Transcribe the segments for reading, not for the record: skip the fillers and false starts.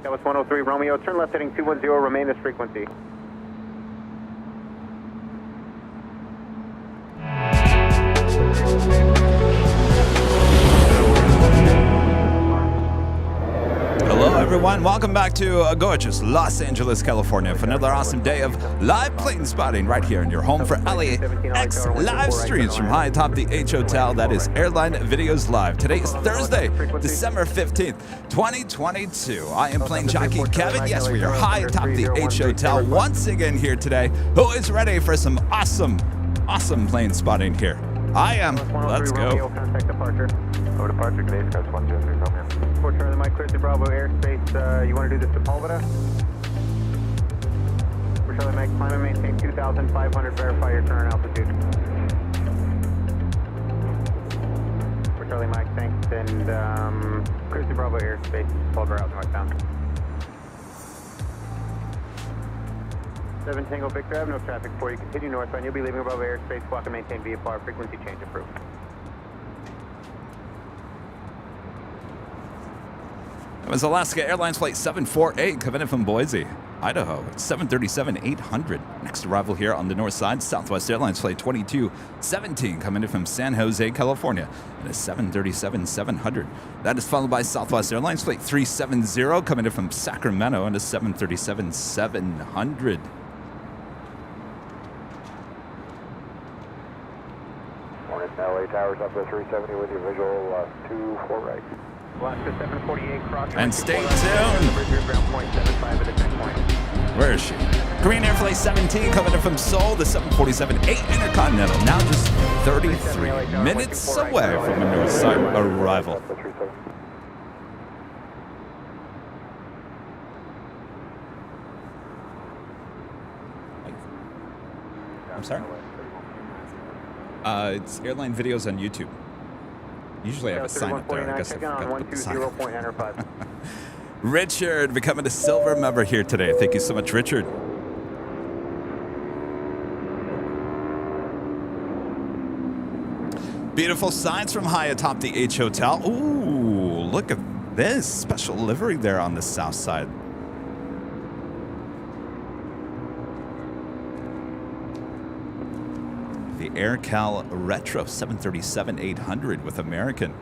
That was 103 Romeo. Turn left heading 210, remain this frequency. Hello everyone, welcome back to gorgeous Los Angeles, California for another awesome day of live plane spotting right here in your home for LAX live streams from high atop the H Hotel. That is Airline Videos Live. Today is Thursday, December 15th, 2022. I am plane jockey Kevin. Yes, we are high atop the H Hotel once again here today. Who is ready for some awesome plane spotting here? I am. Let's go. Contact departure. Over departure, today's coast 103 Romeo. For Charlie Mike, clear to Bravo airspace. You want to do this to Palvita? For Charlie Mike, climb and maintain 2,500. Verify your turn altitude. For Charlie Mike, thanks. And clear to Bravo airspace. Palvita out northbound. 7 Tango Victor, I have no traffic for you. Continue northbound. You'll be leaving Bravo airspace. Block and maintain VFR. Frequency change approved. It was Alaska Airlines Flight 748 coming in from Boise, Idaho. It's 737-800. Next arrival here on the north side, Southwest Airlines Flight 2217 coming in from San Jose, California. And a 737-700. That is followed by Southwest Airlines Flight 370 coming in from Sacramento and a 737-700. Morning, LA Towers up to 370 with your visual 24 right. Alaska 748 cross. And stay tuned. Where is she? Korean Air Flight 17 coming in from Seoul, the 747-8 Intercontinental. Now just 33 minutes away from a north side arrival. I'm sorry? It's Airline Videos on YouTube. Usually I have a sign up there. I guess I forgot to put the sign up. Richard becoming a silver member here today. Thank you so much, Richard. Beautiful signs from high atop the H Hotel. Ooh, look at this special livery there on the south side. The AirCal Retro 737-800 with American.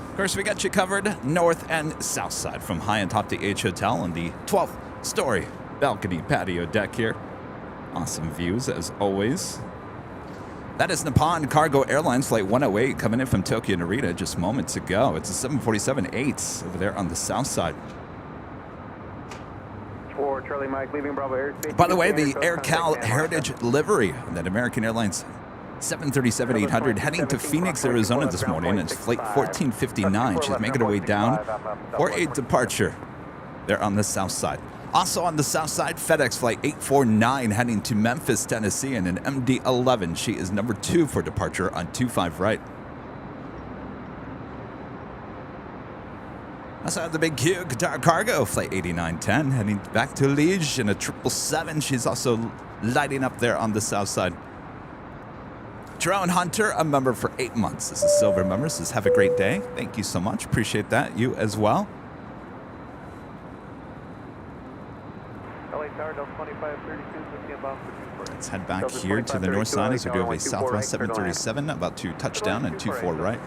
Of course, we got you covered north and south side from high atop the H Hotel on the 12th story balcony patio deck here. Awesome views as always. That is Nippon Cargo Airlines Flight 108 coming in from Tokyo Narita just moments ago. It's a 747-8 over there on the south side. For Charlie Mike, leaving Bravo airspace. By the way, the AirCal Heritage livery, that American Airlines 737-800 heading to Phoenix, Arizona this morning. It's flight 1459. She's making her way down for a departure there on the south side. Also on the south side, FedEx flight 849 heading to Memphis, Tennessee, and an MD-11. She is number 2 for departure on 25 right. Also have the big Q Qatar Cargo flight 8910 heading back to Liege in a 777. She's also lighting up there on the south side. Drone Hunter, a member for 8 months. This is silver member. Says, have a great day. Thank you so much. Appreciate that. You as well. Let's head back here to the north side as we do have a Southwest 737 about to touchdown and 24 right.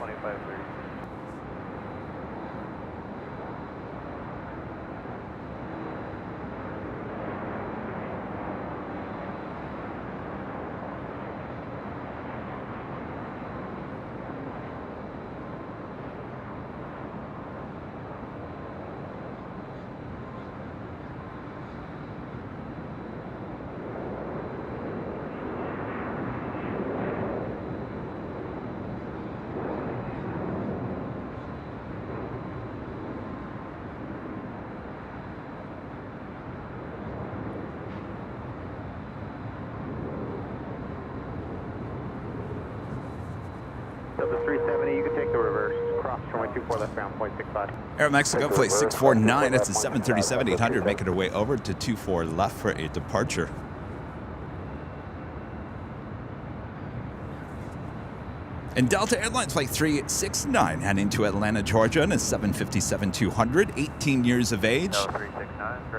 cross, runway 24 left ground, 0.65. Air Mexico, flight 649. It's a 737-800 making her way over to 24 left for a departure. And Delta Airlines flight 369 heading to Atlanta, Georgia, and a 757-200, 18 years of age.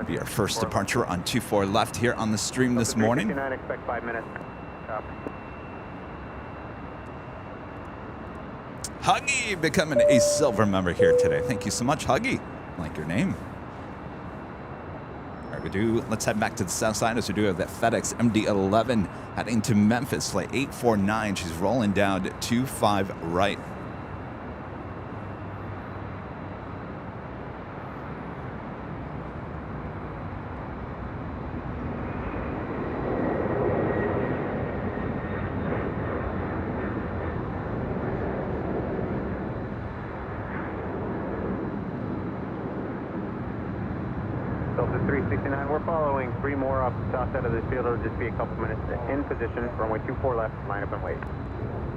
Be our first departure on 24 left here on the stream this morning. Expect 5 minutes. Copy. Huggy becoming a silver member here today. Thank you so much, Huggy. I like your name. All right, let's head back to the south side as we do have that FedEx MD-11 heading to Memphis, flight 849. She's rolling down to 25 right. Delta 369, we're following 3 more off the south side of this field. It'll just be a couple minutes in position. Runway 24 left, line up and wait.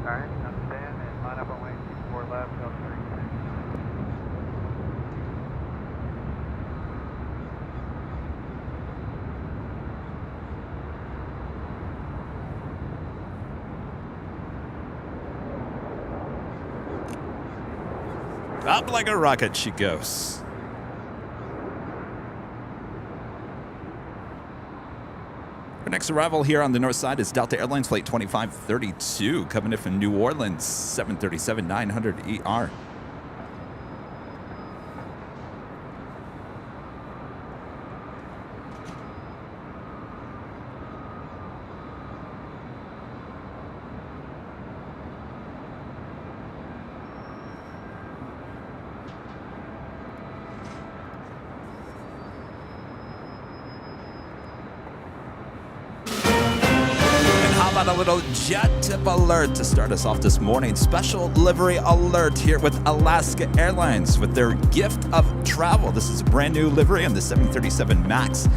Alright, understand, and line up and wait, 24 left, Delta 369. Up like a rocket she goes. Our next arrival here on the north side is Delta Airlines flight 2532 coming in from New Orleans, 737-900ER. A little JetTip alert to start us off this morning. Special livery alert here with Alaska Airlines with their gift of travel. This is a brand new livery on the 737 MAX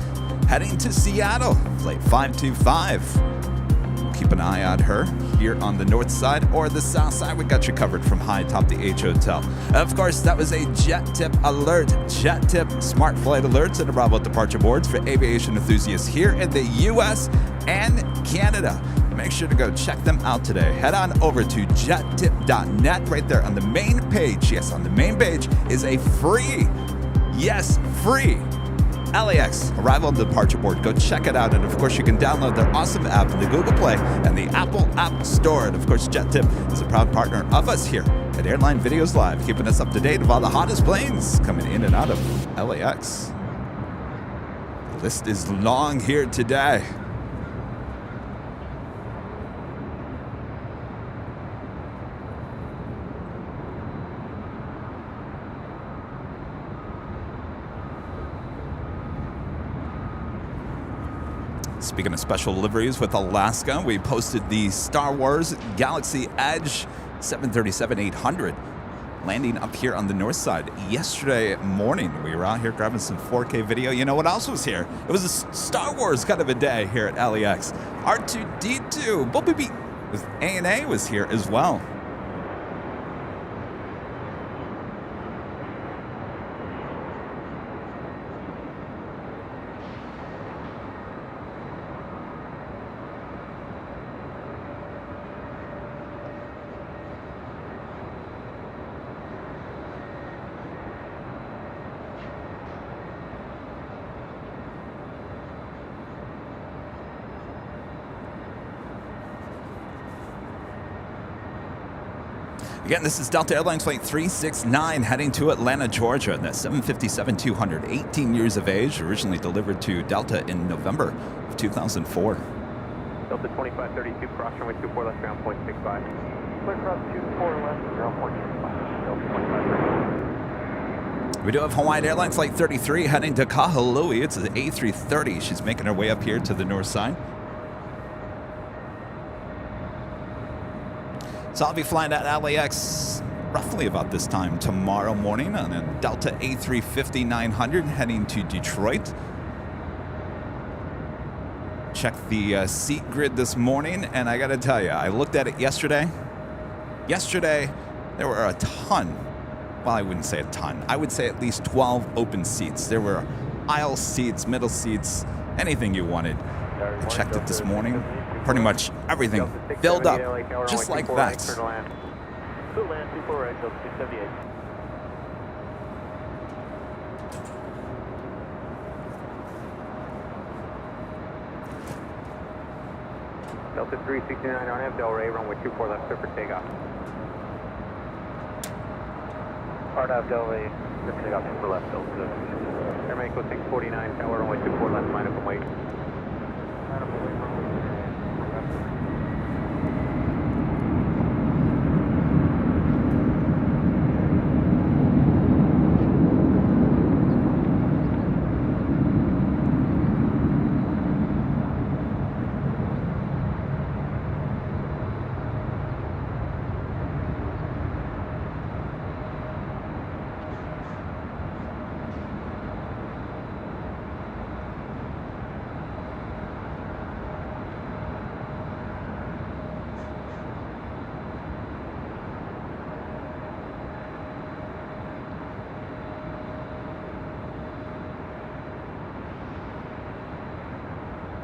heading to Seattle, flight 525. Keep an eye on her here on the north side or the south side. We got you covered from high atop the H Hotel. Of course, that was a JetTip alert. JetTip smart flight alerts and Bravo departure boards for aviation enthusiasts here in the U.S. and Canada. Make sure to go check them out today. Head on over to jettip.net right there on the main page. Yes, on the main page is a free, yes, free LAX arrival and departure board. Go check it out. And of course, you can download their awesome app in the Google Play and the Apple App Store. And of course, JetTip is a proud partner of us here at Airline Videos Live, keeping us up to date of all the hottest planes coming in and out of LAX. The list is long here today. Speaking of special liveries with Alaska, we posted the Star Wars Galaxy Edge 737-800 landing up here on the north side yesterday morning. We were out here grabbing some 4K video. You know what else was here? It was a Star Wars kind of a day here at LAX. R2-D2, Bumblebee with ANA was here as well. Again, this is Delta Airlines flight 369 heading to Atlanta, Georgia. That 757-200, 18 years of age, originally delivered to Delta in November of 2004. Delta 2532, cross runway 24 left ground, 0.65. Clear cross 24 left, ground 0.65. Delta 2532. We do have Hawaiian Airlines flight 33 heading to Kahului. It's an A330. She's making her way up here to the north side. So I'll be flying at LAX roughly about this time tomorrow morning on a Delta A350-900 heading to Detroit. Checked the seat grid this morning, and I got to tell you, I looked at it yesterday. Yesterday, there were a ton well, I wouldn't say a ton. I would say at least 12 open seats. There were aisle seats, middle seats, anything you wanted. I checked it this morning. Pretty much everything filled up, just like that. Delta 369 on F, Delray, runway 24 left, clear for takeoff. RNAV, Delray, clear for takeoff, 24 left, Delta. Airman Echo 649, tower, runway 24 left, line up and wait.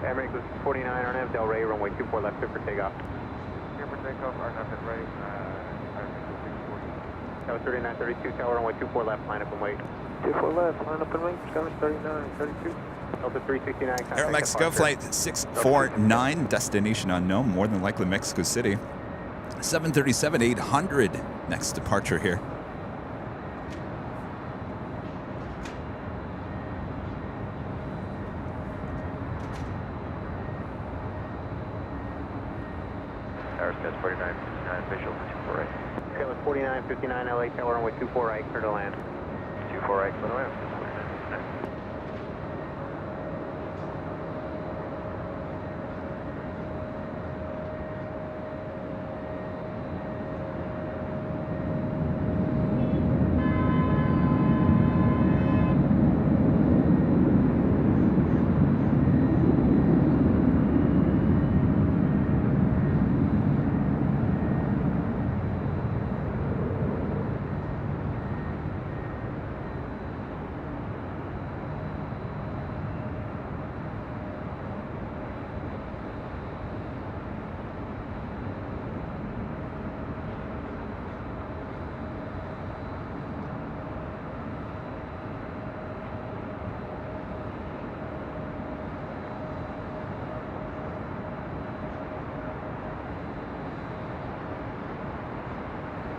American 49 RNAV, Delray, runway 24 left, clear for takeoff. Clear for takeoff, RNAV at right, Tower 3932, tower, runway 24 left, line up and wait. 24 left, line up and wait, Tower 3932. Delta 369, Air Mexico Flight 649, destination unknown, more than likely Mexico City. 737-800, next departure here. Airspace 4959, visual for 24 right. Skyline 4959, LA, tower, runway 24 right, clear to land. 24 right, clear to land, 4959.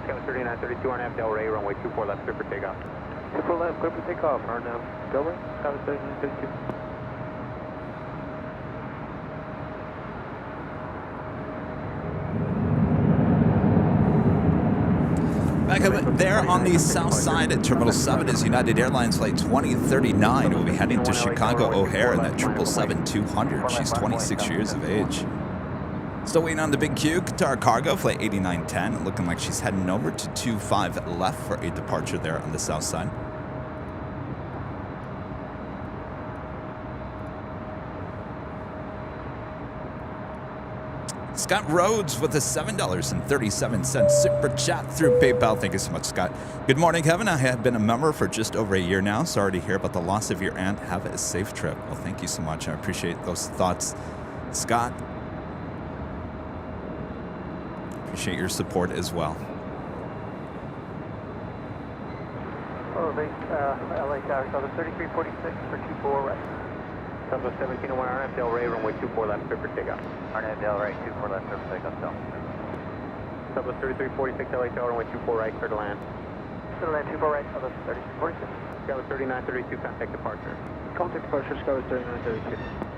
Skyline 3932 RNAV, Delray, runway 24 left, clear for takeoff. 24 left, clear for takeoff, RNAV, Delray, Skyline 3932. Back up there on the south side at Terminal 7 is United Airlines Flight 2039. We'll be heading to Chicago O'Hare in that 777-200. She's 26 years of age. Still waiting on the big queue. Qatar Cargo Flight 8910. Looking like she's heading over to 25 left for a departure there on the south side. Scott Rhodes with a $7.37 super chat through PayPal. Thank you so much, Scott. Good morning, Kevin. I have been a member for just over a year now. Sorry to hear about the loss of your aunt. Have a safe trip. Well, thank you so much. I appreciate those thoughts, Scott. Appreciate your support as well. Oh, they, LA Tower, so the 3346 for 24 right. Delta 1701 RNAV, Delray, runway 24 left, clear for takeoff. RNAV, Delray, 24 left, clear for takeoff, Delta. Delta 3346, LA, tower, runway 24 right, clear to land. Clear to land, 24 right, Delta 3346. Skyline 3932, contact departure. Contact departure, Skyline 3932.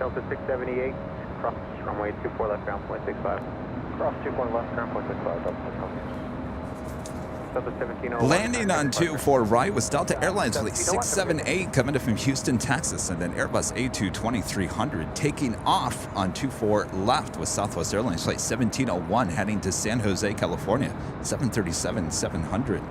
Delta 678, cross runway 24 left, ground point 65. Cross 24 left, ground point 65, Delta 678. Delta 17. Landing on 24 right was Delta Airlines Flight 678 coming in from Houston, Texas, and then Airbus A220-300 taking off on 24 left with Southwest Airlines Flight 1701 heading to San Jose, California, 737-700.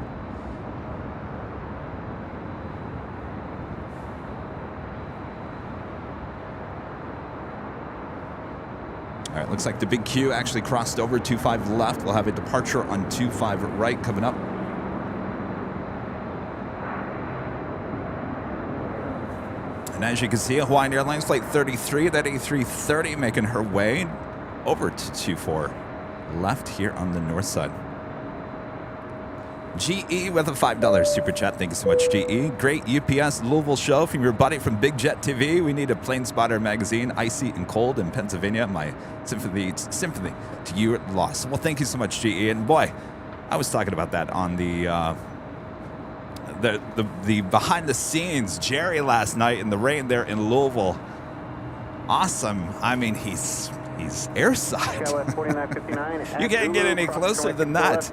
All right, looks like the big Q actually crossed over 25 left. We'll have a departure on 25 right coming up. And as you can see, Hawaiian Airlines Flight 33, that A330 making her way over to 24 left here on the north side. GE with a $5 super chat. Thank you so much, GE. Great UPS Louisville show from your buddy from Big Jet TV. We need a Plane Spotter magazine, icy and cold in Pennsylvania. My sympathy to you at loss. Well, thank you so much, GE. And boy, I was talking about that on the behind the scenes. Jerry last night in the rain there in Louisville. Awesome. I mean, he's airside. You can't get any closer than that.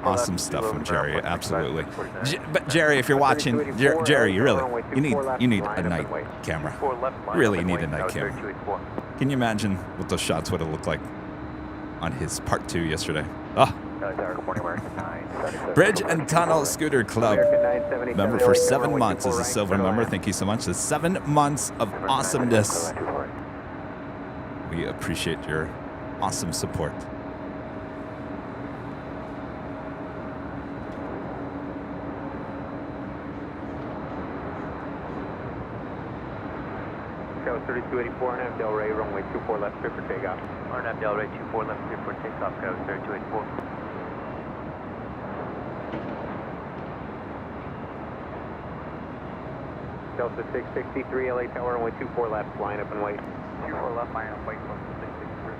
Awesome stuff from Jerry, absolutely. But Jerry, if you're watching, Jerry, you need a night camera. Really need a night camera. Can you imagine what those shots would have looked like on his part 2 yesterday? Oh. Bridge and Tunnel Scooter Club member for 7 months as a silver member. Thank you so much. The 7 months of awesomeness. We appreciate your awesome support. Go 3284 RNAV Del Rey, runway 24 left, clear for takeoff. RNAV Del Rey 24 left, clear for takeoff. Go 3284. Delta 663 LA Tower, runway 24 left, line up and wait. 24 left, line up, wait, 663.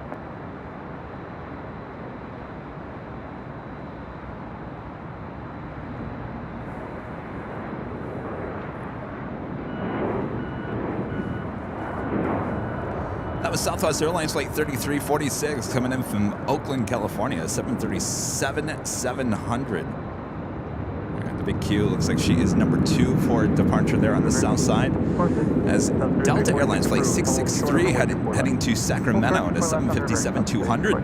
That was Southwest Airlines Flight 3346 coming in from Oakland, California, 737-700. The big Q looks like she is number 2 for departure there on the south side. As Delta Airlines Flight 663 heading to Sacramento at a 757-200.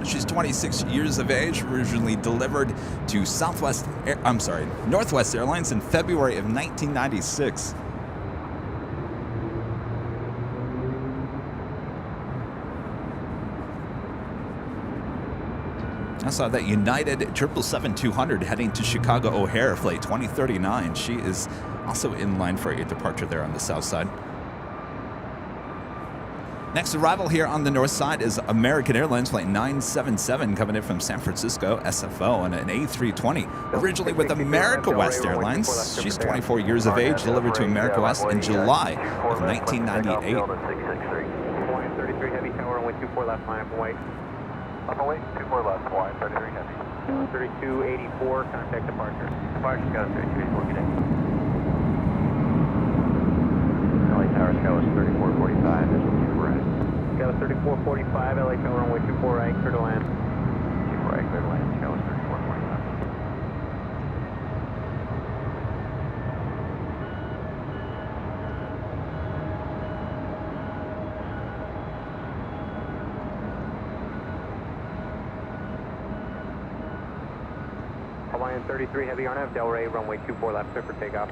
She's 26 years of age, originally delivered to Northwest Airlines in February of 1996. I saw that United 777-200 heading to Chicago O'Hare Flight 2039. She is also in line for a departure there on the south side. Next arrival here on the north side is American Airlines Flight 977 coming in from San Francisco, SFO, and an A320. Originally with America West Airlines. She's 24 years of age, delivered to America West in July of 1998. Hawaiian 33 Heavy Tower, runway 24 left, line up and wait. On the way, 24 left, Hawaiian 33 Heavy. 3284, contact departure. Departure, Scout 3284, good day. LA Tower, Scout 3445, this one's for right. Scout 3445, LA Tower, runway 24 right, clear to land. 24 right, clear to land, Scout 3445. Hawaiian 33 Heavy RNAV Del Rey, runway 24 left, clear for takeoff.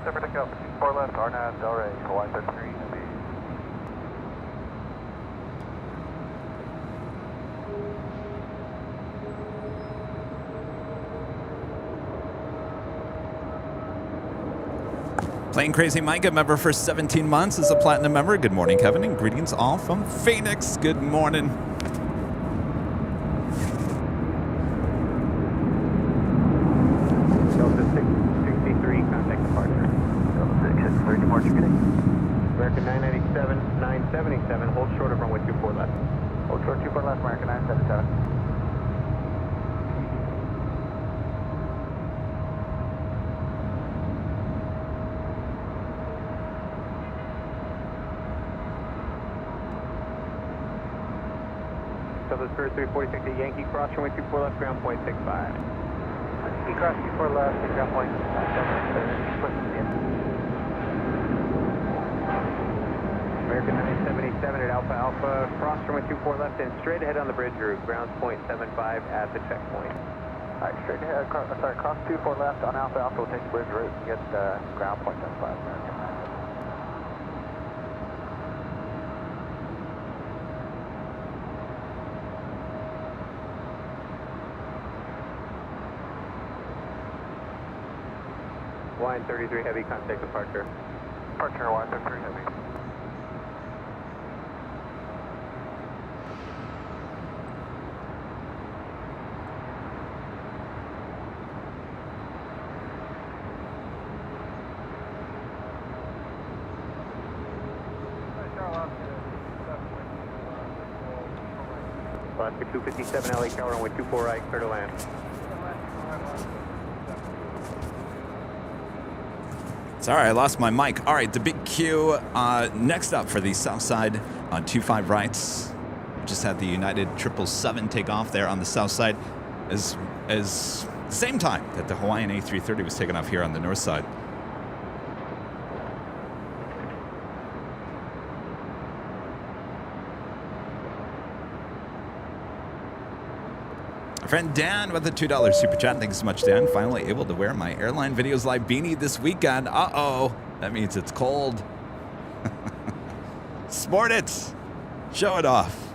Clear for takeoff, 24 left, RNAV Del Rey, Hawaiian 33 Heavy. Plane Crazy Micah member for 17 months is a platinum member. Good morning, Kevin, and greetings all from Phoenix. Good morning. Delta 663, contact departure. Delta 663, departure, good day. American 997, 977, hold short of runway 24 left. Hold short 24 left, American 977. Southwest Spirit 346 at Yankee Cross, runway 24 left, ground point 65. Yankee Cross 24 left, ground point 7. American 977 at Alpha Alpha, cross runway 24 left and straight ahead on the bridge route, ground point 75 at the checkpoint. Alright, straight ahead, cross 24 left on Alpha Alpha, we'll take the bridge route and get ground point 75. American 9. Line 33 heavy, contact departure. Departure line 33 heavy. Alaska 257 LA Tower, runway 24 right, clear to land. Sorry, I lost my mic. All right, the big Q. Next up for the south side on 25 rights. Just had the United 777 take off there on the south side, as same time that the Hawaiian A330 was taking off here on the north side. Friend Dan with a $2 super chat. Thanks so much, Dan. Finally able to wear my Airline Videos Live beanie this weekend. Uh-oh. That means it's cold. Sport it. Show it off.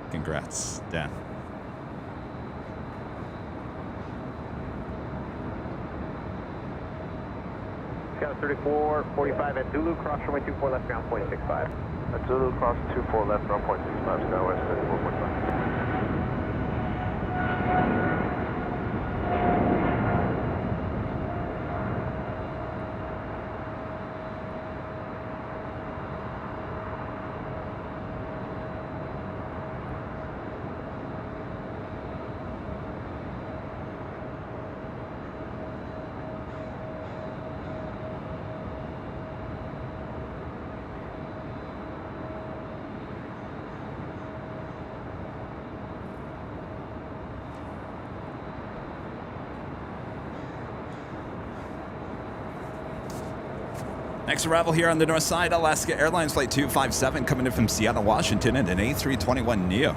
Congrats, Dan. Scout 3445 at Zulu, cross runway 24 left, ground point 65. At Zulu, cross 24 left, ground point 65, Scout West 3445. Next arrival here on the north side, Alaska Airlines Flight 257 coming in from Seattle, Washington, and an A321neo.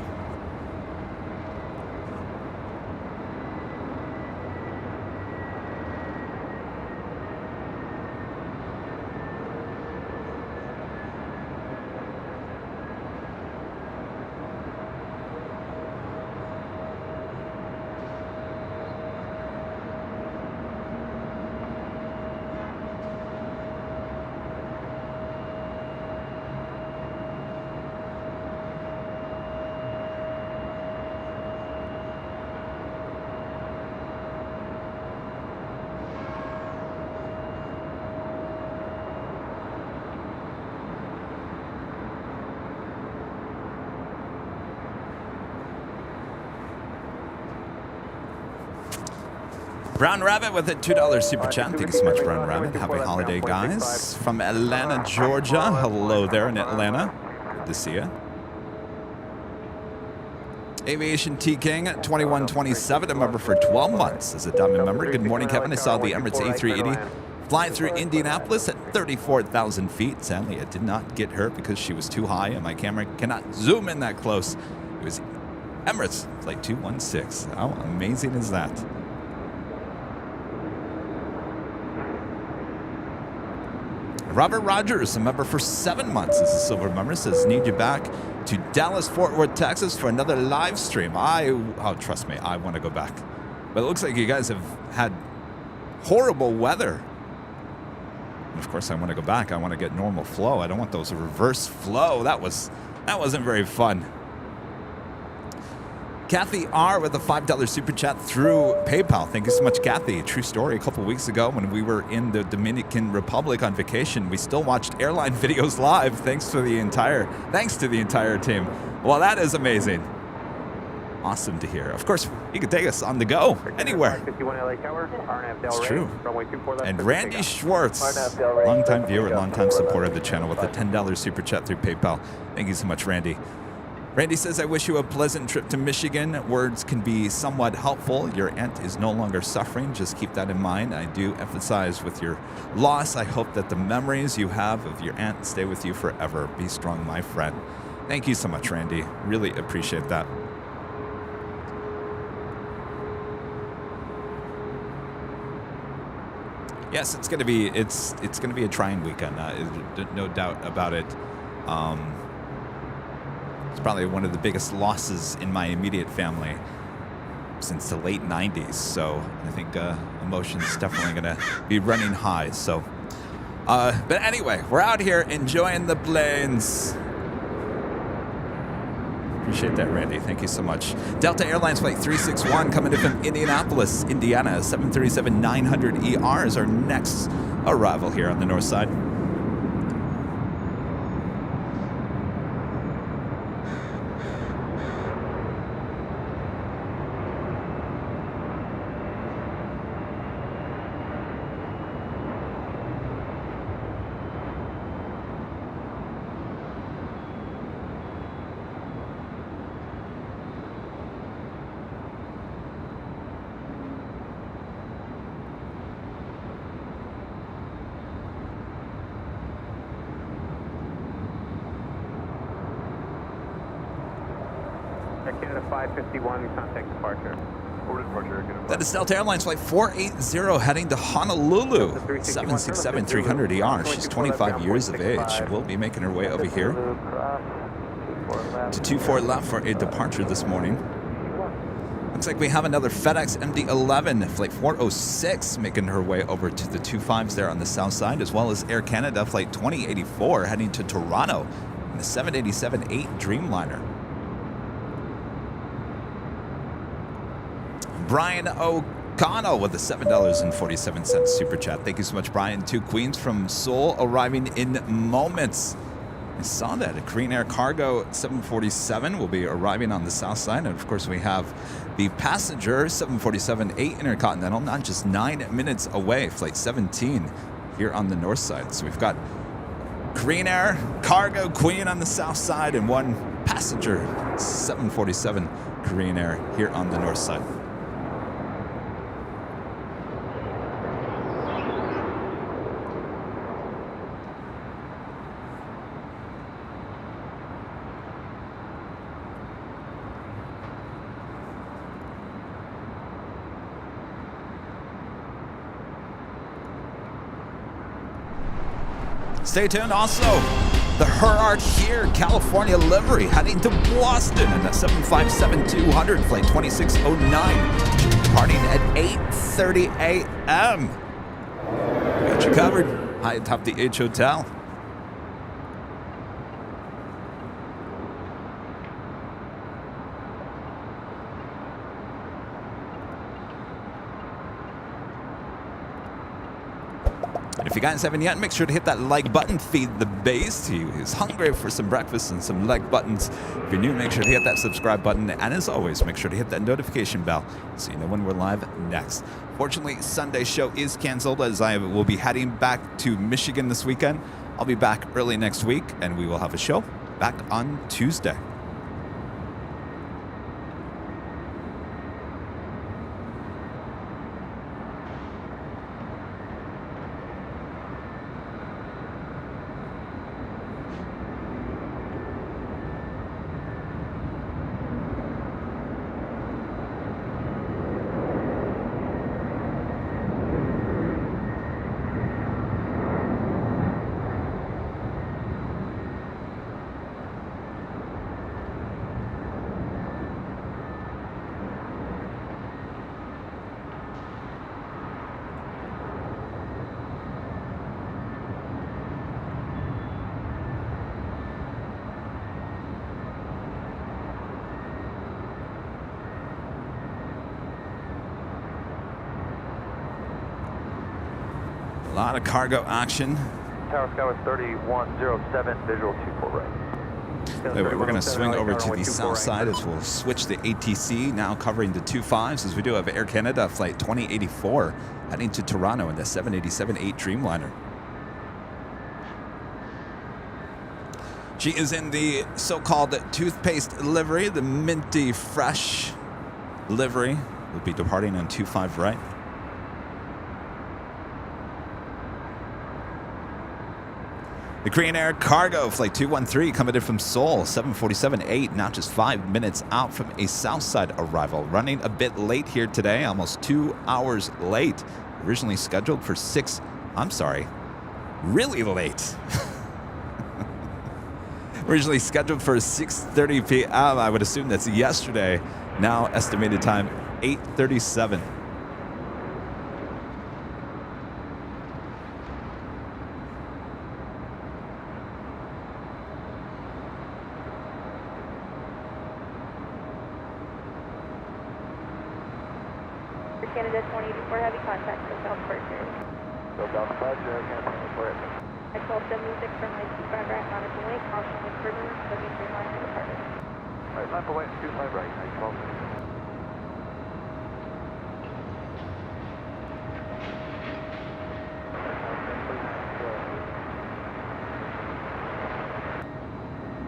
Brown Rabbit with a $2 super chat. Thank you so much, Brown Rabbit. Happy holiday, guys. From Atlanta, Georgia. Hello there in Atlanta. Good to see you. Aviation T King 2127, a member for 12 months as a diamond member. Good morning, Kevin. I saw the Emirates A380 fly through Indianapolis at 34,000 feet. Sadly, I did not get her because she was too high and my camera cannot zoom in that close. It was Emirates Flight 216. How amazing is that? Robert Rogers, a member for 7 months as a silver member, says, need you back to Dallas, Fort Worth, Texas for another live stream. Oh, trust me, I want to go back. But it looks like you guys have had horrible weather. And of course, I want to go back. I want to get normal flow. I don't want those reverse flow. That wasn't very fun. Kathy R. with a $5 super chat through PayPal. Thank you so much, Kathy. True story. A couple weeks ago when we were in the Dominican Republic on vacation, we still watched Airline Videos Live thanks to the entire team. Well, that is amazing. Awesome to hear. Of course, you can take us on the go anywhere. It's true. And Randy Schwartz, longtime viewer, longtime supporter of the channel with a $10 super chat through PayPal. Thank you so much, Randy. Randy says, I wish you a pleasant trip to Michigan. Words can be somewhat helpful. Your aunt is no longer suffering. Just keep that in mind. I do emphasize with your loss, I hope that the memories you have of your aunt stay with you forever. Be strong, my friend. Thank you so much, Randy. Really appreciate that. Yes, it's gonna be a trying weekend. No doubt about it. It's probably one of the biggest losses in my immediate family since the late 90s. So I think emotions definitely going to be running high. So, but anyway, we're out here enjoying the planes. Appreciate that, Randy. Thank you so much. Delta Airlines Flight 361 coming in from Indianapolis, Indiana. 737-900ER is our next arrival here on the north side. Canada 551, contact departure. Over departure. That is Delta Airlines Flight 480 heading to Honolulu. 767-300ER. She's 25 years of age. We'll be making her way over here to 24 left for a departure this morning. Looks like we have another FedEx MD-11, Flight 406, making her way over to the 25s there on the south side, as well as Air Canada Flight 2084 heading to Toronto in the 787-8 Dreamliner. Brian O'Connell with a $7.47 super chat. Thank you so much, Brian. 2 queens from Seoul arriving in moments. I saw that. A Korean Air Cargo 747 will be arriving on the south side. And of course, we have the passenger 747-8 Intercontinental, not just 9 minutes away, Flight 17 here on the north side. So we've got Korean Air Cargo Queen on the south side and 1 passenger 747 Korean Air here on the north side. Stay tuned. Also, the Herart here, California livery, heading to Boston in the 757-200, Flight 2609, departing at 8:30 a.m. Got you covered. High atop the H Hotel. If you guys haven't yet, make sure to hit that like button. Feed the base. He is hungry for some breakfast and some like buttons. If you're new, make sure to hit that subscribe button. And as always, make sure to hit that notification bell so you know when we're live next. Fortunately, Sunday's show is canceled as I will be heading back to Michigan this weekend. I'll be back early next week, and we will have a show back on Tuesday. A lot of cargo action. Tower Sky was 3107, visual 24 right. Wait, we're going to swing over to the south side as we'll switch the ATC, now covering the 25s, as we do have Air Canada Flight 2084 heading to Toronto in the 787-8 Dreamliner. She is in the so-called toothpaste livery, the minty fresh livery. Will be departing on 25 right. The Korean Air Cargo Flight 213 coming in from Seoul, 747-8, now just 5 minutes out from a Southside arrival. Running a bit late here today, almost 2 hours late. Originally scheduled for really late. Originally scheduled for 6:30 p.m. I would assume that's yesterday. Now estimated time 8:37. Canada 2084 heavy contact with South Berkshire. Southbound Berkshire, Canada 24. At 1276 from my 25 right, nautical weight, caution with turbulence, 73 line and departed. Right, left away, 25 right, 12.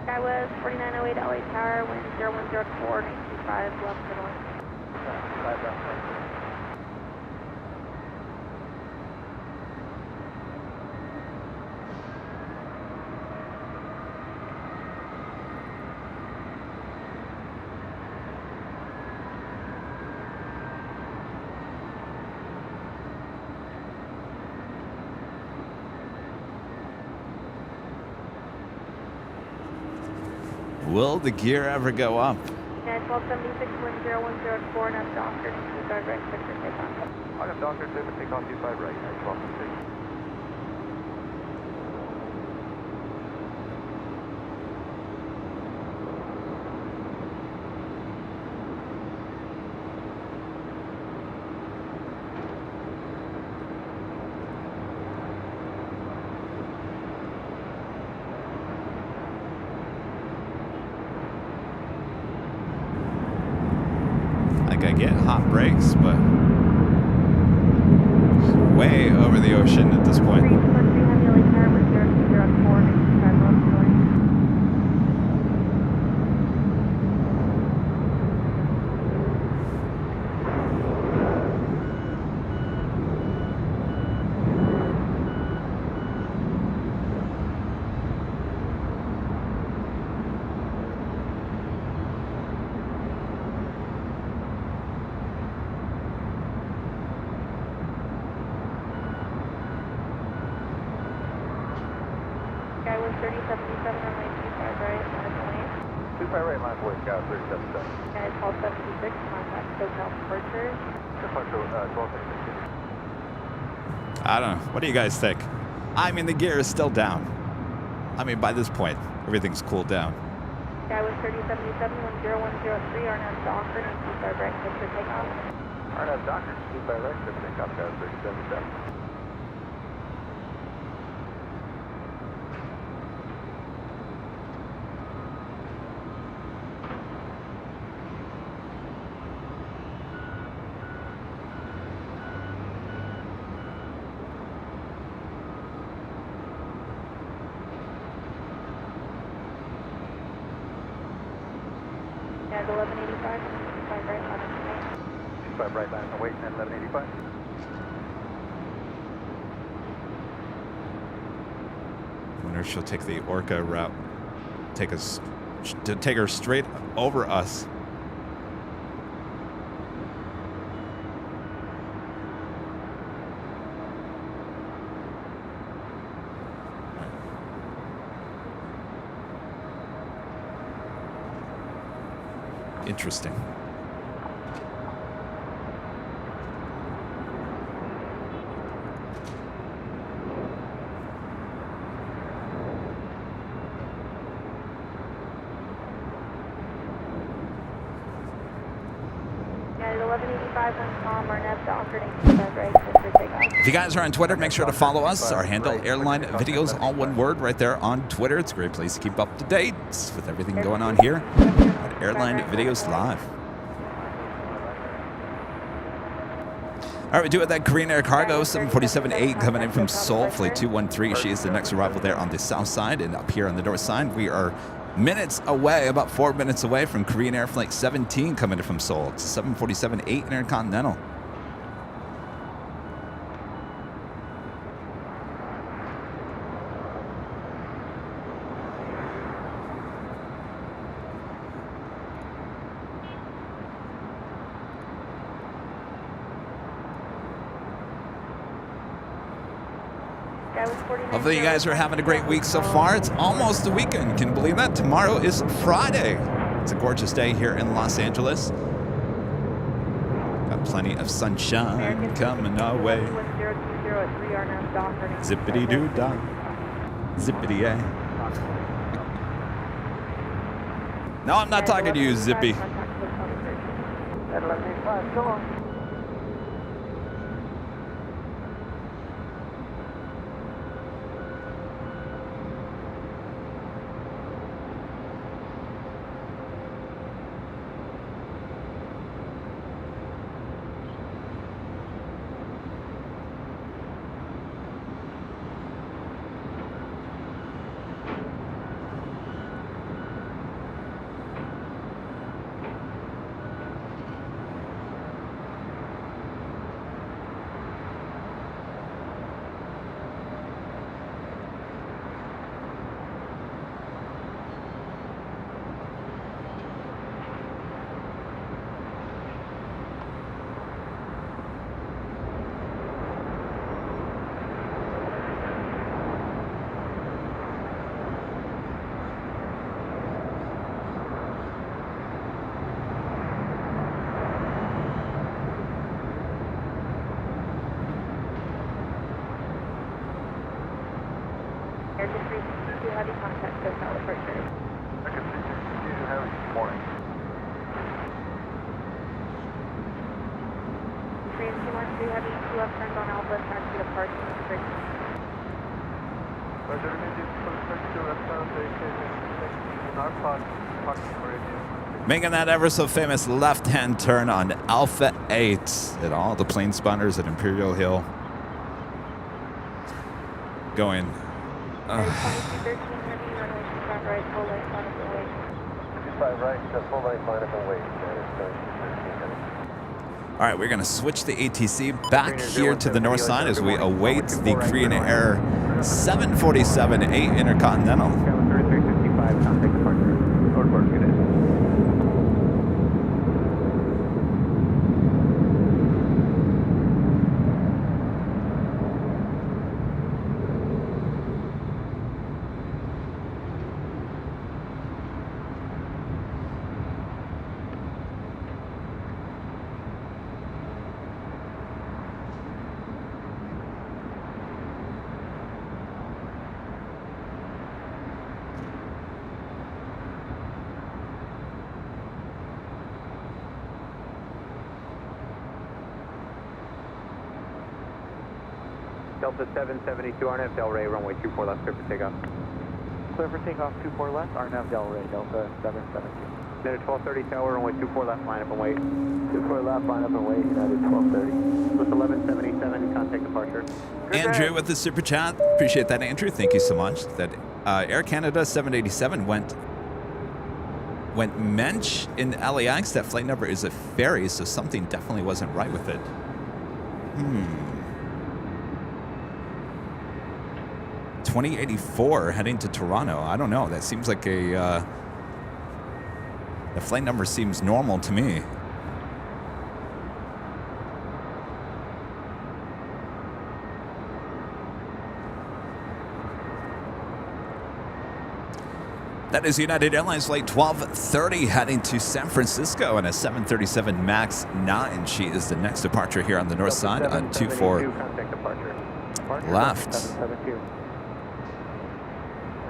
Sky was 4908 LA Tower, wind 0104, 925, left to north. Will the gear ever go up? Yeah, 1276, wind 0104, and I'm Doctor, 25 right, Victor, take off. I got Doctor, take off 25 right, 1276. I get hot brakes, but it's way over the ocean at this point. 323 heavy LA Tower, wind 0204, 925, left to north. Sky was 3077 on lane 25 right, nautical weight. 25 right, line away, Sky 37. Sky is 1276, contact SoCal Departure. Departure 1276. I don't know. What do you guys think? I mean, the gear is still down. I mean, by this point, everything's cooled down. Sky was 3077, 10103, RNAV Docker, 925 right, clear for takeoff. RNAV Docker, 25 right, clear for takeoff, Sky 3077. Yeah, 1185, 25 right, nautical weight. 25 right, line away, and 1185. I wonder if she'll take the Orca route. Take her straight over us. Interesting. Yeah, 1185, one calm, RNAV Docker, 925 right, clear for takeoff. If you guys are on Twitter, make sure to follow us. Our handle, Airline Videos, all one word, right there on Twitter. It's a great place to keep up to date with everything going on here at Airline Videos Live. All right, we do have that Korean Air Cargo 747-8 coming in from Seoul, flight 213. She is the next arrival there on the south side, and up here on the north side, we are minutes away, about 4 minutes away from Korean Air Flight 17 coming in from Seoul. It's 747-8 Intercontinental. Hopefully you guys are having a great week so far. It's almost the weekend. Can you believe that? Tomorrow is Friday. It's a gorgeous day here in Los Angeles. Got plenty of sunshine coming our way. Zippity-doo-dah. Zippity-yay. No, I'm not talking to you, Zippy. Making that ever so famous left-hand turn on Alpha 8 at all the plane spotters at Imperial Hill. Going. All right, we're going to switch the ATC back here to the north side as we await the Korean Air 747-8 Intercontinental. Delta 772 RNAV Del Rey, runway 24 left, clear for takeoff. Clear for takeoff, 24 left, RNAV Del Rey, Delta 772. United 1230 tower, runway 24 left, line up and wait. 24 left, line up and wait, United 1230. With 1177, contact departure. Andrew with the super chat. Appreciate that, Andrew. Thank you so much. That Air Canada 787 went mensch in LAX. That flight number is a ferry, so something definitely wasn't right with it. 2084 heading to Toronto. I don't know. That seems like the flight number seems normal to me. That is United Airlines flight 1230 heading to San Francisco on a 737 MAX 9. She is the next departure here on the north side on 24 left.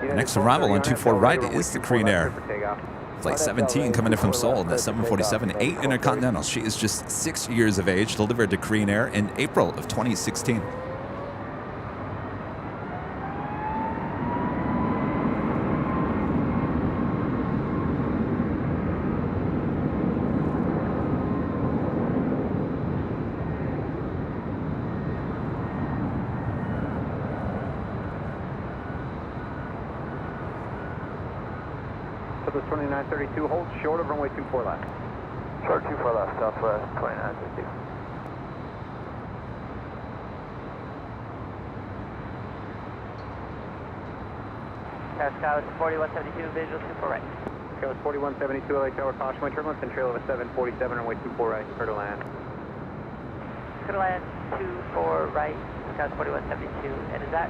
Next arrival on 24 right is the Korean Air flight 17 coming in from Seoul, the 747-8 Intercontinental. She is just 6 years of age, delivered to Korean Air in April of 2016. Southwest 2932, hold short of runway 24 left. Short 24 left, Southwest 2932. Skywards 4172, visual 24 right. Skywards 4172, LA Tower, caution wind turbulence, and trail of a 747, runway 24 right, clear to land. Clear to land 24 right, Skywards 4172. And is that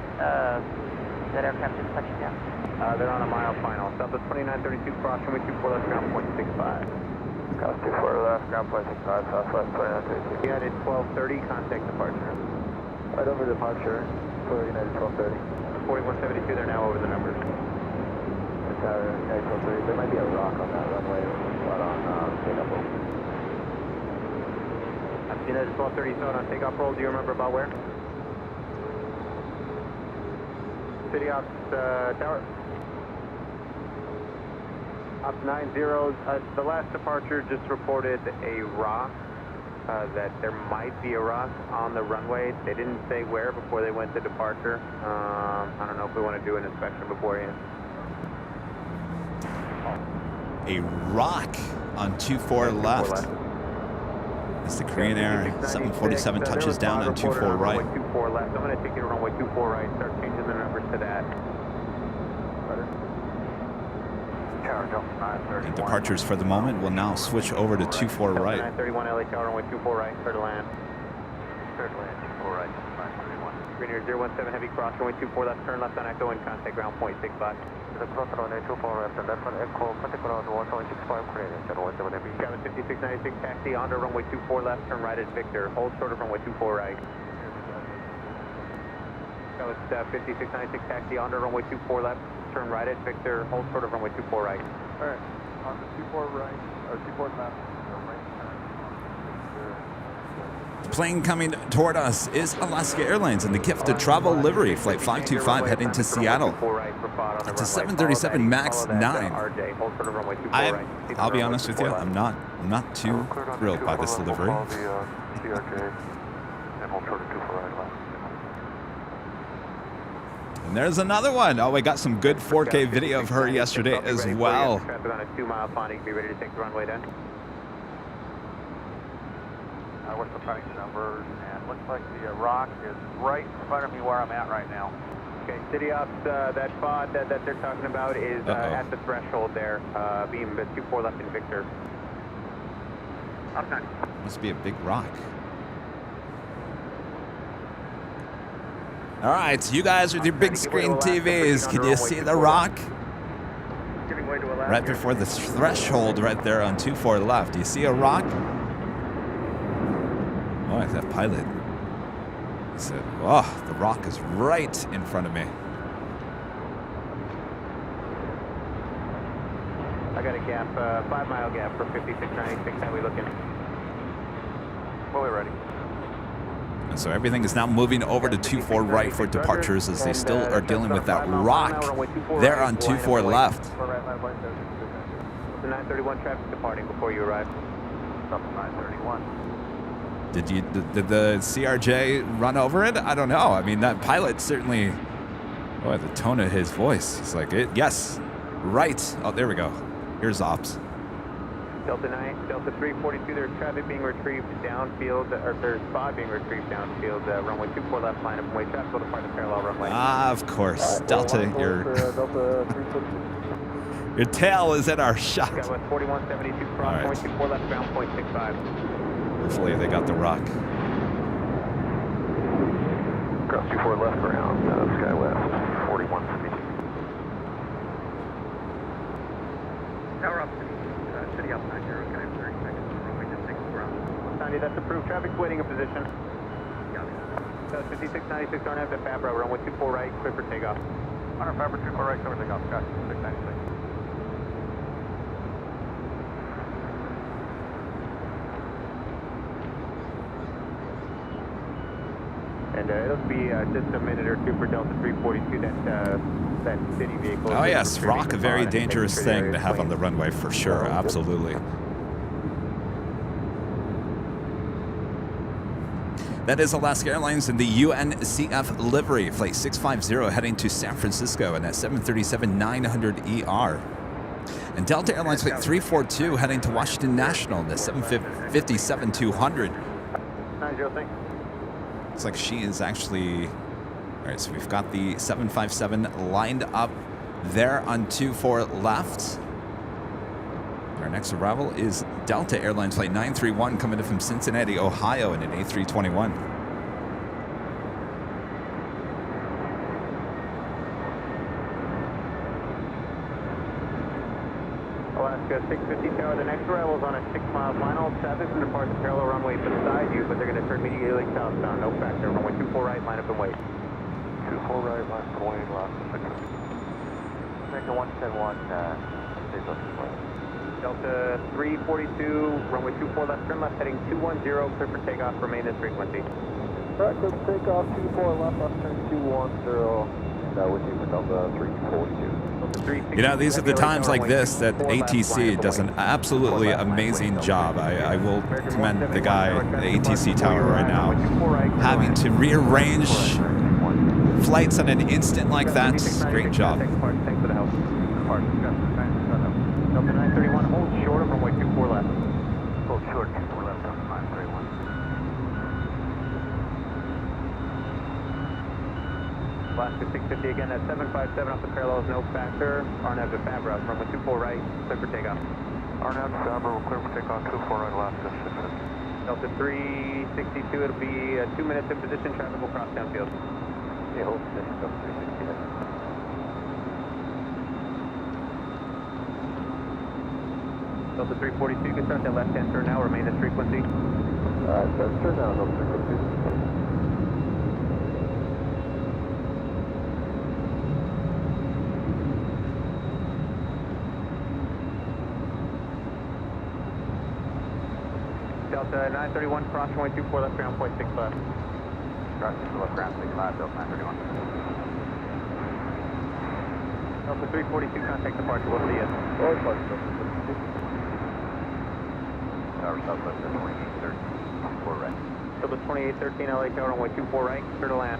aircraft just touching down? They're on a mile final. Southwest 2932, cross runway 24 left, ground point 65. Southwest 24 left, ground point 65, Southwest 2932. United 1230, contact departure. Right over departure for United 1230. 4172, they're now over the numbers. United 1230, there might be a rock on that runway, but on takeoff roll. United 1230, saw it on takeoff roll. Do you remember about where? City Ops Tower. Ops 90, the last departure just reported a rock, that there might be a rock on the runway. They didn't say where before they went to departure. I don't know if we want to do an inspection beforehand. A rock on 24 left. As the Korean Air 747 touches down on 24 right. Runway 24 left. I'm going to take you to runway 24 right. Start changing the numbers to that. And departures for the moment will now switch over to 24 right. 931 LA Tower, runway 24 right. Clear to land. Clear to land, 24 right, 931. Green Air 017 heavy cross, runway 24 left. Turn left on Echo and contact ground point 65. The cross runway 24 left, and left on Echo, contact ground 165, Korean Air 017 heavy. Skywards 5696, taxi onto runway 24 left. Turn right at Victor. Hold short of runway 24 right. Skywards 5696, taxi onto runway 24 left. Turn right at Victor. Hold short of runway 24 right. All right, on the 24 right, or 24 left, Plane coming toward us is Alaska Airlines and the gift of travel livery, flight 525 heading to Seattle. It's a 737 MAX 9. I'll be honest with you, I'm not too thrilled by this delivery. And there's another one. Oh, we got some good 4K video of her yesterday as well. Traffic on a 2-mile pond. Be ready to take the runway down. What's the planning numbers? And looks like the rock is right in front of me where I'm at right now. Okay, City Ops, that pod that they're talking about is at the threshold there, beam 24 left in Victor. Up 9. Must be a big rock. All right, you guys with your big screen TVs, can you see the rock? Right before the threshold right there on 24 left. Do you see a rock? Oh, that pilot. He said, oh, the rock is right in front of me. I got a gap, 5-mile gap for 5696. How we looking? Fully ready. And so everything is now moving over to 24 right for departures as they still are dealing with that rock there on 24 left. The 931 traffic departing before you arrive. Up 931. Did the CRJ run over it? I don't know. I mean, that pilot certainly, boy, the tone of his voice. It's like, yes, right. Oh, there we go. Here's ops. Delta 9, Delta 342, there's traffic being retrieved downfield, or there's spot being retrieved downfield, runway 24 left line of way traffic will depart the parallel runway. Ah, of course. Delta, your tail is at our shot. Got 4172 cross, point 24 left, ground point 65. Hopefully they got the rock. Cross 24 left ground, sky west, 4172. Tower up, city up 90, can I have 30 seconds, runway just 6 ground. 90, that's approved, traffic's waiting in position. Got it. 5696, don't have the Fabro, runway 24 right, clear for takeoff. On our Fabro 24 right, clear for takeoff, Scott, 696. And it'll be just a minute or two for Delta 342, that city vehicle. Oh yes, rock, a very dangerous thing to have on the runway for sure, absolutely. That is Alaska Airlines in the UNCF livery, flight 650 heading to San Francisco in that 737-900ER. And Delta Airlines Flight 342 heading to Washington National, the 757-200. 903. Looks like she is actually... All right, so we've got the 757 lined up there on 24 left. Our next arrival is Delta Airlines Flight 931 coming in from Cincinnati, Ohio in an A321. Alaska 650 tower, the next arrival is on a 6-mile final. Traffic from departure parallel runway beside you, but they're going to turn immediately southbound. No factor. Runway 24 right, line up and wait. 24 right, line up and wait, last 650. American 171, stays up to Delta 342, runway 24 left, turn left, heading 210, clear for takeoff, remain this frequency. Right, clear for takeoff, 24 left, left turn 210, and with you for Delta 342. You know, these are the times like this that ATC does an absolutely amazing job. I will commend the guy at the ATC tower right now. Having to rearrange flights on an instant like that, great job. Thanks for the help. Delta 931, hold short of runway 24 left. Hold short, 24 left, Delta 931. Alaska 650 again, at 757 off the parallels, no factor. RNAV to Fabra, runway 24 right, clear for takeoff. RNAV to Fabra, clear for takeoff, 24 right, Alaska 650. Delta 362, it'll be 2 minutes in position, traffic will cross downfield. Yeah, hold position, Delta 360. Delta 342, you can start that left-hand turn now, remain this frequency. Start turn now, Delta 342. Delta 931, cross runway 24 left, ground point 6 left. Cross to left, ground 6 left, Delta 931. Delta 342, contact departure, we'll see you. Forward departure, Delta 342. Tower southwest at 2813, 24 right. Delta 2813, LA tower, runway 24 right, clear to land.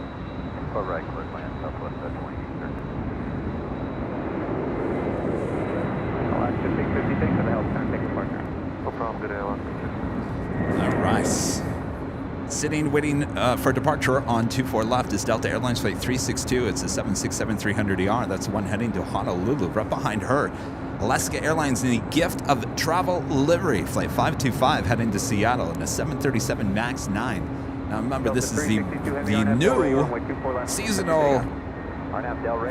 24 right, clear to land, southwest at 2813. Alaska 650, thanks for the help, contact departure. No problem, good day, Alaska. All right. Sitting, waiting for departure on 24 left is Delta Airlines Flight 362. It's a 767-300ER. That's the one heading to Honolulu. Right behind her, Alaska Airlines in the gift of travel livery. Flight 525 heading to Seattle in a 737 MAX 9. Now remember, this is the new seasonal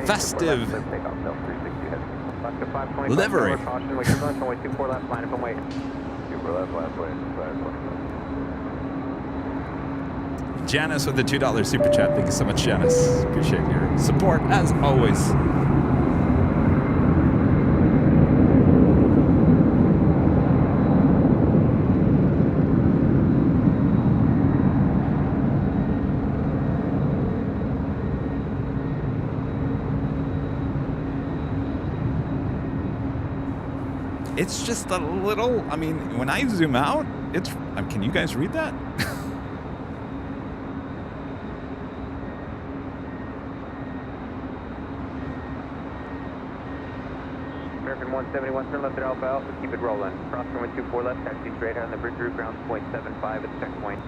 festive livery. Janice with the $2 super chat. Thank you so much, Janice. Appreciate your support as always. It's just a little, I mean, when I zoom out, it's, can you guys read that? American 171, turn left at Alpha Alpha, keep it rolling. Cross runway 24 left, taxi straight on the bridge route, ground point 75 at the checkpoint.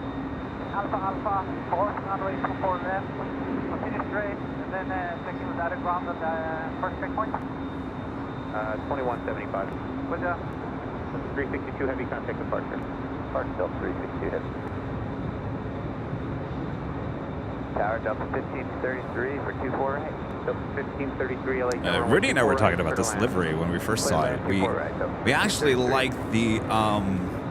Alpha Alpha 4, runway 24 left, continue straight, and then taking the direct ground at the first checkpoint. 2175. With the 362 heavy contact departure. Park Delta 362 heavy. Tower Delta 1533 for 24 right. Delta 1533 LA. Rudy and I were talking about this livery when we first saw it. We actually liked the,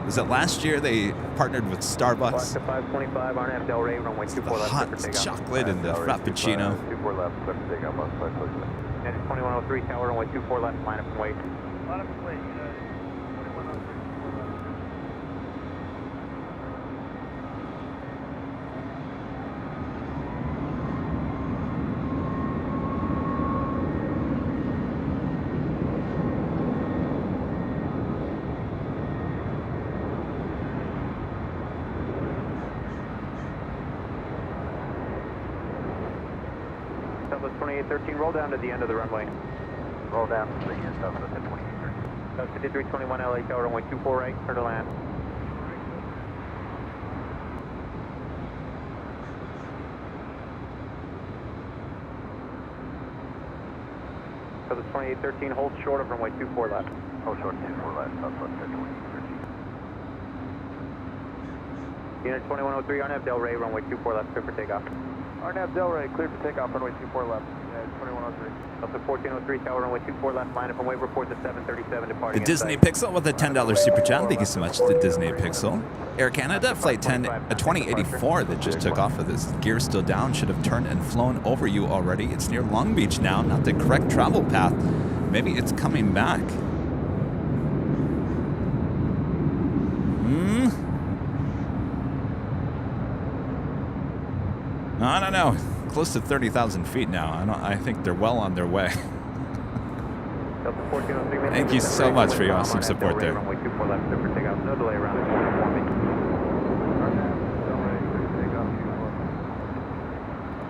was it last year they partnered with Starbucks? 525 RNAV Del Rey, runway 24 left. Hot chocolate and the Frappuccino. 24 left, clear for takeoff on 5 And 2103 tower, runway 24 left, line up and wait. line up and wait, 2103. Southwest 2813, roll down to the end of the runway. Roll down to the southwest at 2813. Delta 5321 LA Tower, runway 24 right, clear to land. So the 2813, hold short of runway 24 left. Hold short, 24 left, southwest 2813. Unit 2103, RNAV Delray, runway 24 left, clear for takeoff. RNAV Delray, clear for takeoff, runway 24 left. 2103. Delta 1403, tower, runway 24 left, line up and wave report to 737 departing. The Disney Pixel with a $10 super chat. Thank you so much, the Disney Pixel. Air Canada, flight 2084 that just took off with this gear still down. Should have turned and flown over you already. It's near Long Beach now, not the correct travel path. Maybe it's coming back. I don't know. Close to 30,000 feet now. I think they're well on their way. Thank you so much for your awesome support there. Runway 24 left, clear for takeoff. No delay around the corner for me.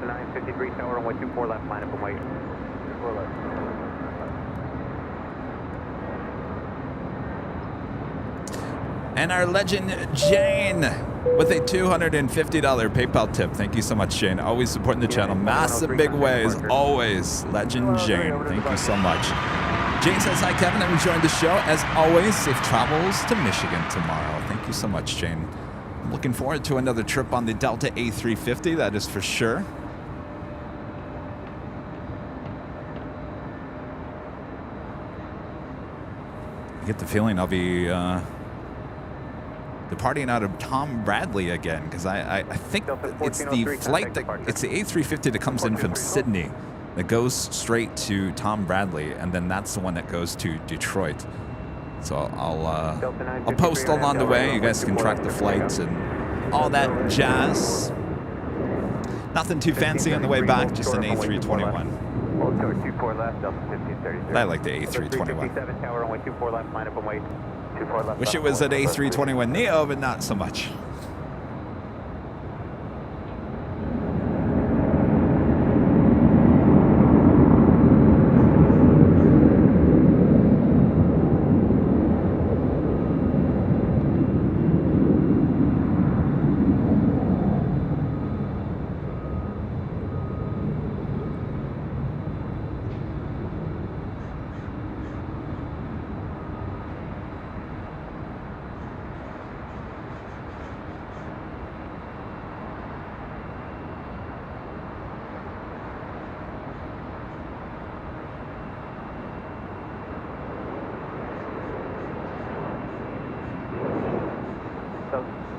The 953 tower, runway 24 left, line up and wait. 24 left. And our legend, Jane, with a $250 PayPal tip. Thank you so much, Jane. Always supporting the channel. Massive big ways, always. Legend Jane, thank you so much. Jane says, hi, Kevin. I'm enjoying the show. As always, safe travels to Michigan tomorrow. Thank you so much, Jane. I'm looking forward to another trip on the Delta A350, that is for sure. I get the feeling I'll be departing out of Tom Bradley again, because I think it's the flight that it's the A350 that comes in from Sydney that goes straight to Tom Bradley, and then that's the one that goes to Detroit. So I'll post along the way. You guys can track the flights and all that jazz. Nothing too fancy on the way back, just an A321. I like the A321. Wish it was an A321 Neo, but not so much.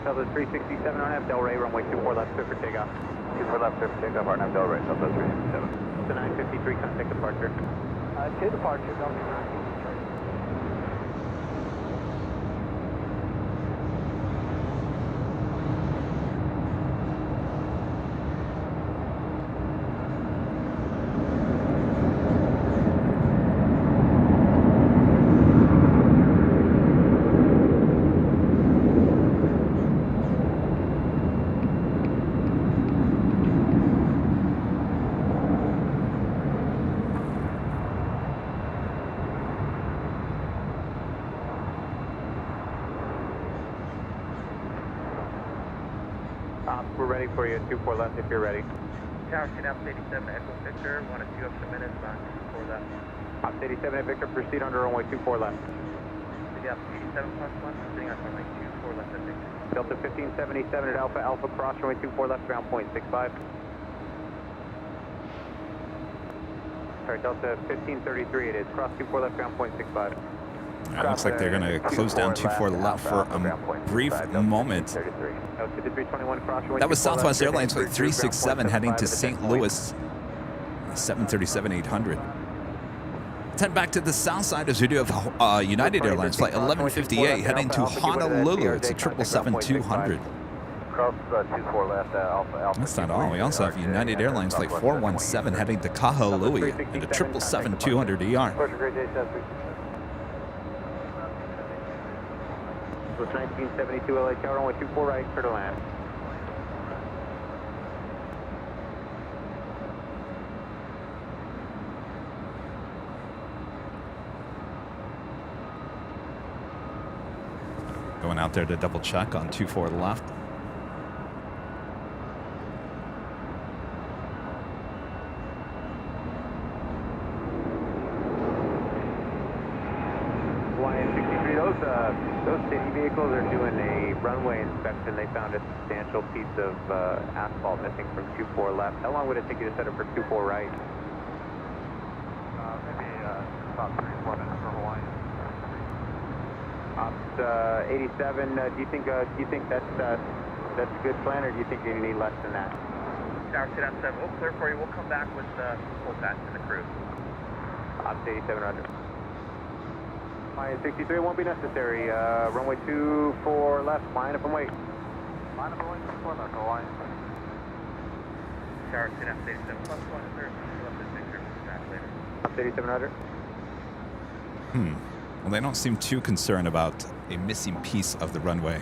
Southwest 367 RNAV Delray, runway 24 left, clear for takeoff. 24 left, clear for takeoff, RNAV Delray, Southwest 367. The 953, contact departure. To departure, Delta 953. We're ready for you at 24 left if you're ready. Tower Synapse 87 Echo Victor, 1 and 2 up to minutes on 24 left. Ops 87 at Victor, proceed under runway 24 left. Yeah, 87 plus 1, sitting on runway 24 left at Victor. Delta 1577 at Alpha, Alpha cross runway 24 left, ground point 65. Sorry, Delta 1533 it is, cross 24 left, ground point 65. It looks like they're going to close down 24 left for a brief moment. That was Southwest Airlines flight 367 heading to St. Louis, 737-800. Let's head back to the south side as we do have United Airlines flight 1158 heading to Honolulu. It's a 777-200. That's not all. We also have United Airlines flight 417 heading to Kahului and a 777-200ER. Was 1972 LA Tower, runway 24 right, clear to land. Going out there to double check on 24 left. Those city vehicles are doing a runway inspection. They found a substantial piece of asphalt missing from 24 left. How long would it take you to set up for 24 right? Maybe about 3 or 4 minutes for Hawaii. Ops 87. Do you think that's a good plan, or do you think you need less than that? Tower 2 down 7. We'll clear for you. We'll come back with full pass to the crew. Ops 87 under. Line 63 won't be necessary. Runway 24 left. Line up and wait. Line up and wait, 24 left, Hawaii. Tower 2 down 87. Plus 1 third. Left this picture. Back later. Ops 87 under. Well, they don't seem too concerned about a missing piece of the runway.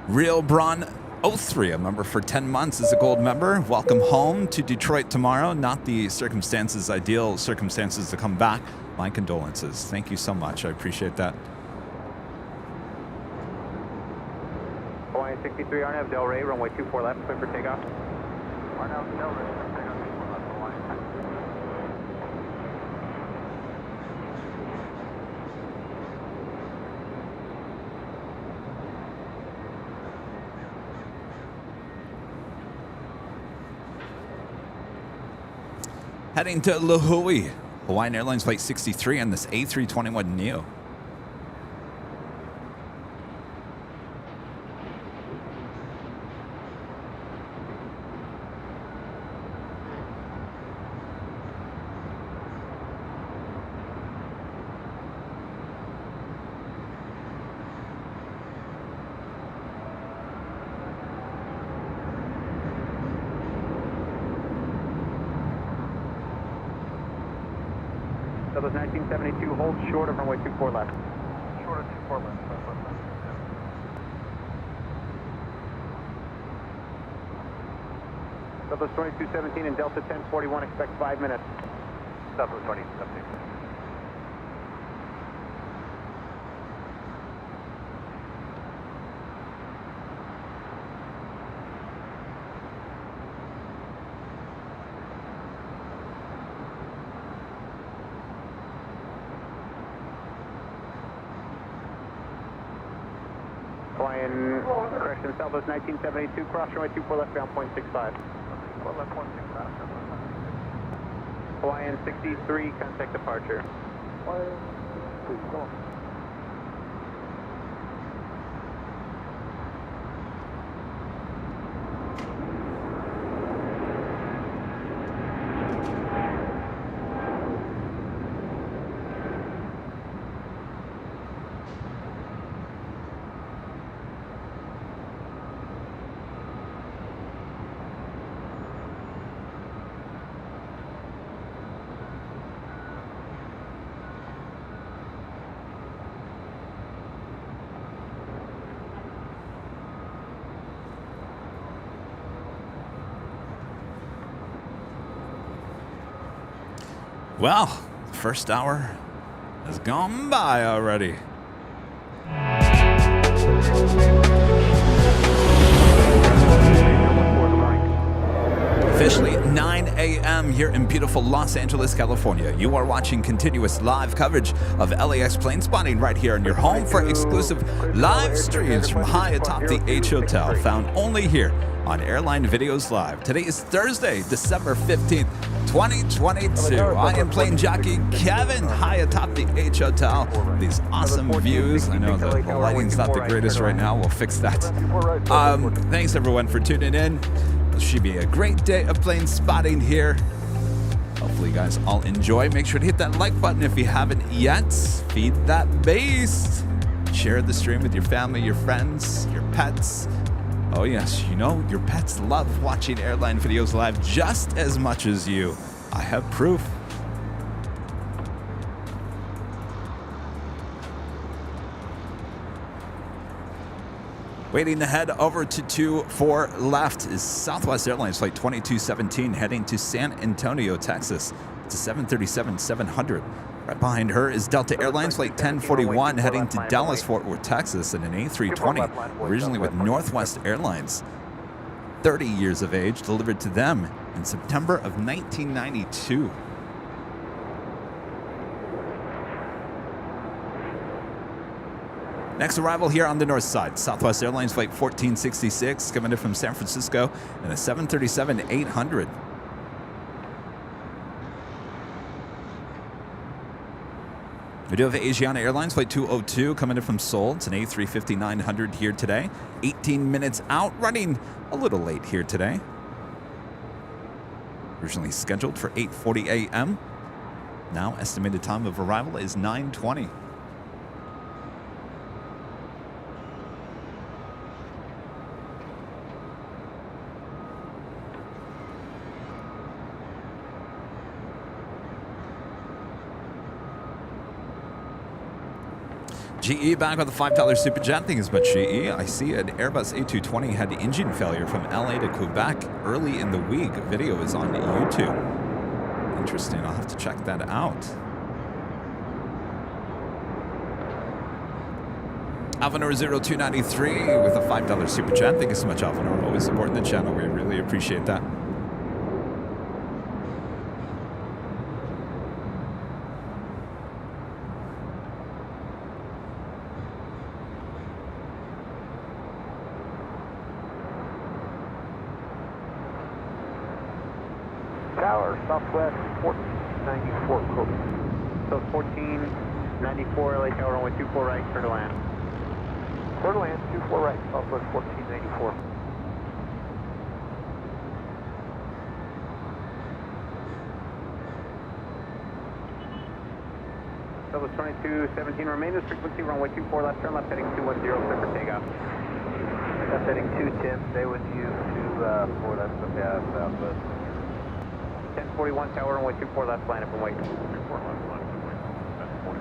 Real Braun 03, a member for 10 months, is a gold member. Welcome home to Detroit tomorrow. Not the ideal circumstances to come back. My condolences. Thank you so much. I appreciate that. Hawaiian 63, RNAV Del Rey, runway 24 left, clear for takeoff. RNAV Del Rey, takeoff 24 left, Hawaii. Heading to Lihue. Hawaiian Airlines Flight 63 on this A321neo. Southwest 1972, hold short of runway 24 left. Short of 24 left, Southwest 2217 and Delta 1041, expect 5 minutes. Southwest 2217. Hawaiian, correction, Southwest 1972, cross runway 24 left, bound 0.65. 24 left, 165. Hawaiian 63, contact departure. Hawaiian 63, go on. Well, the first hour has gone by already. Officially 9 a.m. here in beautiful Los Angeles, California. You are watching continuous live coverage of LAX plane spotting right here in your home for exclusive live streams from high atop the H Hotel, found only here on Airline Videos Live. Today is Thursday, December 15th, 2022. I am plane jockey Kevin, high atop the H Hotel. These awesome views. I know the lighting's not the greatest right now. We'll fix that. Thanks everyone for tuning in. It should be a great day of plane spotting here. Hopefully you guys all enjoy. Make sure to hit that like button if you haven't yet. Feed that beast. Share the stream with your family, your friends, your pets. Oh yes, you know, your pets love watching Airline Videos Live just as much as you. I have proof. Waiting to head over to 24 left is Southwest Airlines Flight 2217 heading to San Antonio, Texas. It's a 737-700. Right behind her is Delta Airlines Flight 1041 heading to Dallas, Fort Worth, Texas in an A320, originally with Northwest Airlines. 30 years of age, delivered to them in September of 1992. Next arrival here on the north side, Southwest Airlines Flight 1466 coming in from San Francisco in a 737-800. We do have Asiana Airlines Flight 202 coming in from Seoul. It's an A350-900 here today. 18 minutes out, running a little late here today. Originally scheduled for 8:40 a.m. Now estimated time of arrival is 9:20. GE back with a $5 super jet. Thank you so much, GE. I see an Airbus A220 had engine failure from LA to Quebec early in the week. Video is on YouTube. Interesting. I'll have to check that out. Alvanor 0293 with a $5 super chat. Thank you so much, Alvanor. Always supporting the channel. We really appreciate that. Tower, Southwest 1494, code. So 1494 LA Tower, runway 24 right, clear to land. Clear to land, 24 right, Southwest 1494. Southwest 2217, remain this frequency, runway 24 left, turn left, heading 210, clear for takeoff. That's heading 210, stay with you to 4 left, okay, Southwest. 1041 Tower, runway 24 left, line up and wait. 24 left, line up and wait. 1041.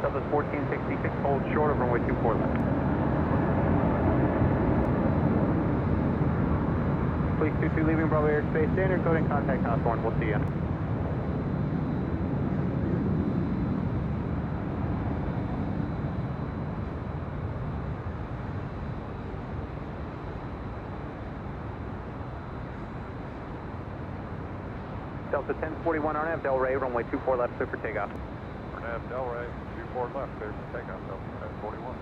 Southwest 1466, hold short of runway 24 left. Please 22 leaving Bravo airspace, standard coding, contact Osborne, we'll see you. Delta 1041 RNAV Delray, runway 24 left, clear for takeoff. RNAV Delray, 24 left, clear for takeoff, Delta 1041.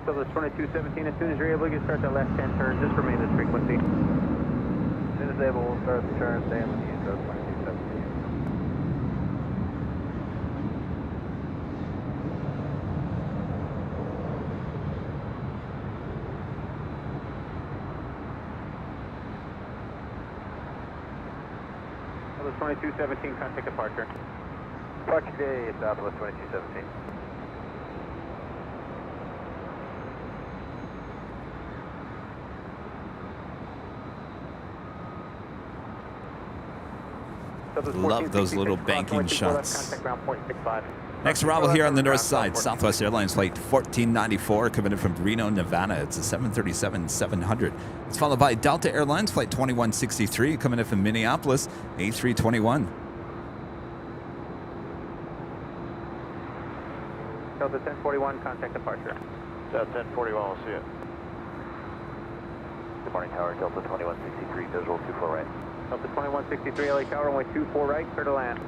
Southwest 2217, as soon as you're able, you can start that left 10 turn, just remain this frequency. As soon as able, we'll start the turn, stay in the use of 2217. Southwest 2217, contact departure. Departure today, Southwest 2217. Love those little banking shots. Next arrival here on the north side, Southwest Airlines Flight 1494 coming in from Reno, Nevada. It's a 737-700. It's followed by Delta Airlines Flight 2163 coming in from Minneapolis, A321. Delta 1041, contact departure. Delta 1041, we'll see you. Good morning, Tower, Delta 2163, visual 24 right. Delta 2163, LA Tower, runway 24 right, clear to land.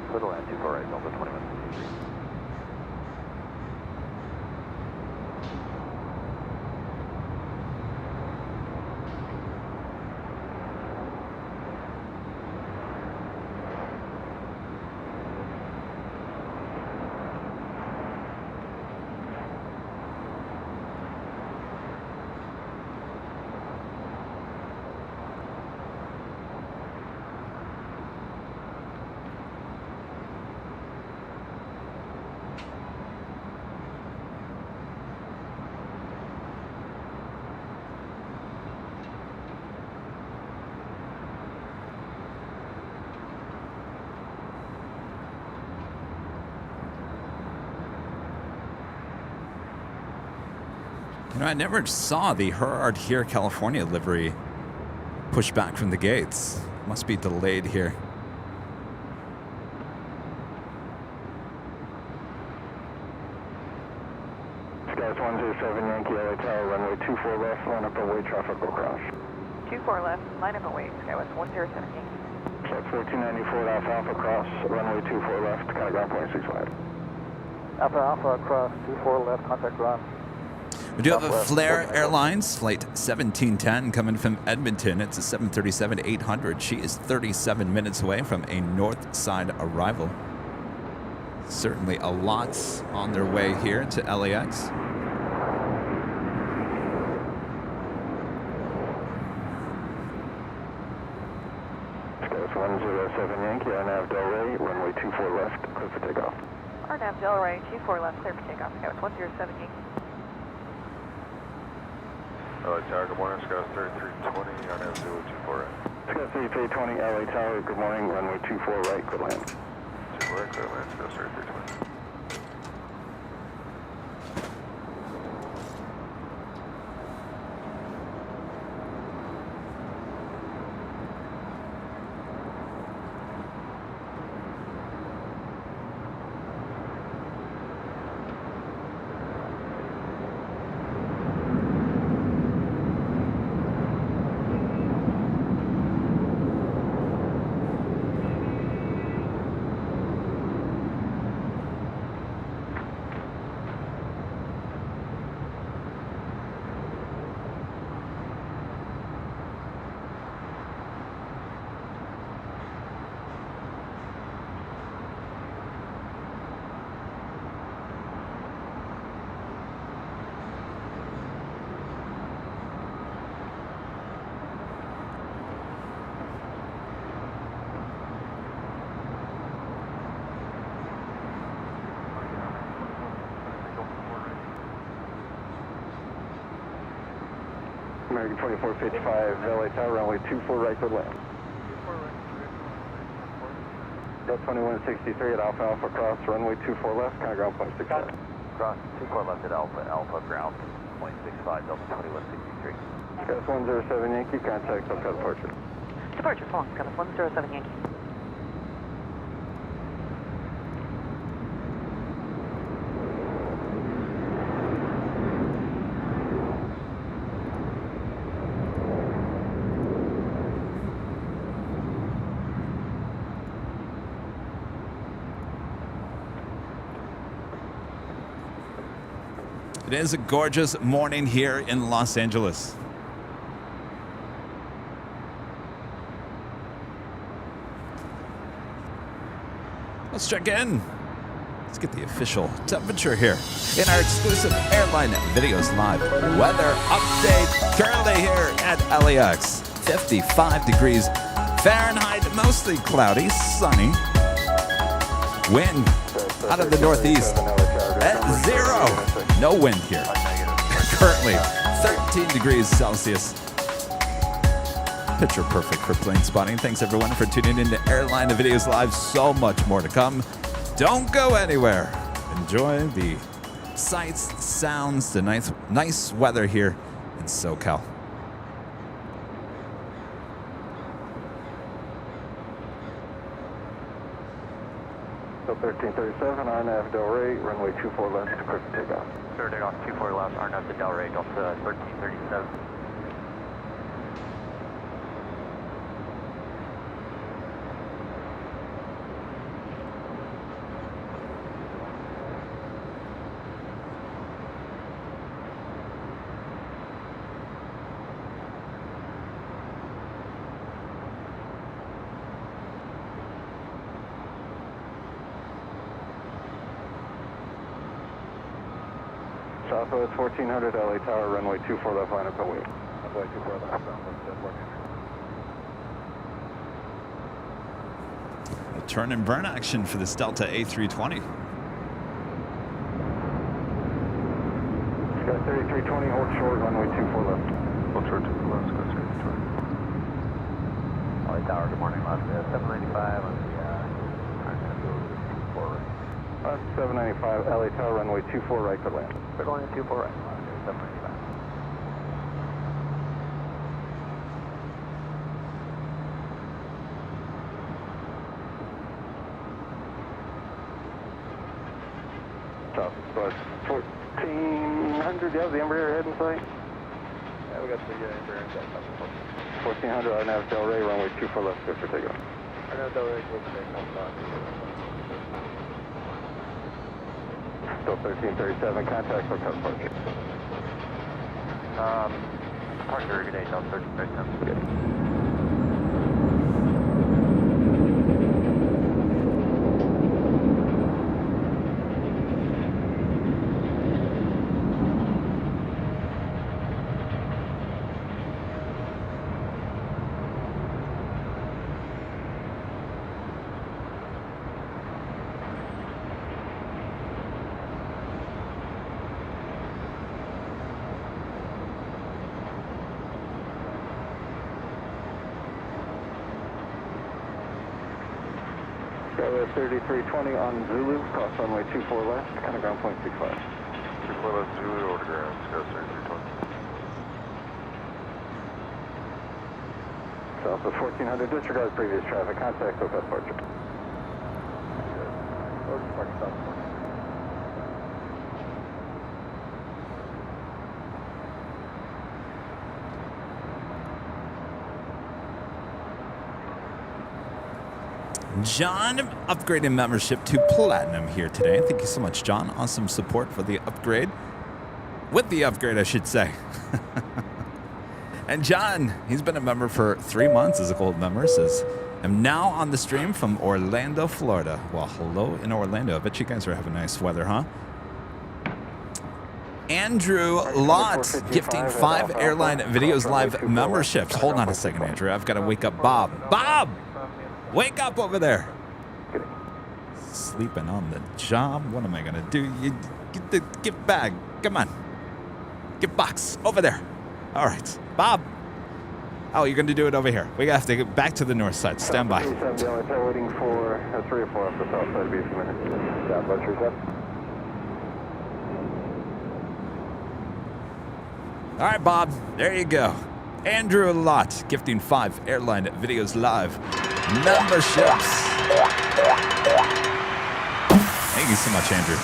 Clear to land, 24 right, Delta 2163. You know, I never saw the Herard here, California livery push back from the gates. Must be delayed here. Skies 107 Yankee LA Tower, runway 24 left, line up and wait, traffic will cross. 24 left, line up and wait, Skywest 107 Yankee. Flight 1494 Alpha Alpha cross, runway 24 left, contact ground 0.65. Alpha Alpha across, 24 left, contact ground. We do have a Flair Airlines flight 1710 coming from Edmonton. It's a 737-800. She is 37 minutes away from a north side arrival. Certainly a lot on their way here to LAX. Skies 107 Yankee, RNAV Delray, runway 24 left, clear for takeoff. RNAV Delray, 24 left, clear for takeoff, Skywest 107 Yankee. LA Tower, good morning, Skies 3320, RNAV 024 right. Skies 3320 LA Tower, good morning, runway 24 right, good land. 24 right, clear land, Skies 3320. American 2455 LA Tower, runway 24 right, good land. Delta 2163 at Alpha Alpha cross, runway 24 left, contact ground 0.65. Cross, 24 left at Alpha Alpha, ground 0.65, Delta 2163. Skies 107 Yankee, contact SoCal departure. Departure, long, Skywest 107 Yankee. It is a gorgeous morning here in Los Angeles. Let's check in. Let's get the official temperature here in our exclusive Airline Videos Live weather update. Currently here at LAX, 55 degrees Fahrenheit, mostly cloudy, sunny. Wind out of the northeast at 0. No wind here. Currently 13 degrees Celsius. Picture perfect for plane spotting. Thanks everyone for tuning in to Airline Videos Live. So much more to come. Don't go anywhere. Enjoy the sights, sounds, the nice weather here in SoCal. So 1337, RNAV Delray, runway 24 left, clear for takeoff. Clear takeoff, 24 left, RNAV to Delray, Delta 1337. Southwest 1400 LA Tower, runway 24 left, line up and wait. Runway 24 left, A turn and burn action for this Delta A320. Sky 3320, hold short, runway 24 left. Hold short, 24 left, Skies 3320. LA Tower, good morning, left 795 on the RNAV 24 right. 795 LA Tower, runway 24 right, good land. We're going to 24 right, left 795. stop. So it's 1400, do you have the Embraer head in sight? Yeah, we got the Embraer in sight. 1400, RNAV Del Rey, runway 24 left, good for takeoff. RNAV Del Rey, good for takeoff. Still 1337, contact for departure. Departure, good day, Delta 1337. Good. Bravo 3320 on Zulu, cross runway 24 left, kind of ground point 65. 24 left Zulu, order ground, Sky 3320. South of 1400, disregard previous traffic, contact for departure. Order departure, South. John upgrading membership to Platinum here today. Thank you so much, John. Awesome support for the upgrade. With the upgrade, I should say. And John, he's been a member for 3 months as a gold member. Says, I'm now on the stream from Orlando, Florida. Well, hello in Orlando. I bet you guys are having nice weather, huh? Andrew Lott gifting 5 Airline Videos Live memberships. Hold on a second, Andrew. I've got to wake up Bob. Bob! Wake up over there. Sleeping on the job. What am I going to do? You get the gift bag. Come on. Gift box over there. All right. Bob. Oh, you're going to do it over here. We have to get back to the north side. Stand by. 370, I'm waiting for 3 or 4 off the south side. Be a few minutes. Down, about 37. All right, Bob. There you go. Andrew Lott gifting 5 Airline Videos Live memberships. Thank you so much, Andrew.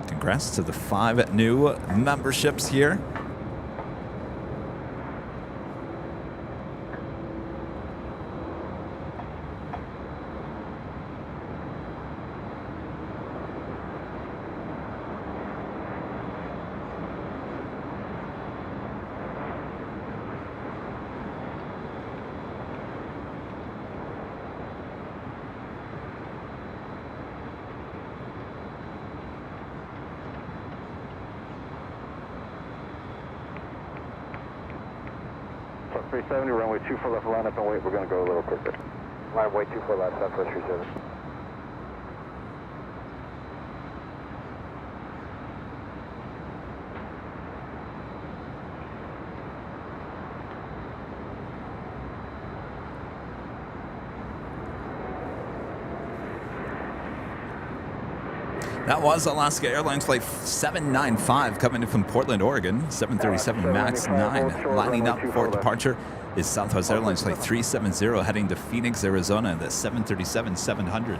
Congrats to the 5 new memberships here. So 370, runway 24 left, line up and wait. We're going to go a little quicker. Runway 24 left, Southwest 37. That was Alaska Airlines Flight 795 coming in from Portland, Oregon. 737 MAX 9 lining up for departure is Southwest Airlines Flight 370 heading to Phoenix, Arizona. The 737-700.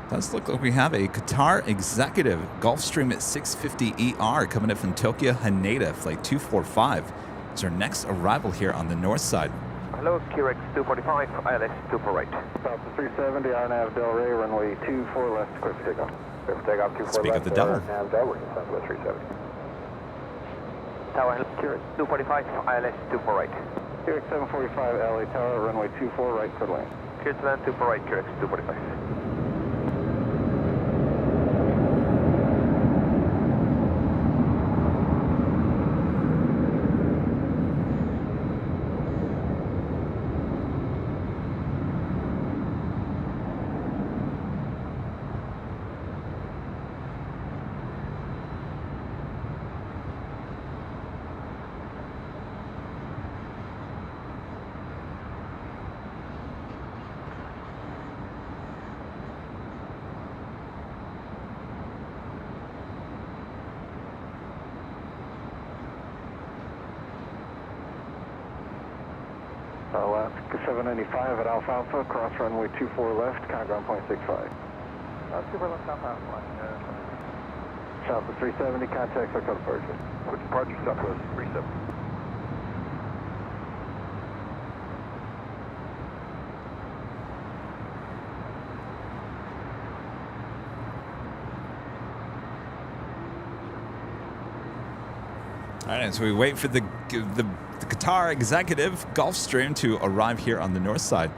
Does look like we have a Qatar Executive Gulfstream at 650ER coming in from Tokyo, Haneda, Flight 245. It's our next arrival here on the north side. Hello, QX 245, ILS 24 right. South of 370, RNAV Del Rey, runway 24 left, clear for takeoff. Clear for takeoff, 24 Speak left. of the devil. RNAV Del Rey, Southwest 370. Tower, QX 245, ILS 24 right. QX 745, LA Tower, runway 24 right, clear to land. Clear to land, 24 right, QX 245. South 795 at Alpha Alpha, cross runway 24 left, count ground point 65. 24 left, Alpha Alpha. South of 370, contact for code departure. Quick departure, Southwest 37. All right, so we wait for the Qatar executive Gulfstream to arrive here on the north side.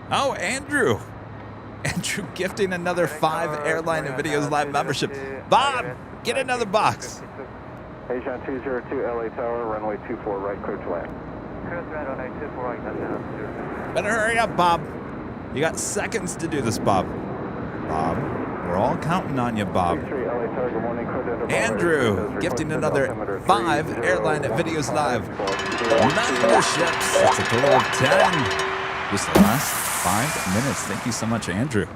Oh, Andrew gifting another 5 Airline and Videos Live membership. Bob, get another box. Asian 202 LA Tower, runway 24 right, clear to land. Clear to land, runway 24 right, that's it. Better hurry up, Bob. You got seconds to do this, Bob. Bob, we're all counting on you, Bob. Andrew, gifting another 5 Airline and Videos Live memberships. It's a total of 10. Just the last 5 minutes. Thank you so much, Andrew.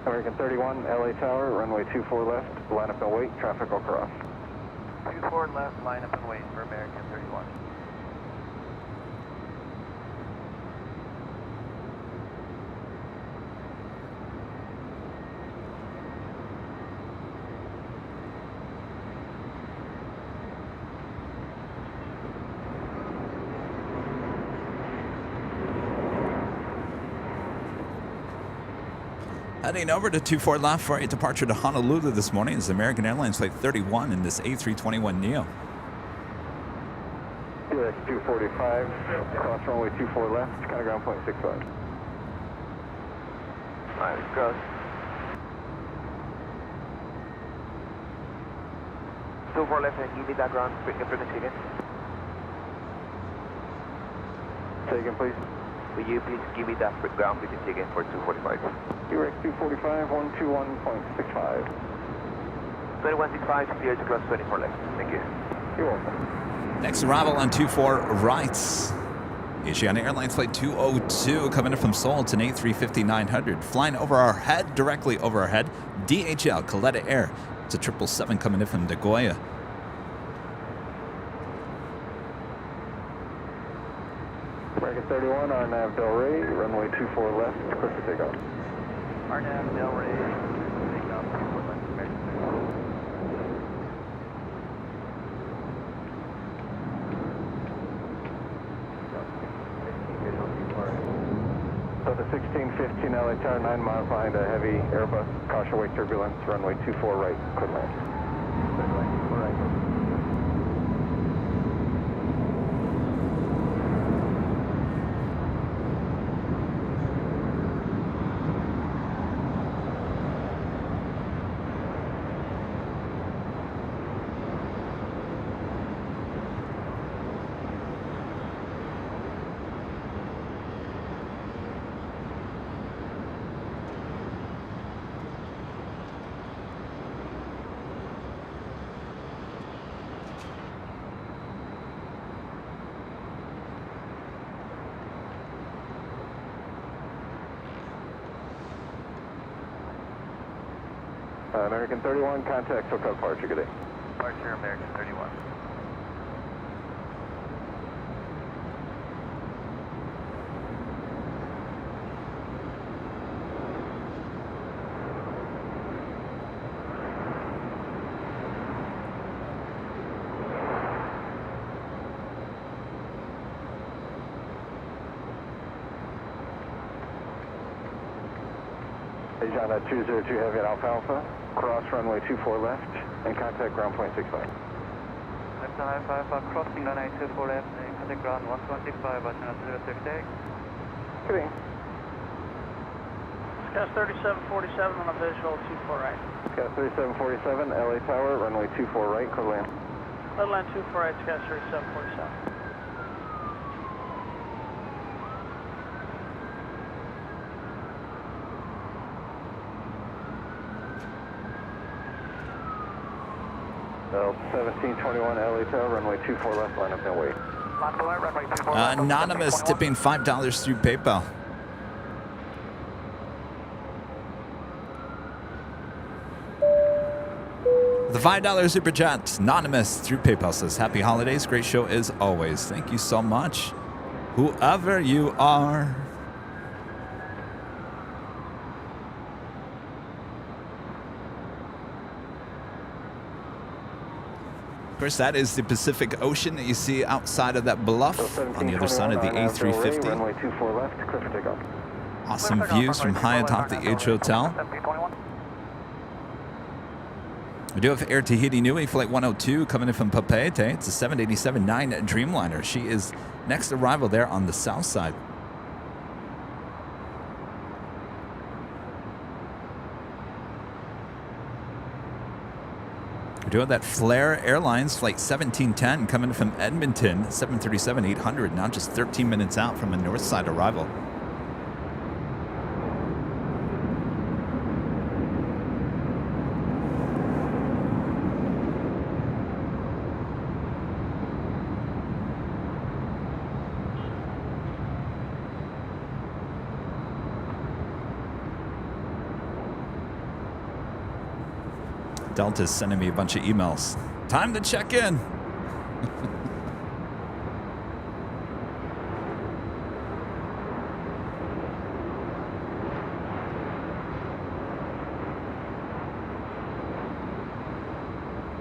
American 31, LA Tower, runway 24 left, line up and wait, traffic will cross. 24 left, line up and wait for American 31. Heading over to 24 left for a departure to Honolulu this morning is American Airlines Flight 31 in this A321neo. LAX 245, cross runway 24 left, count ground point 65. Alright, cross. Two for left and give me that ground, bring up the ticket. Taken, please. Will you please give me that ground with the ticket for 245? LAX 245, 121.65. 2165, clear to cross 24 left. Thank you. You're welcome. Next arrival on 24 right. Asiana Airlines Flight 202 coming in from Seoul. It's an A350-900 flying over our head, directly over our head. DHL, Kaleta Air. It's a 777 coming in from Nagoya. American 31, RNAV Del Rey, runway 24 left, clear for takeoff. RNAV Del Rey, takeoff, 24 left, American 31. So the 1615 LA Tower 9 miles behind a heavy Airbus, caution wake turbulence, runway 24 right, clear land. Runway 24 right. American 31, contact SoCal departure, good day. Departure American 31. Jana 202 Heavy at Alpha Alpha, cross runway 24 left, and contact ground point 65. Left Alpha Alpha, crossing runway 24 left, and contact ground 1165, Jana 038. Kidding. Gas 3747 on a visual 24 right. Gas 3747, LA Tower, runway 24 right, clear land. Clear land 24 right, gas 3747. Bell 1721 LA Tower, runway 24 left, line up and wait. Anonymous tipping $5 through PayPal. The $5 super chat, Anonymous through PayPal says, happy holidays, great show as always. Thank you so much, whoever you are. Of course, that is the Pacific Ocean that you see outside of that bluff on the other side of the A350. Runway 24 left, clear for takeoff. Awesome views from high atop the H Hotel. We do have Air Tahiti Nui Flight 102 coming in from Papeete. It's a 787-9 Dreamliner. She is next arrival there on the south side. We're doing that Flair Airlines Flight 1710 coming from Edmonton, 737-800, now just 13 minutes out from a north side arrival. Delta's sending me a bunch of emails. Time to check in.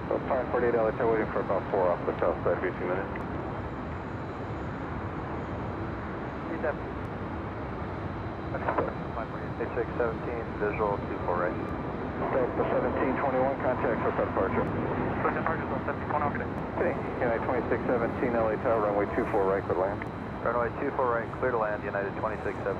So 548 LHO waiting for about 4 off the south side, 15 minutes. Read that. 548, 8617, visual 24 right. Delta 1721, contact for departure. For departure, 1720, okay. Okay, United 2617, LA Tower, runway 24 right, clear to land. Runway 24 right, clear to land, United 2617.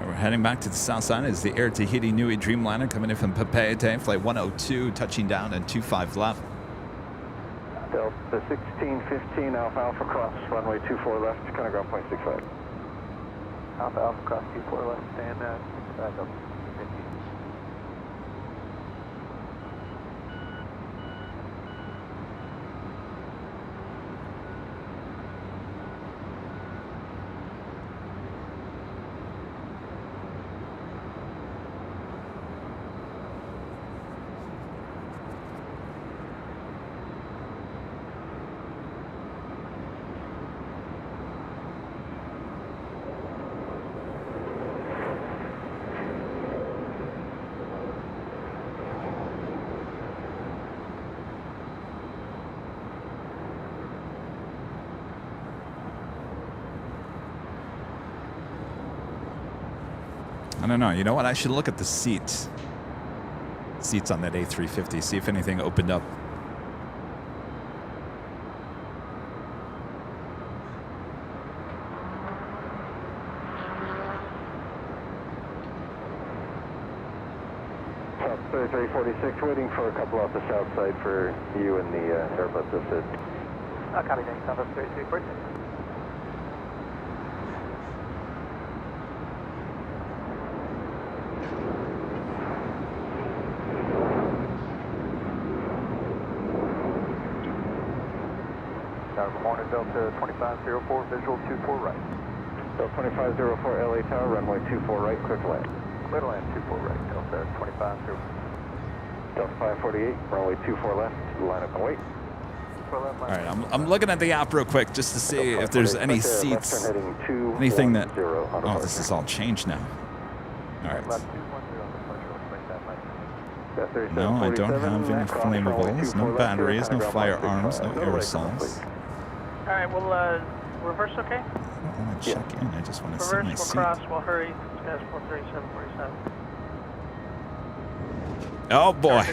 We're heading back to the south side as the Air Tahiti Nui Dreamliner coming in from Papeete, flight 102, touching down and 25 left. Delta 1615, Alpha Alpha cross, runway 24 left, kind of ground point 65. Alpha Alpha cross 24 left, stand back up. I don't know. You know what? I should look at the seats. Seats on that A350. See if anything opened up. South 3346, waiting for a couple off the south side for you and the Airbus assist. Copy, thanks. South 3346. Good morning, Delta 2504, visual 24 right. Delta 2504, LA Tower, runway 24 right, clear to land. Clear to land 24 right, Delta 2504. Delta 548, runway 24 left, line up and wait. All right, I'm looking at the app real quick just to see if there's any seats, anything that... Oh, this is all changed now. All right. No, I don't have any flammables, no batteries, no firearms, no aerosols. All right, we'll reverse, okay? I don't want to check in. I just want to see Reverse, my we'll seat. cross, we'll hurry. Passport 3747. Oh boy. Yes,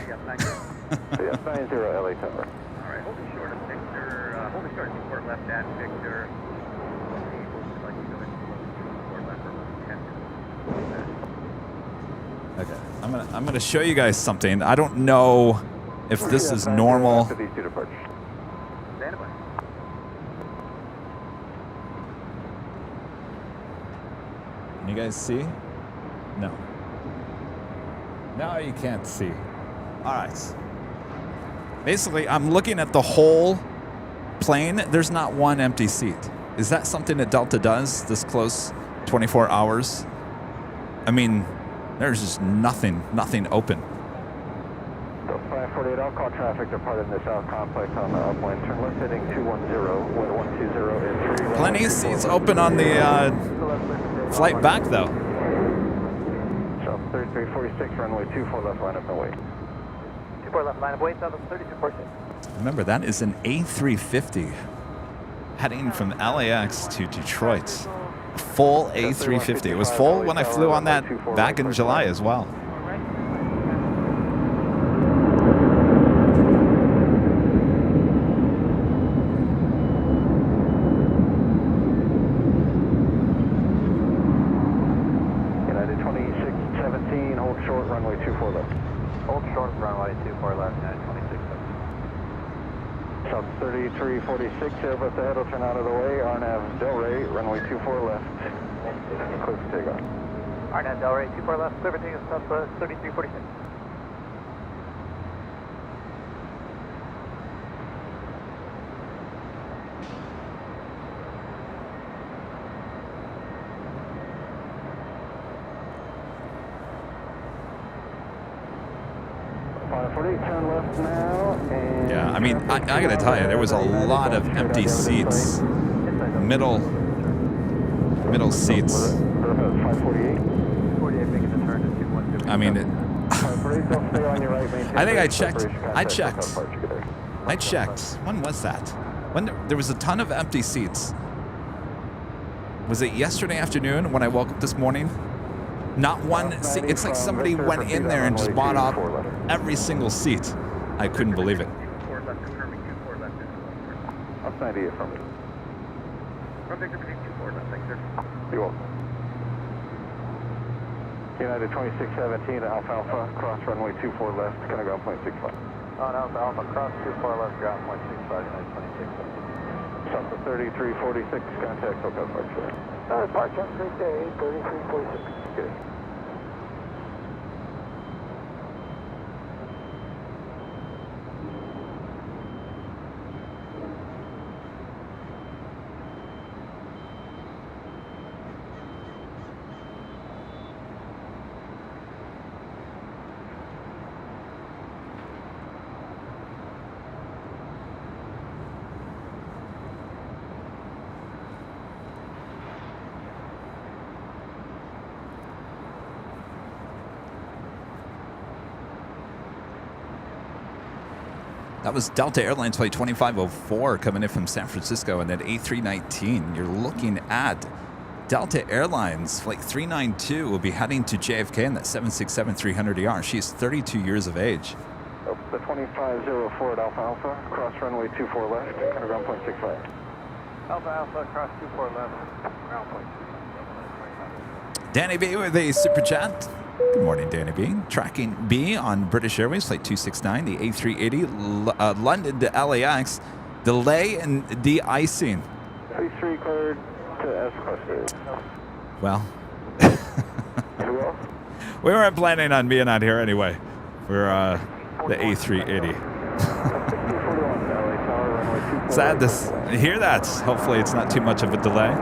90 LA Tower. All right, hold it short of Victor, hold it short of Newport left at Victor. Like you go into Newport left for 10. Okay. I'm gonna show you guys something. I don't know if this is normal. After these two departures. Stand by. Can you guys see? No. No, you can't see. All right. Basically, I'm looking at the whole plane. There's not one empty seat. Is that something that Delta does this close 24 hours? I mean, there's just nothing open. So 548, I'll call traffic departed in the south complex on the upwind. Turn left heading 210, wind 120 and 3. Plenty of seats open on the flight back, though. South 3346, runway 24 left, line up and wait. 24 left, line of wait, South 3246. Remember, that is an A350 heading from LAX to Detroit. Full A350. It was full when I flew on that back in July as well. United 2617, hold short, runway 24 left. Hold short, runway 24 left, United 2617. South 3346, Airbus ahead will turn out of the way. RNAV Delray, runway 24 left. Clear for takeoff. RNAV Delray, 24 left, clear for takeoff, South 3346. Turn left now, and Yeah, I mean, I gotta tell you, there was a lot of empty seats. Middle seats. 548. 48 making the turn to 210. I mean, I think I checked. I checked. When was that? When there was a ton of empty seats. Was it yesterday afternoon when I woke up this morning? Not one seat. It's like somebody went in there and just bought up every single seat. I couldn't believe it. 24 left, confirming 24 left. That's 98 from me. From Victor, 24 left, Victor. You're welcome. United 2617, Alpha Alpha, cross runway 24 left, gonna go 0.65. On Alpha Alpha, cross 24 left, ground 165, United 2617. South of 3346, contact hotel departure. Departure on 3 day, 3346. Good. That was Delta Airlines flight 2504 coming in from San Francisco, and then A319. You're looking at Delta Airlines flight 392 will be heading to JFK in that 767-300ER. She's 32 years of age. The 2504 at Alpha Alpha, cross runway 24 left, gonna go 0.65. Alpha Alpha, cross 24 left, ground 0.65. Danny B with a super chat. Good morning, Danny B. Tracking B on British Airways, flight 269, the A380, London to LAX. Delay and de-icing. C3 cleared to S cluster. Well, Who else? we weren't planning on being out here anyway for the A380. 1641, LA Tower, runway 24 Sad to hear that. Hopefully it's not too much of a delay.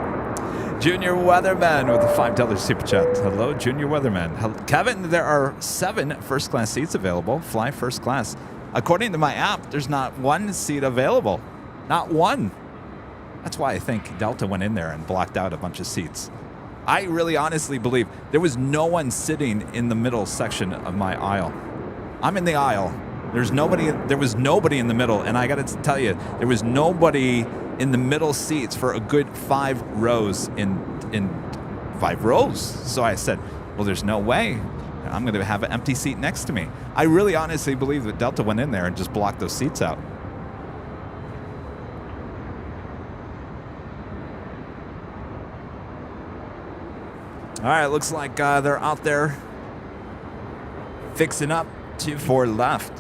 Junior Weatherman with a $5 super chat. Hello, Junior Weatherman. Kevin, there are 7 first-class seats available. Fly first class. According to my app, there's not one seat available. Not one. That's why I think Delta went in there and blocked out a bunch of seats. I really honestly believe there was no one sitting in the middle section of my aisle. I'm in the aisle. There was nobody in the middle, and I got to tell you, there was nobody in the middle seats for a good 5 rows in 5 rows. So I said, well, there's no way I'm going to have an empty seat next to me. I really honestly believe that Delta went in there and just blocked those seats out. All right, looks like they're out there fixing up 24 left.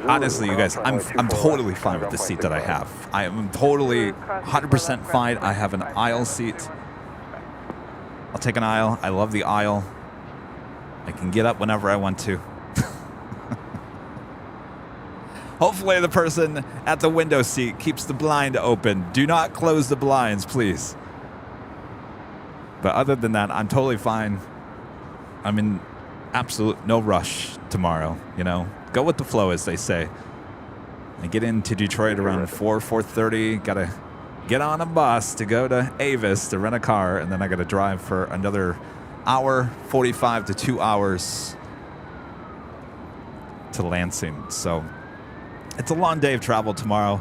Honestly, you guys, I'm totally fine with the seat that I have. I am totally 100% fine. I have an aisle seat. I'll take an aisle. I love the aisle. I can get up whenever I want to. Hopefully the person at the window seat keeps the blind open. Do not close the blinds, please. But other than that, I'm totally fine. I'm in absolute no rush tomorrow, you know. Go with the flow, as they say. I get into Detroit around 4:30. Got to get on a bus to go to Avis to rent a car, and then I got to drive for another hour, 45 to 2 hours to Lansing. So it's a long day of travel tomorrow,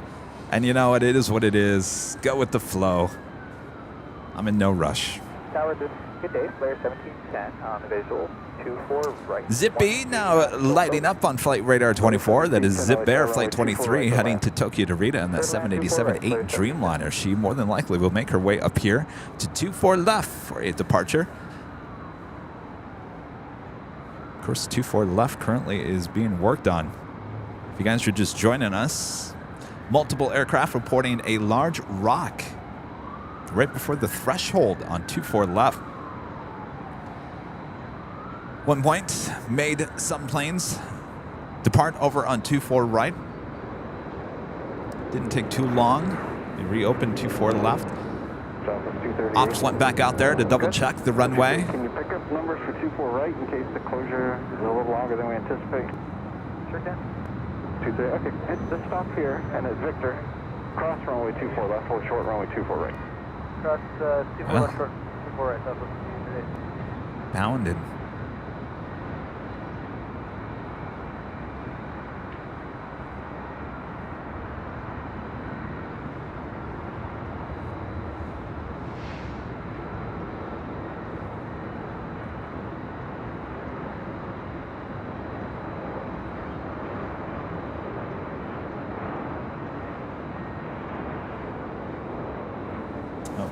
and you know what? It is what it is. Go with the flow. I'm in no rush. Tower, good day. Flare 1710 on the visual. 24 right. Zippy now lighting up on flight radar 24. That is Zip Bear, flight 23, heading to Tokyo Narita in that 787-8 Dreamliner. She more than likely will make her way up here to 24 left for a departure. Of course, 24 left currently is being worked on. If you guys are just joining us, multiple aircraft reporting a large rock right before the threshold on 24 left. 1 point made some planes depart over on 24 right. Didn't take too long. They reopened 24 left. Ops went back out there to double check the runway. Can you pick up numbers for 24 right in case the closure is a little longer than we anticipate? Sure can. 23, okay. Let's stop here, and it's Victor. Cross runway 24 left, hold short runway 24 right. Cross 24 left, short 24 right. That's what we need today. Bounded.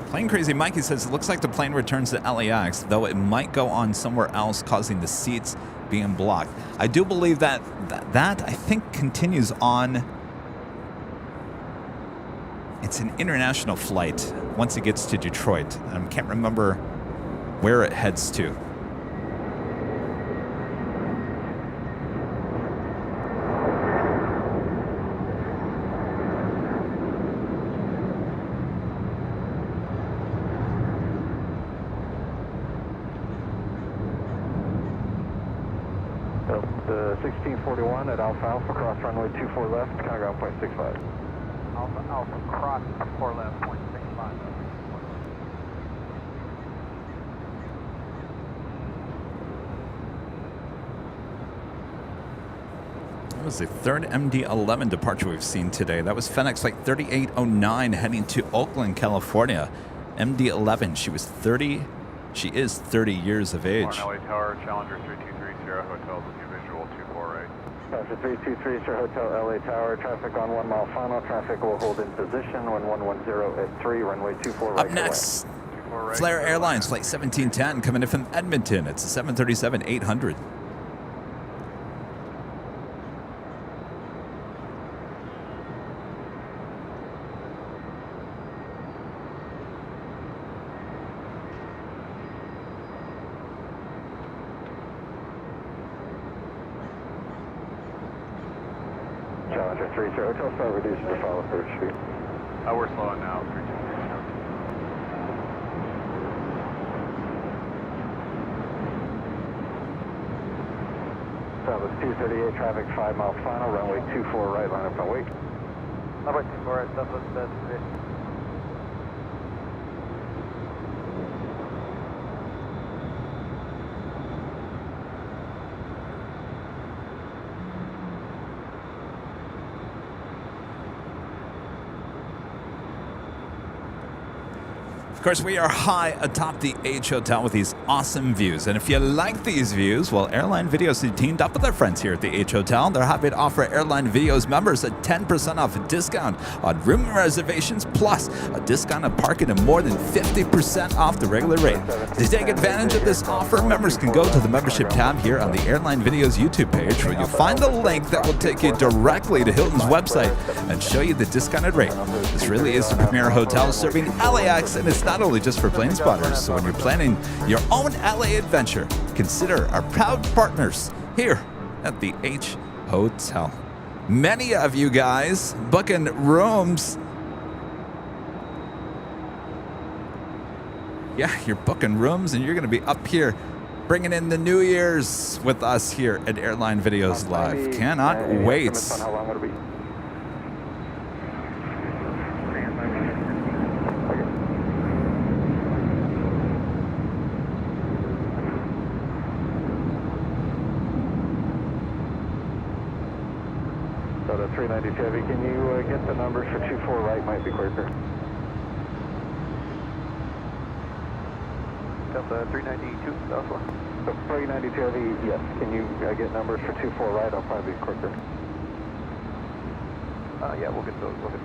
Plane Crazy Mikey says it looks like the plane returns to LAX, though it might go on somewhere else, causing the seats being blocked. I do believe that I think continues on. It's an international flight once it gets to Detroit. I can't remember where it heads to. The 1641 at Alpha cross runway 24 left, count ground 0.65. Alpha cross 4 left, 0.65. That was the third MD-11 departure we've seen today. That was FedEx flight 3809 heading to Oakland, California. MD-11, she is 30 years of age. LA Tower, Challenger 3230, Hotel, with visual 24 right. Challenger 3230, Hotel LA Tower, traffic on 1 mile final. Traffic will hold in position when 110 at 3, runway 24 right. Up next, Flair Airlines flight 1710 coming in from Edmonton. It's a 737-800. Roger, 30. Hotel start reducing to follow 3rd Street. We're slowing now. 323. That was 238 traffic, 5 mile final, runway 24 right, line up and wait. Runway 24 right, Southwest 3. Of course, we are high atop the H Hotel with these awesome views. And if you like these views, well, Airline Videos has teamed up with their friends here at the H Hotel. They're happy to offer Airline Videos members a 10% off discount on room reservations, plus a discount on parking and more than 50% off the regular rate. To take advantage of this offer, members can go to the membership tab here on the Airline Videos YouTube page, where you'll find the link that will take you directly to Hilton's website and show you the discounted rate. This really is the premier hotel serving LAX, and it's not only just for plane spotters. So when you're planning your own LA adventure, consider our proud partners here at the H Hotel. Many of you guys booking rooms. Yeah, you're booking rooms and you're going to be up here bringing in the New Year's with us here at Airline Videos Live. Cannot wait. How long would it be? So the 390 Chevy, can you get the numbers for 24 right? Might be quicker. Delta 392 Southwest. So 390 Chevy, yes. Can you get numbers for 24 right? I'll probably be quicker. Yeah, we'll get those numbers.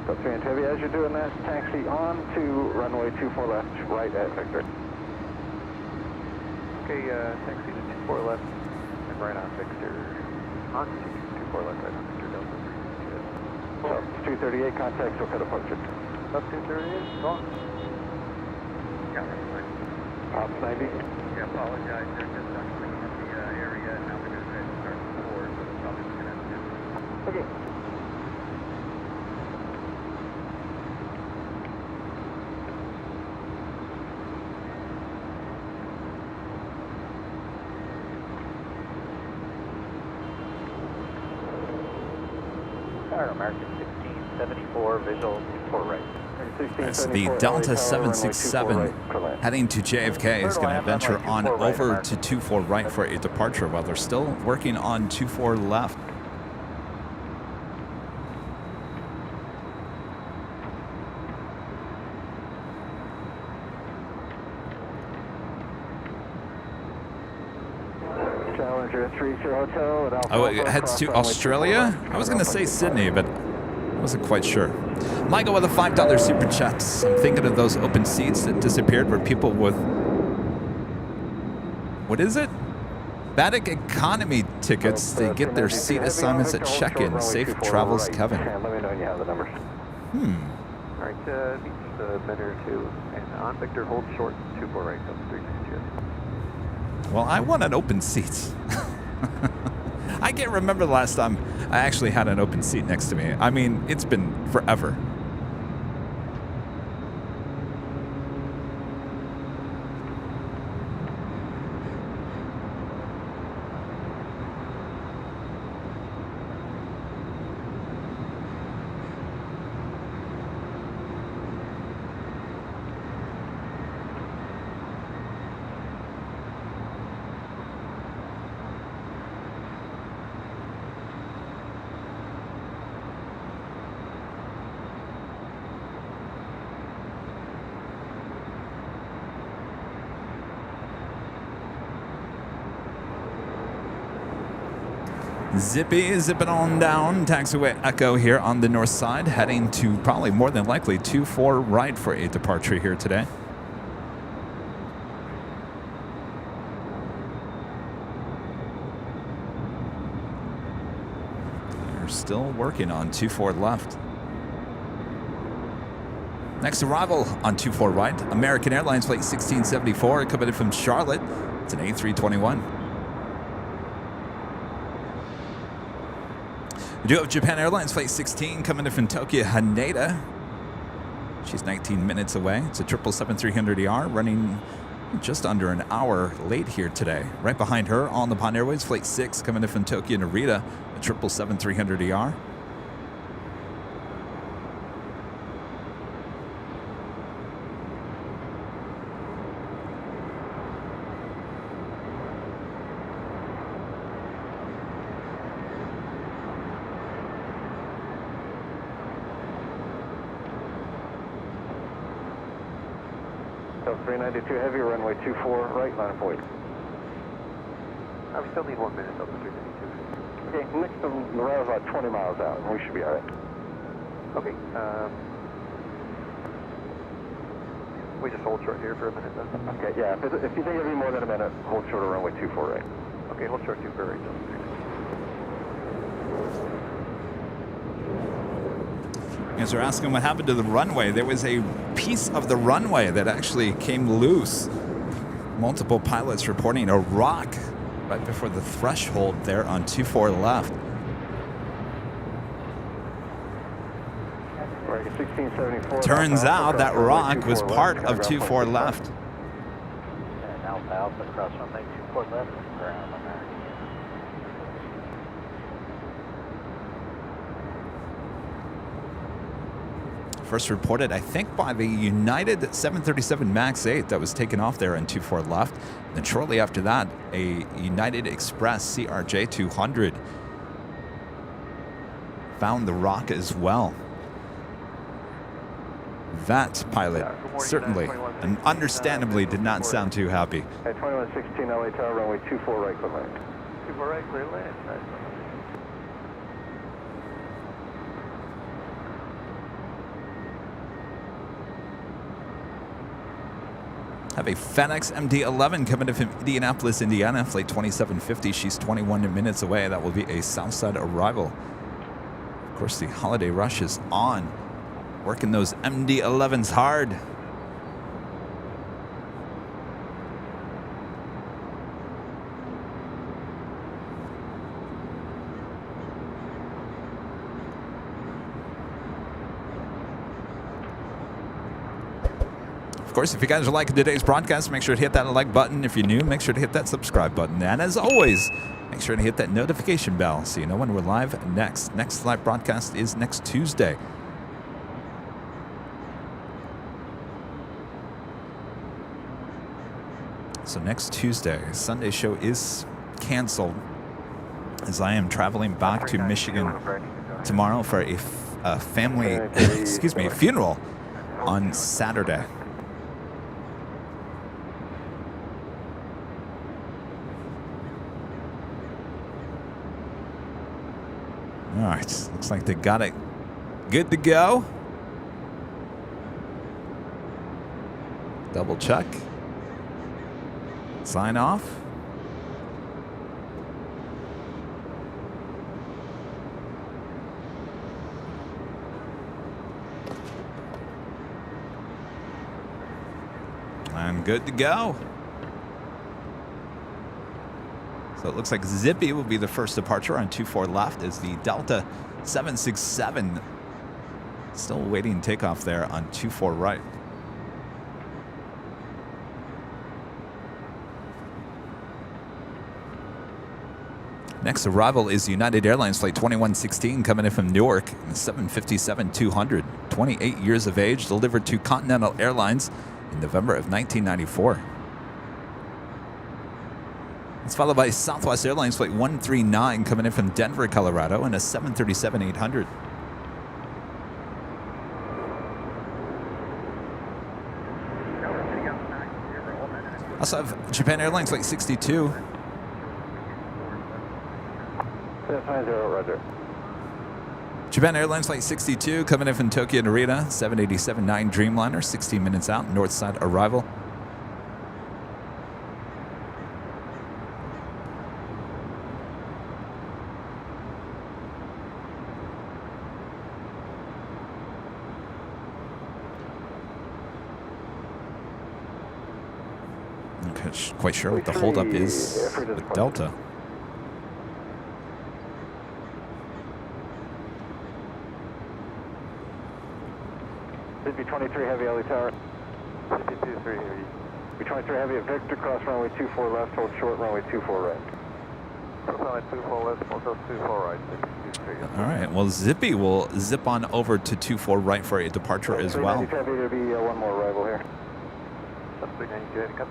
So 390 Chevy, as you're doing that, taxi on to runway 24 left, right at Victor. Okay, taxi to 24 left and right on Victor. On 24 left, right on Victor Delta 392. So 238 contact, so cut approach it. Left 238, go on. Yeah, that's fine. Ops 90. Yeah, apologize. They're just not cleaning up the area, and now they're going to start the floor, so they're probably going to have to. Okay. American 1674, visual 24 right. As the Delta 767 heading to JFK is going to venture on over to 24 right for a departure while they're still working on 24 left. Oh, it heads to Australia? I was going to say Sydney, but I wasn't quite sure. Michael with a $5 super chat. I'm thinking of those open seats that disappeared where people with... What is it? FedEx economy tickets. They get their seat assignments at check-in. Safe travels, Kevin. Let me know when you have the numbers. All right, meet the Bender 2, and on Victor, hold short, 24 right, Delta 392. Well, I want an open seat. I can't remember the last time I actually had an open seat next to me. I mean, it's been forever. Zipping on down, taxiway Echo here on the north side, heading to probably more than likely 24 right for a departure here today. They're still working on 24 left. Next arrival on 24 right, American Airlines flight 1674, coming in from Charlotte. It's an A321. We do have Japan Airlines Flight 16 coming in from Tokyo, Haneda. She's 19 minutes away. It's a 777-300ER running just under an hour late here today. Right behind her, on the Nippon Airways Flight 6 coming in from Tokyo, Narita, a 777-300ER. So 392 heavy, runway 24 right, line of void. We still need 1 minute Delta 392. Okay, next to the route is about 20 miles out, and we should be all right. Okay, we just hold short here for a minute then? Okay, yeah, if you think it'll be more than a minute, hold short of runway 24 right. Okay, hold short 24 right, Delta 392. As we're asking what happened to the runway, there was a piece of the runway that actually came loose. Multiple pilots reporting a rock right before the threshold there on 24 left. Right, 1674. Turns out that rock was part of 24 left. And Alpha Alpha across runway 24 left, ground on that. First reported, I think, by the United 737 MAX 8 that was taken off there on 24 left. And then shortly after that, a United Express CRJ 200 found the rock as well. That pilot certainly and understandably did not sound too happy. At 2116 LA Tower, runway 24 right, clear land. 24 right, clear land. Nice. Have a FedEx MD-11 coming in from Indianapolis, Indiana, flight 2750. She's 21 minutes away. That will be a Southside arrival. Of course, the holiday rush is on. Working those MD-11s hard. Of course, if you guys are liking today's broadcast, make sure to hit that like button. If you're new, make sure to hit that subscribe button. And as always, make sure to hit that notification bell so you know when we're live next. Next live broadcast is next Tuesday. So next Tuesday, Sunday show is canceled as I am traveling back to Michigan tomorrow for a family, excuse me, a funeral on Saturday. All right, looks like they got it good to go. Double check. Sign off. And good to go. So it looks like Zippy will be the first departure on 24 left as the Delta 767 still waiting takeoff there on 24 right. Next arrival is United Airlines Flight 2116 coming in from Newark, 757-200, 28 years of age, delivered to Continental Airlines in November of 1994. It's followed by Southwest Airlines Flight 139 coming in from Denver, Colorado, and a 737-800. Also have Japan Airlines Flight 62. 50, roger. Japan Airlines Flight 62 coming in from Tokyo, Narita, 787-9 Dreamliner, 16 minutes out, north side arrival. I'm not quite sure what the holdup is with Delta. 23 Heavy, LA Tower. Zippy 23 Heavy. V23 Heavy at Victor, cross runway 24 left, hold short, runway 24 right. Runway 24 left, hold 24 right, Zippy 23. All right. Well, Zippy will zip on over to 24 right for a departure as well. 392 Heavy, there'll be one more arrival here. 392 Heavy, cut.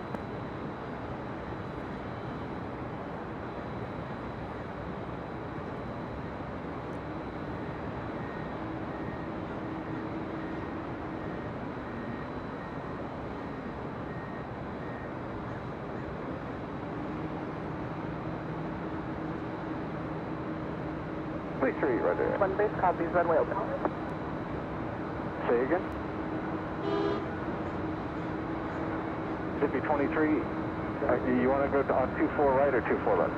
Please 3 right there. One base copies, runway open. Say again? Zippy 23, you want to go on 24 right or 24 left?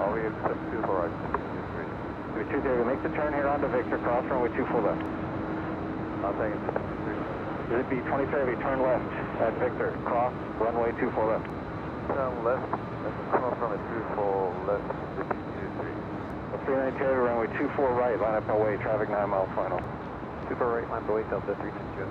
Oh, we accept 24 right, Zippy 23. Zippy 23, make the turn here onto Victor, cross runway 24 left. I'm taking Zippy 23. Zippy 23 Heavy, turn left at Victor, cross runway 24 left. Turn left, let's cross runway 24 left, Zippy 23. 392 Heavy, runway 24 right, line up and away, traffic 9 mile final. 24 right, line away, Delta 392.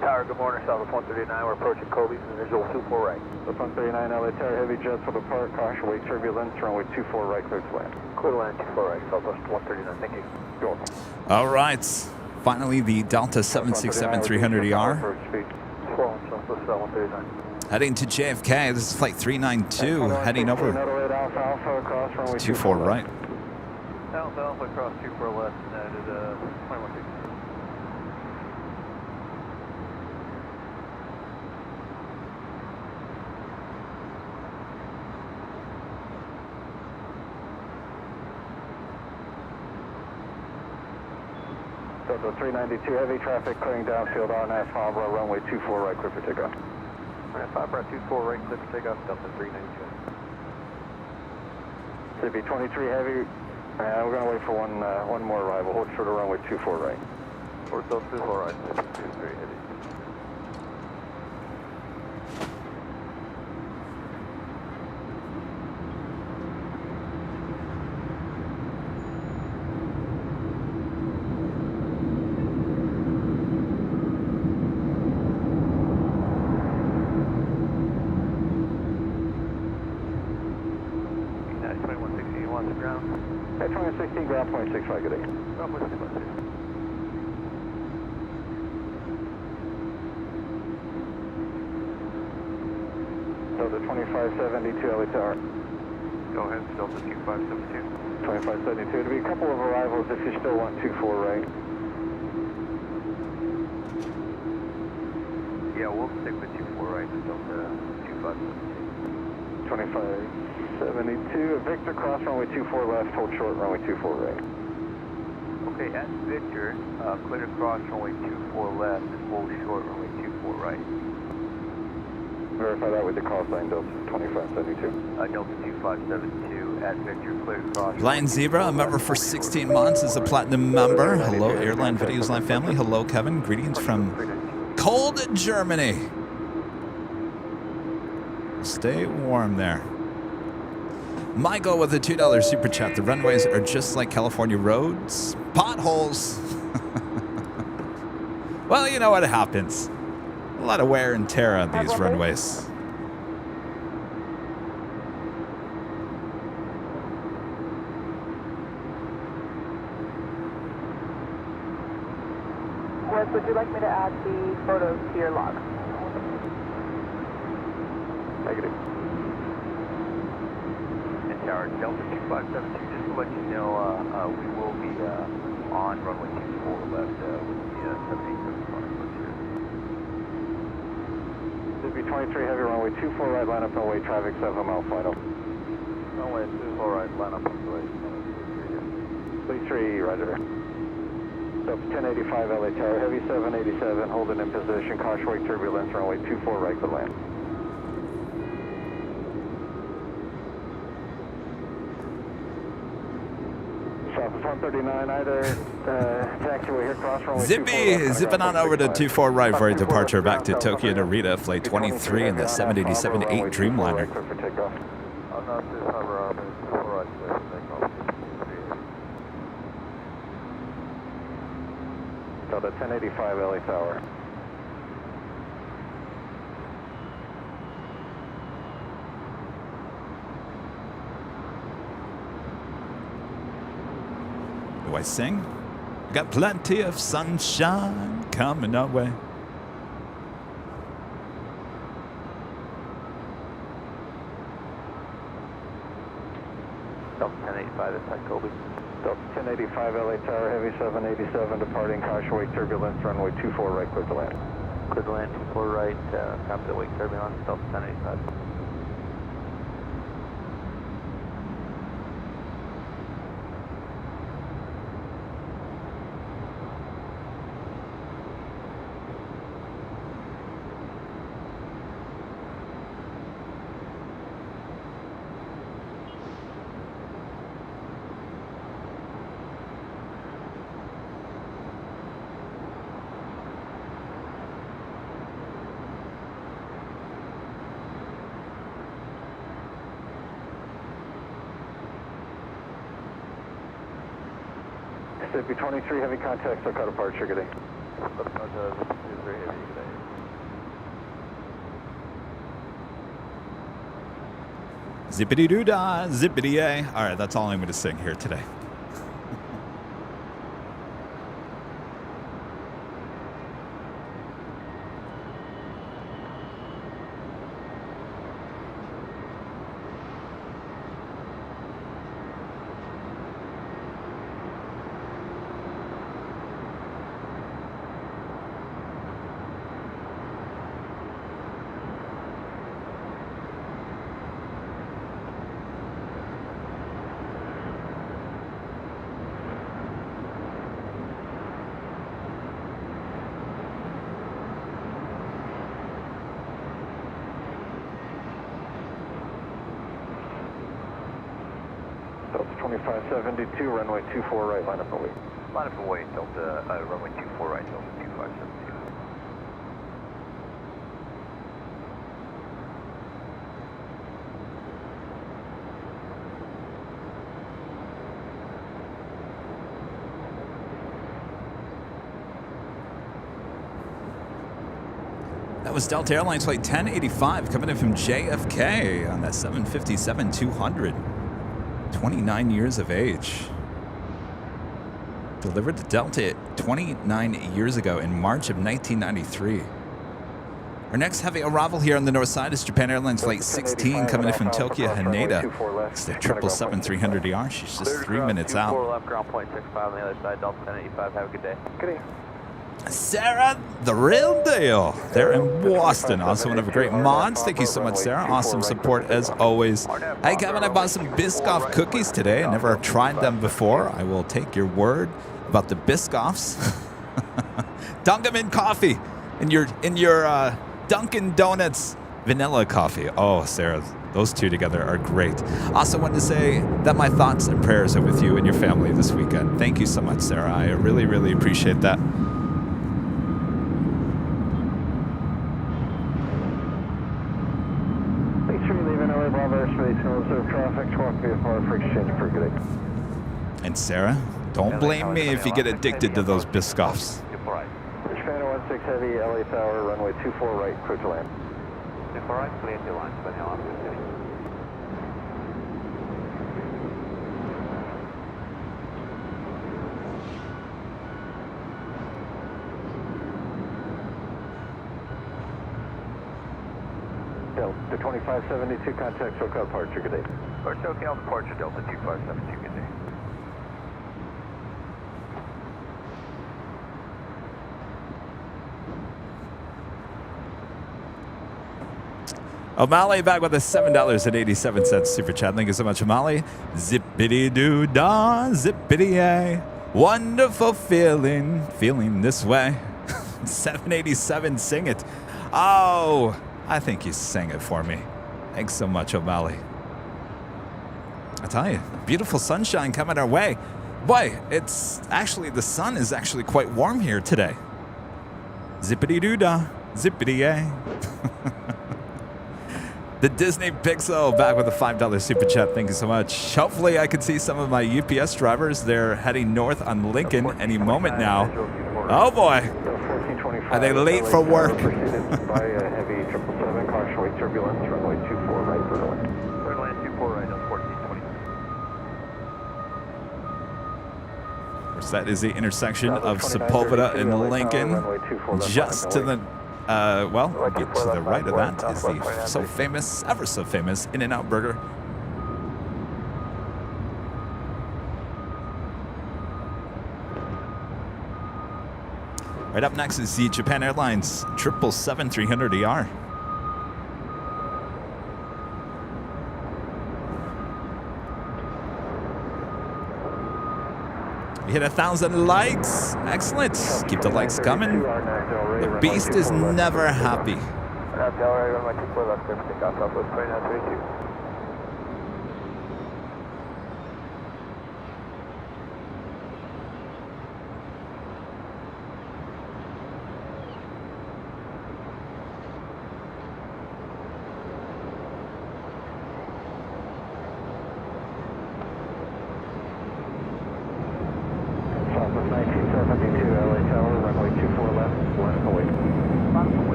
Tower, good morning, Southwest 139. We're approaching Kobe's and visual 24 right. Southwest 139 LA Tower, heavy jets will depart, caution, wake turbulence, runway 24 right, clear to land. Clear to land 24 right, Southwest 139. Thank you. You're welcome. All right. Finally, the Delta 767-300ER. Southwest 139. Heading to JFK. This is flight 392, heading over to 24 right. Alpha across 24 left, and that is 2160. Delta 392 heavy traffic clearing downfield on asphalt, runway 24 right, clear for takeoff. Alright, 5 right 24 right, clear for takeoff, Delta 392. Zippy 23 heavy, we're going to wait for one more arrival, hold short of runway 24 right. Towards Delta 24 right, Zippy 23 heavy. At 2016, ground 0.65, good day. Ground 0.65. Delta 2572, LA Tower. Go ahead, Delta 2572. 2572, there'll be a couple of arrivals if you still want 24 right. Yeah, we'll stick with 24 right, Delta 2572. 2572, Victor, cross runway 24 left, hold short runway 24 right. Okay, at Victor, clear to cross runway 24 left and hold short runway 24 right. Verify that with the call sign, Delta 2572. Delta 2572, at Victor, clear to cross. Lion Zebra, a member for 16 months, is a platinum member. Hello, Airline Videos Live family. Hello, Kevin. Greetings from cold Germany. Stay warm there. Michael with a $2 super chat. The runways are just like California roads. Potholes. Well, you know what happens. A lot of wear and tear on these runways. Wes, would you like me to add the photos to your log? Negative. Tower, Delta 2572, just to let you know, we will be on runway 24 left with the 787 front approach here. Zippy 23 heavy, runway 24 right, line up and away, traffic 7 mile final. Runway 24 right, line up and away. Please 3, roger. Delta 1085 LA Tower, heavy 787, holding in position, caution wake turbulence, runway 24 right to land. Southwest 139, either taxiway here, cross runway. Zippy, zipping on over to 24 right for a departure back to Tokyo Narita, flight 23 in the 787-8 Dreamliner. I'm not too hover arm, 24 right, clear for takeoff. Delta 1085 LA Tower. Do I sing? Got plenty of sunshine coming our way. Delta 1085, this is Kobe. Delta 1085 LA Tower, Heavy 787 departing, caution wake turbulence, runway 24 right, clear to land. Clear to land, 24 right, copy the wake turbulence, Delta 1085. Mississippi 23, heavy contact, so cut departure, good day. Very heavy today. Zippity-doo-dah, zippity-yay. All right, that's all I'm going to sing here today. Delta 2572, runway 24 right, line up and wait. Line up and wait, Delta, runway 24 right, Delta 2572. That was Delta Airlines flight 1085 coming in from JFK on that 757-200. 29 years of age. Delivered to Delta 29 years ago in March of 1993. Our next heavy arrival here on the north side is Japan Airlines flight 16 coming in from Tokyo, Haneda. It's the 777-300ER. She's just 3 minutes out. 4 left, ground point 65 on the other side, Delta 1085, have a good day. Good day. Sarah, the real deal. They're in Boston. Also one of the great mods. Thank you so much, Sarah. Awesome support as always. Hey, Kevin, I bought some Biscoff cookies today. I never tried them before. I will take your word about the Biscoffs. Dunk them in coffee. In your Dunkin' Donuts vanilla coffee. Oh, Sarah, those two together are great. Also wanted to say that my thoughts and prayers are with you and your family this weekend. Thank you so much, Sarah. I really, really appreciate that. And Sarah, don't blame me if you get addicted to those Biscoffs. Japan 16 Heavy, LA Tower, runway 24 right, clear to land. 24 right, clear to launch, but now I'm good. Delta 2572, contact SoCal departure, good day. Or SoCal departure, Delta 2572, good day. O'Malley back with a $7.87 super chat. Thank you so much, O'Malley. Zippity-doo-dah, zippity-yay. Wonderful feeling this way. 787, sing it. Oh, I think you sang it for me. Thanks so much, O'Malley. I tell you, beautiful sunshine coming our way. Boy, the sun is actually quite warm here today. Zippity-doo-dah, zippity-yay. The Disney Pixel back with a $5 super chat. Thank you so much. Hopefully I can see some of my UPS drivers. They're heading north on Lincoln any moment now. Oh boy. 1425. Are they late for work? Pursued by a heavy 777, caution wake turbulence, runway 24 right for the wind. Clear land 24 right on 1420. Of course, that is the intersection of Sepulveda and Lincoln. Just to the, well, to the right of that is the so famous, ever so famous, In-N-Out Burger. Right up next is the Japan Airlines 777-300ER. We hit 1,000 likes. Excellent. Keep the likes coming. The beast is never happy.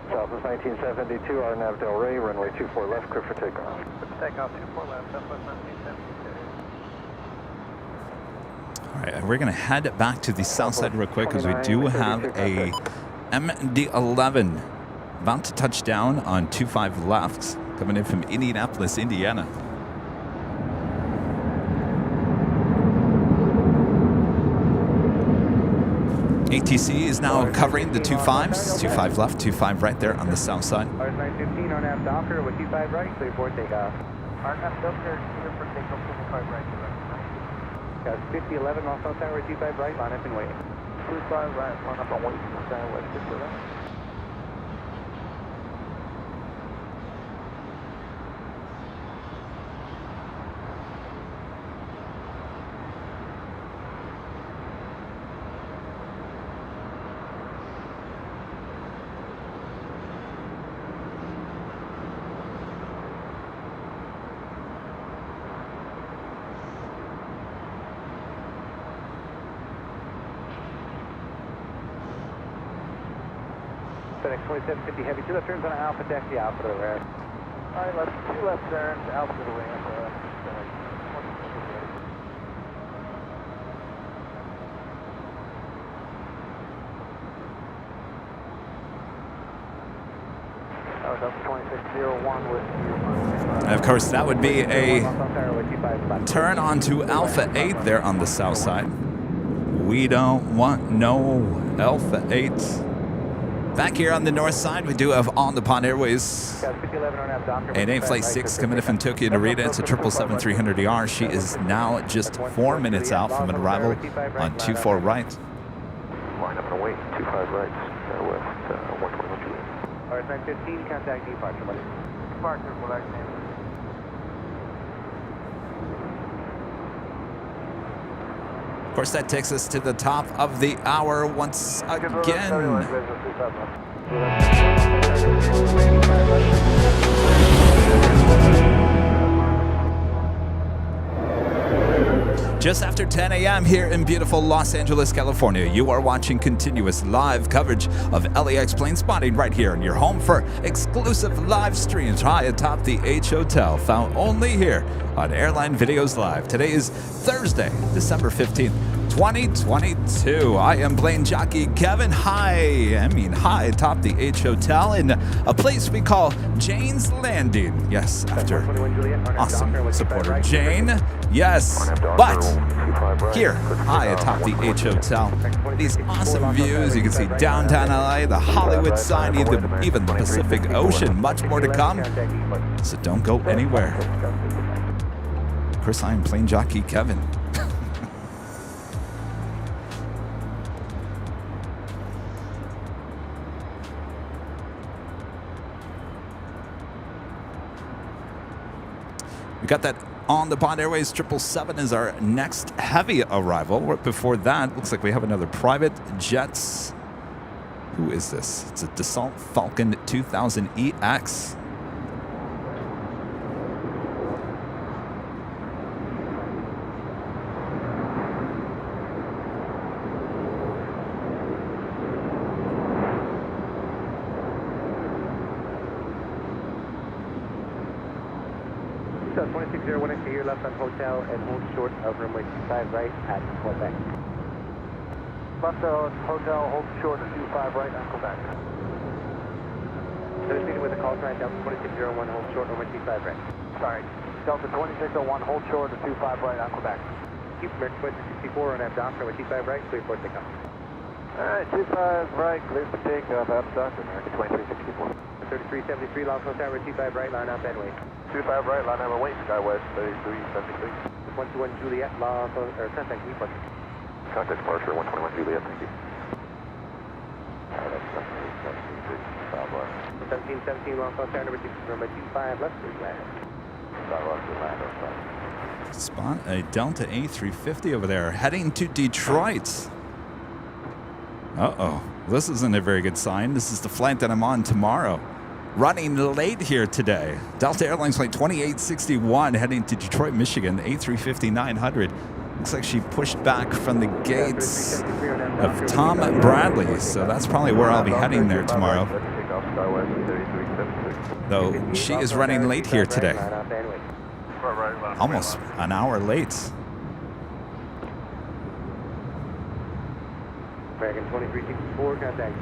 Southwest 1972, our nav Del Rey, runway 24 left, clear for takeoff. Takeoff 24 left, Southwest 1972. All right, we're going to head back to the south side real quick because we do have a MD-11 about to touch down on 25 left, coming in from Indianapolis, Indiana. ATC is now covering the 25s, 25 left, 25 right there on the south side. R915 on nav Doppler with 25 right, clear for takeoff. RNAV Doppler, clear for takeoff 25 right. Got 5011 off south tower, 25 right, line up and wait. 25 right, line up and wait. West 50 left. FedEx 2750 heavy, 2 left turns on Alpha, taxi Alpha to the rear. Alright, left, 2 left turns, Alpha to the wing. And of course, that would be a turn onto Alpha 8 there on the south side. We don't want no Alpha 8. Back here on the north side, we do have On the Pond Airways. And A Flight 6 coming in from Tokyo Narita. It's a 777-300ER. She is now just 4 minutes out from an arrival on 24 right. Line up and wait, 25 right, west, 121 Juliet. R915, contact departure, buddy. Departure, black name. Of course, that takes us to the top of the hour once again. Just after 10 a.m. here in beautiful Los Angeles, California, you are watching continuous live coverage of LAX plane spotting right here in your home for exclusive live streams high atop the H Hotel, found only here on Airline Videos Live. Today is Thursday, December 15th, 2022. I am plane jockey Kevin high atop the H Hotel in a place we call Jane's Landing. Yes, after awesome supporter Jane. Yes, but here high atop the H Hotel, these awesome views. You can see downtown LA, the Hollywood sign, even the Pacific Ocean. Much more to come, so don't go anywhere. Of course, I am plane jockey Kevin. We got that on the Bond Airways 777 is our next heavy arrival. Before that, looks like we have another private jets. Who is this? It's a Dassault Falcon 2000EX. So 2601 into your left on hotel and hold short of runway 25 right at Quebec. Left on hotel, hold short of 25 right, on Quebec. So this meeting with the call sign Delta 2601, hold short runway 25 right. Sorry, Delta 2601, hold short of 25 right, on Quebec. Keep American 64 on Abdoc, runway 25 right, clear for takeoff. Alright, 25 right, clear for takeoff, Abdoc, American 2364. 3373, Los Angeles Tower, 25 right, line up and wait. 25 right, line number wait, Skywest 3376. 121 Juliet, Los Angeles, or contact me, please. Contact departure 121 Juliet, thank you. 1717, Los Angeles Tower, number 25 left, please land. Spot a Delta A350 over there, heading to Detroit. Uh-oh. This isn't a very good sign. This is the flight that I'm on tomorrow. Running late here today. Delta Airlines flight 2861 heading to Detroit, Michigan, A350-900. Looks like she pushed back from the gates of Tom Bradley, so that's probably where I'll be heading there tomorrow. Though she is running late here today. Almost an hour late. American 2364, contact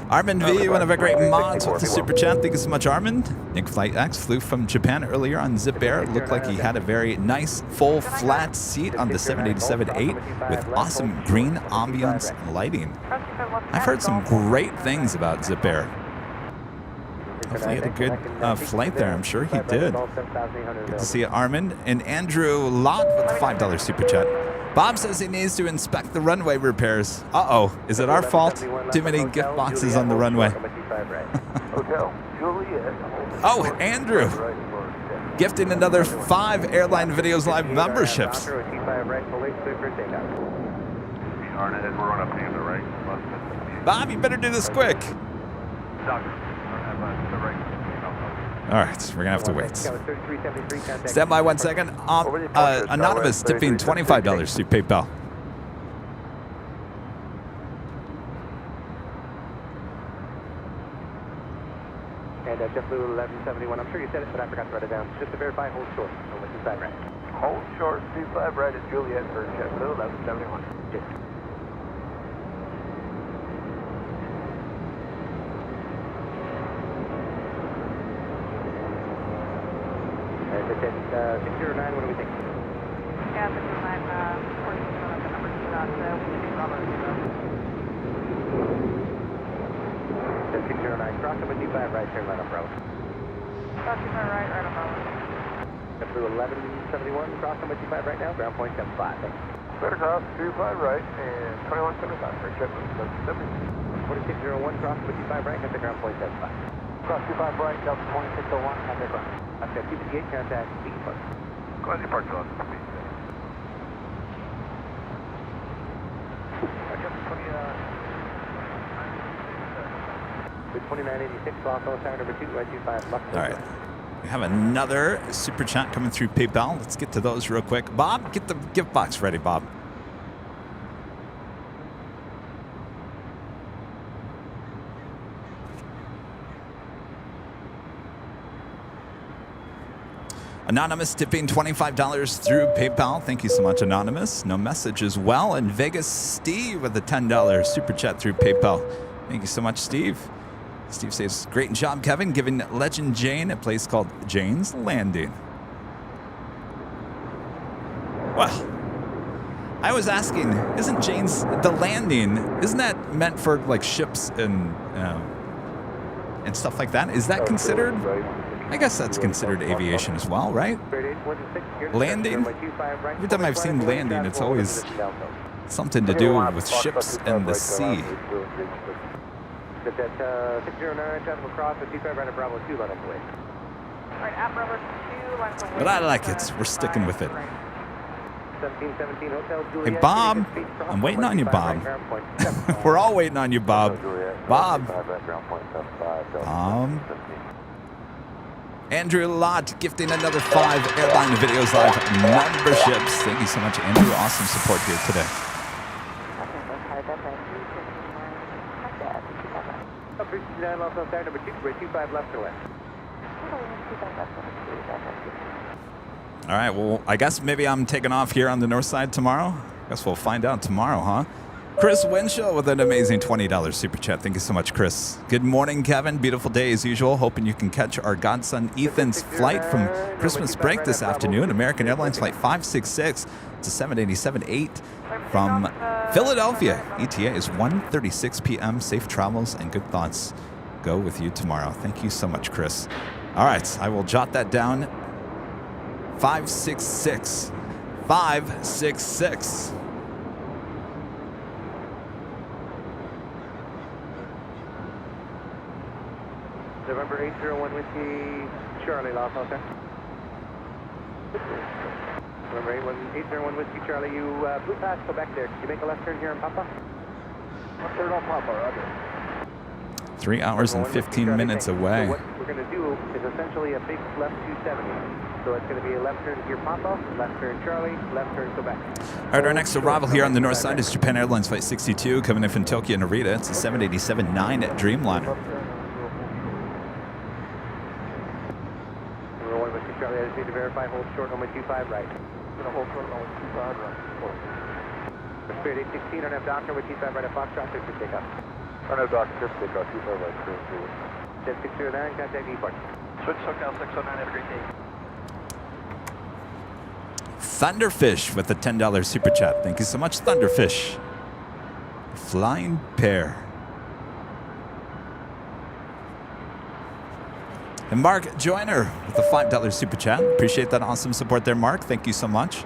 Armand V, one of our great mods with the super chat. Thank you so much, Armand. Nick Flight X flew from Japan earlier on Zip Air. It looked like he had a very nice, full, flat seat on the 787-8 with awesome green ambience and lighting. I've heard some great things about Zip Air. Hopefully he had a good flight there. I'm sure he did. Good to see you, Armand. And Andrew Lott with the $5 super chat. Bob says he needs to inspect the runway repairs. Uh-oh. Is it our fault? Too many gift boxes on the runway. Oh, Andrew. Gifting another 5 Airline Videos Live memberships. Bob, you better do this quick. All right, we're going to have to wait. Stand by 1 second. Anonymous tipping $25 to PayPal. And JetBlue 1171, I'm sure you said it, but I forgot to write it down. Just to verify, hold short. Over 25 right. Hold short, 25 right is Juliet for JetBlue 1171. Yes. It's at 609, what do we think? Yeah, 609, 14 the number 2 knots, Bravo 609, cross number 25 right, turn line up, Bravo. Cross 25 right, right on Bravo. JetBlue 1171, cross number 25 right now, ground point 75, thanks. Better cross 25 right and 2175 for JetBlue 1170. 4601, cross number 25 right, at the ground point 75. Cross 25 right, Delta 2601, at the ground. I've got 258, contact B plus. Go ahead, departure on speed. With 2986, Los Angeles Tower, number 225 left. All right. We have another super chat coming through PayPal. Let's get to those real quick. Bob, get the gift box ready, Bob. Anonymous tipping $25 through PayPal. Thank you so much, Anonymous. No message as well. And Vegas Steve with a $10 super chat through PayPal. Thank you so much, Steve. Steve says, great job, Kevin, giving Legend Jane a place called Jane's Landing. Well, I was asking, isn't Jane's, the landing, isn't that meant for like ships and stuff like that? Is that considered? I guess that's considered aviation as well, right? Landing? Every time I've seen landing, it's always something to do with ships and the sea. That's 609, traffic across, 25 right at Bravo 2, line up away. Alright, at Brother 2, left away. But I like it. We're sticking with it. 1717 Hotel Hey, Juliet. Bob. I'm waiting on you, Bob. We're all waiting on you, Bob. Bob. Andrew Lott gifting another 5 Airline Videos Live memberships. Thank you so much, Andrew. Awesome support here today. Los Angeles, number 25 left or left. All right, well, I guess maybe I'm taking off here on the north side tomorrow. Guess we'll find out tomorrow, huh? Chris Winchell with an amazing $20 super chat. Thank you so much, Chris. Good morning, Kevin. Beautiful day as usual. Hoping you can catch our godson Ethan's flight from Christmas break this afternoon. American Airlines flight 566 to 787-8 from Philadelphia. ETA is 1:36 p.m. Safe travels and good thoughts go with you tomorrow. Thank you so much, Chris. All right, I will jot that down. 566. 566. November 801 Whiskey Charlie, Los Angeles. November 801 Whiskey Charlie, you blew past Quebec there. Can you make a left turn here in Papa? Left turn on Papa, roger. 3 hours and 15 minutes away. So what we're going to do is essentially a big left 270. So it's going to be a left turn here Papa, left turn Charlie, left turn Quebec. All right, our next arrival here on the north side is Japan Airlines Flight 62 coming in from Tokyo, Narita. It's a 787-9 at Dreamliner. Charlie, I just need to verify hold short on my 25 right. Going to hold short on my 25 right. Spirit 816, don't have doctor with 25 right at Foxtrot, clear for takeoff. Don't have doctor, clear for takeoff, 25 right, clear for Jet 609, contact depart. Switch SoCal 609, have a great day. Thunderfish with a $10 super chat. Thank you so much, Thunderfish. Flying pair. And Mark Joyner with a $5 super chat. Appreciate that awesome support there, Mark. Thank you so much.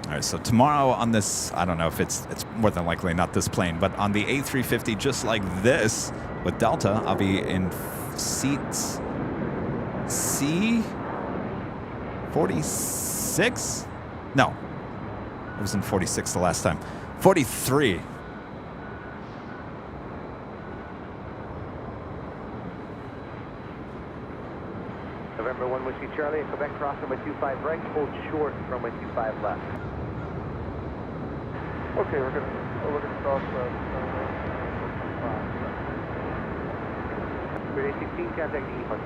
All right, so tomorrow on this, I don't know if it's more than likely not this plane, but on the A350, just like this, with Delta, I'll be in seats C 46? No, I was in 46 the last time. 43. November 1 Whiskey Charlie, Quebec crossing by 25 right, hold short from my 25 left. Okay, we're going to cross Spirit 816, contact depart.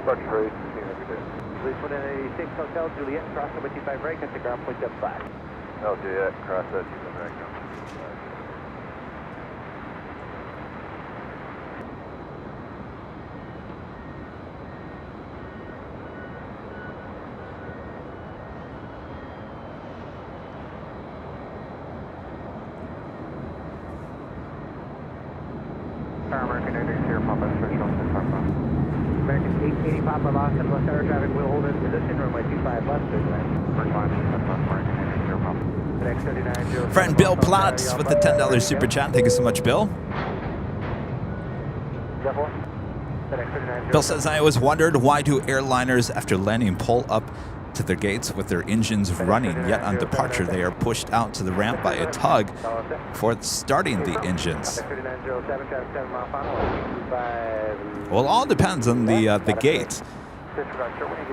Dr. Ray, 16 every day. Police 186 Hotel Juliet, crossing by 25 right, contact ground point up 5. Oh, Juliet, cross that, you come back now. American 880 Papa, special Papa. American 880 Papa, lost and plus air traffic will hold in position, runway 25 left, good land. First line, American 880 Papa. FedEx 39. Friend Bill Platts with the $10 super chat. Thank you so much, Bill. Bill says, I always wondered, why do airliners, after landing, pull up to their gates with their engines running, yet on departure they are pushed out to the ramp by a tug for starting the engines? Well, it all depends on the gate.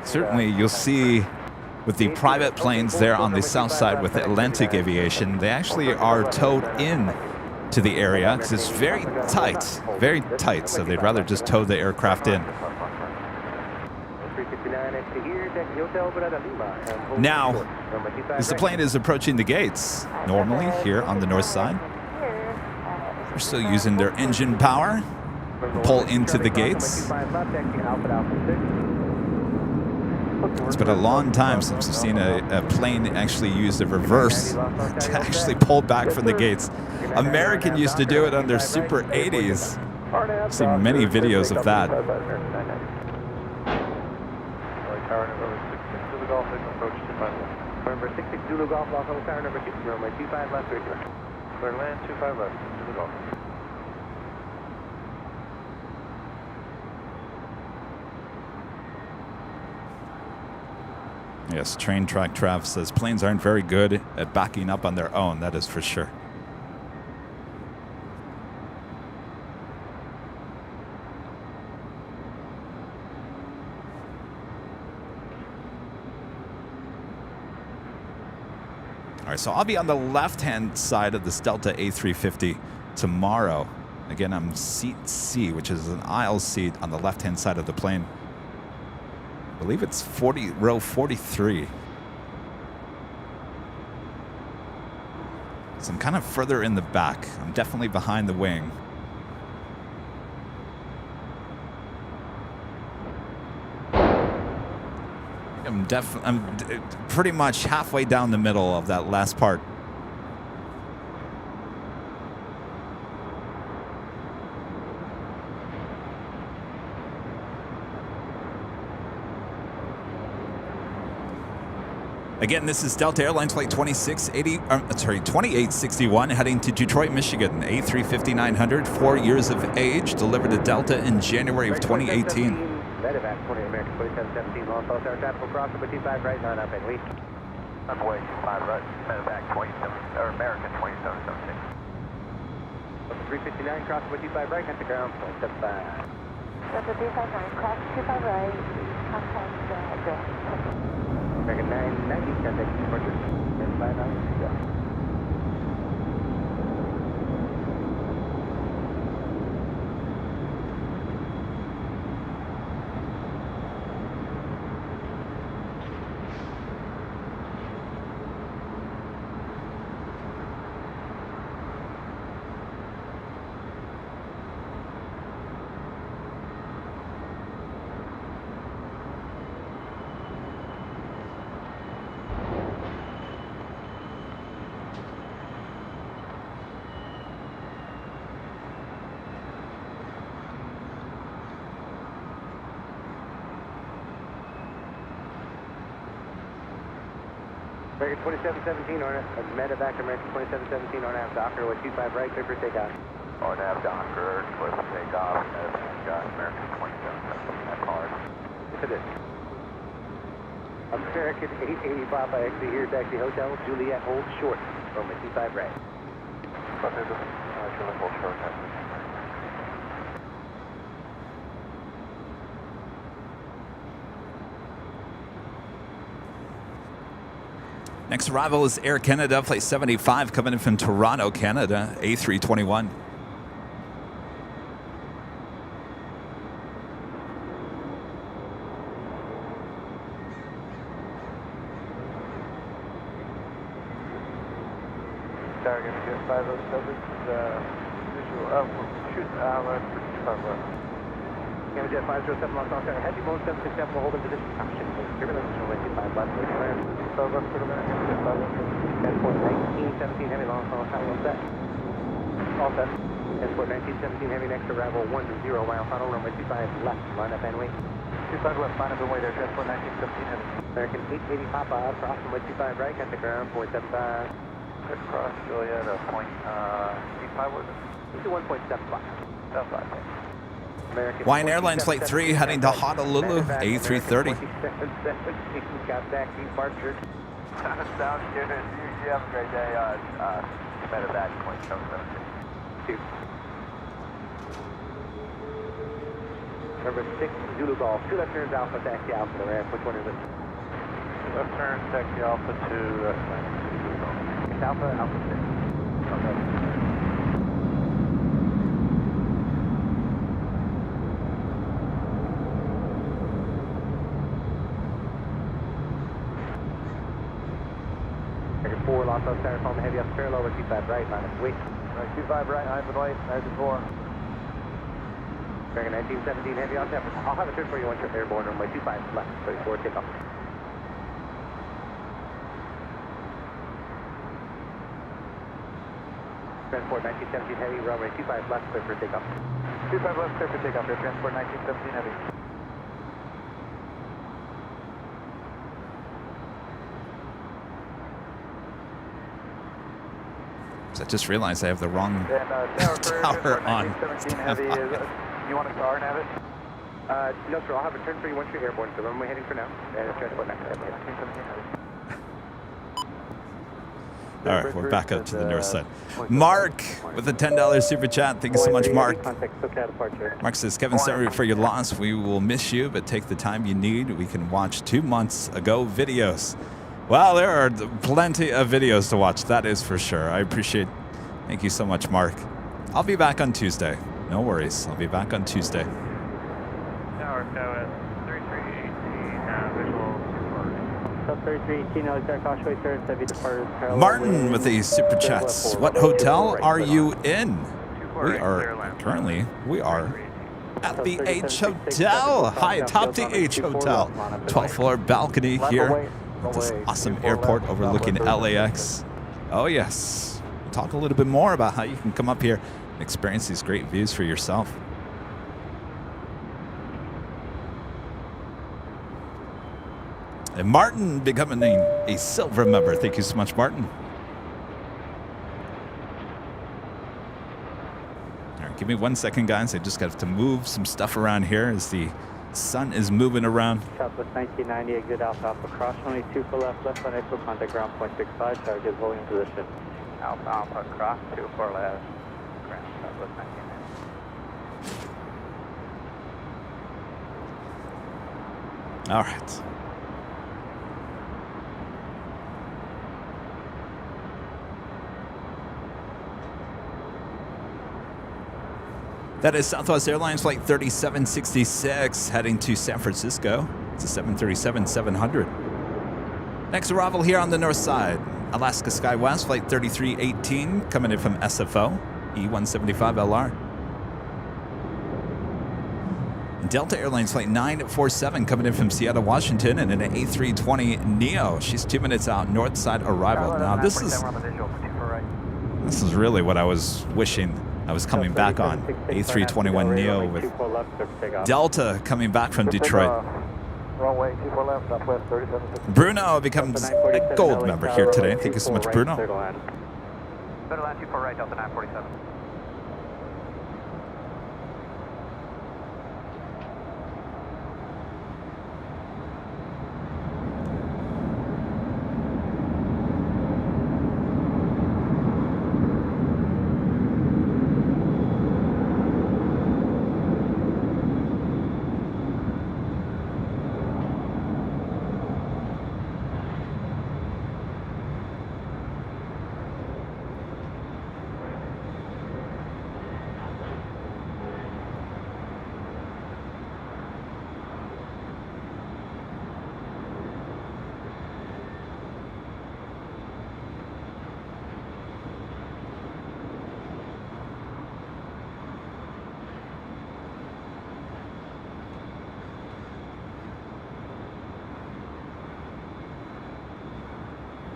Certainly, you'll see with the private planes there on the south side with Atlantic Aviation, they actually are towed in to the area because it's very tight, so they'd rather just tow the aircraft in. Now, as the plane is approaching the gates, normally here on the north side, they're still using their engine power to pull into the gates. It's been a long time since I've seen a plane actually use the reverse to actually pull back from the gates. American used to do it on their Super 80s. I've seen many videos of that. Tower number 16 to the Golf, approach approach 25 left. November 66 Zulu Golf, Los Angeles Tower, number 2, runway 25 left, clear. Clear to land, 25 left, Zulu Golf. Yes, train track Trav says planes aren't very good at backing up on their own. That is for sure. All right, so I'll be on the left-hand side of this Delta A350 tomorrow. Again, I'm seat C, which is an aisle seat on the left-hand side of the plane. I believe it's row 43. So I'm kind of further in the back. I'm definitely behind the wing. I'm pretty much halfway down the middle of that last part. Again, this is Delta Airlines flight 2861 heading to Detroit, Michigan. A350-900, 4 years of age, delivered to Delta in January of 2018. Medevac 20 American 2717, Los Angeles Air Traffic Cross, number 25 right, 9 up and weak. Runway 25 right, Medevac 27, or American 2717. 359, cross number 25 right, at the ground, 0.75. Delta 359, cross 25 right, contact ground. American 990, contact departure, 5 go. American 2717 on Medevac, American 2717 on nav Docker with 25 right, clear for takeoff. On nav Docker, clear for takeoff, Medevac, American 2717, that's hard. Yes, it is. American 880 Papa, exit here, taxi hotel, Juliet, hold short, runway 25 right. Juliet, hold short, Next arrival is Air Canada, flight 75, coming in from Toronto, Canada, A321. Tower going to get 507, visual, shoot, left, 5 left. Jet 507, Los Angeles, heavy mode 767, will hold in position, caution, turbulence, runway 25 left, clear to land. 5 left, clear to land, 5 left. 10.1917 heavy, Los Angeles, Tower, all set. All set. 10.1917 heavy, next arrival 10 mile final, runway 25 left, line up and wait. 25 left, line up and wait there, transport 1917 heavy. American 880 Papa, cross runway 25 right, at the ground, 0.75. Good cross, Juliet, point, 85 was it? This is 1.75. 75, thanks. Hawaiian Airlines Flight 3 heading to Honolulu, A330. Got back departure. Sounds good. You have a great day. Medevac 2717. Number 6, Zulu Golf. 2 left turns Alpha, taxi Alpha, the ramp. Which one is it? Left turn, taxi Alpha to Zulu Golf. It's Alpha, Alpha 6. Okay. Los Angeles Center, phone the heavy up parallel with 25 right, line up wait. Right, 25 right, 9 for light, 9 for 4. American 1917 heavy on temper. I'll have a turn for you once you're airborne, runway 25 left, 34 takeoff. Transport 1917 heavy, runway 25 left, clear for takeoff. 25 left, clear for takeoff, here, transport 1917 heavy. I just realized I have the wrong tower on. Heavy is, you want a star, Navis? No, sir. I'll have a turn for you once you're airborne. So runway heading for now. And transport back to airborne. All right, we're back up to the north side. Mark with a $10 super chat. Thank you so much, Mark. Mark says, Kevin, sorry for your loss. We will miss you, but take the time you need. We can watch 2 months ago videos. Well, there are plenty of videos to watch. That is for sure. I appreciate. Thank you so much, Mark. I'll be back on Tuesday. No worries. I'll be back on Tuesday. Tower, Tower, 3318, visual. Sub 3318, LAX Causeway turn, heavy departures. Martin with the super chats. What hotel are you in? We are at the H Hotel. Hi, atop the H Hotel. 12th floor balcony here at this awesome airport overlooking LAX. Oh yes. We'll talk a little bit more about how you can come up here and experience these great views for yourself. And Martin becoming a silver member. Thank you so much, Martin. All right, give me 1 second, guys. I just got to move some stuff around here as the sun is moving around. Southwest 1990, exit Alpha Alpha cross, only 2 for left on expo, contact ground point 65, charges holding position. Alpha Alpha cross, 2 for left, ground Southwest 1990. All right. That is Southwest Airlines Flight 3766 heading to San Francisco. It's a 737-700. Next arrival here on the north side, Alaska SkyWest Flight 3318 coming in from SFO, E175LR. Delta Airlines Flight 947 coming in from Seattle, Washington, and an A320neo. She's 2 minutes out, north side arrival. Now this is really what I was wishing I was coming back on. A321neo with Delta coming back from Detroit. Bruno becomes a gold member here today. Thank you so much, Bruno. Better land 24 right, Delta 947.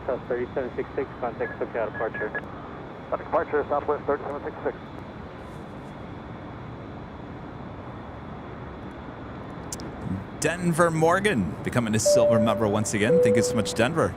South 3766, contact SoCal departure. Departure, Southwest 3766. Denver Morgan becoming a silver member once again. Thank you so much, Denver.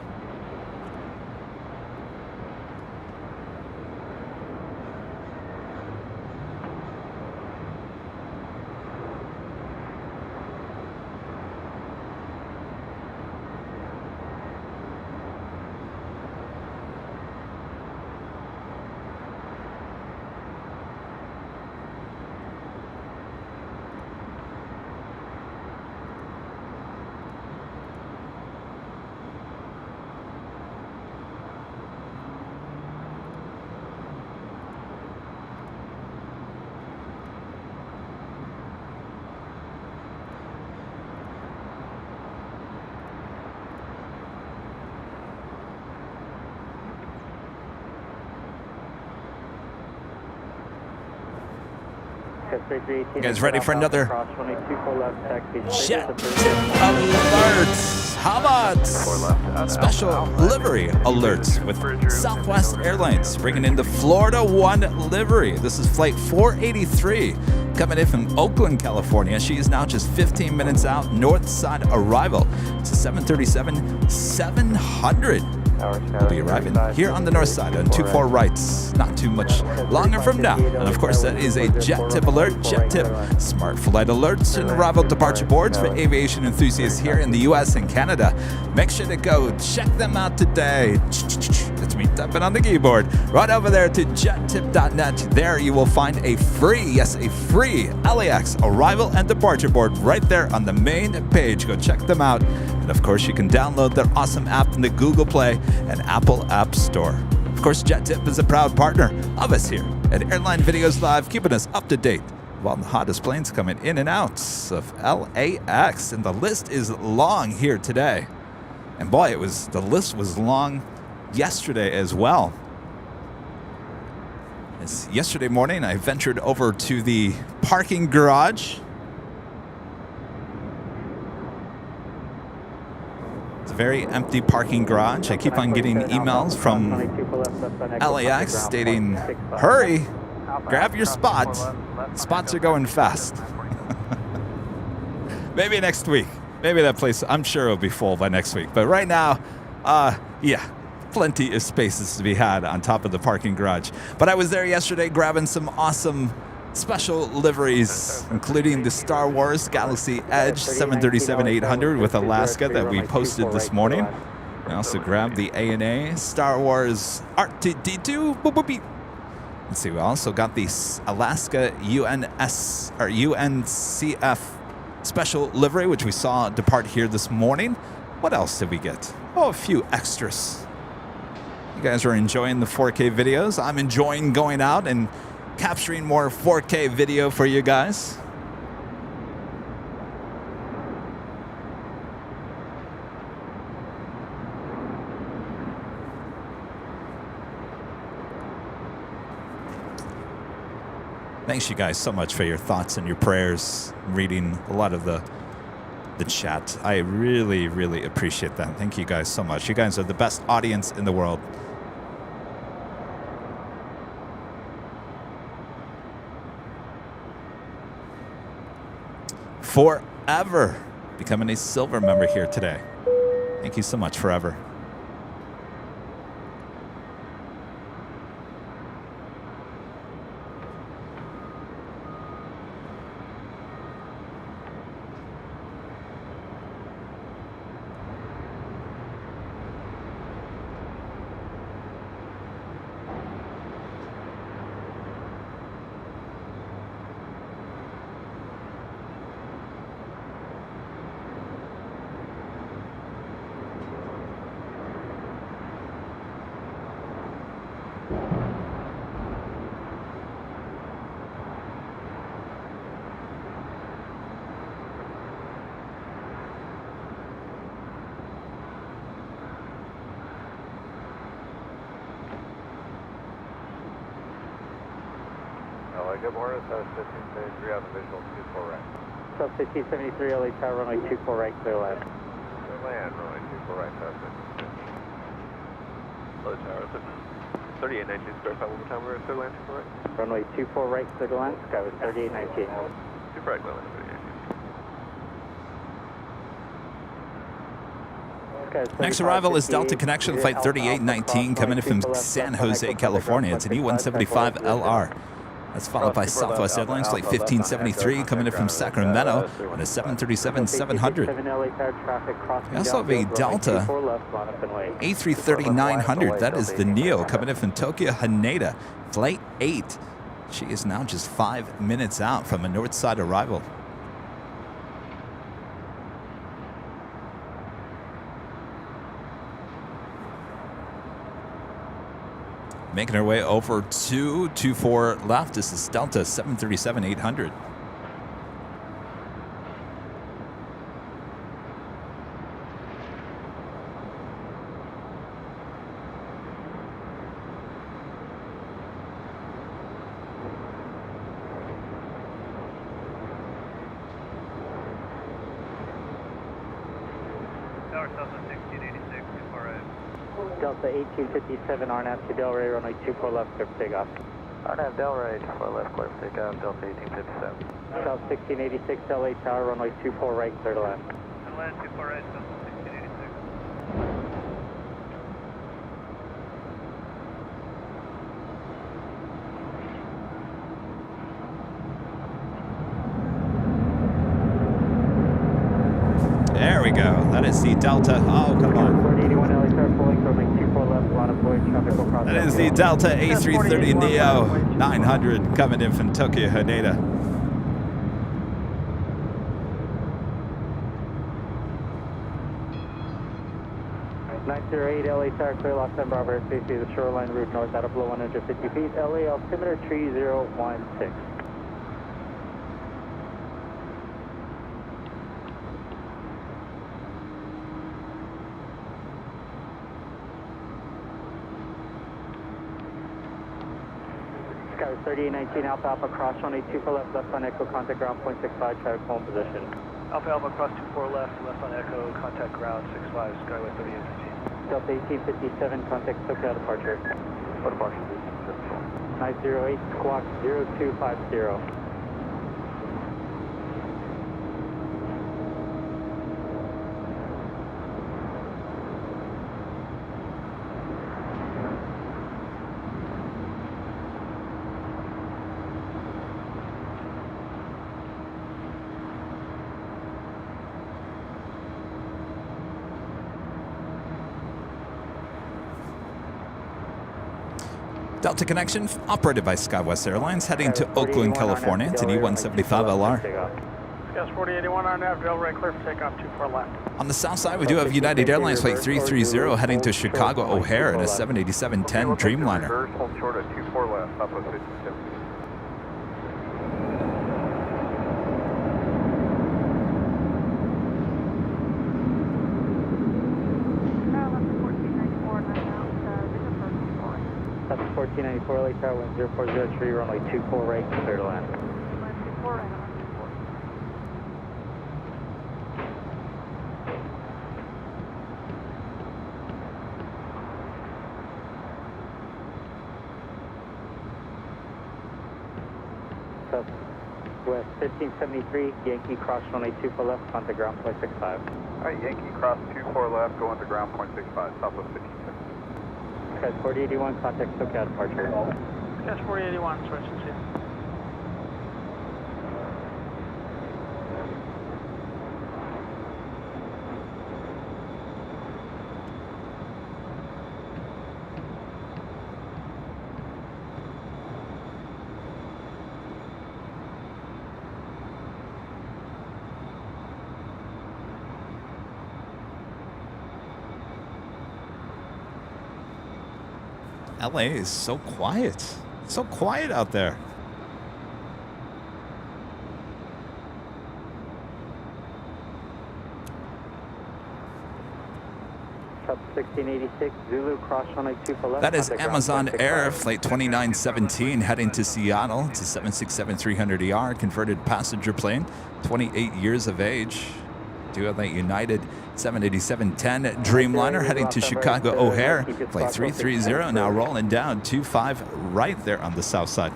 You guys ready for another JetTip Alerts? How about special livery alerts with Southwest Airlines bringing in the Florida 1 livery. This is flight 483 coming in from Oakland, California. She is now just 15 minutes out, north side arrival. It's a 737-700. We'll be arriving here on the north side on 24 rights, not too much longer from now. And of course, that is a JetTip alert, JetTip Smart Flight Alerts and arrival departure boards for aviation enthusiasts here in the US and Canada. Make sure to go check them out today. That's me tapping on the keyboard. Right over there to jettip.net. There you will find a free, yes, a free LAX arrival and departure board right there on the main page. Go check them out. And of course, you can download their awesome app in the Google Play and Apple App Store. Of course, JetTip is a proud partner of us here at Airline Videos Live, keeping us up to date while the hottest planes coming in and out of LAX. And the list is long here today. And boy, the list was long yesterday as well. Yesterday morning, I ventured over to the parking garage. It's a very empty parking garage. I keep on getting emails from LAX stating, hurry, grab your spot. Spots are going fast. Maybe next week. Maybe that place, I'm sure it'll be full by next week. But right now, yeah, plenty of spaces to be had on top of the parking garage. But I was there yesterday grabbing some awesome special liveries, including the Star Wars Galaxy Edge 737-800 with Alaska that we posted this morning. I also grabbed the ANA Star Wars R2-D2. Boop, boop, beep. Let's see, we also got the Alaska UNCF special livery, which we saw depart here this morning. What else did we get? Oh, a few extras. You guys are enjoying the 4K videos. I'm enjoying going out and capturing more 4K video for you guys. Thanks you guys so much for your thoughts and your prayers. Reading a lot of the chat. I really, really appreciate that. Thank you guys so much. You guys are the best audience in the world. Forever becoming a silver member here today. Thank you so much, Forever. Good morning, South 1573 on the visual 24 right. South 1573, LA Tower, runway 24 right, clear land. Clear land, runway 24 right, South 1573. Hello, Tower, 3819, verify one more time, we're at clear land, 24 right. Runway 24 right, clear to land, sky was 3819. 24 right, clear land, 3819. Next arrival is Delta Connection Flight 3819 coming in from San Jose, California. It's an E175LR. That's followed by Southwest Airlines Flight 1573 coming in from Sacramento on a 737-700. We also have a Delta A330-900. That is the Neo coming in from Tokyo Haneda, Flight 8. She is now just 5 minutes out from a north side arrival. Making our way over to 24 left. This is Delta 737-800. Tower South 1686, 24 right. Delta 1857, RNAV to Delray, runway 24 left, clear for takeoff. RNAV Delray, 24 left, clear for takeoff, Delta 1857. South 1686, LA Tower, runway 24 right, clear to land. And land 24 right, South 1686. There we go. That is the Delta. Oh, come on. 4081 LA Tower pulling from 24 left, line of void, traffic will cross. That is the Delta A330 Neo 900 coming in from Tokyo, Haneda. 908 LA Tower, clear Los San Bravo airspace via the shoreline route north out of below 150 feet. LA altimeter 3016. Sky 3819 Alpha Alpha cross runway 24 left on Echo, contact ground point 65, traffic home position. Alpha Alpha cross 24 left on Echo, contact ground 65, Skyway 3815. Delta 1857, contact SoCal departure. What departure? 908 squawk 0250. Delta connection operated by SkyWest Airlines heading to Oakland, California to D175 LR. Sky 4081 on nav, Delray clear for takeoff 24 left. On the south side, we do have United Airlines flight 330 heading to Chicago O'Hare in a 787-10 Dreamliner. Reverse, hold short at 24 left, top of 57. That's 1494 LA Tower, wind 0403, runway 24 right, clear to land. Southwest 1573, Yankee cross runway 24 left, contact ground point 65. All right, Yankee cross 24 left, going to ground point 65, top of 15. Sky 4081, contact SoCal departure. Sky 4081, switch and see. LA is so quiet. So quiet out there. Sub 1686, Zulu cross runway 24 left. That is contact ground Amazon point Air 65. flight 2917 heading to Seattle. It's a 767-300ER converted passenger plane, 28 years of age. Do have that United 787-10 Dreamliner heading to Chicago O'Hare. Flight 330 now rolling down 25 right there on the south side.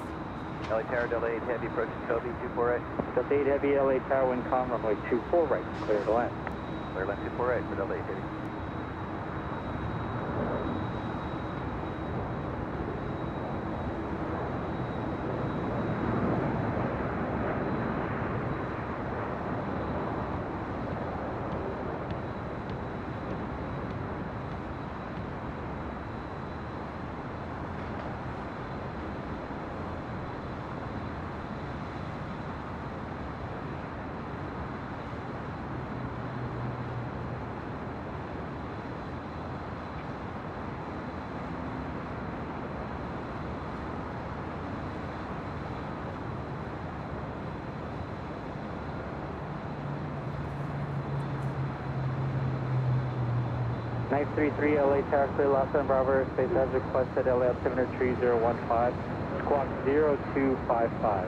LA Tower, Delta 8 Heavy, approaching Toby, 24 right. Delta 8 Heavy, LA Tower, wind calm, runway 24 right, clear to land. Clear left 24 right for Delta 8 Heavy. (933) LA Tower, clear Los San Bravo airspace as requested. LA altimeter 3015, squawk 0255.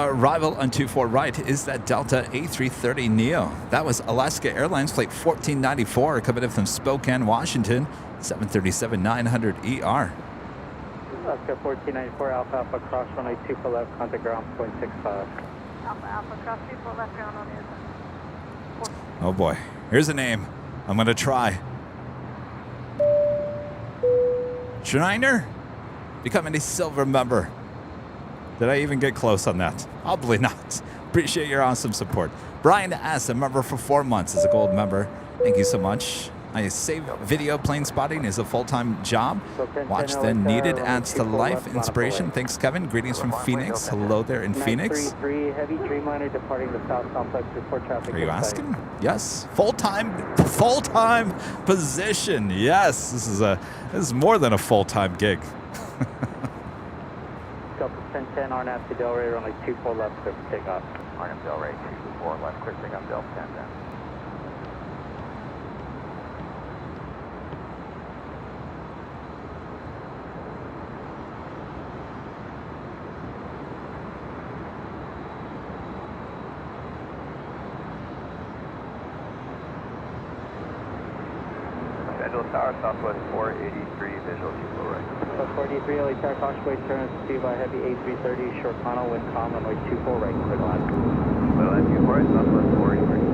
arrival on 24 right is that Delta A330neo. That was Alaska Airlines flight 1494 coming in from Spokane, Washington, 737-900ER. Alaska 1494, Alpha Alpha, cross runway 24 left, contact ground, 0.65. Alpha Alpha, cross 24 left, ground on is. Oh boy, here's a name. I'm gonna try. Schneider? Becoming a silver member. Did I even get close on that? Probably not. Appreciate your awesome support. Brian S., a member for 4 months, is a gold member. Thank you so much. I save video plane spotting is a full-time job. Watch the needed adds to life inspiration. Thanks, Kevin. Greetings from Phoenix. Hello there in Phoenix. 933 heavy Dreamliner departing the south complex. Report traffic. Are you asking? Yes. Full-time position. Yes. This is more than a full-time gig. Delta 1010, RNAV to Delray, runway 24 left, clear for takeoff. RNAV Delray 24 left, clear takeoff Delta 1010. Tower, Southwest 483, visual to low right. South 483, LA Tower, Causeway, turn speed by heavy A330, short tunnel, wind calm, runway 24 right, clear line. Clear line 24 right, Southwest 483.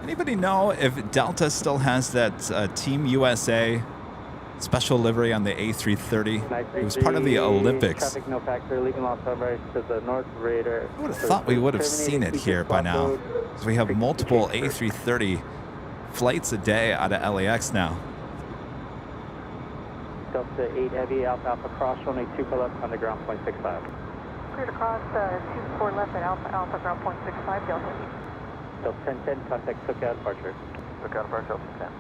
Anybody know if Delta still has that Team USA special livery on the A330? It was part of the Olympics. Traffic no factor, leaving Los Alamos to the north radar. I would have thought we would have seen it here by now. So we have multiple A330 flights a day out of LAX now. Delta 8 heavy, Alpha Alpha, cross runway 24 left, underground, 0.65. Clear to cross 24 left at Alpha Alpha, ground 0.65, Delta 8. Delta 1010, contact Cookout departure. Cookout departure, Delta 10.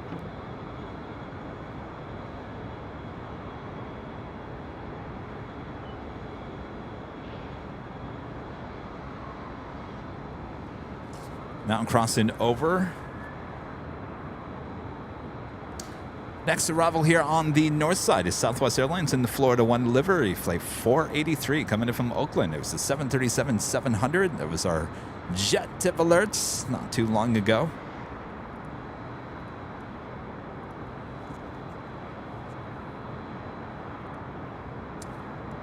Now I'm crossing over. Next arrival here on the north side is Southwest Airlines in the Florida 1 livery, flight 483 coming in from Oakland. It was the 737-700. That was our JetTip Alerts not too long ago.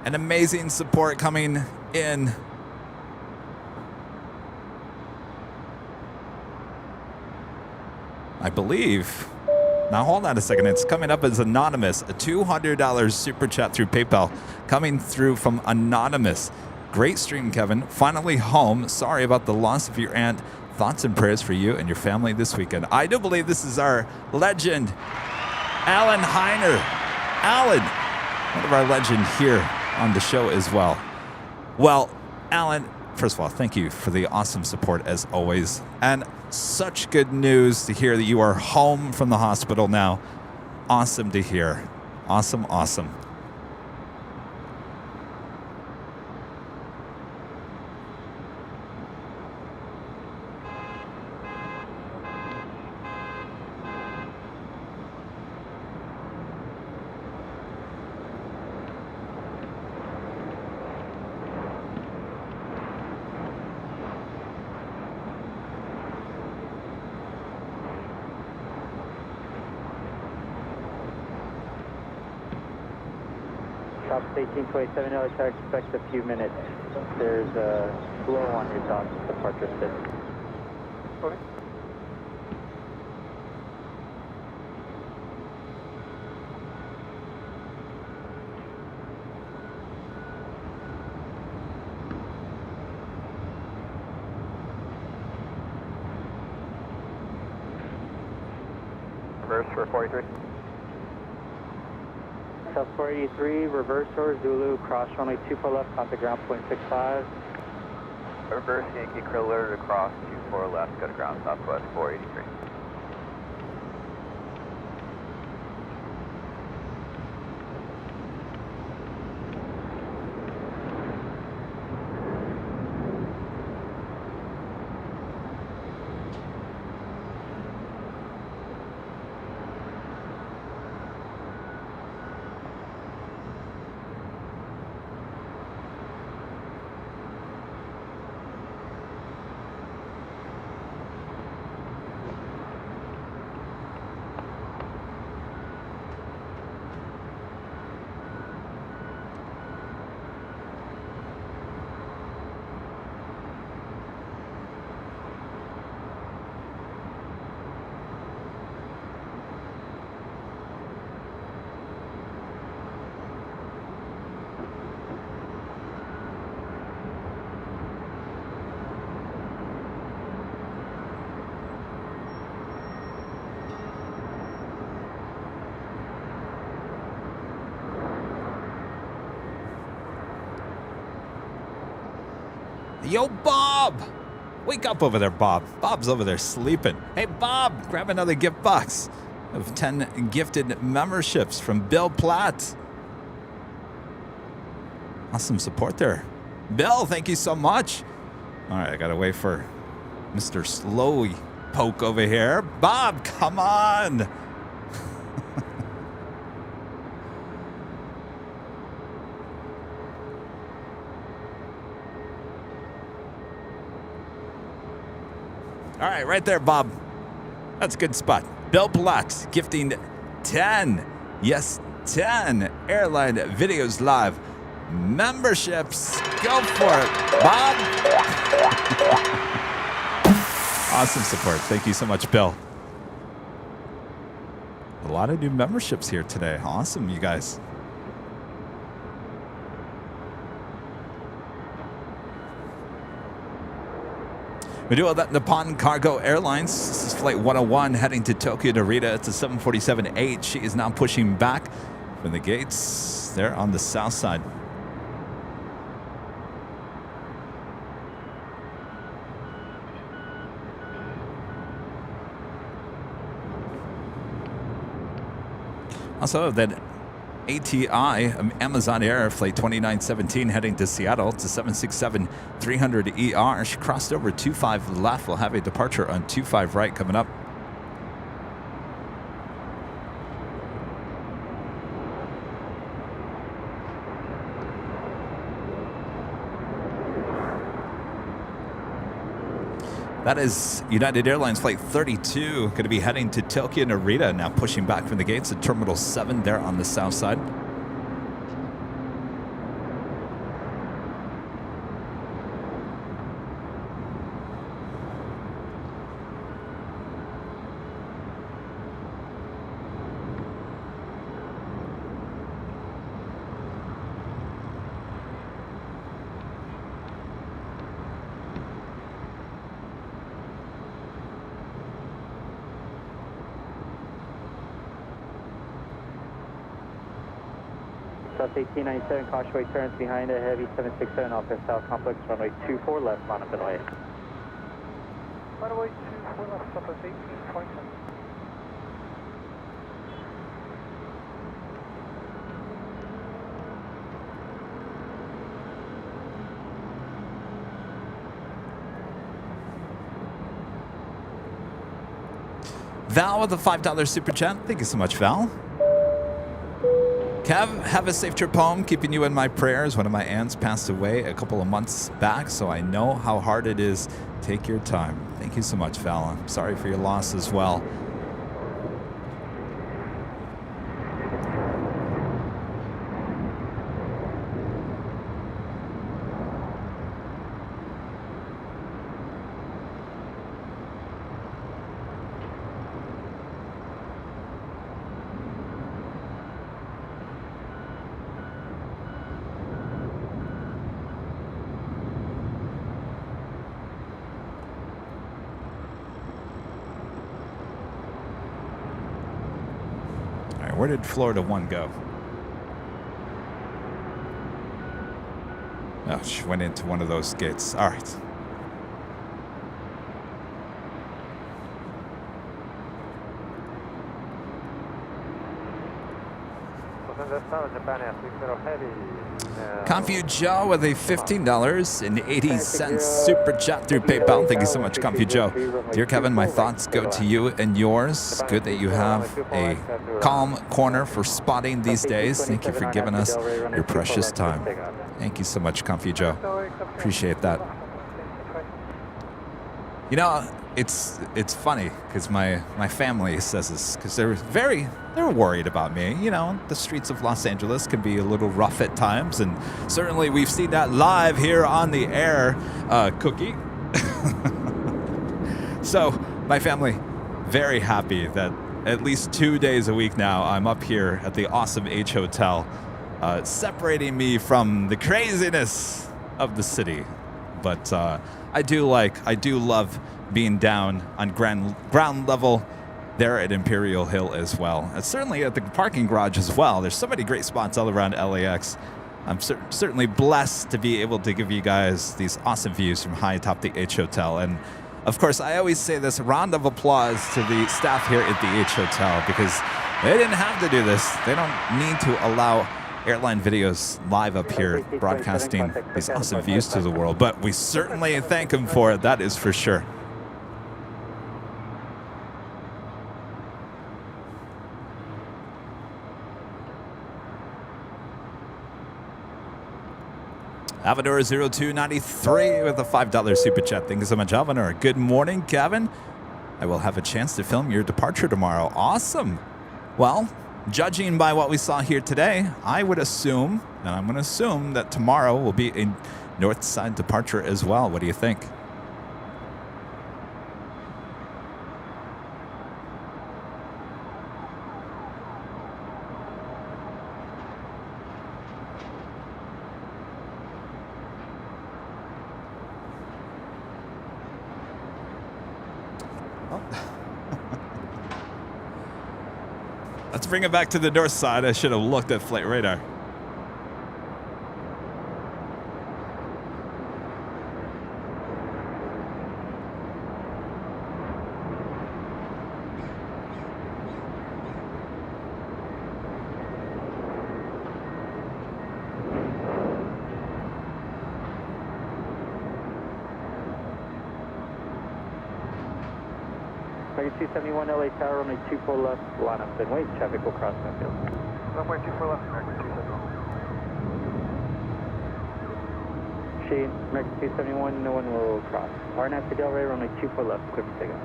An amazing support coming in. I believe. Now hold on a second. It's coming up as anonymous. A $200 super chat through PayPal coming through from anonymous. Great stream, Kevin. Finally home. Sorry about the loss of your aunt. Thoughts and prayers for you and your family this weekend. I do believe this is our legend, Alan Heiner. Alan, one of our legend here on the show as well. Well, Alan, first of all, thank you for the awesome support as always. And such good news to hear that you are home from the hospital now. Awesome to hear. Awesome, awesome. Top 1827, I expect a few minutes. There's a blow on your dock departure sit. Okay. Reverse for 43. South 483, reverse door, Zulu, cross runway 24 left, contact ground 0.65. Reverse Yankee Krill alert across 24 left, go to ground southwest 483. Yo, Bob! Wake up over there, Bob. Bob's over there sleeping. Hey, Bob, grab another gift box of 10 gifted memberships from Bill Platt. Awesome support there. Bill, thank you so much. All right, I got to wait for Mr. Slowy Poke over here. Bob, come on. All right, right there, Bob. That's a good spot. Bill Platt gifting 10, yes, 10 Airline Videos Live memberships. Go for it, Bob. Awesome support. Thank you so much, Bill. A lot of new memberships here today. Awesome, you guys. We do all that Nippon Cargo Airlines. This is Flight 101 heading to Tokyo Narita. It's a 747-8. She is now pushing back from the gates there on the south side. Also, that ATI, Amazon Air Flight 2917 heading to Seattle. It's a 767-300ER. She crossed over 25 left. We'll have a departure on 25 right coming up. That is United Airlines Flight 32, going to be heading to Tokyo Narita, now pushing back from the gates at Terminal 7 there on the south side. South 1897, Causeway turns behind a heavy 767 off the south complex, runway 24 left, on up and away. Runway 24 left, South 1827. Val with a $5 super chat. Thank you so much, Val. Kev, have a safe trip home. Keeping you in my prayers. One of my aunts passed away a couple of months back, so I know how hard it is. Take your time. Thank you so much, Val. I'm sorry for your loss as well. Where did Florida 1 go? Oh, she went into one of those gates. All right. Confu Joe with a $15.80 super chat through PayPal. Thank you so much, Confu Joe. Dear Kevin, my thoughts go to you and yours. Good that you have a calm corner for spotting these days. Thank you for giving us your precious time. Thank you so much, Confu Joe. Appreciate that. You know, it's funny because my family says this because they're worried about me. You know, the streets of Los Angeles can be a little rough at times, and certainly we've seen that live here on the air, Cookie. So my family very happy that at least 2 days a week now I'm up here at the awesome H Hotel, separating me from the craziness of the city. But I do love being down on ground level there at Imperial Hill as well. And certainly at the parking garage as well. There's so many great spots all around LAX. I'm certainly blessed to be able to give you guys these awesome views from high atop the H Hotel. And of course, I always say this, a round of applause to the staff here at the H Hotel because they didn't have to do this. They don't need to allow Airline videos live up here broadcasting these awesome views to the world, but we certainly thank them for it, that is for sure. Avenor0293 with a $5 super chat. Thank you so much, Avenor. Good morning, Kevin. I will have a chance to film your departure tomorrow. Awesome. Well, judging by what we saw here today, I would assume, and I'm going to assume, that tomorrow will be a north side departure as well. What do you think? Let's bring it back to the north side. I should have looked at flight radar. Target 271 LA Tower, runway 24 left, line up and wait. Traffic will cross my field. Runway 24 left, American 271. Shane, American 271, no one will cross. RNAV to Delray, runway 24 left, clear for takeoff.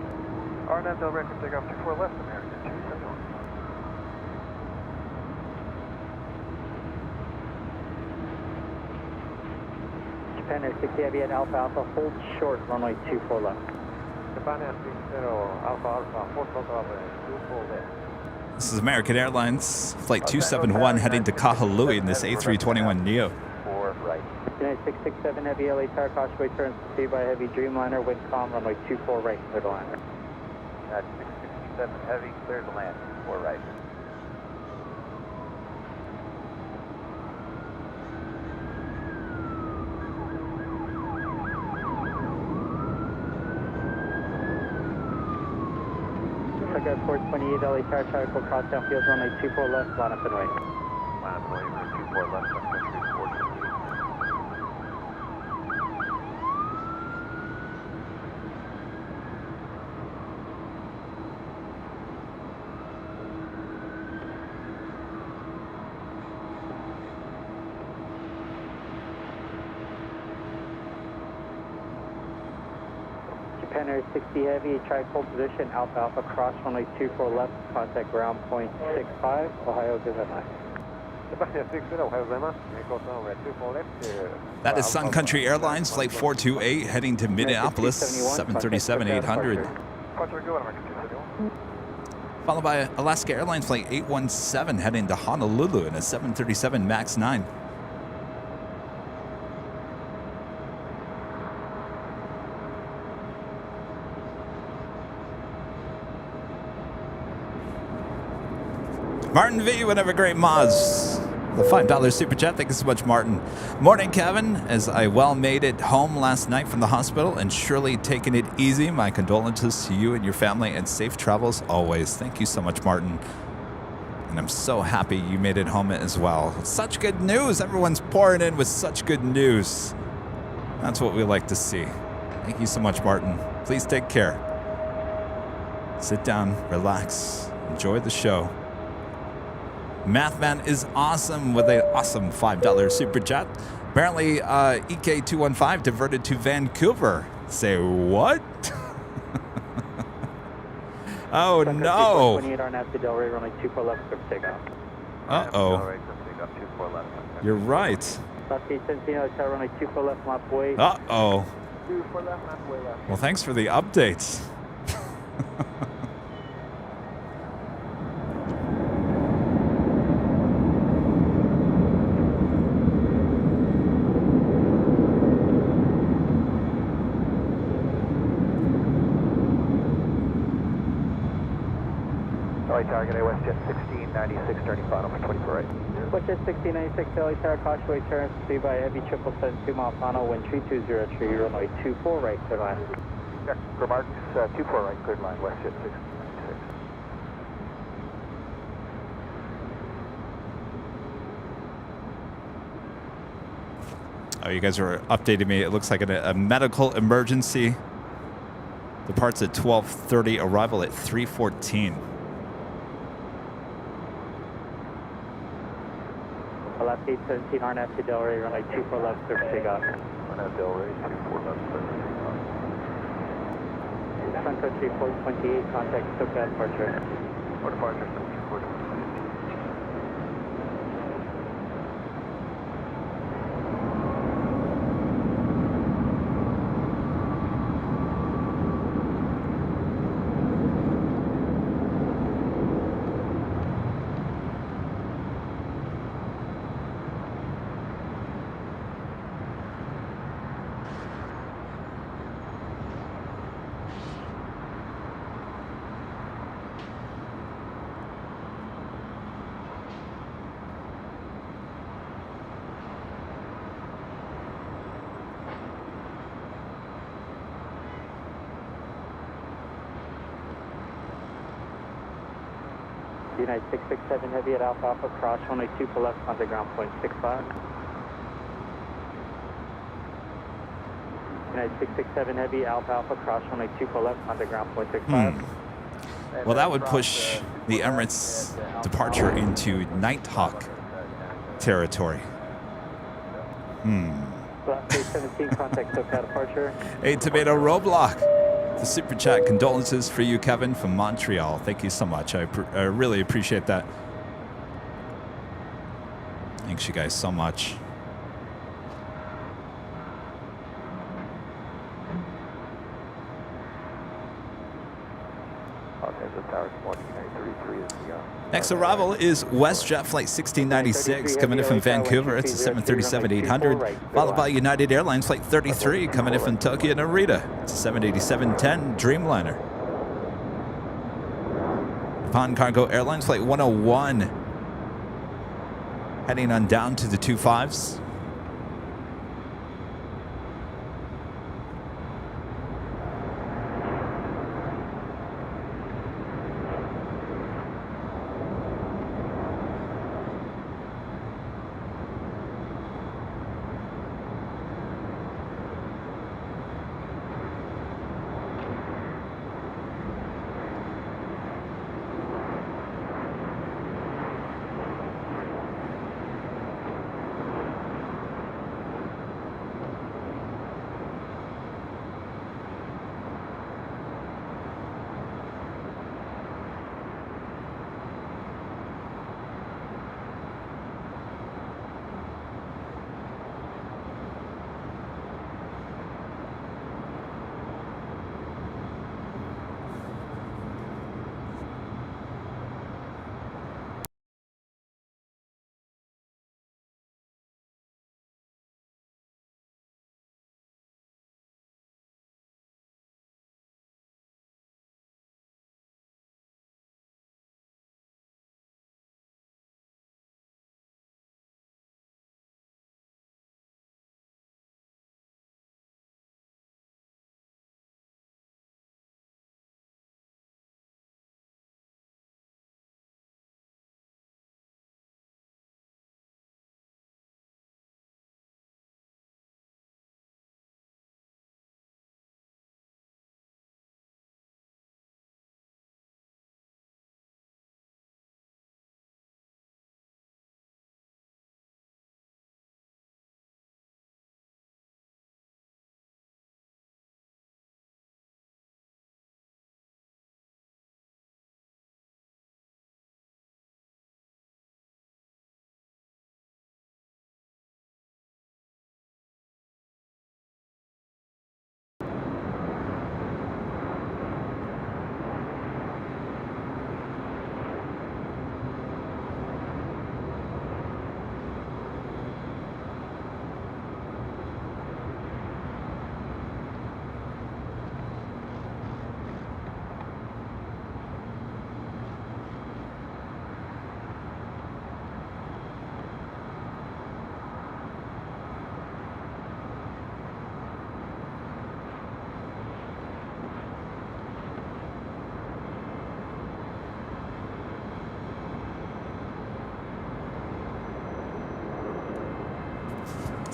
RNAV Delray for takeoff 24 left, American 271. Japan Air 60 Heavy at Alpha Alpha, hold short, runway 24 left. This is American Airlines, Flight 271 heading to Kahului in this A321neo. United 667 Heavy LA Tower, cautiously turns to sea by Heavy Dreamliner, wind calm, runway 24 right, clear to land. That's 667 Heavy, clear to land, 24 right. Target 428 LA Tower, traffic will cross downfield, runway 24 left, line up and wait. Line up and wait for 24 left, up to 428. Japan Air 60 Heavy, try hold position, Alpha Alpha, cross runway 24 left, contact ground point 65, Ohio, good night. That is Sun Country Airlines, Flight 428 heading to Minneapolis, 737-800. Followed by Alaska Airlines Flight 817 heading to Honolulu in a 737 MAX 9. Martin V, whatever great Moz. The $5 super chat. Thank you so much, Martin. Morning, Kevin. As I well made it home last night from the hospital and surely taking it easy. My condolences to you and your family and safe travels always. Thank you so much, Martin. And I'm so happy you made it home as well. Such good news. Everyone's pouring in with such good news. That's what we like to see. Thank you so much, Martin. Please take care. Sit down, relax, enjoy the show. Mathman is awesome with an awesome $5 super chat. Apparently, EK215 diverted to Vancouver. Say what? Oh no! 28 RNAV to Delray, runway 24 left, clear for takeoff. Uh-oh. You're right. South Gate 17, LA runway 24 left, map way. Uh-oh. 24 left, map way left. Well, thanks for the updates. Target WestJet 1696, turning bottom for 24 right. WestJet 1696, LA Tower, Causeway turn, speed by heavy 777 mile final, wind 3203, runway 24 right, clear line. Yeah, remarks 24 right, cleared line, WestJet 1696. Oh, you guys are updating me. It looks like a medical emergency. Departs at 12:30, arrival at 3:14. Left gate 17, RNAV to Delray, runway 24 left, clear for takeoff. RNAV Delray, 24 left, clear for takeoff. Sun country 428, contact SoCal departure. For departure, 74. United 667 heavy at Alpha Alpha, cross runway 24 left, contact ground point 65. United 667 heavy, Alpha Alpha, cross runway 24 left, contact ground point 65. Well, that would push the Emirates departure into Nighthawk territory. Left gate 17, contact SoCal departure. Hey, Tomato Roblox. The super chat. Condolences for you, Kevin, from Montreal. Thank you so much. I really appreciate that. Thanks you guys so much. Next arrival is WestJet Flight 1696 coming in from Vancouver. It's a 737-800, followed by United Airlines Flight 33 coming in from Tokyo Narita. It's a 787-10 Dreamliner. Nippon Cargo Airlines Flight 101 heading on down to the 25s.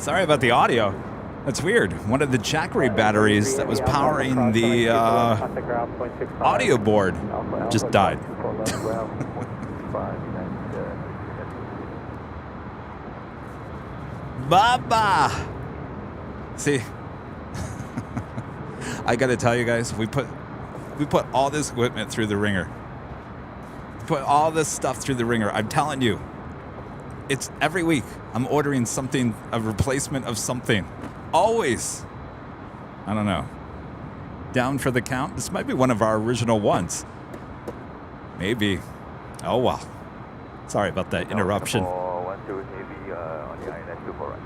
Sorry about the audio. That's weird. One of the Jackery batteries that was powering the audio board just died. Baba! See, I gotta tell you guys, we put all this equipment through the ringer. Put all this stuff through the ringer. I'm telling you, it's every week I'm ordering something, a replacement of something. Always. I don't know. Down for the count? This might be one of our original ones. Maybe. Oh well. Sorry about that interruption. 1-2 heavy on the INS 24 right.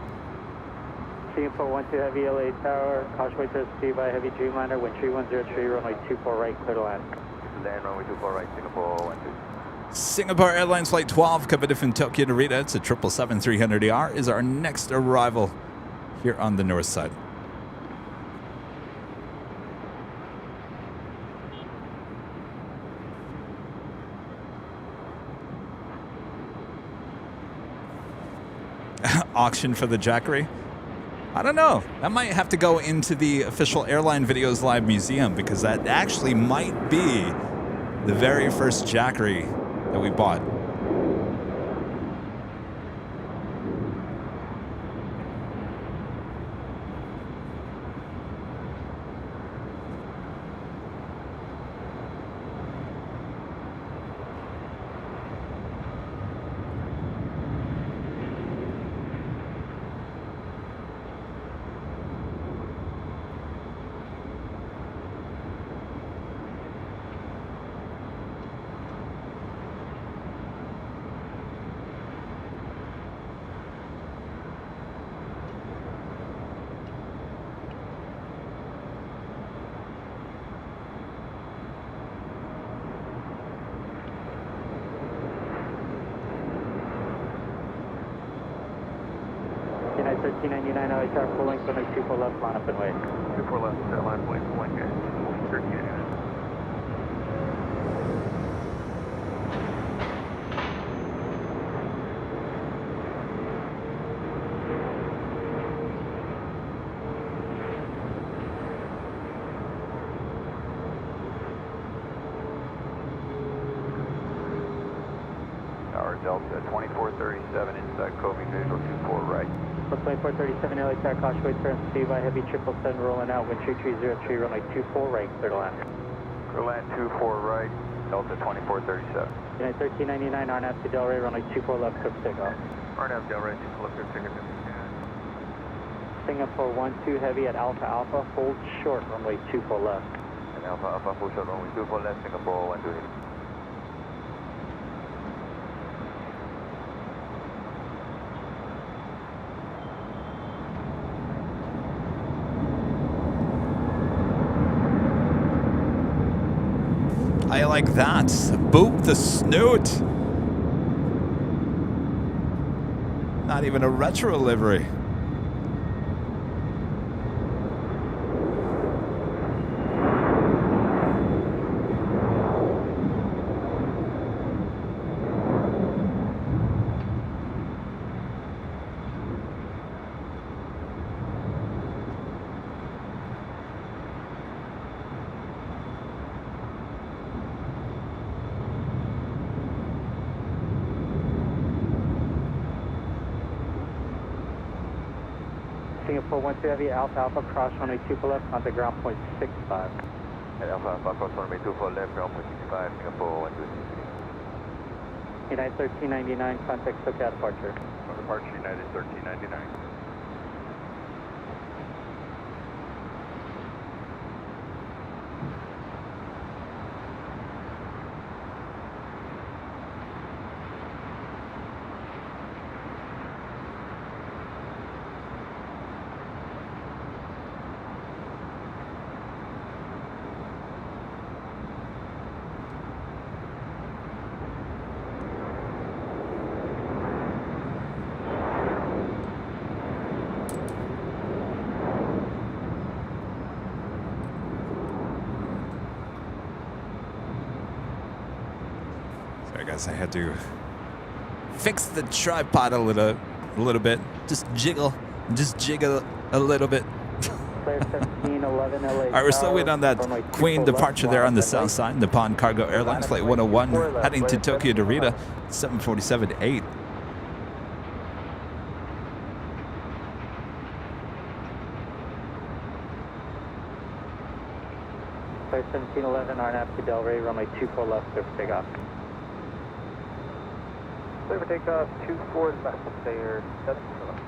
Singapore 1-2 heavy LA Tower, caution wait to receive by heavy Dreamliner, wind 3103, runway 24 right, clear to land. Land runway 24 right, Singapore 1-2. Singapore Airlines Flight 12, coming in from Tokyo to Narita. It's a 777-300ER is our next arrival here on the north side. Auction for the Jackery? I don't know. That might have to go into the official Airline Videos Live Museum because that actually might be the very first Jackery that we bought. United 1399 LA Tower, full length, runway 24 left, line up and wait. 24 left, line point, point here. 1399. Tower Delta 2437 inside Kobe visual 24 right. 2437 LA Tower, caution wait turn speed by heavy 777 rolling out, wind 3303, runway 24 right, clear to land. Clear land 24 right, Delta 2437. United 1399 RNAV to Delray, runway 24 left, clear for takeoff. RNAV Delray, 24 left, clear ticket. Singapore 1-2 heavy at Alpha Alpha, hold short, runway 24 left. And Alpha Alpha, full short, runway 24 left, Singapore 1-2 heavy. I like that. Boop the snoot. Not even a retro livery. Singapore 1-2 heavy, Alpha Alpha, cross runway 24 left, onto ground point 65. And Alpha Alpha, cross runway 24 left, ground point 65, Singapore 1-2 United 1399, contact SoCal departure. Departure United 1399. I had to fix the tripod a little bit. Just jiggle Just jiggle a little bit. Clear 1711 LA. All right, we're still waiting on that Queen departure there on the south side. Nippon Cargo Airlines, Flight 101, heading to Tokyo Narita, 747-8. Clear 1711, RNAV to Delray, runway 24 left, clear for takeoff. Clear for takeoff, 24 left, clear, 7 left.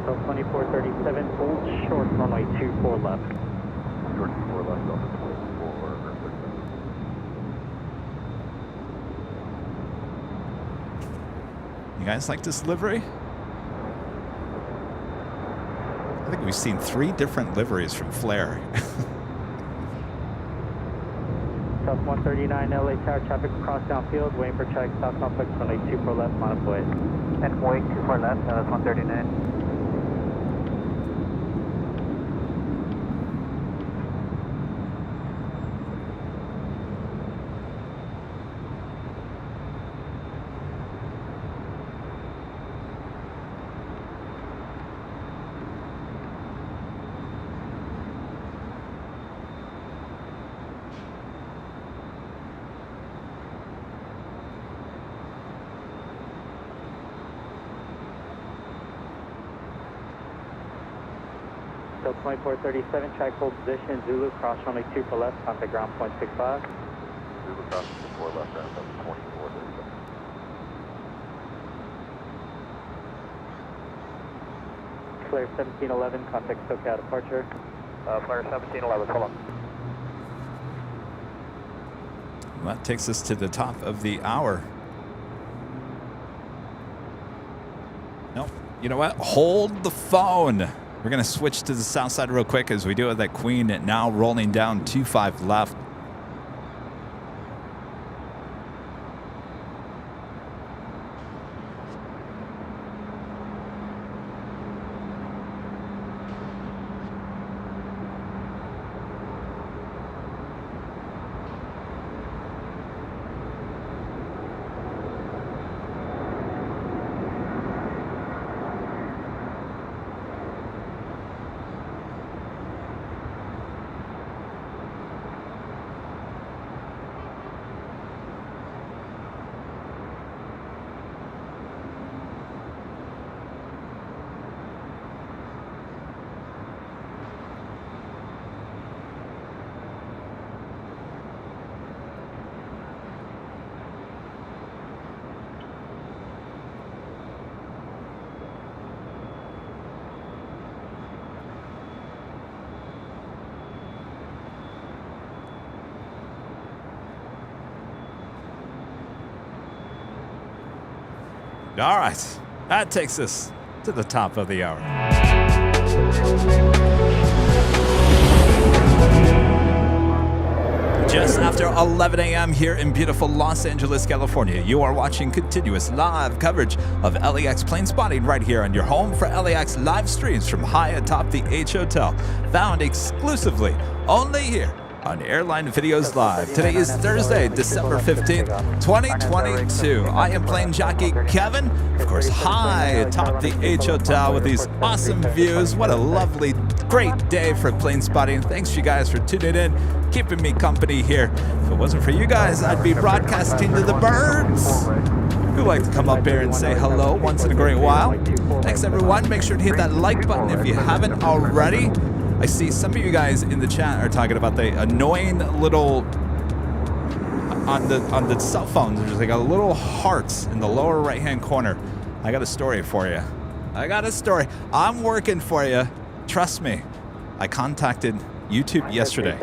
So 2437, hold short, runway 24 left. Short 24 left, Delta 24. You guys like this livery? I think we've seen 3 different liveries from Flair. South 139 LA Tower, traffic across downfield, waiting for check, South Complex, runway 24 left, modified. And wait, 24 left, that's 139. So 2437, track hold position, Zulu, cross runway 24 left, contact ground point 65. Zulu cross 24 left, round up 24 37. Clear 1711, contact SoCal departure. Clear 1711, hold on. Well, that takes us to the top of the hour. Nope. You know what? Hold the phone. We're going to switch to the south side real quick as we do with that Queen now rolling down 25 left. All right, that takes us to the top of the hour. Just after 11 a.m. here in beautiful Los Angeles, California, you are watching continuous live coverage of LAX plane spotting right here on your home for LAX live streams from high atop the H Hotel, found exclusively only here on Airline Videos Live. Today is Thursday, December 15th, 2022. I am plane jockey Kevin, of course, high atop the H Hotel with these awesome views. What a lovely, great day for plane spotting. Thanks you guys for tuning in, keeping me company here. If it wasn't for you guys, I'd be broadcasting to the birds who like to come up here and say hello once in a great while. Thanks everyone. Make sure to hit that like button if you haven't already. I see some of you guys in the chat are talking about the annoying little on the cell phones. There's like a little hearts in the lower right hand corner. I got a story for you. I got a story. I'm working for you. Trust me. I contacted YouTube yesterday.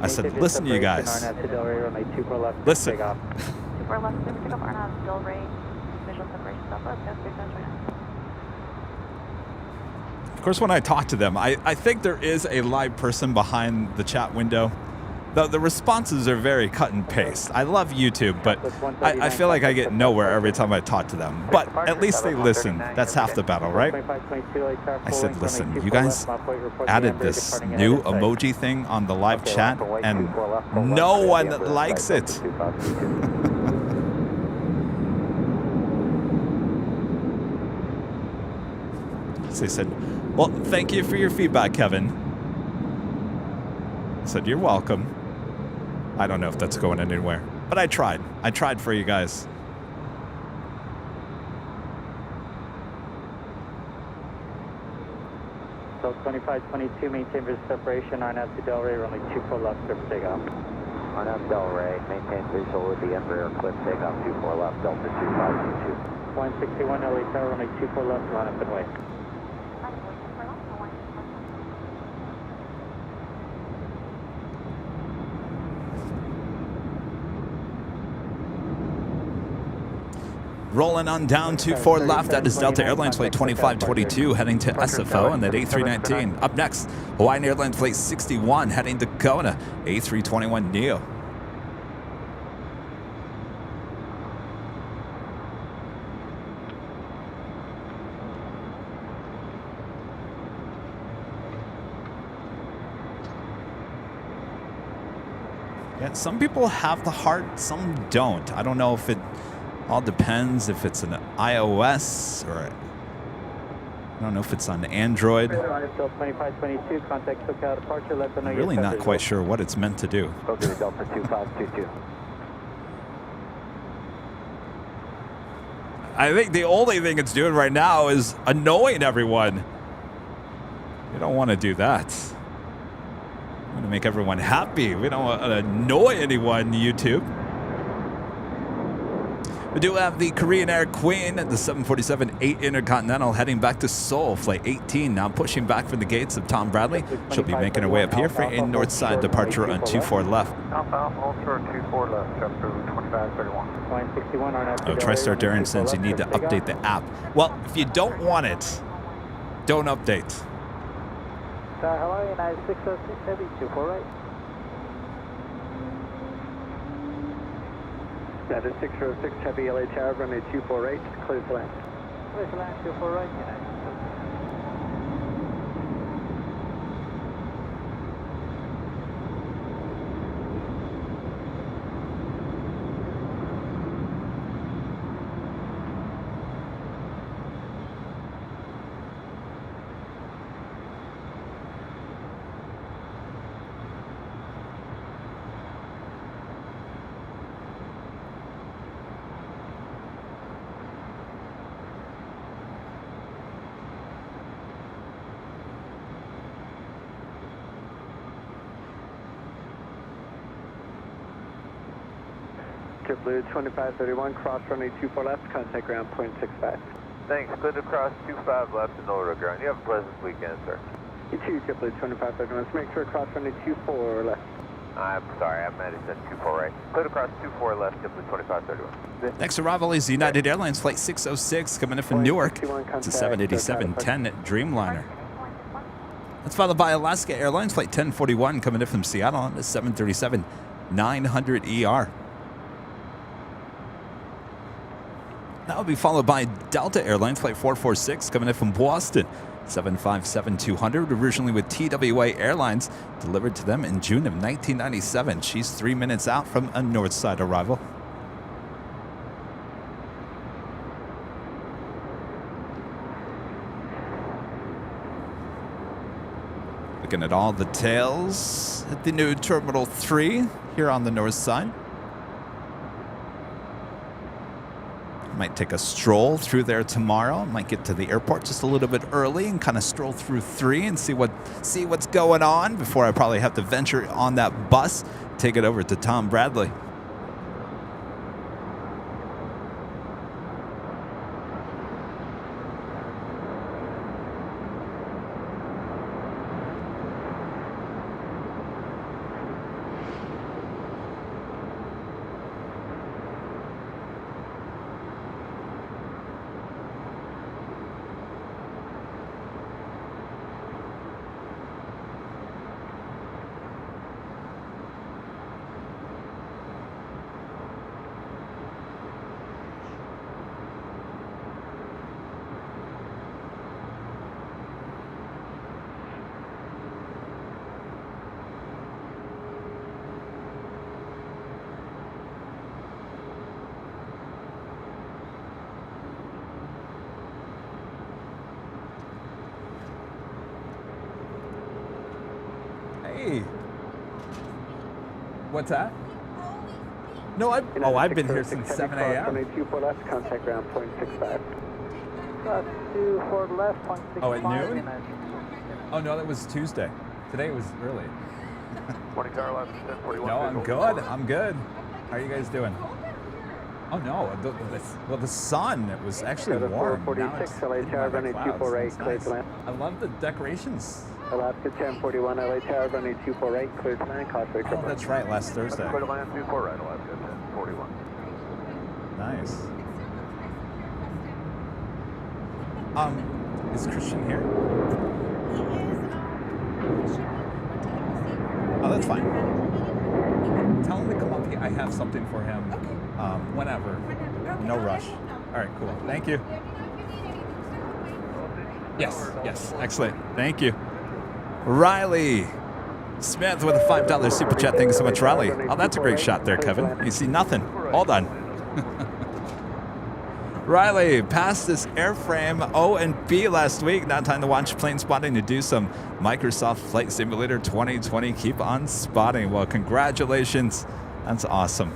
I said, listen, you guys. Listen. 24 left, clear for takeoff, RNAV, Delray, visual separation, southwest, Of course, when I talk to them, I think there is a live person behind the chat window. The responses are very cut and paste. I love YouTube, but I feel like I get nowhere every time I talk to them. But at least they listen. That's half the battle, right? I said, listen, you guys added this new emoji thing on the live chat, and no one likes it. So they said, well, thank you for your feedback, Kevin. I said, you're welcome. I don't know if that's going anywhere, but I tried. I tried for you guys. So 2522, maintain visual separation, RNAV to Delray, runway 24 left, clear for takeoff. RNAV Delray, maintain visual with the Embraer, clip takeoff 24 left, Delta 2522. 161 LA Tower, runway 24 left, line up and wait. Rolling on down 24 left, that is Delta Airlines flight 2522 heading to SFO on that A319. Up next, Hawaiian Airlines flight 61 heading to Kona, A321neo. Yeah, some people have the heart, some don't. I don't know if it all depends if it's an iOS or I don't know if it's on Android. I'm really not quite sure what it's meant to do. I think the only thing it's doing right now is annoying everyone. We don't want to do that. We want to make everyone happy. We don't want to annoy anyone, YouTube. We do have the Korean Air Queen at the 747-8 Intercontinental heading back to Seoul, flight 18, now pushing back from the gates of Tom Bradley. She'll be making her way up here for a north side departure on 24 left. Alpha, Ultra 24 left, chapter 2531. Oh, TriStar Darren says you need to update the app. Well, if you don't want it, don't update. Hawaii 9606 heavy 24 right. That is 606 Heavy LA Tower, runway 248, clear to land. Clear to land, 24 right, United. JetBlue 2531, cross runway 24 left, contact ground 0.65. Thanks, clear to cross 25 left and over to ground. You have a pleasant weekend, sir. You too, JetBlue 2531, let's make sure cross runway 24 left. I'm sorry, I meant it said 24 right. Clear to cross 24 left, JetBlue 2531. Next arrival is United Airlines flight 606 coming in from Newark. It's a 787-10 Dreamliner. That's followed by Alaska Airlines flight 1041 coming in from Seattle on the 737-900ER. That will be followed by Delta Airlines flight 446 coming in from Boston, 757-200, originally with TWA Airlines, delivered to them in June of 1997. She's 3 minutes out from a north side arrival. Looking at all the tails at the new Terminal 3 here on the north side. Might take a stroll through there tomorrow. Might get to the airport just a little bit early and kind of stroll through 3 and see what's going on before I probably have to venture on that bus, take it over to Tom Bradley. Hey. What's that? No, I've been here since 7 a.m. 24 left, contact ground, 0.65. 24 left, 0.65. Oh, at noon? Oh, no, that was Tuesday. Today was early. Morning tower left, 1041. No, I'm good. I'm good. How are you guys doing? Oh, no. The sun, it was actually warm. 446, LA Tower, running 248, clear to land. I love the decorations. Alaska 1041, LA Tower, running 248, clear to land, Causeway Oh, that's right, last Thursday. Clear to land, 24 right, Alaska 1041. Nice. Is Christian here? Oh, that's fine. Tell him to come up here. I have something for him. Whenever. No rush. All right, cool. Thank you. Yes, excellent. Thank you. Riley Smith with a $5 super chat. Thank you so much, Riley. Oh, that's a great shot there, Kevin. You see nothing. All done. Riley passed this airframe O and B last week. Now time to watch plane spotting to do some Microsoft Flight Simulator 2020. Keep on spotting. Well, congratulations. That's awesome.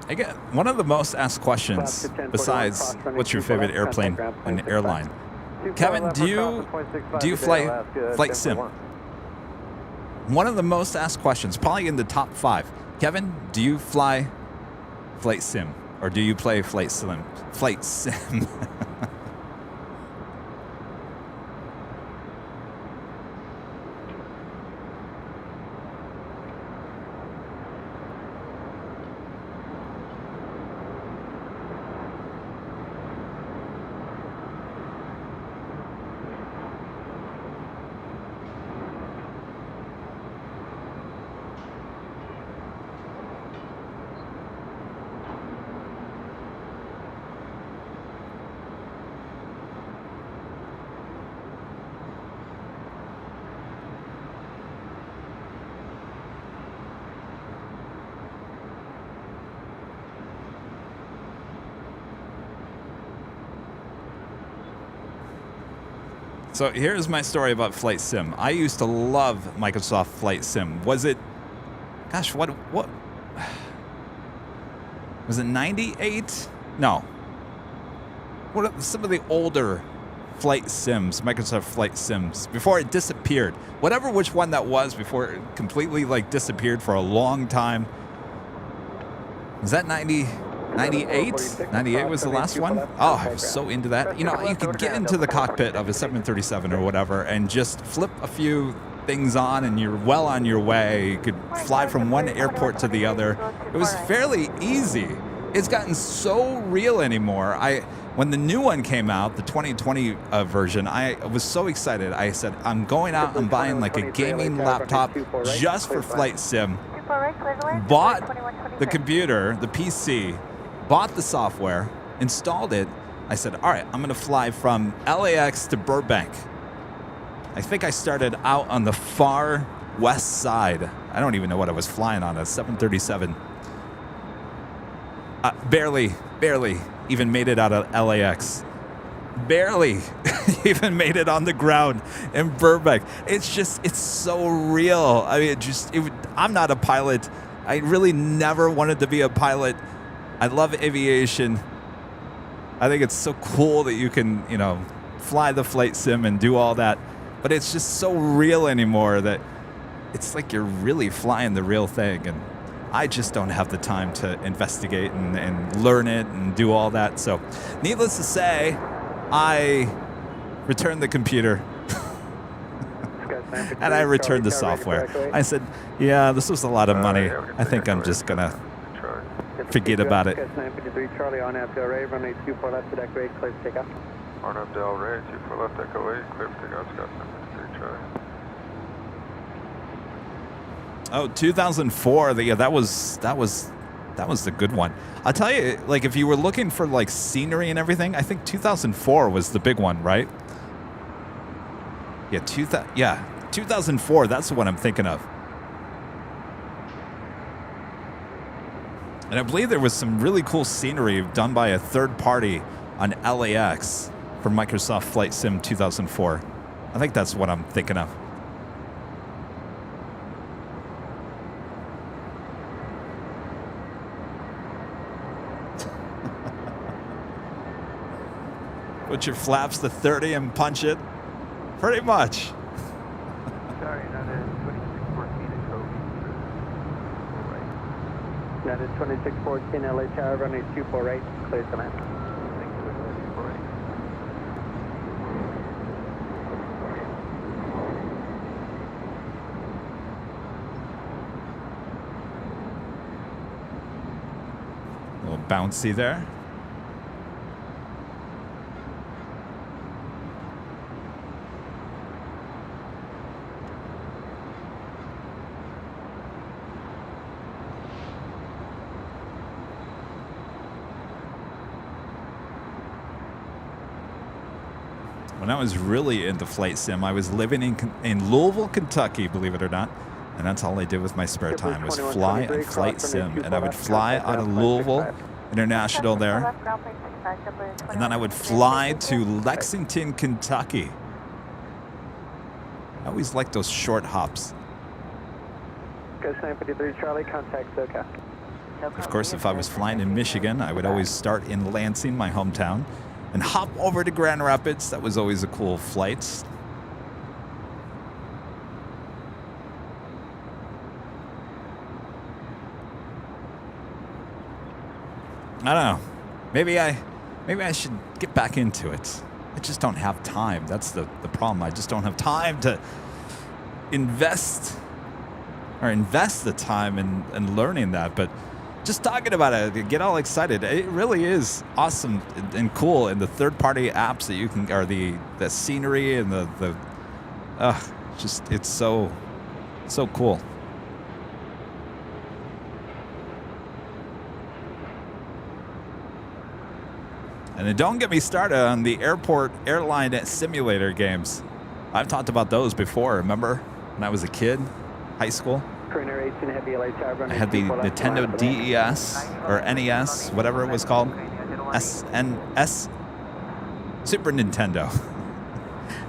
I get one of the most asked questions besides what's your favorite airplane and airline. Kevin, do you flight sim? One of the most asked questions, probably in the top 5. Kevin, do you flight sim or do you play flight sim? So here's my story about Flight Sim. I used to love Microsoft Flight Sim. Was it, gosh, what was it 98? No. What are some of the older Flight Sims, Microsoft Flight Sims, before it disappeared? Whatever which one that was before it completely disappeared for a long time. Was that 98? 98 was the last one? Oh, I was so into that. You know, you could get into the cockpit of a 737 or whatever and just flip a few things on and you're well on your way. You could fly from one airport to the other. It was fairly easy. It's gotten so real anymore. When the new one came out, the 2020 version, I was so excited. I said, I'm going out and buying like a gaming laptop just for Flight Sim. Bought the computer, the PC, bought the software, installed it. I said, all right, I'm going to fly from LAX to Burbank. I think I started out on the far west side. I don't even know what I was flying on, a 737. Barely even made it out of LAX. Barely even made it on the ground in Burbank. It's so real. I mean, I'm not a pilot. I really never wanted to be a pilot. I love aviation. I think it's so cool that you can, fly the flight sim and do all that. But it's just so real anymore that it's like you're really flying the real thing. And I just don't have the time to investigate and learn it and do all that. So needless to say, I returned the computer. And I returned the software. I said, yeah, this was a lot of money. I think I'm just going to forget about it. 953 Charlie on out to array, runway 24 left to deck rate, clear to take off. On up Del Rey, 24 left, Echo 8, clear for takeoff, Scott 953 Charlie. Oh, 2004. Yeah, that was the good one. I'll tell you, like, if you were looking for like scenery and everything, I think 2004 was the big one, right? Yeah, 2004. That's the one I'm thinking of. And I believe there was some really cool scenery done by a third party on LAX for Microsoft Flight Sim 2004. I think that's what I'm thinking of. Put your flaps to 30 and punch it. Pretty much. Sorry, that is 2614 at Kobe. That is 2614 LA Tower, runway 24 right, clear to land. A little bouncy there. When I was really into flight sim, I was living in Louisville, Kentucky, believe it or not. And that's all I did with my spare time was fly on flight sim. And I would fly out of Louisville International there. And then I would fly to Lexington, Kentucky. I always liked those short hops. Ghost 953 Charlie, contact SoCal. Of course, if I was flying in Michigan, I would always start in Lansing, my hometown, and hop over to Grand Rapids. That was always a cool flight. I don't know. Maybe I should get back into it. I just don't have time. That's the problem. I just don't have time to invest the time in learning that. But just talking about it, get all excited. It really is awesome and cool. And the third-party apps that you can, or the scenery and it's so cool. And then don't get me started on the airline simulator games. I've talked about those before. Remember when I was a kid, high school? I had the Nintendo DES or NES, whatever it was called, SNS, Super Nintendo.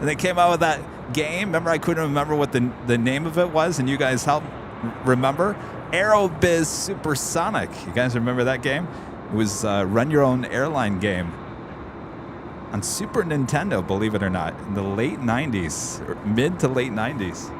And they came out with that game. Remember, I couldn't remember what the name of it was, and you guys helped remember. Aerobiz Supersonic. You guys remember that game? It was run your own airline game on Super Nintendo, believe it or not, in the late 90s, or mid to late 90s.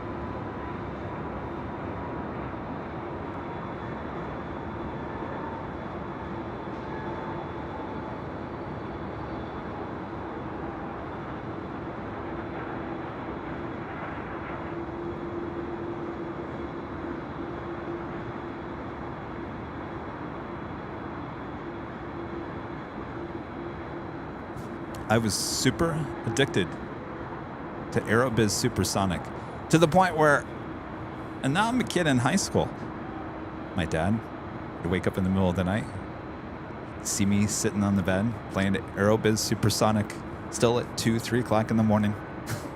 I was super addicted to Aerobiz Supersonic to the point where, and now I'm a kid in high school. My dad would wake up in the middle of the night, see me sitting on the bed playing Aerobiz Supersonic, still at 2, 3 o'clock in the morning.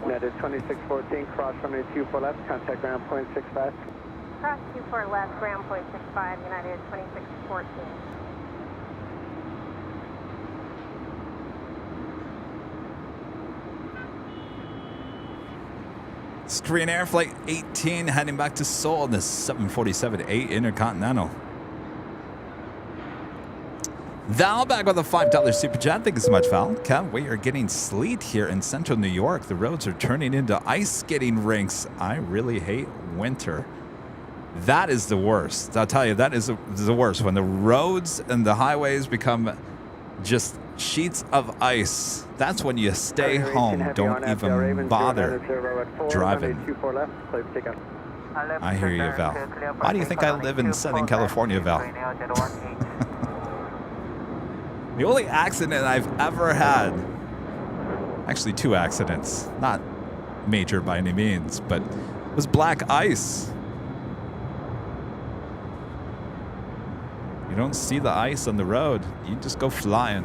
United 2614, cross runway 24 left, contact ground point 65. Cross 24 left, ground point 65, United 2614. Korean Air Flight 18 heading back to Seoul in the 747-8 Intercontinental. Val back with a $5 super chat. Thank you so much, Val. Kev, we are getting sleet here in central New York. The roads are turning into ice skating rinks. I really hate winter. That is the worst. I'll tell you, that is the worst. When the roads and the highways become just sheets of ice. That's when you stay home. Don't even bother driving. I hear you, Val. Why do you think I live in Southern California, Val? The only accident I've ever had, actually 2 accidents, not major by any means, but was black ice. You don't see the ice on the road, you just go flying.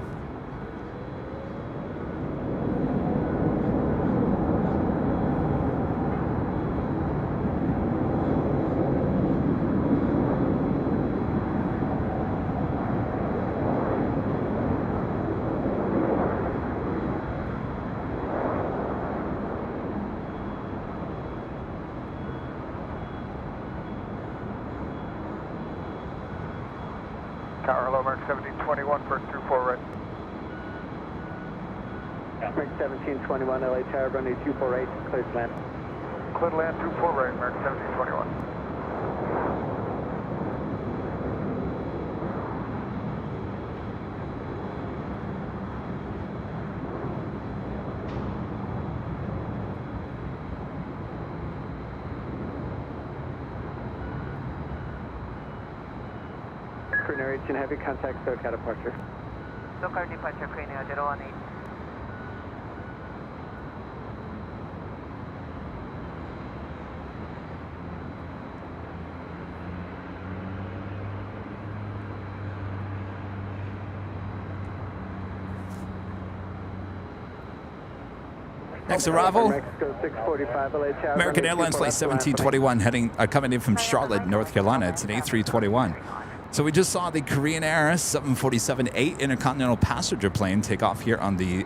Tower, hello, Mark 1721, first through 4 right. Mark 1721, LA Tower, runway 248, clear to land. Clear to land 24 right, Mark 1721. Reaching heavy contact, SoCal departure. SoCal departure, Cranial 018. Next arrival, Mexico 645, LA Tower, American Airlines Flight 1721 coming in from Charlotte, North Carolina. It's an A321. So we just saw the Korean Air 747-8 intercontinental passenger plane take off here on the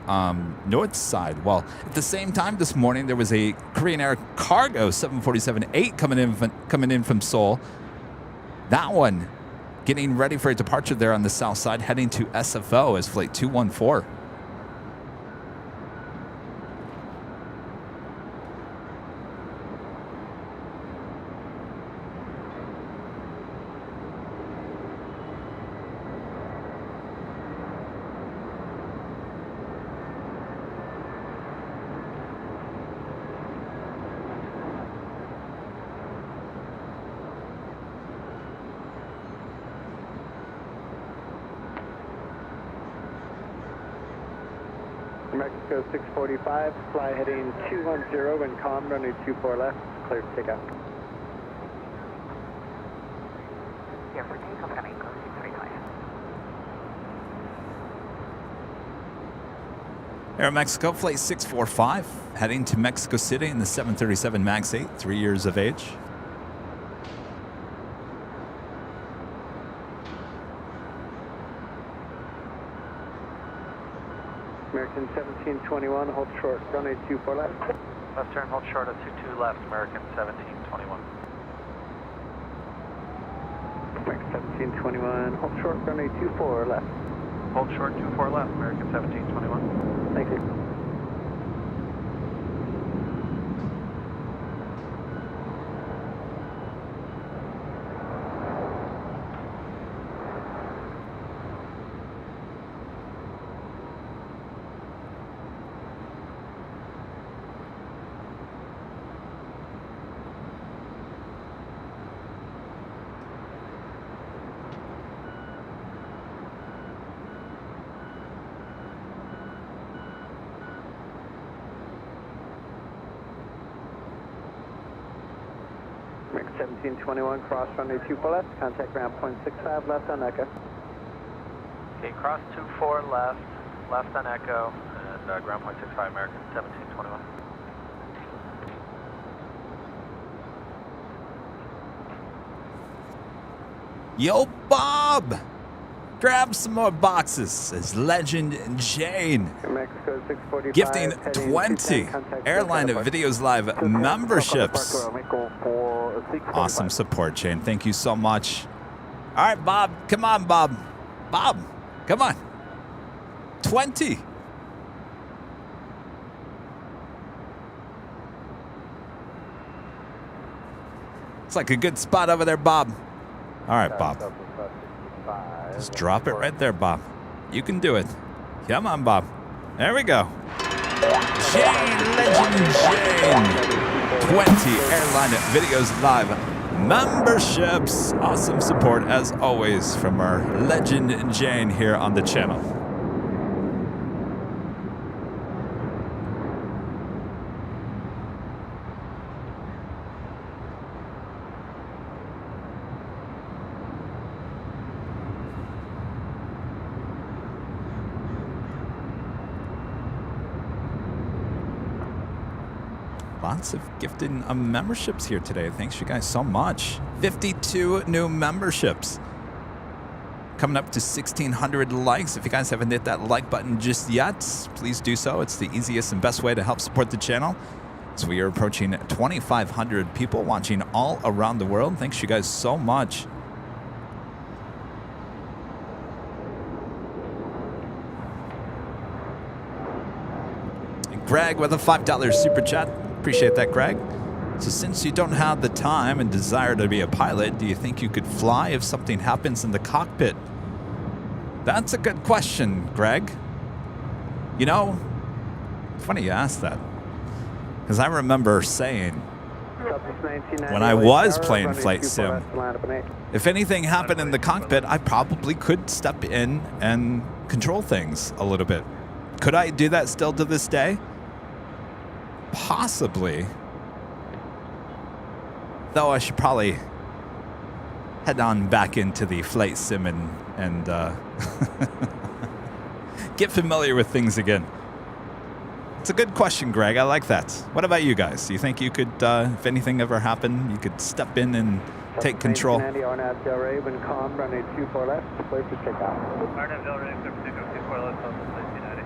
north side. Well, at the same time this morning, there was a Korean Air cargo 747-8 coming in from Seoul. That one getting ready for a departure there on the south side, heading to SFO as Flight 214. Mexico 645, fly heading 210 and calm, runway 24 left, clear to take out. Here for takeoff, runway 635. Air Mexico Flight 645, heading to Mexico City in the 737 MAX 8, 3 years of age. American 1721, hold short, runway 24 left. Left turn, hold short at 22 left, American 1721. American 1721, hold short, runway 24 left. Hold short, 24 left, American 1721. Thank you. American 1721, cross runway 24 left, contact ground 0.65 left on Echo. Okay, cross 24 left, left on Echo, and ground point 65, American 1721. Yo, Bob! Grab some more boxes, says Legend Jane. Mexico 645, Gifting 20 Airline Videos Live memberships. Awesome support, Jane. Thank you so much. All right, Bob. Come on, Bob. Bob, come on. 20. It's like a good spot over there, Bob. All right, Bob. Just drop it right there, Bob. You can do it. Come on, Bob. There we go. Jane, Legend Jane. 20 Airline Videos Live memberships. Awesome support, as always, from our Legend Jane here on the channel. Lots of gifted memberships here today. Thanks you guys so much. 52 new memberships. Coming up to 1,600 likes. If you guys haven't hit that like button just yet, please do so. It's the easiest and best way to help support the channel. So we are approaching 2,500 people watching all around the world. Thanks you guys so much. Greg with a $5 super chat. Appreciate that, Greg. So since you don't have the time and desire to be a pilot, do you think you could fly if something happens in the cockpit? That's a good question, Greg. You know, funny you asked that. Because I remember saying, when I was playing Flight Sim, if anything happened in the cockpit, I probably could step in and control things a little bit. Could I do that still to this day? Possibly. Though I should probably head on back into the Flight Sim and get familiar with things again. It's a good question, Greg. I like that. What about you guys? Do you think you could, if anything ever happened, you could step in and take control? Runway 24 left, clear to check out. RNAV Del Rey, clear for takeoff, 24 left, on the flight 290.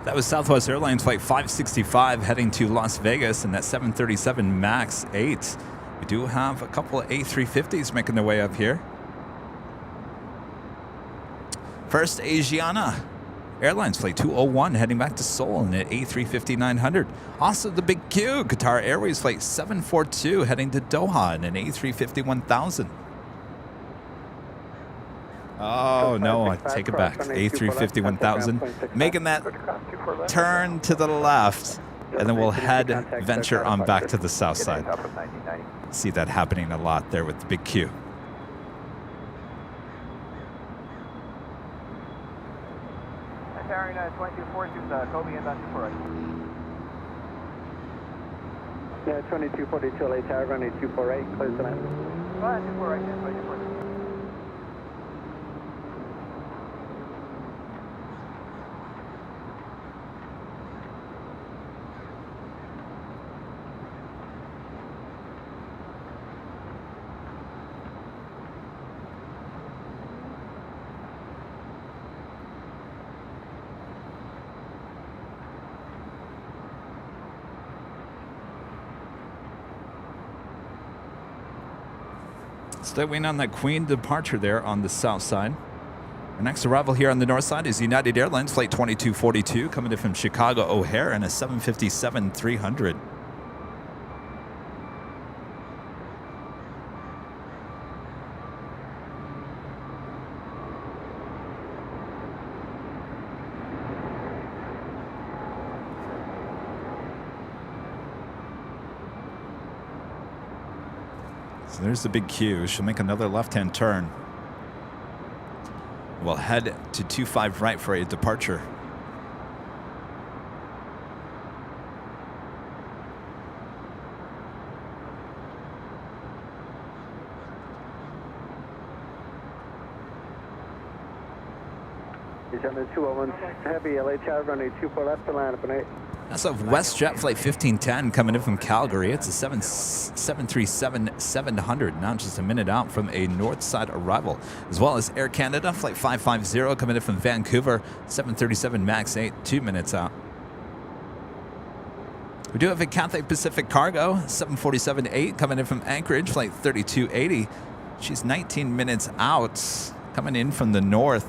That was Southwest Airlines Flight 565 heading to Las Vegas in that 737 MAX 8. We do have a couple of A350s making their way up here. First, Asiana Airlines Flight 201 heading back to Seoul in the A350-900. Also, the Big Q, Qatar Airways Flight 742 heading to Doha in an A350-1000. Oh, no, I take it back. A350-1000. Making that turn to the left, and then we'll venture on back to the south side. See that happening a lot there with the Big Q. Airline 2242, Kobe inbound 24 right. Yeah, 2242 LA Tower, runway 248, close the land. 24 right, 24. Still waiting on that Queen departure there on the south side. Our next arrival here on the north side is United Airlines Flight 2242 coming in from Chicago O'Hare in a 757-300. So there's the Big Q. She'll make another left-hand turn. We'll head to 25 right for a departure. Agenda 201 Heavy, LA Tower, runway 24 left to line up an 8. That's of WestJet Flight 1510 coming in from Calgary. It's a 737-700, now just a minute out from a north side arrival. As well as Air Canada Flight 550 coming in from Vancouver, 737 MAX 8, 2 minutes out. We do have a Cathay Pacific Cargo, 747-8 coming in from Anchorage, Flight 3280. She's 19 minutes out, coming in from the north.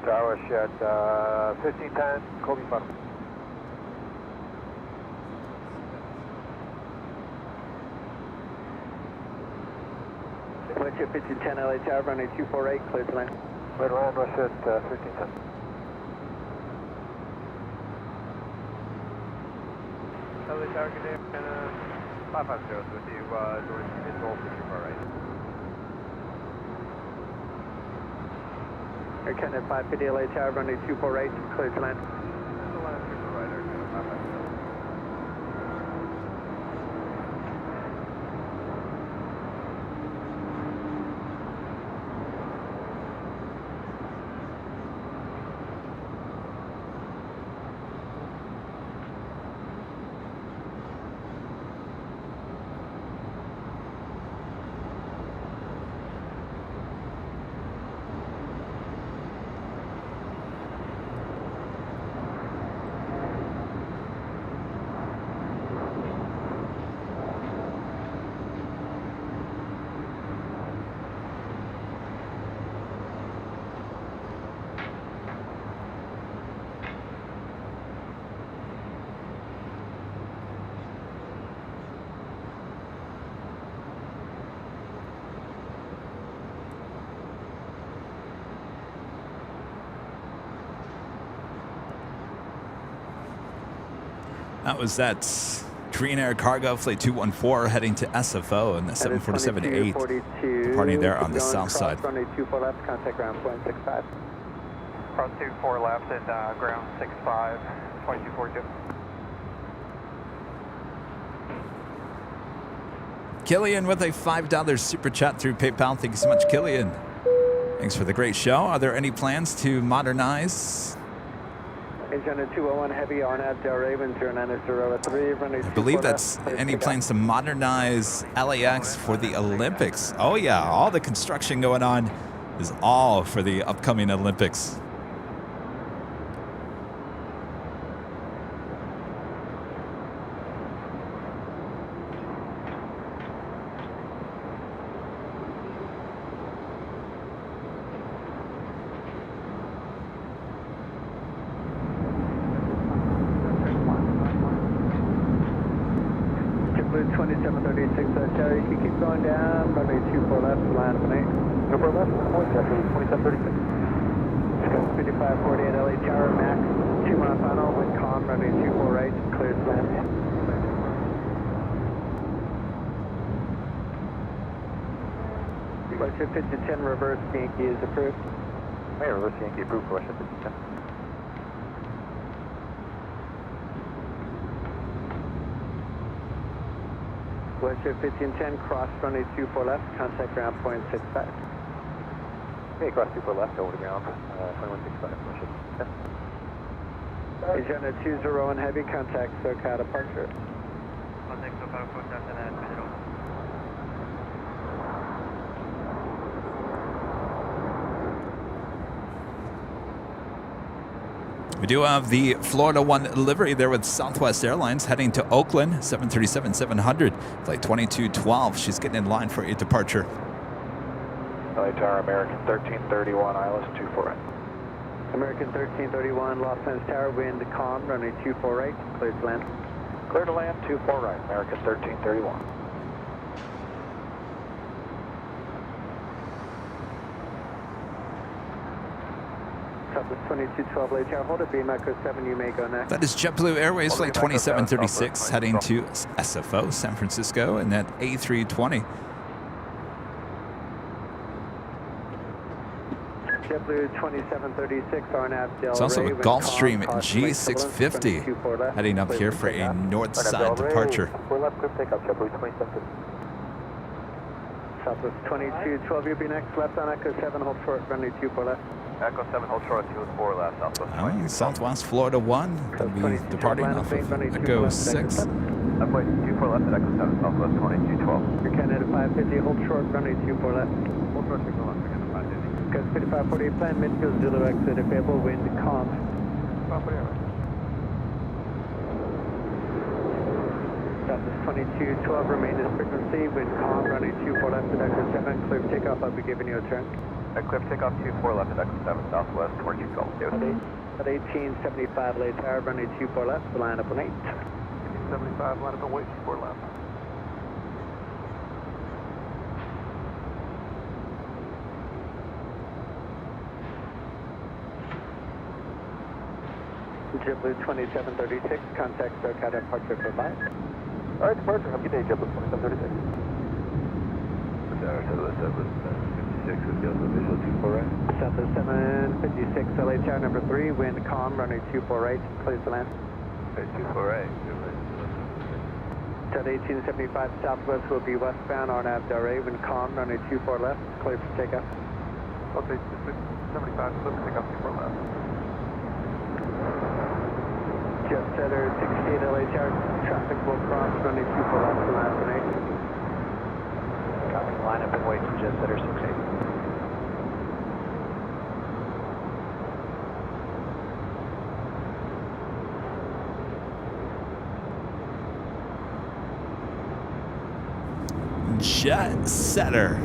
Tower shed 1510, Kobe Bottom. Westjet 1510 LA Tower, runway 248, clear to land. Clear to land, Westjet 1510. LA Tower, good day, and 550 with you, north mid-roll, 54 right. Air Canada 550 LA Tower, runway 248, clear to land. The last super right, Air Canada 550. That was that Green Air Cargo Flight 214 heading to SFO and the 747-8 departing there on the south side. Runway 24 left, contact ground point 65. Cross 24 left and ground 65, 2242. Killian with a $5 super chat through PayPal. Thank you so much, Killian. Thanks for the great show. Are there any plans to modernize? Agenda 201 Heavy, RNAV Del Raven 0903, runway I believe that's any plans to modernize LAX for the Olympics. Oh yeah, all the construction going on is all for the upcoming Olympics. JetBlue 2736, Cherry, you keep going down, runway 24 left, line up an 8. 24 left, JetBlue 2736. 5548 LA Tower, max 2 mile final, wind calm, runway 24 right, clear to land. Westjet 1510 reverse Yankee is approved. Hey, reverse Yankee approved for Westjet 1510. Westjet 1510, cross runway 24 left, contact ground point 65. Okay, cross 24 left, over to ground, 2165, Westjet 1510. Agenda 201 Heavy, contact SoCal departure. Contact SoCal contact and middle. We do have the Florida 1 livery there with Southwest Airlines heading to Oakland, 737-700, flight 2212. She's getting in line for a departure. LA Tower, American 1331, ILS 24 right. American 1331, Los Angeles Tower, wind calm, runway 24 right, clear to land. Clear to land, 24 right, American 1331. Southwest 2212 LA Tower, hold it, B Micro 7, you may go next. That is JetBlue Airways flight 2736 heading to SFO, San Francisco, and that A320. JetBlue 2736, RNAV Del It's also a Raven, Gulfstream calm, G650 24 left, heading up here for a north side departure. 4 left, clear takeoff, JetBlue 2736. Southwest 2212, you'll be next. Left on Echo 7, hold short, runway 24 left. Echo 7, hold short, 24 left, Southwest 22. Southwest Florida 1, going to be departing off of Echo 6. Runway 24 left at Echo 7, Southwest 2212. Your Canada 550, hold short, runway 24 left. Hold short, 24 left, again, 550. Ghost 5548, plan midfield, Zulu exit, available, wind, calm. 548. Southwest 2212, remain as frequency, wind calm, runway 24 left at Echo 7, clear for takeoff, I'll be giving you a turn. Clear for takeoff, 24 left at Echo 7, Southwest 2212. At 1875 late tower, runway 24 left, we'll line up on 8. 75, line up and wait, 24 left. JetBlue 2736, contact SoCal departure for 5. All right, departure. Have a good day, JetBlue 2736. Southwest 756, LA tower number 3, wind calm, runway 24 right, please to land. 248. At 1875 Southwest will be westbound on Delray, wind calm, runway 24 left, clear for takeoff. Okay, 75, clear for takeoff, 24 left. Jet setter 68 LA tower, traffic will cross, runway 24 left, to land on 8. Copy, line up and wait for jet setter 68. Jet Setter.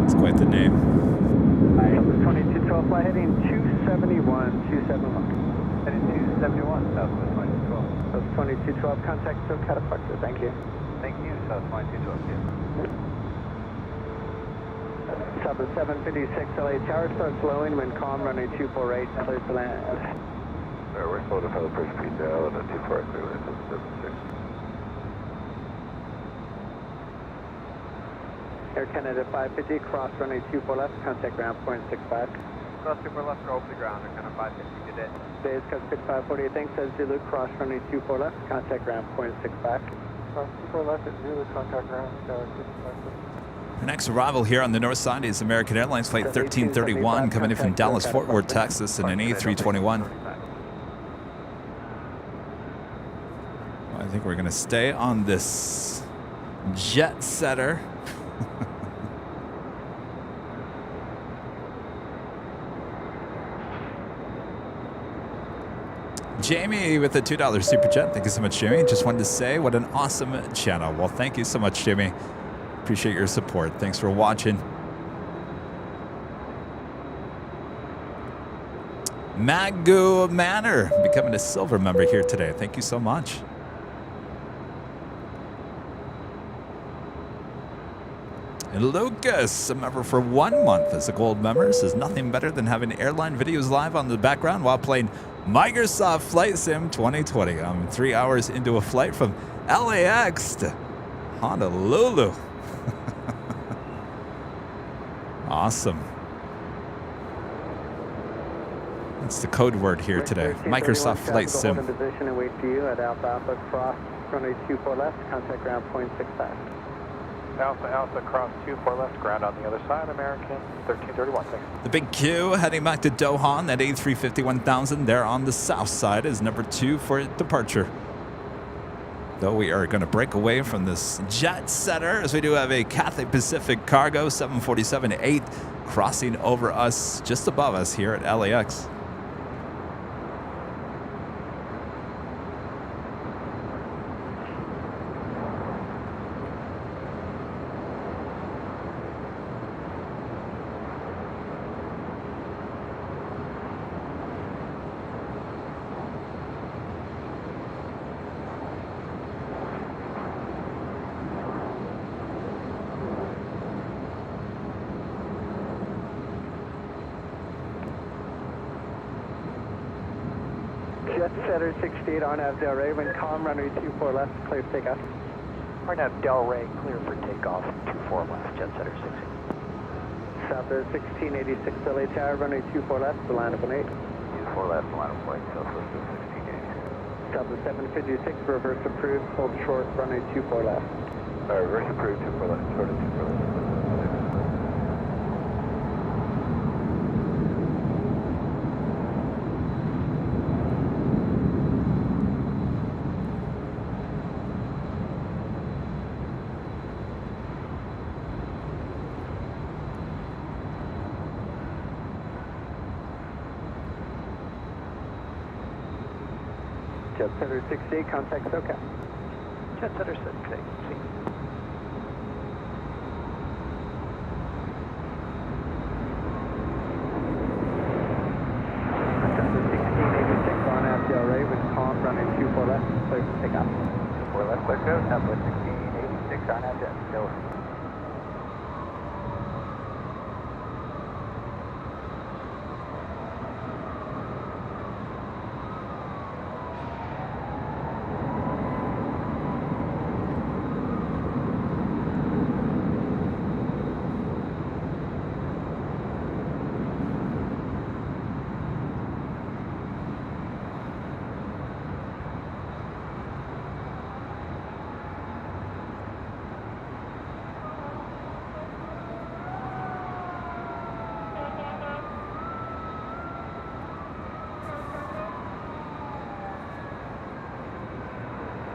That's quite the name. Southwest 2212, fly heading 271, 271. Heading 271, Southwest 2212. Southwest 2212, contact SoCal departure, thank you. Thank you, Southwest 2212. Southwest 756 LA tower starts slowing, wind calm, runway 24 right, clear to land. We're slow to follow first speed now, and then 24 clear land, 76. Air Canada 550, cross runway 24 left, contact ground point 65. Cross 24 left, go over the ground, they're kind of 550, good day. Days Coast 5548, thanks, as Zulu, cross runway 24 left, contact ground point 65. Cross 24 left at Zulu, contact ground, 65. The next arrival here on the north side is American Airlines Flight 1331, coming in from Dallas, Fort Worth, Texas, in an A321. I think we're going to stay on this Jet Setter. Jamie with the $2 super chat. Thank you so much, Jamie. Just wanted to say what an awesome channel. Well, thank you so much, Jamie. Appreciate your support. Thanks for watching. Magu Manor becoming a silver member here today. Thank you so much. And Lucas, a member for 1 month as a gold member, says nothing better than having airline videos live on the background while playing Microsoft Flight Sim 2020. I'm 3 hours into a flight from LAX to Honolulu. Awesome. That's the code word here today. Microsoft Flight Sim. Hold in position and wait for you at Alpha Alpha cross runway 24 left, contact ground point 65. Alpha Alpha cross 24 left, ground on the other side, American 1331, thanks. The big Q heading back to Doha at A350-1000. There on the south side is number 2 for departure. Though we are going to break away from this Jet Setter, as we do have a Cathay Pacific Cargo 747-8 crossing over us, just above us here at LAX. Jet Setter 68 on Delray, wind calm, runway 24 left, clear for takeoff. Right now, Delray, clear for takeoff, 24 left, Jet Setter 68. Southwest 1686 LA tower, runway 24 left, to line up on 8. 24 left, line up 8, Southwest 1680. Delta 756, reverse approved, hold short, runway 24 left. Reverse approved, 24 left, short of 24 left. Jet Setter 68, contact SoCal. Jet Setter 68, Delta 1686 on FDL Ray with calm, runway 24 left, clear for takeoff. 24 left, clear to go. Southwest 1686 on out jet, still.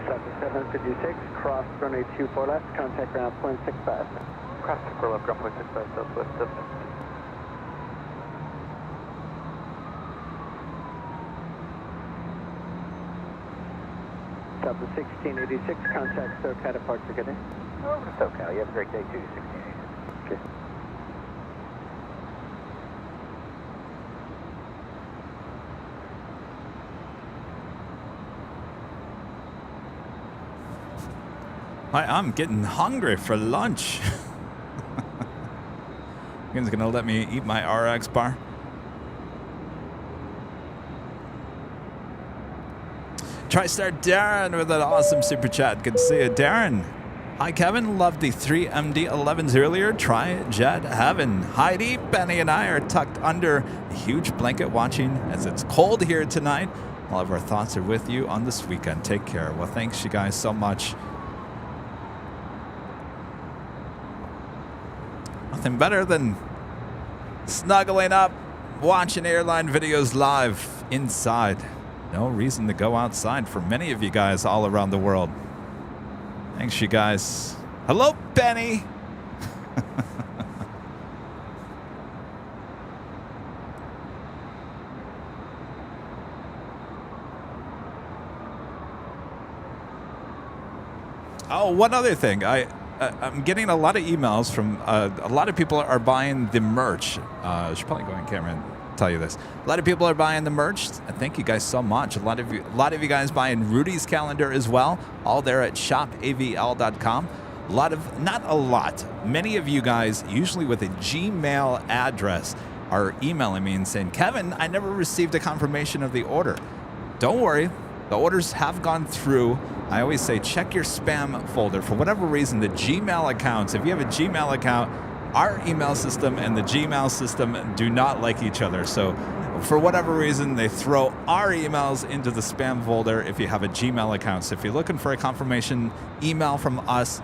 Delta 756, cross runway 24 left, contact ground 0.65. Cross 24 left, ground 0.65, southwest 7. Delta 1686, contact SoCal departure, good day. Over to SoCal, you have a great day too, 1686. Okay. I'm getting hungry for lunch. You guys gonna let me eat my RX bar? TriStar Darren with an awesome super chat. Good to see you, Darren. Hi, Kevin. Loved the 3 MD-11s earlier. Try Jet Heaven. Heidi, Benny, and I are tucked under a huge blanket watching as it's cold here tonight. All of our thoughts are with you on this weekend. Take care. Well, thanks you guys so much. Nothing better than snuggling up, watching airline videos live inside. No reason to go outside for many of you guys all around the world. Thanks, you guys. Hello, Benny. Oh, one other thing. I'm getting a lot of emails from a lot of people are buying the merch. I should probably go on camera and tell you this. A lot of people are buying the merch. Thank you guys so much. A lot of you guys buying Rudy's calendar as well. All there at shopavl.com. Many of you guys, usually with a Gmail address, are emailing me and saying, Kevin, I never received a confirmation of the order. Don't worry. The orders have gone through. I always say check your spam folder. For whatever reason, the Gmail accounts, if you have a Gmail account, our email system and the Gmail system do not like each other. So for whatever reason, they throw our emails into the spam folder if you have a Gmail account. So if you're looking for a confirmation email from us,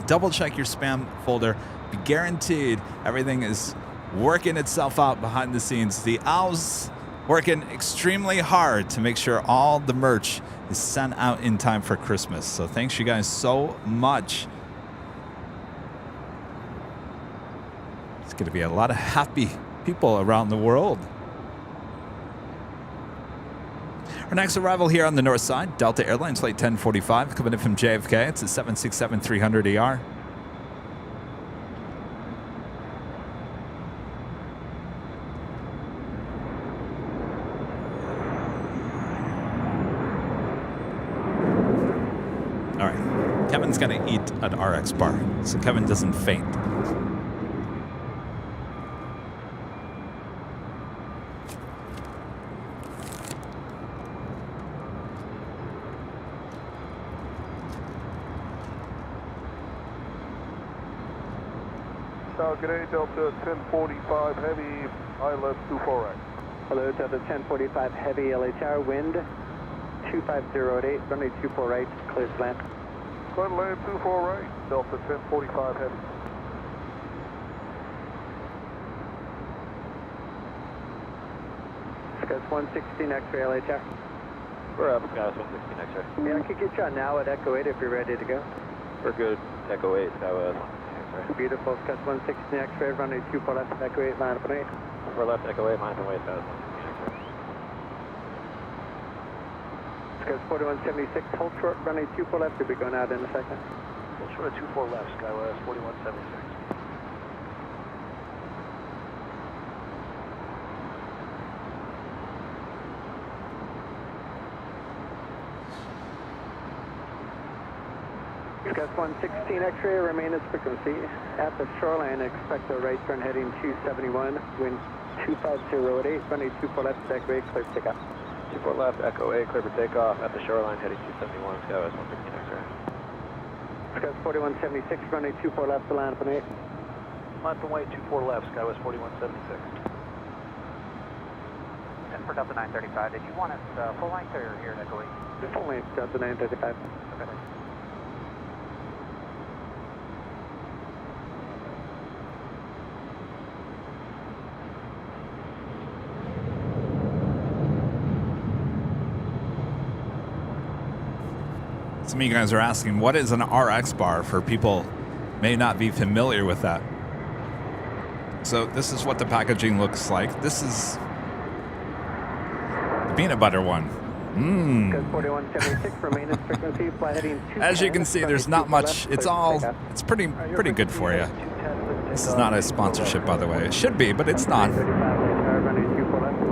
double check your spam folder. Be guaranteed everything is working itself out behind the scenes. The owls working extremely hard to make sure all the merch is sent out in time for Christmas. So thanks you guys so much. It's going to be a lot of happy people around the world. Our next arrival here on the north side, Delta Airlines flight 1045, coming in from JFK. It's a 767-300ER. All right, Kevin's going to eat an RX bar, so Kevin doesn't faint. Good day, Delta 1045 Heavy, ILS 24X. Hello, Delta 1045 Heavy, LA Tower, wind 25008, runway 24 right, clear to land. Clear to land 24 right, Delta 1045 heavy. Discuss 116 X-ray LHR. We're up, Scott 116 X-ray. Yeah, I could get you on now at Echo 8 if you're ready to go. We're good, Echo 8, Skywest 116 X-ray. Beautiful, Discuss 116 X-ray, runway 24 left, Echo 8, line up on 8. We're left, Echo 8, line up and wait, Skywest 116 X-ray. Discuss 4176, hold short, runway 24 left, you'll be going out in a second. Hold short at 24 left, Skywest 4176. Discuss 116 X-ray, remain as frequency. At the shoreline, expect a right turn heading 271, wind 25008, runway 24 left, Echo 8, clear for takeoff. 24 left, Echo 8, clear for takeoff. At the shoreline, heading 271, Skywest 116 X-ray. Discuss 4176, runway 24 left, to line up on 8. Line from way 24 left, Skywest 4176. And for Delta 935, did you want us full length or here at Echo 8? Full length, Delta 935. Okay. Some of you guys are asking, what is an RX bar for people may not be familiar with that? So this is what the packaging looks like. This is the peanut butter one. As you can see, there's not much. It's pretty good for you. This is not a sponsorship, by the way. It should be, but it's not.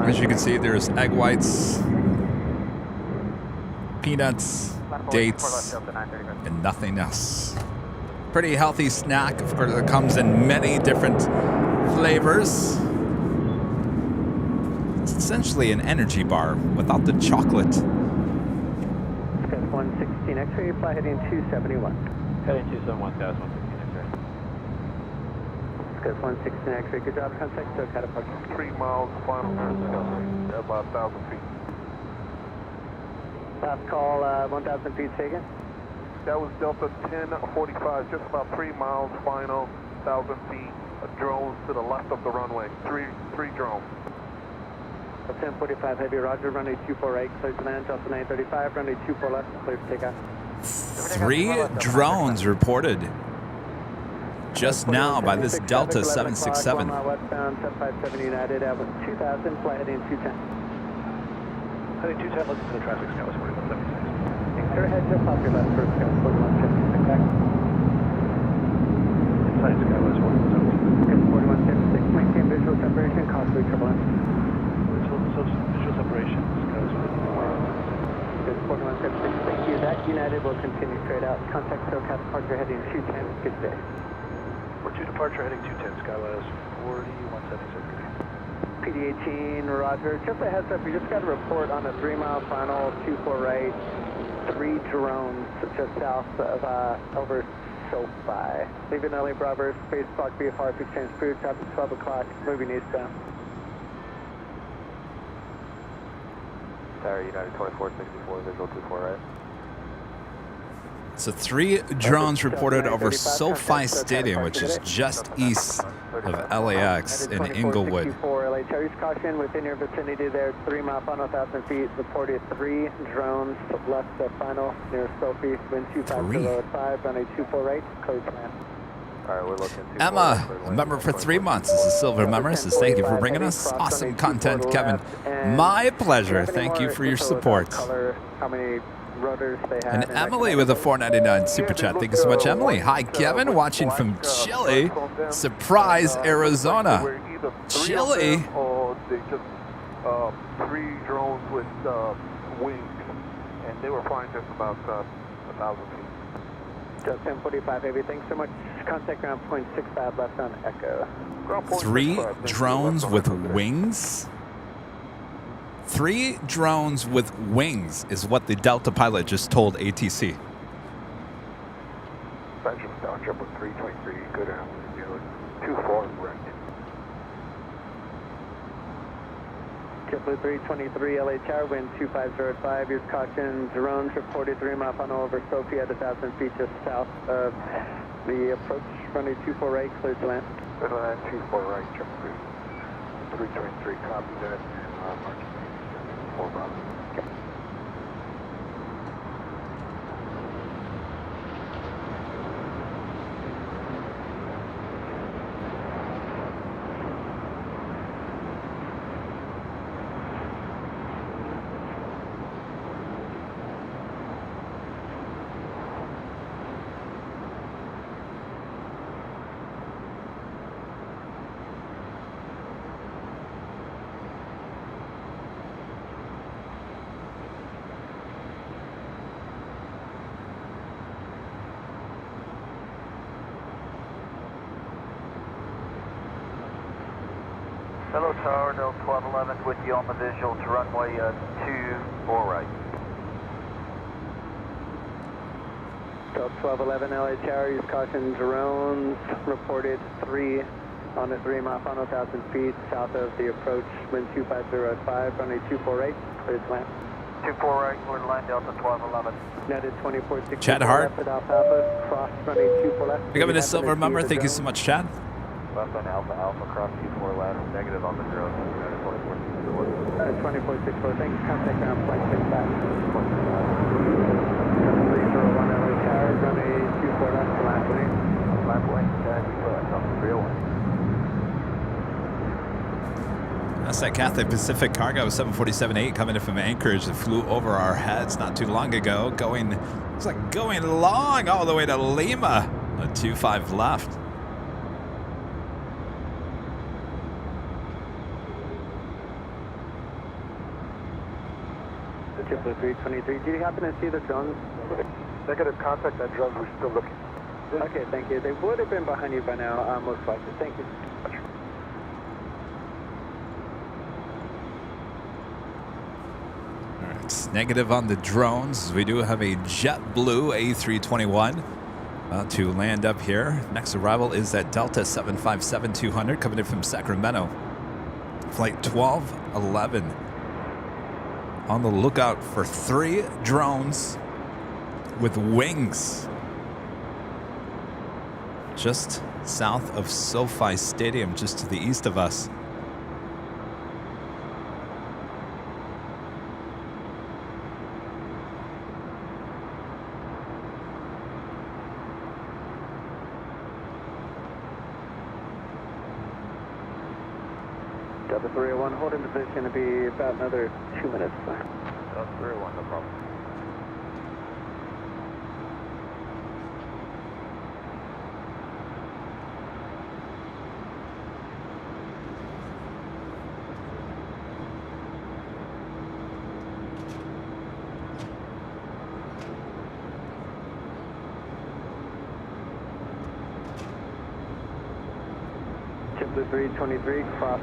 As you can see, there's egg whites, peanuts, dates, and nothing else. Pretty healthy snack. Of course, it comes in many different flavors. It's essentially an energy bar without the chocolate. Discuss 116 X-ray, fly heading 271. Heading 271, Skywest 116 X-ray. Discuss 116 X-ray, good job, contact, so cat approach. 3 miles, final turn, about 1,000 feet. Last call, 1,000 feet taken. That was Delta 1045, just about 3 miles, final, 1,000 feet. Drones to the left of the runway. Three drones. 1045 heavy, roger, runway 24 right, clear to land, Delta 935, runway 24 left, clear to takeoff. 3 drones reported just now by this Delta 767. Westbound 757 United, at 2000, fly heading 210. Heading 210, looking for the traffic, Skywest 4176. Clear ahead, just off your left first, Skywest 4176, back. Inside Skywest 4176. 4176, maintain visual separation, cautiously turbulence. Visual separation, Skywest 4176. 4176, thank you. That United will continue straight out. Contact SoCal departure heading 210, good day. We're 2 departure heading 210, Skywest 4176. PD-18, roger. Just a heads up, we just got a report on a 3-mile final, 24 right, 3 drones just south of over SoFi. Leaving LA Bravo, space block VFR, exchange crew, traffic 12 o'clock, moving eastbound. Tower United 2464, visual 24 right. So 3 drones reported over SoFi Stadium, which is just east of LAX in Inglewood. LA Terry's caution within your vicinity there, 3-mile final, 1,000 feet. Reported 3 drones left the final near Sophie. Wind 25005, runway 24 right, clear to land. All right, we're looking. Emma, a member for 3 months. This is Silver Member. Says thank you for bringing us awesome content, Kevin. My pleasure. Thank you for your support. How many rotors they have? And Emily with a $4.99 super chat. Thank you so much, Emily. Hi, Kevin, watching from Chile. Surprise, Arizona. Chile. Or they just 3 drones with wings, and they were flying just about 1,000 feet. Just 1045 heavy. Thanks so much. Contact ground point 65 left on Echo. 3 drones with wings? 3 drones with wings is what the Delta pilot just told ATC. Benjamin down triple 323, good altitude, 24 right. JetBlue 323 LA Tower, wind 2505. Use caution, drones reported 3 mile final over Sophie at 1,000 feet just south of the approach. Runway 24 right, clear to land. Clear to land, 24 right, JetBlue 323, copy that, and marking 4 Bravo. Okay. Hello Tower, Del 1211 with you on the visual to runway 24 right. Del 1211 LA Tower, use caution, drones reported 3 on a 3 mile final, 1,000 feet south of the approach. Wind 25005, runway 24 right, clear to land. 24 right, clear to land, Delta 1211. Netted 2460. Chad Hart. Left at Alpha, cross runway 24 left. Becoming a silver member. Thank you so much, Chad. Left on Alpha, Alpha, cross T4 left, negative on the drone, 2464, thanks. Contact ground flight 65. 301 LA Tower, runway 24 left to last lane. Left lane, 24 left on the 301. That's that Cathay Pacific cargo 747-8 coming in from Anchorage that flew over our heads not too long ago, going long all the way to Lima. A 25 left. JetBlue 323, do you happen to see the drones? Negative contact on drones, we're still looking. Okay, thank you. They would have been behind you by now, most likely. Thank you. All right, it's negative on the drones. We do have a JetBlue A321 about to land up here. Next arrival is at Delta 757-200 coming in from Sacramento. Flight 1211. On the lookout for 3 drones with wings just south of SoFi Stadium, just to the east of us. Delta 301, hold in position to be about another 2 minutes. Delta 301, no problem. JetBlue 323, cross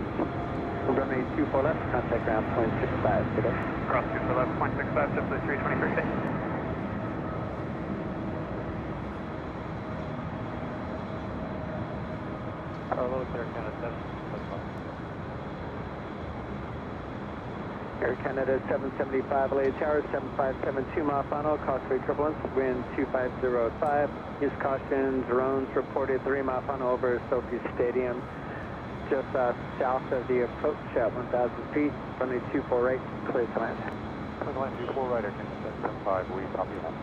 runway 24 left, contact ground 0.65, good day. Cross 24 left, 0.65, JetBlue 323, stay. Hello, Air Canada 7. Air Canada 775, LA Tower, 7572 mile final, crossway turbulence, wind 25005. Use caution, drones reported 3 mile final over Sophie Stadium, just south of the approach at 1,000 feet, runway 24 right, clear to land. Clear to land, 24 right, Air Canada 775, we copy that.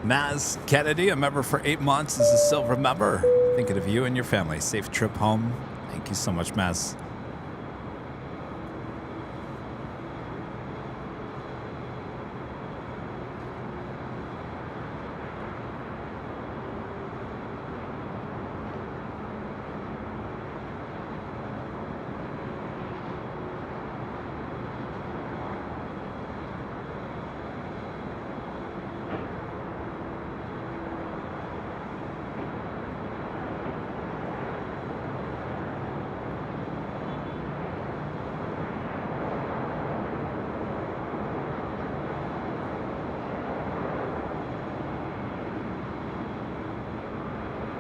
Maz Kennedy, a member for 8 months, is a silver member. Thinking of you and your family. Safe trip home. Thank you so much, Maz.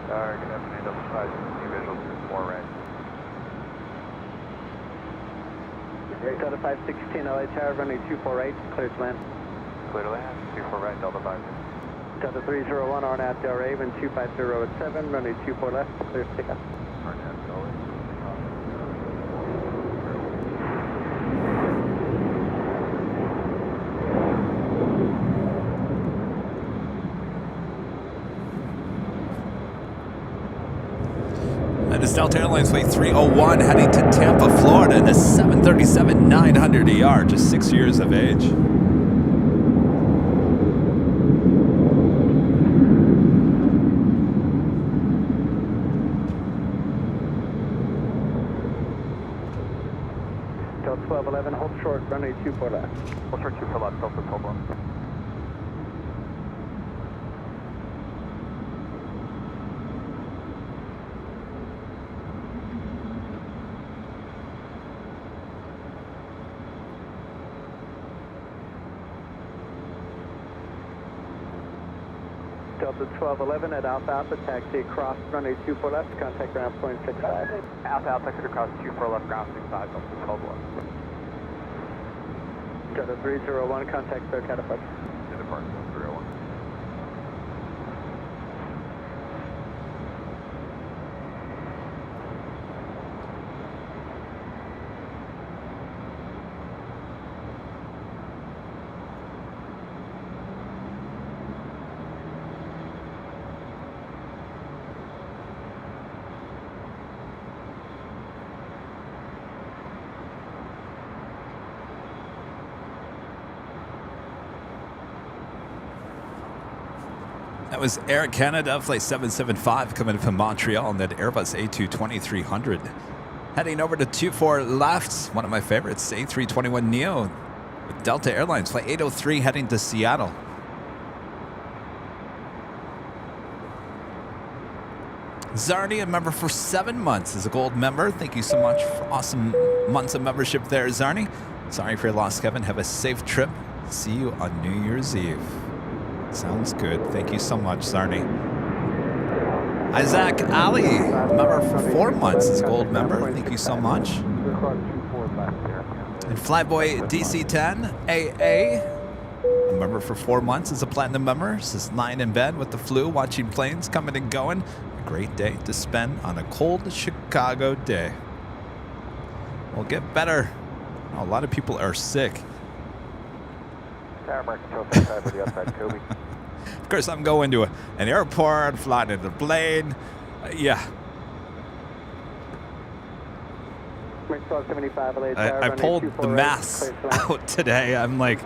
Good afternoon, Delta 5, visual 4 right. Delta 516 LA Tower, runway 24 right, clear to land. Clear to land, 24 right, Delta 5. Delta 301, RNAV Del Rey, wind 250 at 7, runway 24 left, clear to take off. RNAV Del Rey. That is Delta Airlines Flight 301 heading to Tampa, Florida in a 737-900ER, just 6 years of age. Delta 1211, hold short, runway 24 left. Hold short 24 left, Delta 12 left. Delta 1211 at Alpha, taxi across runway 24 left, contact ground point 65. Alpha, taxi across 24 left, ground 65, Delta 12 left. Delta 301, contact SoCal approach. In departure, 301. That was Air Canada Flight 775 coming from Montreal on that Airbus A220-300. Heading over to 24 left, one of my favorites, A321neo with Delta Airlines Flight 803 heading to Seattle. Zarni, a member for 7 months, is a gold member. Thank you so much for awesome months of membership there, Zarni. Sorry for your loss, Kevin. Have a safe trip. See you on New Year's Eve. Sounds good. Thank you so much, Zarni. Isaac Ali, member for 4 months, is a gold member. Thank you so much. And Flyboy DC10 AA, a member for 4 months, is a platinum member. Says lying in bed with the flu, watching planes coming and going. A great day to spend on a cold Chicago day. We'll get better. A lot of people are sick. Of course, I'm going to an airport, flying in a plane. Yeah. I pulled the mask out today. I'm like,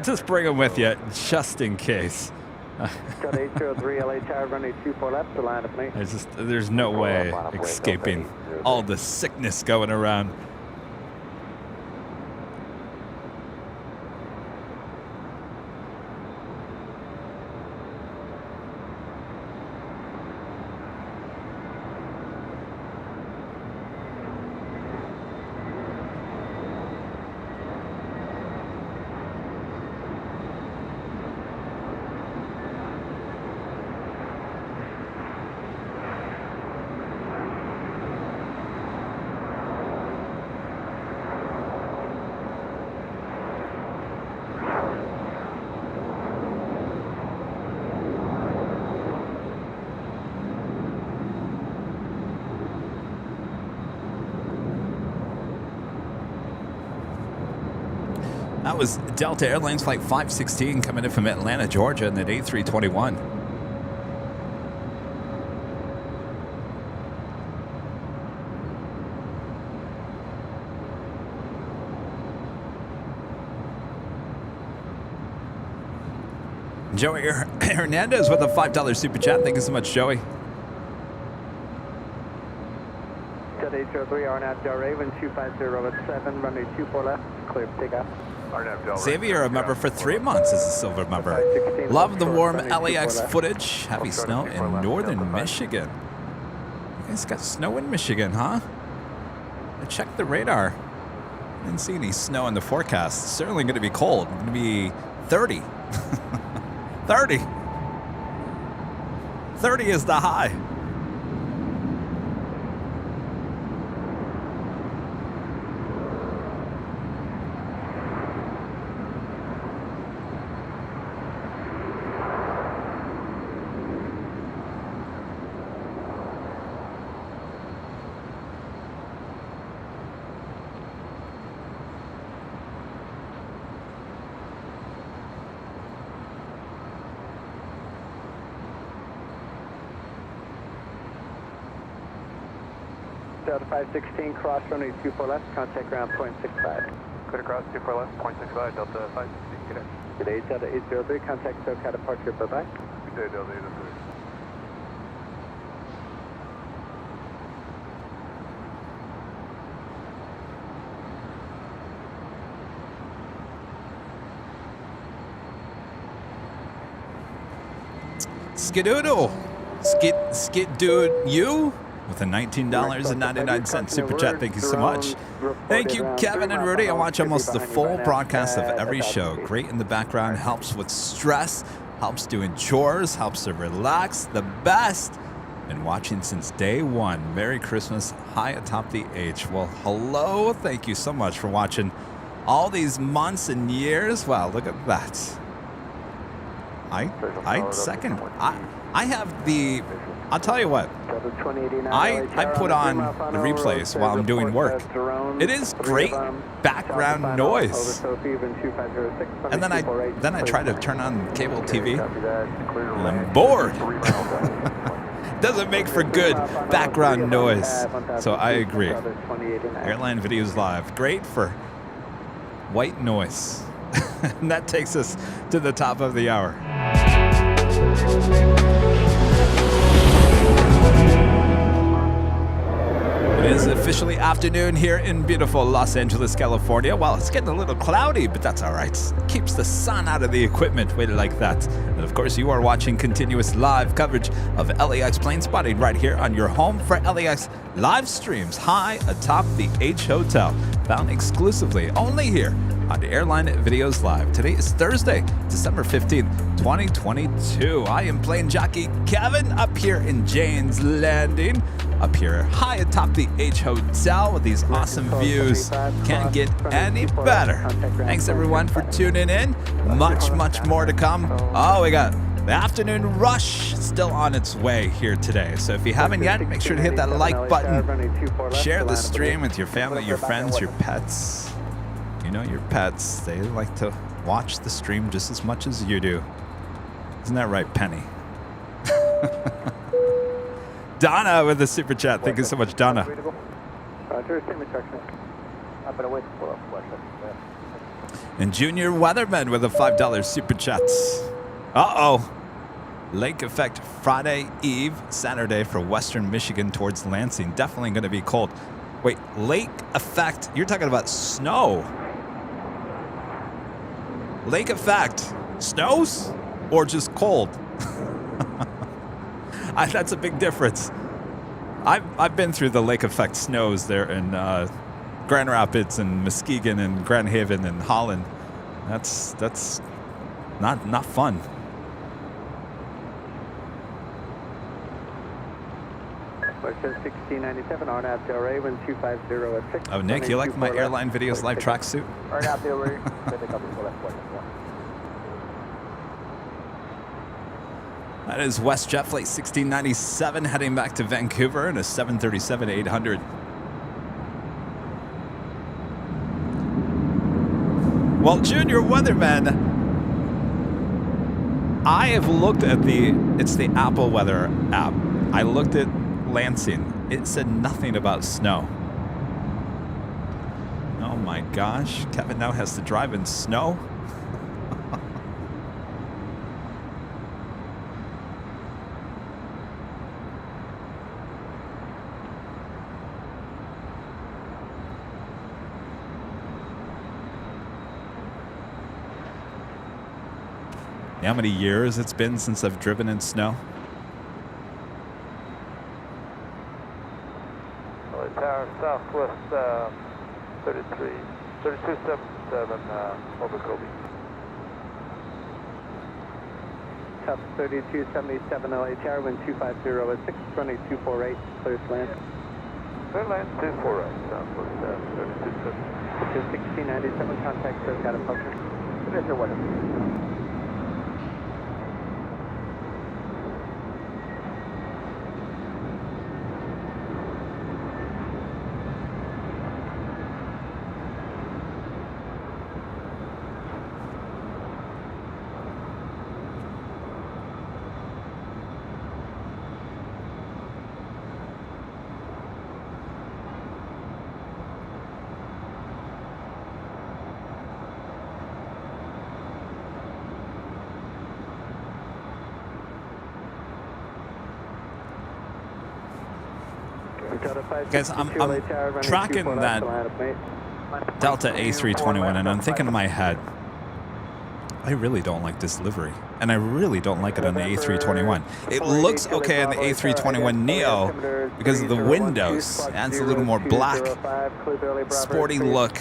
just bring them with you, just in case. There's no way escaping all the sickness going around. That was Delta Airlines Flight 516 coming in from Atlanta, Georgia, in that A321. Joey Hernandez with a $5 super chat. Thank you so much, Joey. Delta 803, RNAV Del Rey, wind 250 at 7, runway 24 left, clear for takeoff. Xavier, a member for 3 months, is a silver member. Love the warm LAX footage. Heavy snow in northern Michigan. You guys got snow in Michigan, huh? I checked the radar. Didn't see any snow in the forecast. It's certainly going to be cold. It's going to be 30. 30. 30 is the high. Delta 516, cross runway 24 left, contact ground 0.65. Clear across 24 left, 0.65, Delta 516, good day. Good day, Delta 803, contact SoCal departure, bye-bye. Good day, Delta 803. Skidoodle. Skid-dude you with a $19.99 super chat. Thank you so much. Thank you, Kevin and Rudy. I watch almost the full broadcast of every show. Great in the background, helps with stress, helps doing chores, helps to relax. The best. Been watching since day one. Merry Christmas, high atop the H. Well, hello. Thank you so much for watching all these months and years. Wow, look at that. I second. I have the. I'll tell you what. I put on the replays while I'm doing work. It is great background noise. And then I try to turn on cable TV, and I'm bored. Doesn't make for good background noise. So I agree. Airline Videos Live, great for white noise. And that takes us to the top of the hour. It is officially afternoon here in beautiful Los Angeles, California. Well, it's getting a little cloudy, but that's all right. Keeps the sun out of the equipment, way like that. And of course, you are watching continuous live coverage of LAX plane spotting right here on your home for LAX live streams high atop the H Hotel, found exclusively only here on Airline Videos Live. Today is Thursday, December 15th, 2022. I am plane jockey Kevin up here in Jane's Landing, up here high atop the H Hotel with these awesome views. Can't get any better. Thanks everyone for tuning in. Much more to come. Oh, we got the afternoon rush still on its way here today. So if you haven't yet, make sure to hit that like button. Share the stream with your family, your friends, your pets. You know, your pets, they like to watch the stream just as much as you do. Isn't that right, Penny? Donna with the super chat. Thank you so much, Donna. And Junior Weatherman with a $5 super chat. Uh-oh. Lake effect Friday Eve, Saturday for Western Michigan towards Lansing. Definitely going to be cold. Wait, lake effect? You're talking about snow. Lake effect, snows or just cold? That's a big difference. I've been through the lake effect snows there in Grand Rapids and Muskegon and Grand Haven and Holland. That's not fun. Oh, Nick, you like my Airline Videos Live tracksuit? That is WestJet Flight 1697 heading back to Vancouver in a 737-800. Well, Junior Weatherman, I have looked at it's the Apple Weather app. I looked at Lansing. It said nothing about snow. Oh my gosh, Kevin now has to drive in snow? How many years it's been since I've driven in snow? Tower Southwest 3277 over Kobe. South 3277 LA Tower, wind 250 at 6, runway 248, clear to land. Clear land 24 right, Southwest 3277. 1697, contact SoCal departure. Good day, weather. Guys, I'm tracking that Delta A321, and I'm thinking in my head, I really don't like this livery, and I really don't like it on the A321. It looks okay on the A321 Neo because of the windows. Adds a little more black, sporty look.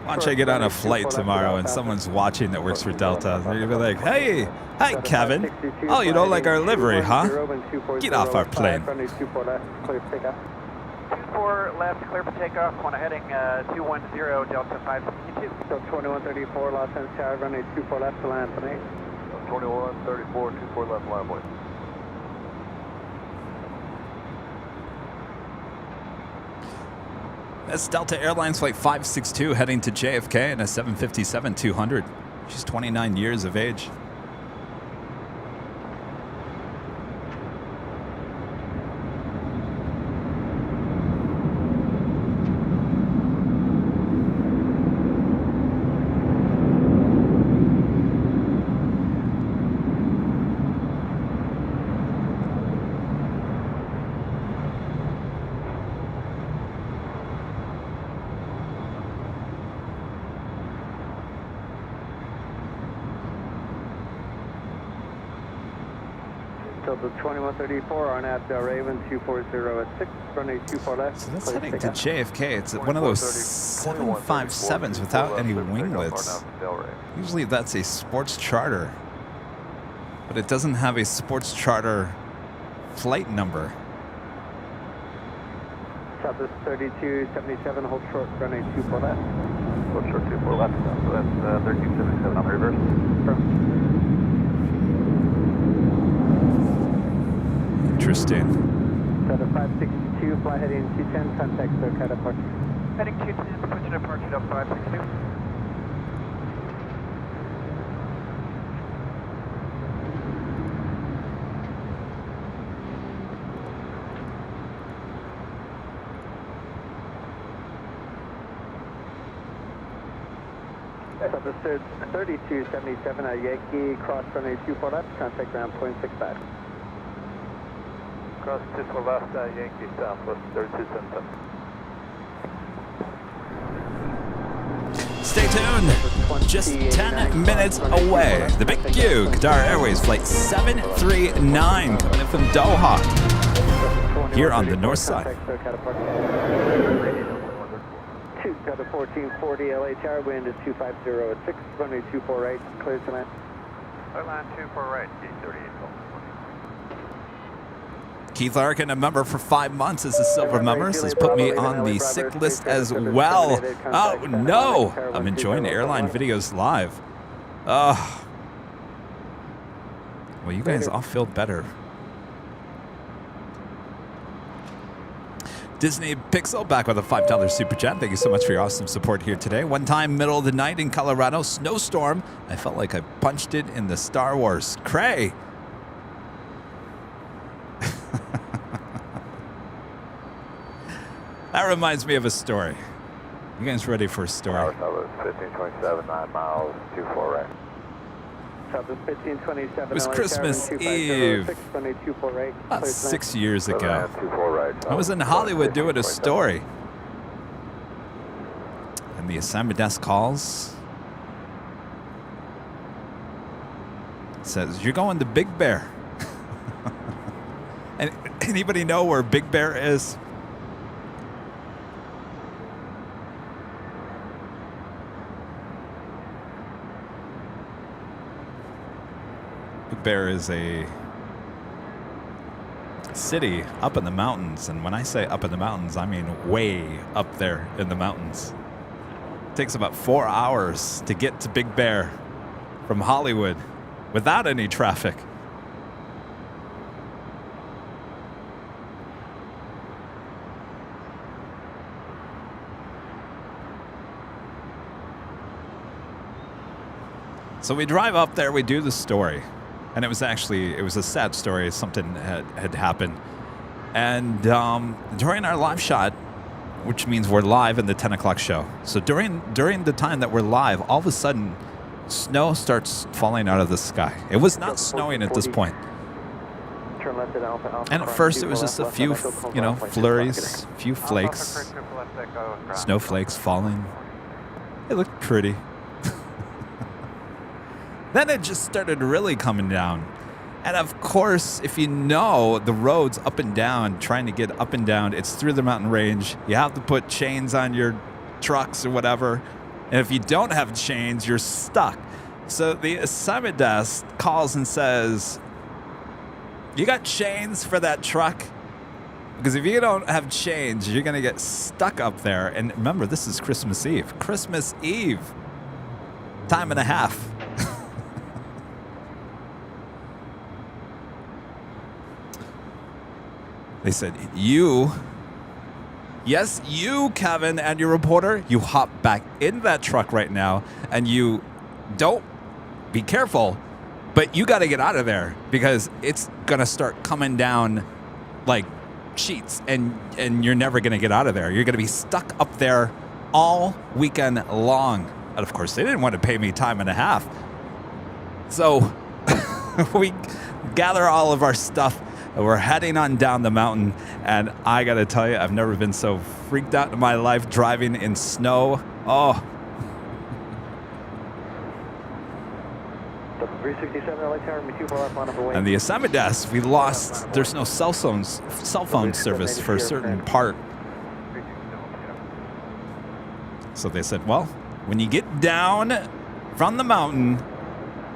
Watch I get on a flight tomorrow and someone's watching that works for Delta. They're going to be like, hey, hi, Kevin. Oh, you don't like our livery, huh? Get off our plane. 24 left, clear for takeoff. On heading 210, Delta 562. So 2134, Los Angeles Tower, runway 24 left to land, please. 2134, 24 left, line, please. That's Delta Airlines Flight 562 heading to JFK in a 757-200. She's 29 years of age. The 2134 on at Raven 240 at 6, runway 24 left. So that's heading to JFK. It's one of those 757s without any winglets. Usually that's a sports charter, but it doesn't have a sports charter flight number. Southwest 3277, hold short, runway 24 left. Hold short 24 left, so that's 1377 on the reverse. Interesting. Delta 562, fly heading 210, contact SoCal departure. Heading 210, switch to departure, Delta 562. Southwest 3277, Yankee, cross runway 24 left, contact ground 0.65. Cross 24 left, Yankee, Southwest 3277. Stay tuned. Just 10 minutes away. The Big Q, Qatar Airways Flight 739 coming in from Doha here on the north side. Delta 1440, LA Tower, wind is 250 at 6, runway 24 right, clear to land. Airline 24 right, D38. Keith Larkin, a member for 5 months as a silver member, has put me on the sick list as well. Oh, no. I'm enjoying airline videos live. Oh. Well, you guys all feel better. Disney Pixel back with a $5 super chat. Thank you so much for your awesome support here today. One time, middle of the night in Colorado, snowstorm. I felt like I punched it in the Star Wars. Cray. That reminds me of a story. You guys ready for a story? Tower 1527, 9 miles, 24 right. It was Christmas Eve, about 6 years ago. I was in Hollywood doing a story. And the assignment desk calls. Says, you're going to Big Bear. And anybody know where Big Bear is? Big Bear is a city up in the mountains, and when I say up in the mountains, I mean way up there in the mountains. It takes about 4 hours to get to Big Bear from Hollywood without any traffic. So we drive up there, we do the story. And it was a sad story. Something had happened. And during our live shot, which means we're live in the 10 o'clock show. So during the time that we're live, all of a sudden, snow starts falling out of the sky. It was not snowing at this point. Turn left at Alpha. And at first it was just a few, flurries, a few flakes, snowflakes falling. It looked pretty. Then it just started really coming down. And of course, if you know the roads up and down, trying to get up and down, it's through the mountain range. You have to put chains on your trucks or whatever. And if you don't have chains, you're stuck. So the assignment desk calls and says, you got chains for that truck? Because if you don't have chains, you're going to get stuck up there. And remember, this is Christmas Eve. Christmas Eve. Time and a half. They said, yes, you, Kevin, and your reporter, you hop back in that truck right now, and you don't, be careful, but you got to get out of there because it's going to start coming down like sheets, and you're never going to get out of there. You're going to be stuck up there all weekend long. And of course, they didn't want to pay me time and a half. So we gather all of our stuff. We're heading on down the mountain, and I gotta tell you, I've never been so freaked out in my life driving in snow. Oh. 367 LA Tower, me 24 left, line up away. And the assignment desk, we lost. There's no cell phone service for a certain part. So they said, well, when you get down from the mountain,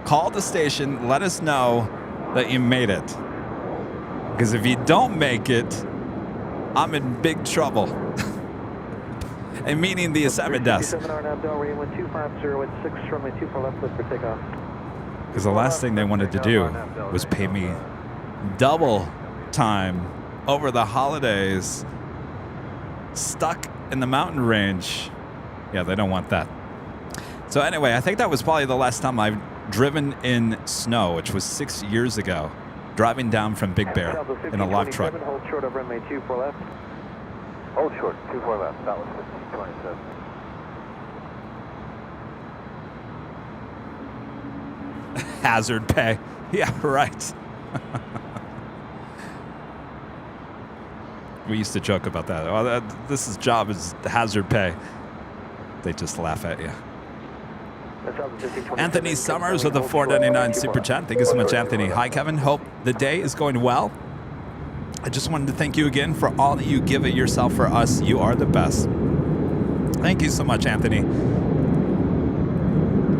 call the station, let us know that you made it. Because if you don't make it, I'm in big trouble. And meaning the assignment desk. Because the last thing they wanted to do was pay me double time over the holidays, stuck in the mountain range. Yeah, they don't want that. So anyway, I think that was probably the last time I've driven in snow, which was 6 years ago. Driving down from Big Bear in a live truck. Hold short of runway 24 left. Hold short, 24 left. That was 1527. Hazard pay. Yeah, right. We used to joke about that. Oh, this job is hazard pay. They just laugh at you. Anthony Summers with the 499 Super Chat. Thank you so much, Anthony. Hi, Kevin. Hope the day is going well. I just wanted to thank you again for all that you give it yourself for us. You are the best. Thank you so much, Anthony.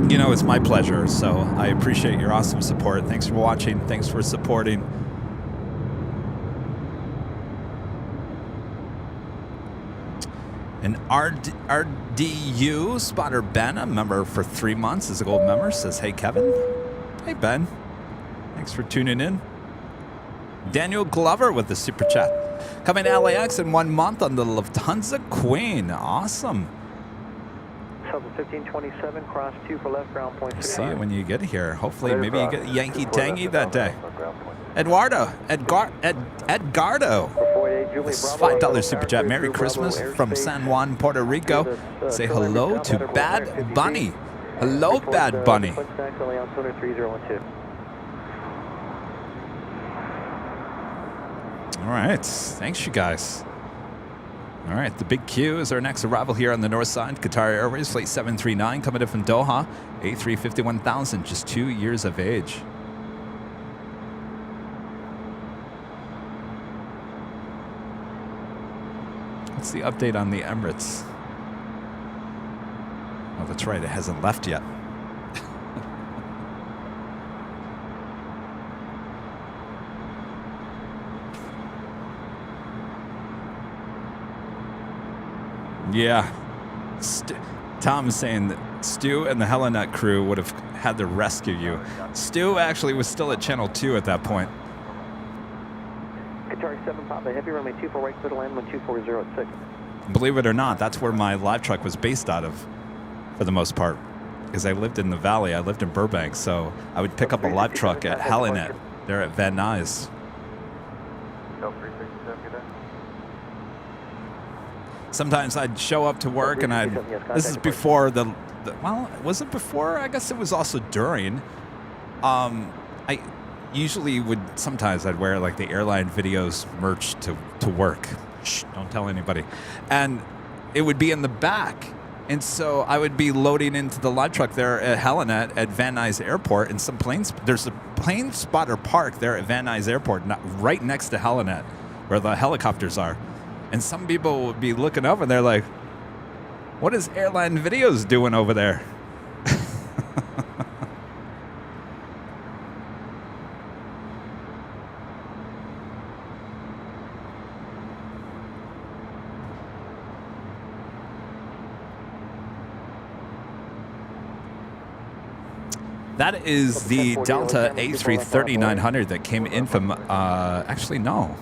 You know, it's my pleasure, so I appreciate your awesome support. Thanks for watching. Thanks for supporting. And RDU, Spotter Ben, a member for 3 months, is a gold member, says, hey, Kevin. Hey, Ben. Thanks for tuning in. Daniel Glover with the Super Chat. Coming to LAX in 1 month on the Lufthansa Queen. Awesome. 1527, cross 2 for left, ground point 6. See it when you get here. Hopefully, maybe you get Yankee Tangy that day. Edgardo. This $5 Super Chat. Merry Christmas from San Juan, Puerto Rico. Say hello to Bad Bunny. Hello, Bad Bunny. All right. Thanks, you guys. All right. The Big Q is our next arrival here on the north side. Qatar Airways, Flight 739, coming in from Doha. A351,000, just 2 years of age. What's the update on the Emirates? Oh, that's right. It hasn't left yet. Yeah. Tom's saying that Stu and the Helenut crew would have had to rescue you. Stu actually was still at Channel 2 at that point. Qatar 7 Papa Heavy, runway 24 right, clear to land, 124 at 6. Believe it or not, that's where my live truck was based out of, for the most part. Because I lived in the valley, I lived in Burbank, so I would pick up a live truck at Helinet, there at Van Nuys. Sometimes I'd show up to work and this is before the well, was it before? I guess it was also during. I usually sometimes I'd wear like the Airline videos merch to work. Shh, don't tell anybody. And it would be in the back. And so I would be loading into the live truck there at Helinet at Van Nuys Airport, and there's a plane spotter park there at Van Nuys Airport, right next to Helinet, where the helicopters are. And some people would be looking up and they're like, what is Airline Videos doing over there? That is the Delta A330-900 that came in from, actually, no.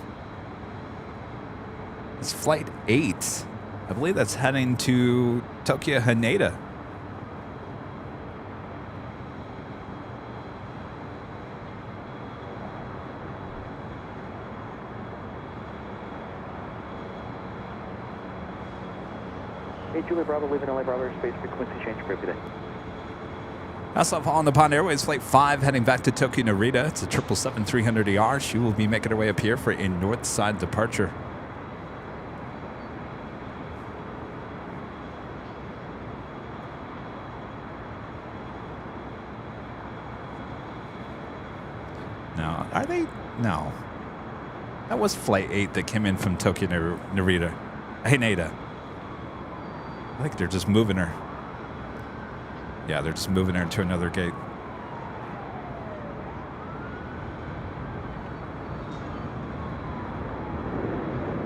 It's Flight 8. I believe that's heading to Tokyo Haneda. Hey, Julie Bravo, leaving LA Bravo airspace, frequency change for today. Also on the Pond Airways Flight 5 heading back to Tokyo Narita. It's a 777-300ER. She will be making her way up here for a north side departure. Now, are they? No. That was Flight 8 that came in from Tokyo Narita. Haneda. I think they're just moving her. Yeah, they're just moving her to another gate.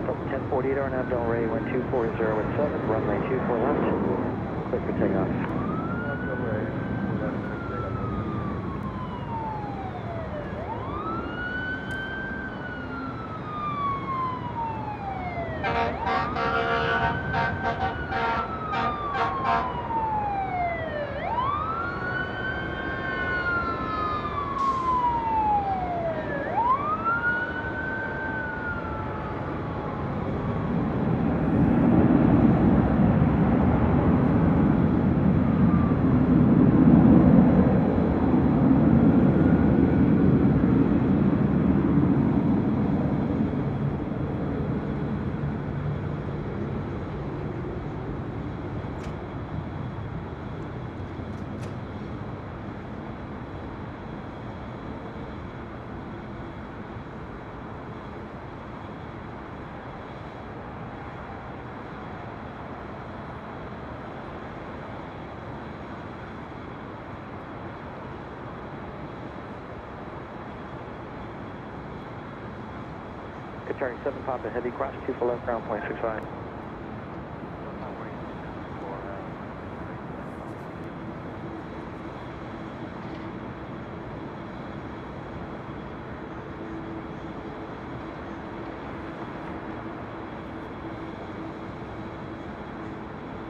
From 1048 hour now, Delray 124.017, runway 24 left. Clear for takeoff. Turning 7 Papa Heavy, cross 24 left, ground point 65.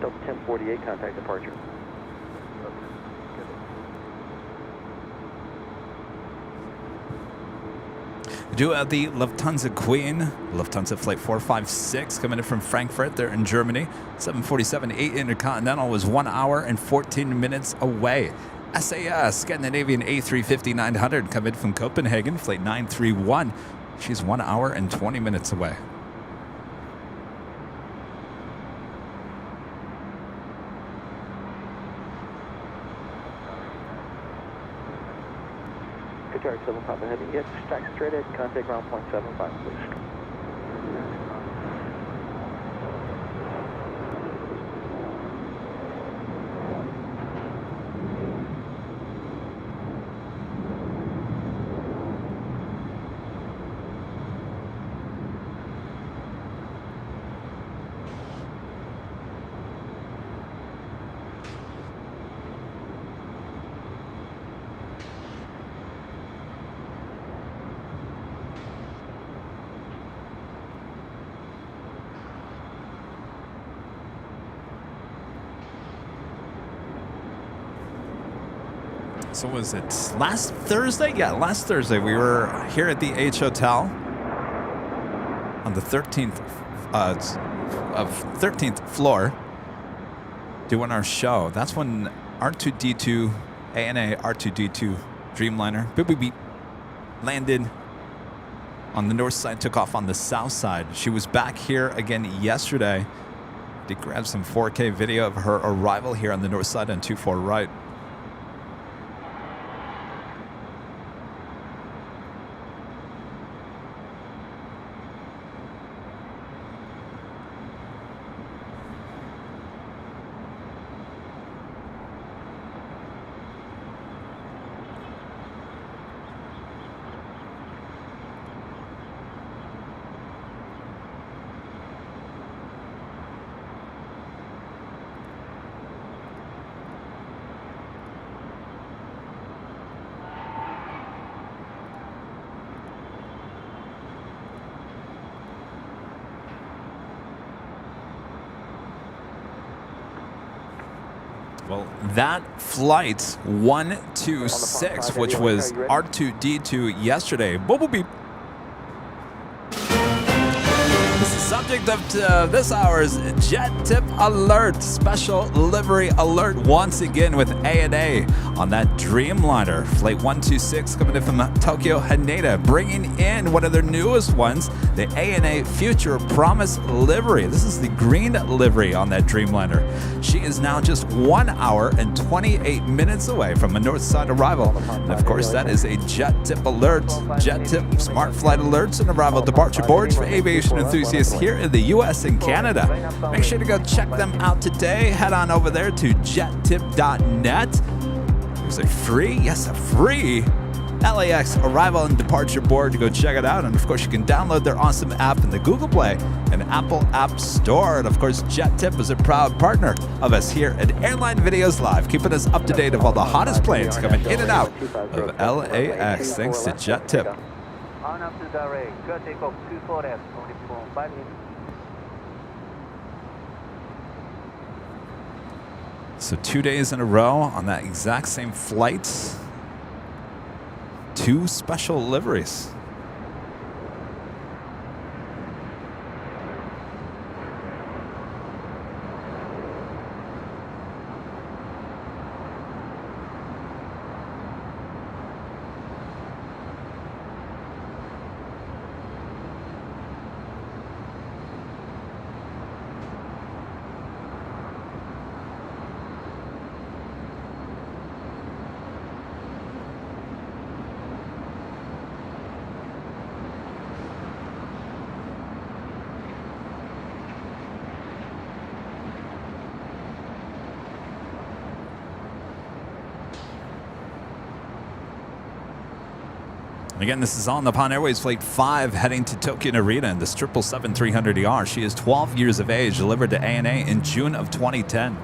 Delta 1048, contact departure. Do have the Lufthansa Queen, Lufthansa Flight 456 coming in from Frankfurt. They're in Germany. 747-8 Intercontinental was 1 hour and 14 minutes away. SAS Scandinavian A350-900 coming from Copenhagen, Flight 931. She's 1 hour and 20 minutes away. Target 7 Papa Heavy, yes, stack straight ahead, contact ground point 75, please. So was it last Thursday? Yeah, last Thursday we were here at the H Hotel on the 13th floor. doing our show. That's when R2D2, ANA R2D2 Dreamliner, beep, beep, beep, landed on the north side, took off on the south side. She was back here again yesterday. Did grab some 4K video of her arrival here on the north side on 24 right. Well, that flight 126, which was R2D2 yesterday, boop, beep. This is subject of this hour's JetTip Alert, special livery alert once again with ANA on that Dreamliner. Flight 126 coming in from Tokyo Haneda, bringing in one of their newest ones, the ANA Future Promise livery. This is the green livery on that Dreamliner. She is now just 1 hour and 28 minutes away from a north side arrival. And of course, that is a JetTip Alert. JetTip Smart Flight Alerts and arrival departure boards for aviation enthusiasts here in the US and Canada. Make sure to go check them out today. Head on over there to jettip.net. There's a free LAX arrival and departure board to go check it out. And of course, you can download their awesome app in the Google Play and Apple App Store. And of course, JetTip is a proud partner of us here at Airline Videos Live, keeping us up to date of all the hottest planes coming in and out of LAX. Thanks to JetTip. On up to direct. Good takeoff 24 left. Only 5 minutes. So 2 days in a row on that exact same flight. 2 special liveries. Again, this is on the Nippon Airways Flight 5 heading to Tokyo Narita in this 777-300ER. She is 12 years of age, delivered to ANA in June of 2010.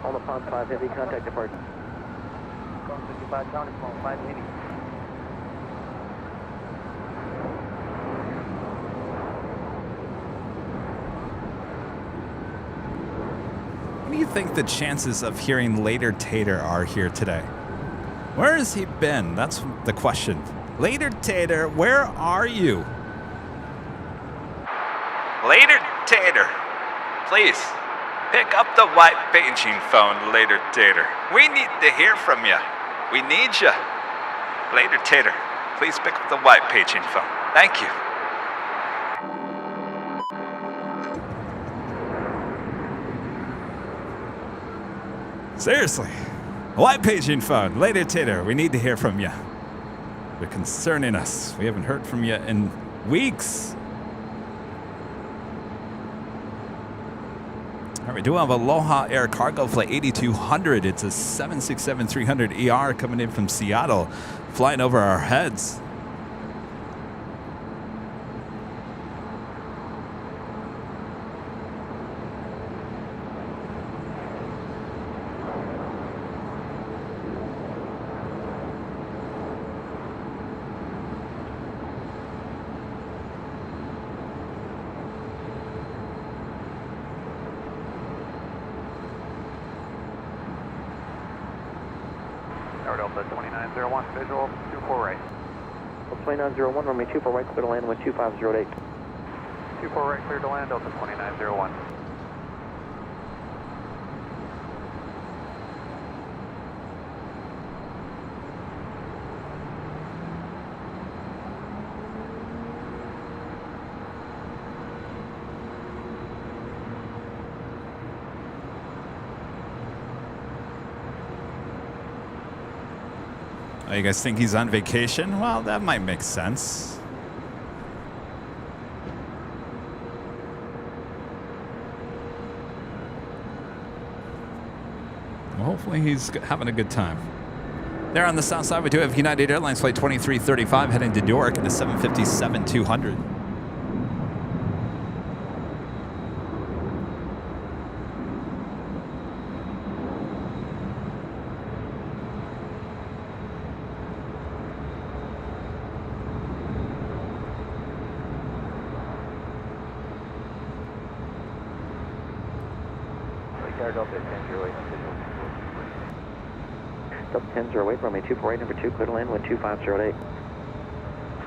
On the Pond 5, heavy contact departure. Come 55 down, 5 minutes. What do you think the chances of hearing Later Tater are here today? Where has he been? That's the question. Later Tater, where are you? Later Tater, please. Pick up the white paging phone, Later Tater. We need to hear from you. We need you. Later Tater, please pick up the white paging phone. Thank you. Seriously. White paging phone. Later, Tater. We need to hear from you. You're concerning us. We haven't heard from you in weeks. All right, we do have Aloha Air Cargo Flight 8200. It's a 767-300 ER coming in from Seattle, flying over our heads. Tower Delta 2901, visual, 24 right. 2901, runway 24 right, clear to land, wind 2508. 24 right, clear to land, Delta 2901. Oh, you guys think he's on vacation? Well, that might make sense. Well, hopefully he's having a good time. There on the south side, we do have United Airlines Flight 2335 heading to Newark in a 757-200. Delta 1008, Delta 1008, runway 248, number 2, clear to land, wind 2508.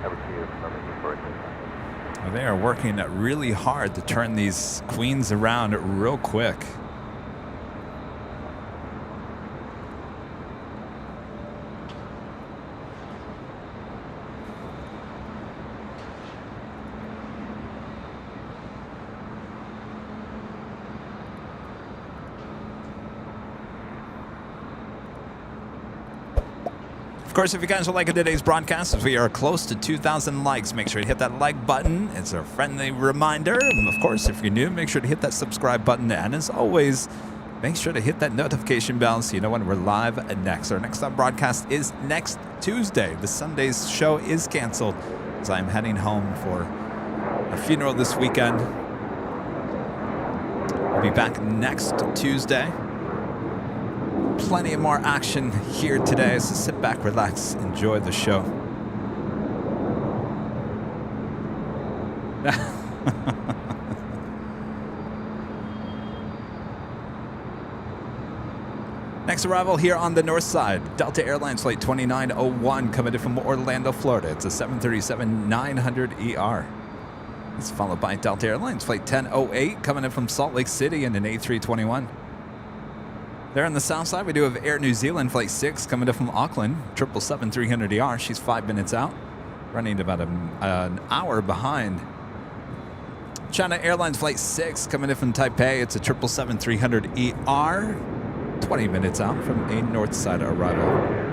Number 2, runway 248. Well, they are working really hard to turn these queens around real quick. Of course, if you guys are liking today's broadcast, as we are close to 2,000 likes, make sure to hit that like button. It's a friendly reminder. And of course, if you're new, make sure to hit that subscribe button. And as always, make sure to hit that notification bell so you know when we're live next. Our next broadcast is next Tuesday. The Sunday's show is canceled as I'm heading home for a funeral this weekend. I'll be back next Tuesday. Plenty of more action here today, so sit back, relax, enjoy the show. Next arrival here on the north side, Delta Airlines Flight 2901 coming in from Orlando, Florida. It's a 737-900 ER. It's followed by Delta Airlines Flight 1008 coming in from Salt Lake City in an A321. There on the south side, we do have Air New Zealand Flight 6 coming in from Auckland, 777-300 ER. She's 5 minutes out, running about an hour behind. China Airlines Flight 6 coming in from Taipei. It's a 777-300 ER, 20 minutes out from a north side arrival.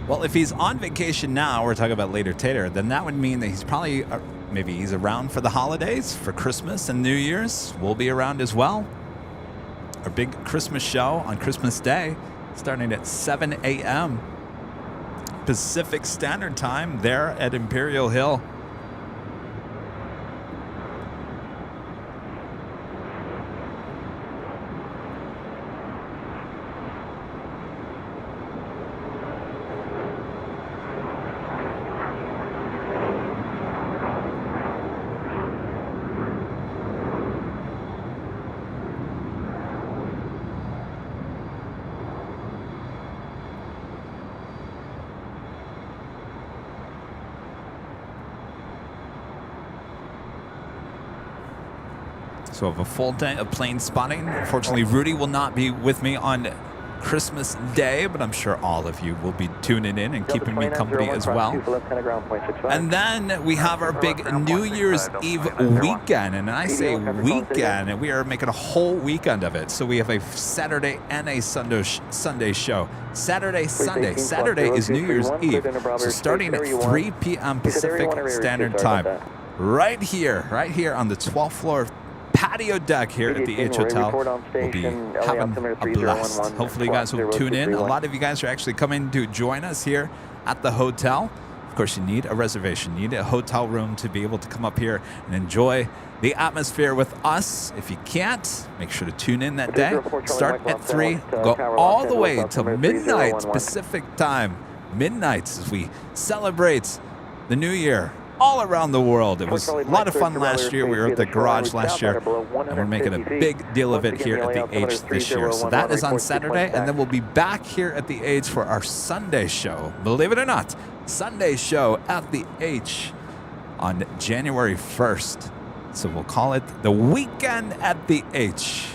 Well, if he's on vacation now, we're talking about later Tater, then that would mean that he's probably, maybe he's around for the holidays, for Christmas and New Year's. We'll be around as well. Our big Christmas show on Christmas Day, starting at 7 a.m. Pacific Standard Time there at Imperial Hill. So I have a full day of plane spotting. Unfortunately, Rudy will not be with me on Christmas Day, but I'm sure all of you will be tuning in and keeping me company as well. And then we have our big New Year's Eve weekend, and I say weekend, and we are making a whole weekend of it. So we have a Saturday and a Sunday show. Saturday, Sunday. Saturday is New Year's Eve, so starting at 3 p.m. Pacific Standard Time. Right here on the 12th floor patio deck here at the H Hotel. We'll be having a blast. Hopefully you guys will tune in. A lot of you guys are actually coming to join us here at the hotel. Of course, you need a reservation. You need a hotel room to be able to come up here and enjoy the atmosphere with us. If you can't, make sure to tune in that day. Start at 3, go all the way till midnight Pacific time. Midnight as we celebrate the new year all around the world. It was a lot of fun last year. We were at the garage last year, and we're making a big deal of it here at the H this year. So that is on Saturday, and then we'll be back here at the H for our Sunday show. Believe it or not, Sunday show at the H on January 1st. So we'll call it the Weekend at the H.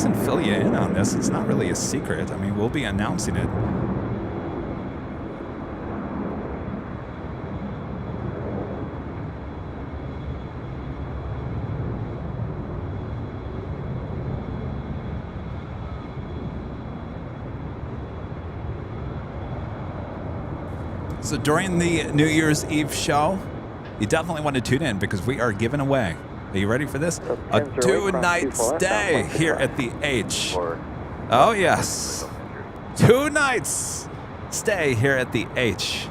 And fill you in on this. It's not really a secret. I mean, we'll be announcing it. So during the New Year's Eve show, you definitely want to tune in because we are giving away. Are you ready for this? A 2-night stay here at the H. Oh, yes. 2 nights stay here at the H.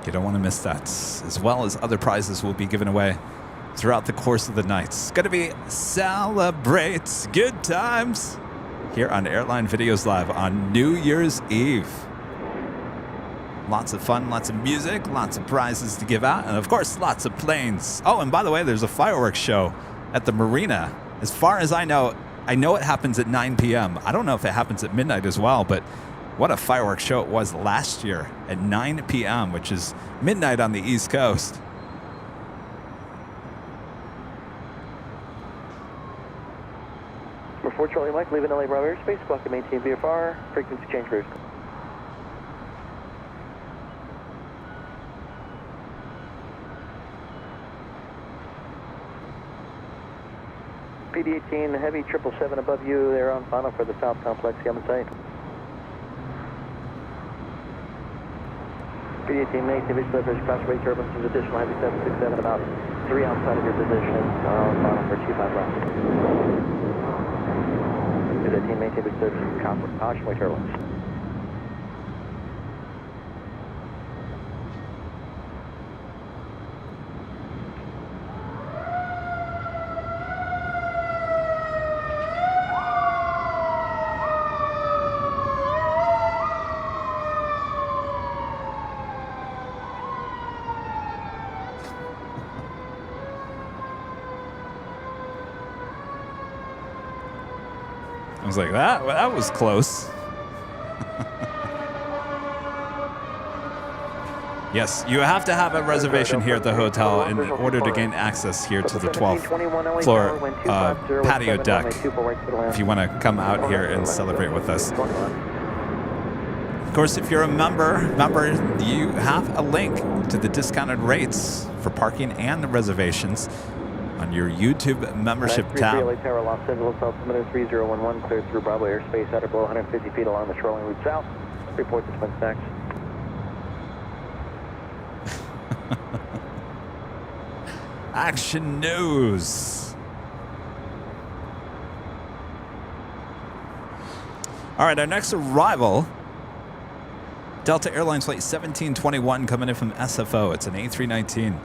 You don't want to miss that. As well as other prizes will be given away throughout the course of the night. It's going to be celebrate good times here on Airline Videos Live on New Year's Eve. Lots of fun, lots of music, lots of prizes to give out, and of course, lots of planes. Oh, and by the way, there's a fireworks show at the marina. As far as I know it happens at 9 p.m. I don't know if it happens at midnight as well, but what a fireworks show it was last year at 9 p.m., which is midnight on the East Coast. We're 4 Charlie Mike, leaving LA Bravo airspace, block to maintain VFR, frequency change route. PD-18, heavy 777 above you, they're on final for the South Complex, Yemen site. PD-18, maintain visual leverage, cross-rate turbulence, additional heavy 767, about 3 outside of your position, on final for 25 left. PD-18, maintain visual leverage, caution-wave turbulence. I was like, that was close. Yes, you have to have a reservation here at the hotel in order to gain access here to the 12th floor patio deck if you want to come out here and celebrate with us. Of course, if you're a member, you have a link to the discounted rates for parking and the reservations on your YouTube membership tab. LA Tower, Los Angeles, altimeter 3011, cleared through Bravo airspace at or below 150 feet along the shoreline route south. Report the twin stacks. Action news. All right, our next arrival, Delta Airlines flight 1721 coming in from SFO. It's an A319.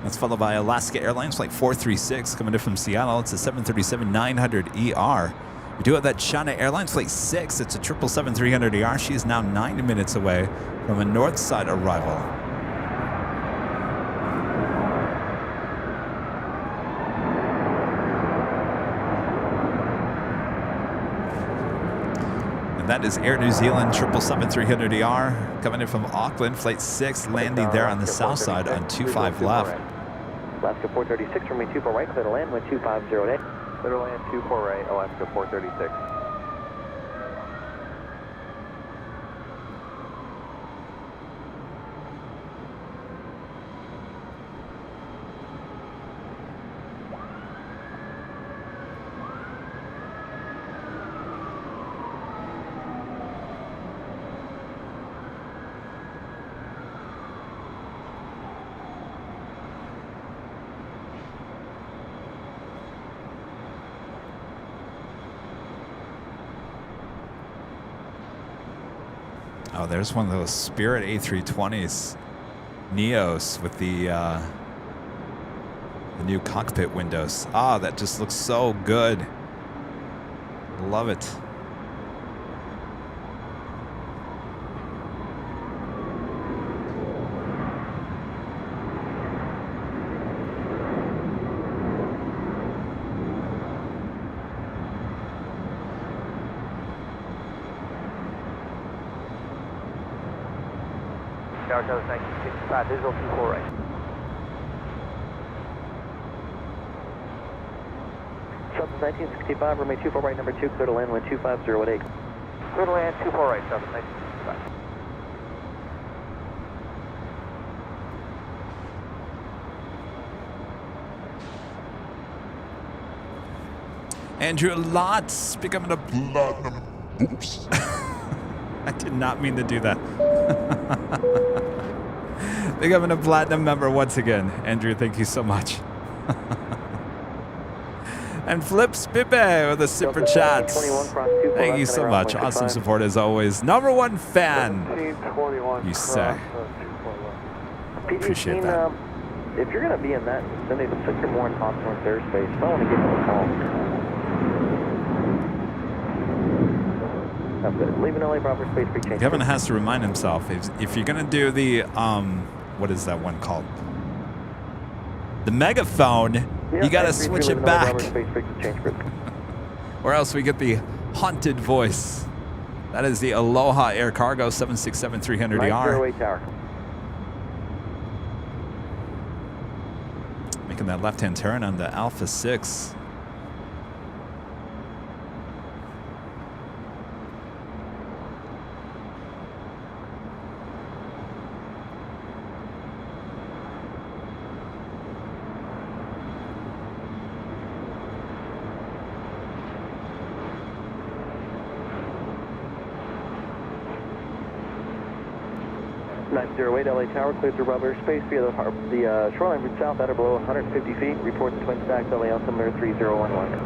That's followed by Alaska Airlines flight 436 coming in from Seattle. It's a 737-900ER. We do have that China Airlines Flight 6. It's a 777-300ER. She is now 9 minutes away from a north side arrival. And that is Air New Zealand 777-300ER coming in from Auckland, Flight 6, landing there on the south side on 25 left. Alaska 436, runway 24 right, clear to land, wind 250 8. Clear to land 24 right, Alaska 436. Oh, there's one of those Spirit A320s, Neos with the new cockpit windows. Ah, that just looks so good. Love it. Tower 1965, visual 24 right. Southwest 1965, runway 24 right, number 2, clear to land, wind 250 8. Clear to land 24 right, Southwest 1965. Andrew Lotz becoming a platinum. Oops. I did not mean to do that. Becoming a platinum member once again. Andrew, thank you so much. And Flips Pipe with the super chats. Thank you so much. Awesome support as always. #1 fan. You say. Appreciate that. If you're going to be in that vicinity, looks like you're more in Hawks North airspace. I want to give them a call. Leaving LA proper space pre-change. Kevin has to remind himself if you're gonna do the what is that one called? The megaphone, you gotta switch it back. Or else we get the haunted voice. That is the Aloha Air Cargo 767-300ER. Tower. Making that left-hand turn on the Alpha 6. LA Tower, cleared through Bravo airspace via the shoreline route south at or below 150 feet. Report the twin stacks LA altimeter 3011.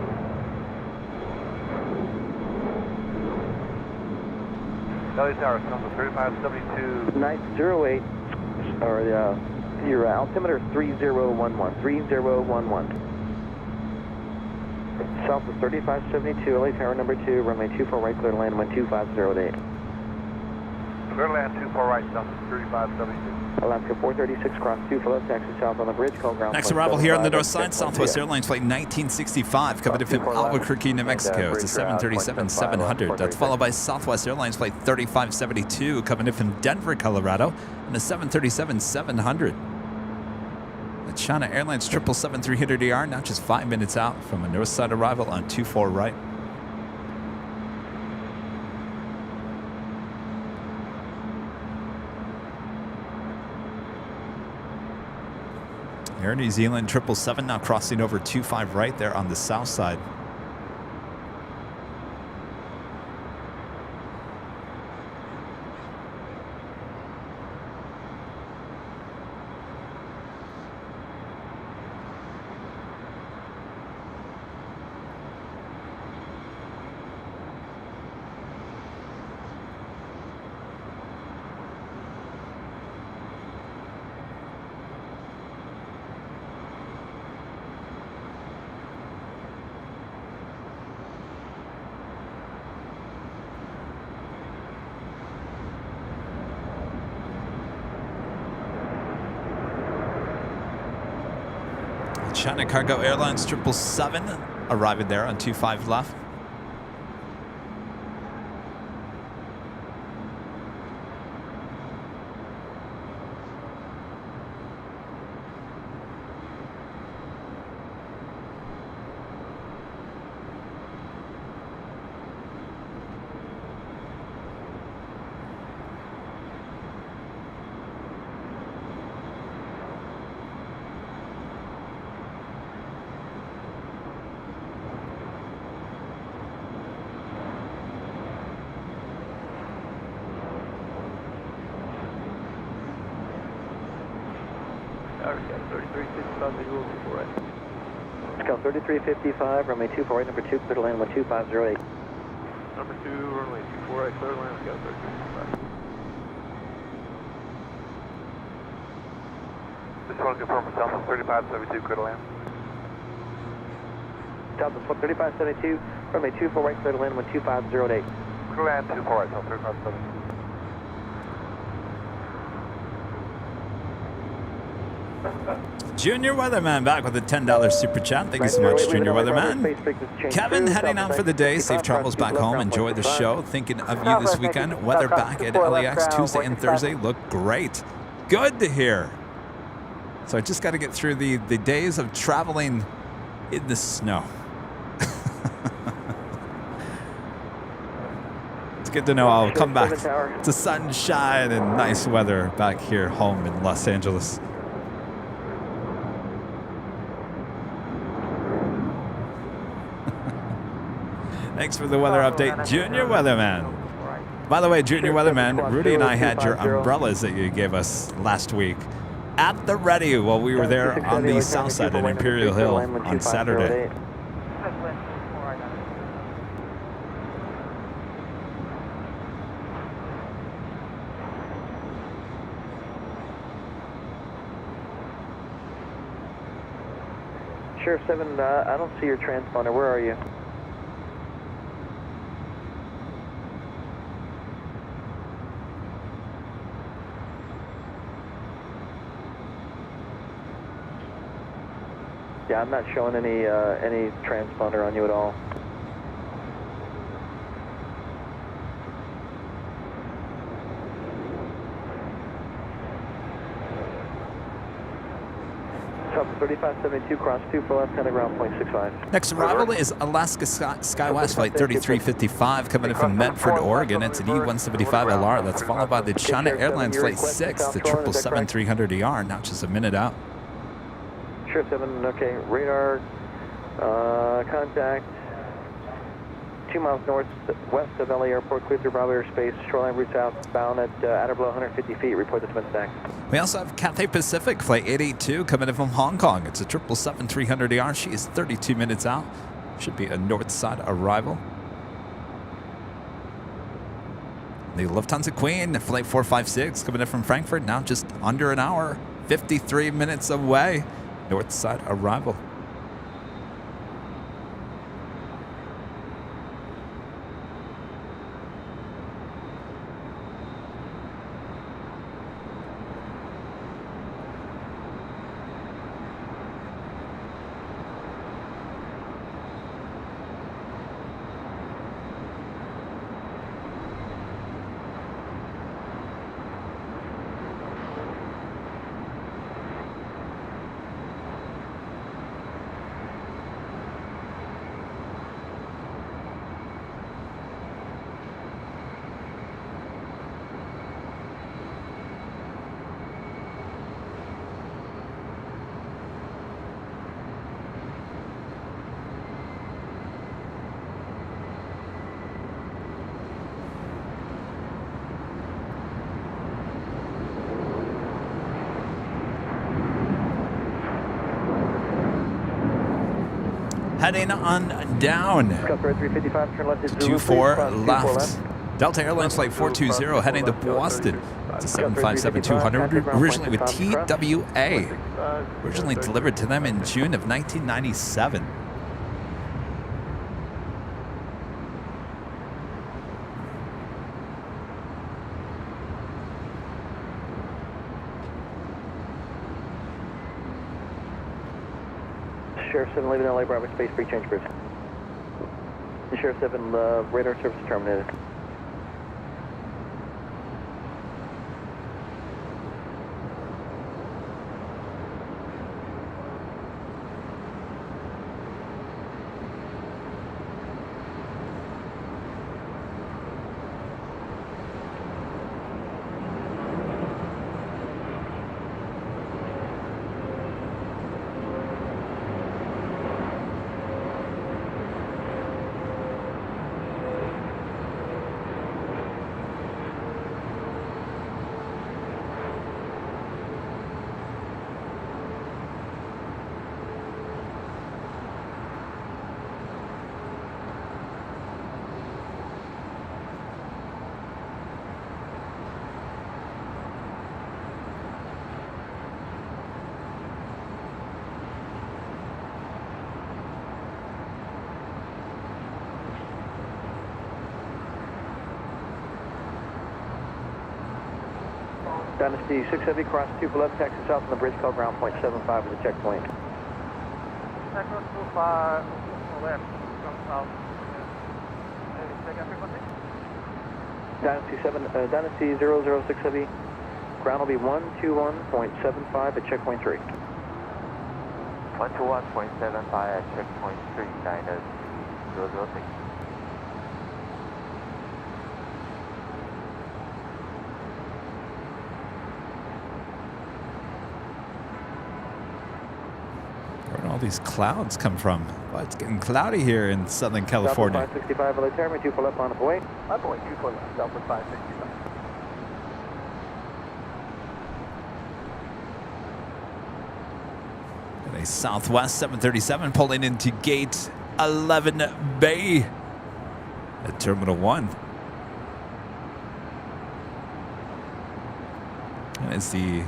LA Tower, Council 3572. 908, or your altimeter 3011. 3011. Southwest 3572, LA Tower number 2, runway 24 right, clear to land, wind 250 8. Clear to land 24 right, Southwest 3572. Alaska 436, cross 2 for left, taxi south on the bridge, call ground. Next arrival here on the north side, Southwest Airlines Flight 1965, coming in from Albuquerque, New Mexico. It's a 737-700. That's followed by Southwest Airlines Flight 3572, coming in from Denver, Colorado, and a 737-700. The China Airlines 777-300ER, now just 5 minutes out from a north side arrival on 24 right. Air New Zealand 777 now crossing over 25 right there on the south side. China Cargo Airlines 777 arriving there on 25 left. Scout 3355, runway 24 right, number 2, clear to land 12508. Number 2, runway 24 right, clear to land, Scout 3355. Just want to confirm for Southwest 3572, clear to land. Southwest 3572, runway 24 right, clear to land 12508. Clear to land 24 right, Southwest 3572. Junior Weatherman back with a $10 super chat. Thank you so much, Junior Weatherman. Kevin heading out for the day. Safe travels back home. Enjoy the show. Thinking of you this weekend. Weather back at LAX Tuesday and Thursday look great. Good to hear. So I just got to get through the days of traveling in the snow. It's good to know I'll come back to sunshine and nice weather back here home in Los Angeles. Thanks for the weather update, Junior Weatherman. By the way, Junior Weatherman, Rudy and I had your umbrellas that you gave us last week at the ready while we were there on the south side in Imperial Hill on Saturday. Sheriff 7, I don't see your transponder. Where are you? Yeah, I'm not showing any transponder on you at all. Sub 3572, cross 2 for left, kind of ground, 0.65. Next arrival is Alaska SkyWest flight 3355 coming in from Medford, Oregon. It's an E175LR. That's followed by the China Airlines flight 6, the 777-300ER, now just a minute out. Sure, 7, okay, radar, contact, 2 miles northwest of LA Airport, clear through Bravo airspace, shoreline route southbound at at or below 150 feet, report this wind stack. We also have Cathay Pacific flight 882 coming in from Hong Kong. It's a 777-300ER. She is 32 minutes out. Should be a north side arrival. The Lufthansa Queen flight 456 coming in from Frankfurt, now just under an hour, 53 minutes away. North side arrival. Heading on down. 24 left. Delta Airlines flight 420 heading to Boston. It's a 757-200 originally with TWA. Originally delivered to them in June of 1997. Sheriff 7 leaving LA Bravo space, pre-change bridge. Sheriff 7, radar service terminated. Dynasty 6 Heavy, cross 2 for left, taxi south on the bridge called ground point 75 with a checkpoint. Cross 2 for left, from south. Dynasty 7, Dynasty 006 Heavy, ground will be 121.75 at checkpoint 3. 121.75 at checkpoint 3, Dynasty 006. Where do all these clouds come from? Well, it's getting cloudy here in Southern California. Southwest 565, LA Tower, 2 for left on the way. I'm going 2 for left, Southwest 565. And a Southwest 737 pulling into gate 11B at Terminal 1. And it's the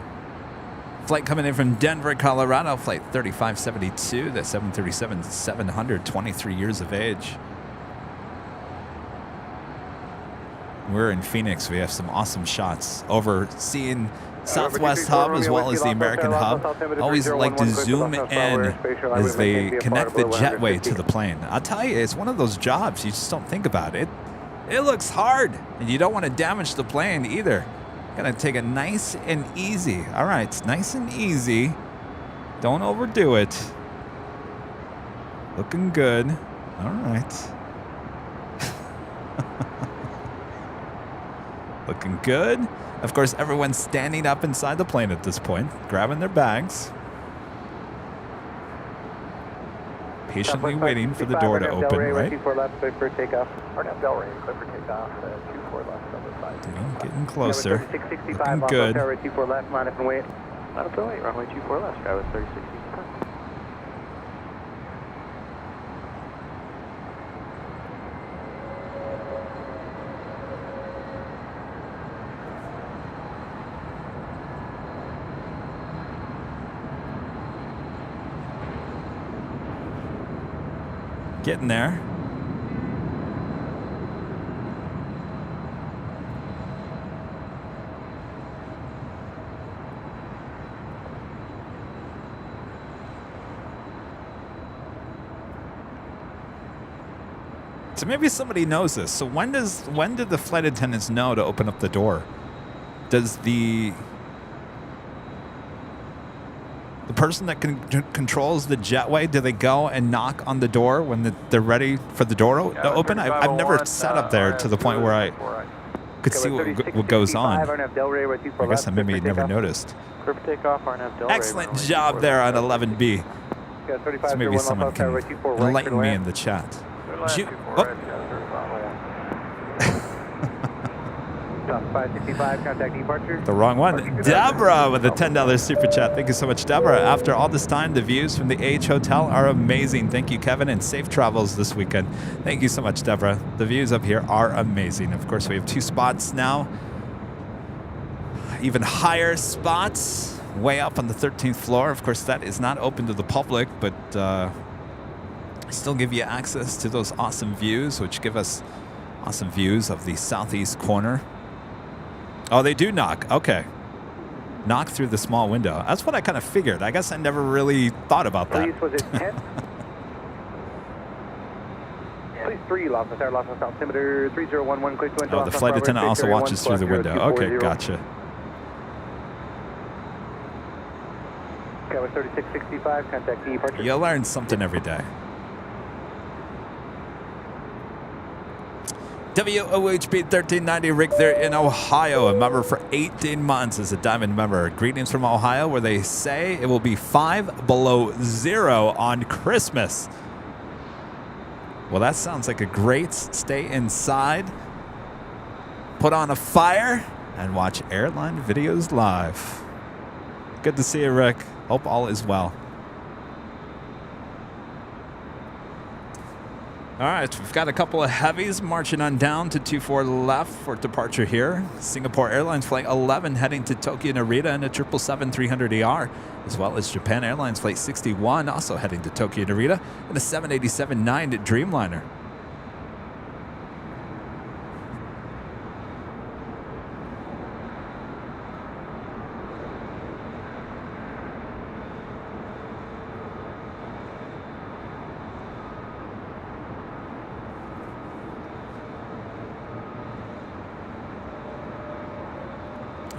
flight coming in from Denver, Colorado, flight 3572. The 737 is 723 years of age. We're in Phoenix. We have some awesome shots overseeing Southwest Hub as well as the American Hub. Always like to zoom in as they connect the jetway to the plane. I'll tell you, it's one of those jobs you just don't think about it. It looks hard, and you don't want to damage the plane either. Gotta take it nice and easy. All right, nice and easy. Don't overdo it. Looking good. All right. Looking good. Of course, everyone's standing up inside the plane at this point, grabbing their bags. Patiently waiting for the door to open, right? 24 left, clear for takeoff. RNAV Delray, clear for takeoff, 24 left, Southwest 565. Getting closer. 665, Looking good. Runway 24 left, line up and wait. Line up and wait, runway 24 left, sky with 36. Getting there. So maybe somebody knows this. So when did the flight attendants know to open up the door? Does the person that controls the jetway, do they go and knock on the door when they're ready for the door to open? I've never sat up there to the point where I could see what goes on. I guess I maybe never noticed. Excellent job there on 11B. So maybe someone can enlighten me in the chat. The wrong one. Deborah with a $10 super chat. Thank you so much, Deborah. After all this time, the views from the AH Hotel are amazing. Thank you, Kevin, and safe travels this weekend. Thank you so much, Deborah. The views up here are amazing. Of course, we have 2 spots now. Even higher spots way up on the 13th floor. Of course, that is not open to the public, but still give you access to those awesome views, which give us awesome views of the southeast corner. Oh, they do knock. Okay. knock through the small window. That's what I kind of figured. I guess I never really thought about that. Please, was it 10? Please 3, lost us altimeter 3011, quick to Oh, the flight attendant also watches through the window. Okay, gotcha. Tower 3665, contact departure. You learn something every day. WOHB 1390 Rick there in Ohio, a member for 18 months as a Diamond member. Greetings from Ohio, where they say it will be 5 below 0 on Christmas. Well, that sounds like a great stay inside, put on a fire, and watch airline videos live. Good to see you, Rick. Hope all is well. All right, we've got a couple of heavies marching on down to 24 left for departure here. Singapore Airlines Flight 11 heading to Tokyo Narita in a 777-300ER, as well as Japan Airlines Flight 61 also heading to Tokyo Narita in a 787-9 Dreamliner.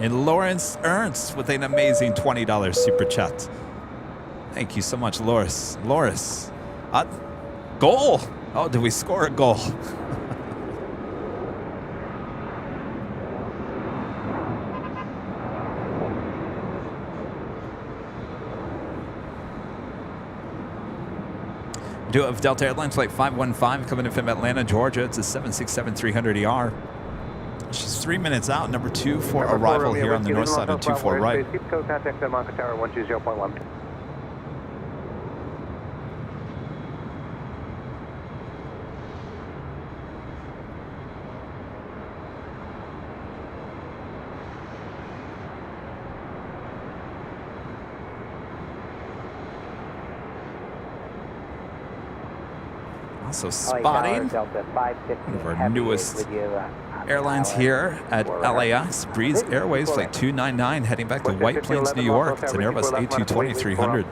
And Lawrence Ernst with an amazing $20 super chat. Thank you so much, Loris. Goal! Oh, did we score a goal? We do have Delta Airlines Flight 515 coming in from Atlanta, Georgia. It's a 767-300ER. She's 3 minutes out, number 2 for arrival here on the north side of 24 right. Keep code contact at Mocha Tower 120.1. Also spotting one of our newest airlines here at LAX, Breeze Airways Flight 299 heading back to White Plains, New York. It's an Airbus A220-300.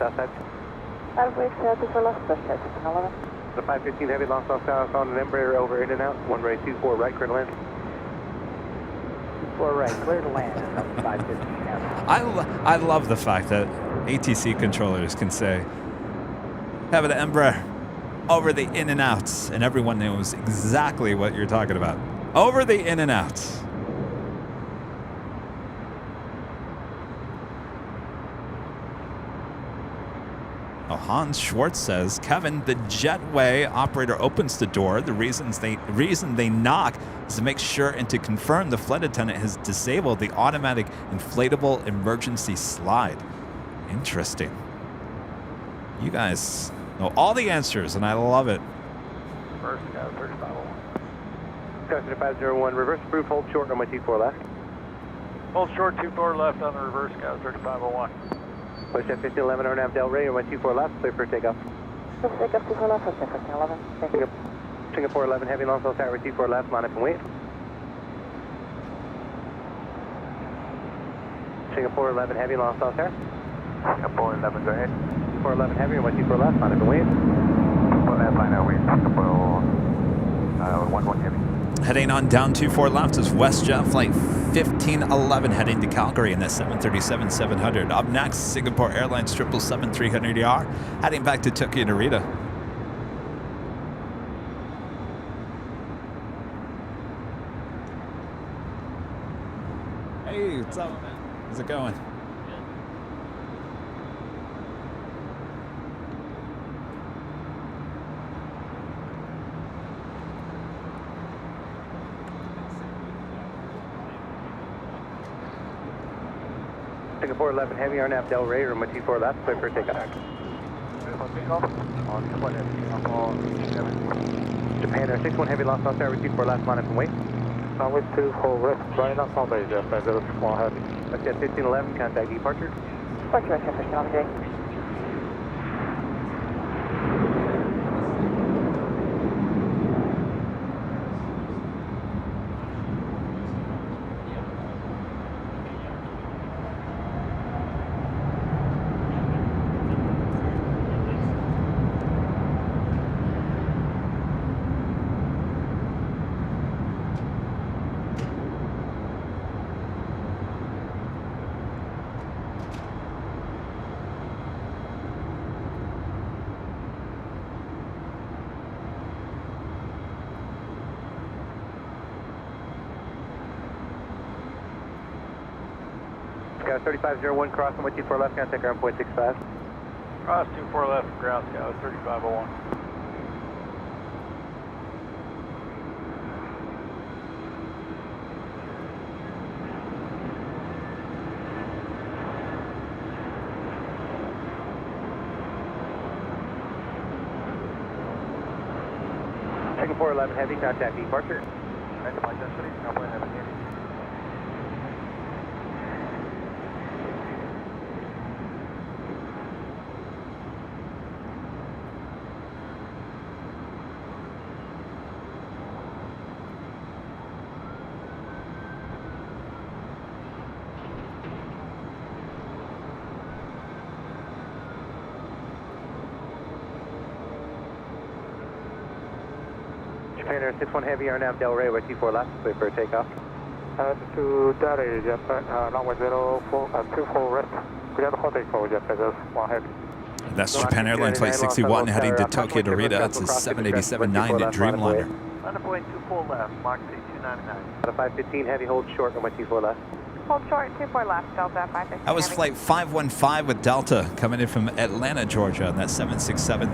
The 515 heavy lost off south on an Embraer over in and out. 1-24 right, clear to land. 4 right, clear to land. 515 I love the fact that ATC controllers can say, have an Embraer over the in and outs, and everyone knows exactly what you're talking about. Over the in and outs. Oh, Hans Schwartz says, Kevin, the jetway operator opens the door. The reason they knock is to make sure and to confirm the flight attendant has disabled the automatic inflatable emergency slide. Interesting. You guys know all the answers, and I love it. First, 3501. Customer 501, reverse approved, hold short, runway 24 left. Hold short, 24 left on the reverse, Scout 3501. Push at 1511, RNAV Del Rey, runway 24 left, clear for takeoff. Clear for takeoff, 24 left, 1511. Thank you. Singapore 11, heavy long tail tower, 24 left, line up and wait. Singapore 11, heavy long tail tower. Singapore 11, go ahead. Singapore 11, heavy, runway 24 left, line up and wait. Singapore left, line up, wait. Singapore 11 heavy. Heading on down 24 left is WestJet Flight 1511 heading to Calgary in that 737-700. Up next, Singapore Airlines 777-300ER heading back to Tokyo Narita. Hey, what's up, man? How's it going? Singapore 11 heavy, RNAV Del Rey, runway 24 left, clear for takeoff. Japan Air 61 heavy, lost off tower, 24 left, line up and wait. Runway 24 left, right up on base, Jeff, 501 heavy. Let's get 1511, contact departure. Departure, 1511, Sky 3501, crossing with 24 left, contact ground point 65. Cross 24 left, ground scout 3501. Taking 411 heavy, contact departure. Right, my density, runway heavy. Japan Air 61 Heavy, are now Delray with T4 left, wait for a takeoff. To Delray, Japan, runway 24 right. Clear for takeoff, Japan, 1 heavy. That's Japan Airline Flight 61 heading to Tokyo Narita. It's a 787-9 Dreamliner. Underpoint 24 left, Mach 299. Out of 515 Heavy, hold short on my T4 left. Hold short, 24 left, Delta 515. That was Flight 515 with Delta coming in from Atlanta, Georgia, on that 767.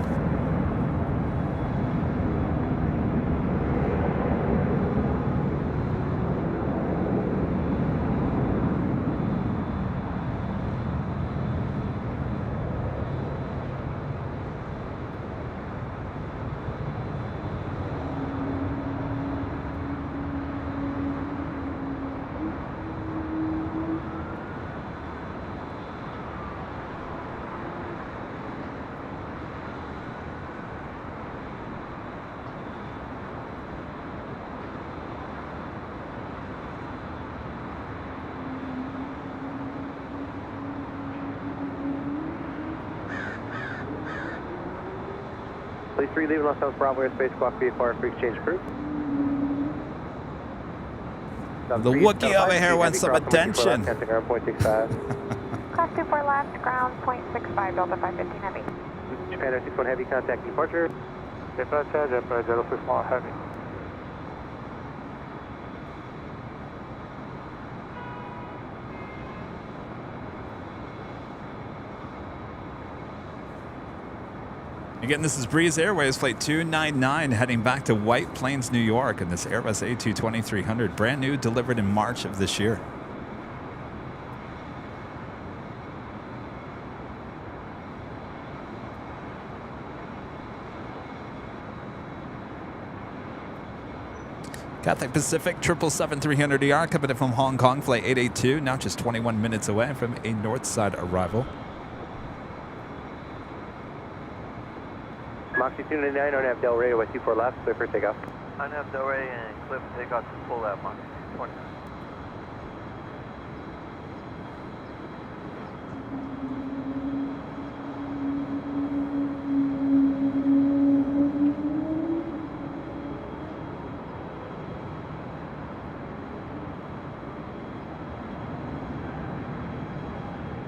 Please 3 leaving Los Angeles Bravo Airspace, squawk VFR for exchange crew. The Wookiee over here wants some attention. Contact ground point 65. Class 24 left, ground point 65, Delta 515 Heavy. Japan Air 61 Heavy, contact departure. Departure, Japan 061 heavy. Again, this is Breeze Airways Flight 299 heading back to White Plains, New York, in this Airbus A220-300, brand new, delivered in March of this year. Cathay Pacific 777-300ER coming in from Hong Kong, Flight 882, now just 21 minutes away from a north side arrival. Moxie 299, on have Del Rey with T4 left, clear for takeoff. I have Delray and clear for takeoff to full left, Mach 29.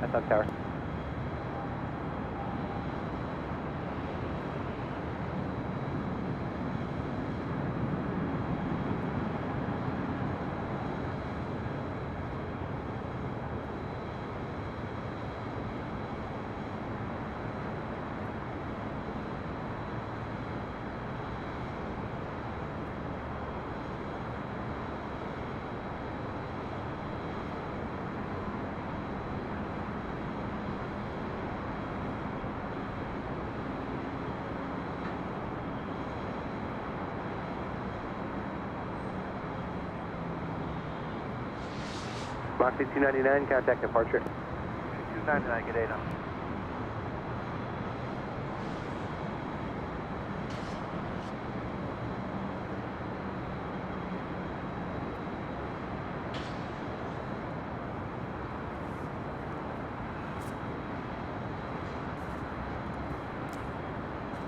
Atop tower. Moxie 299, contact departure. 299, get 8 on.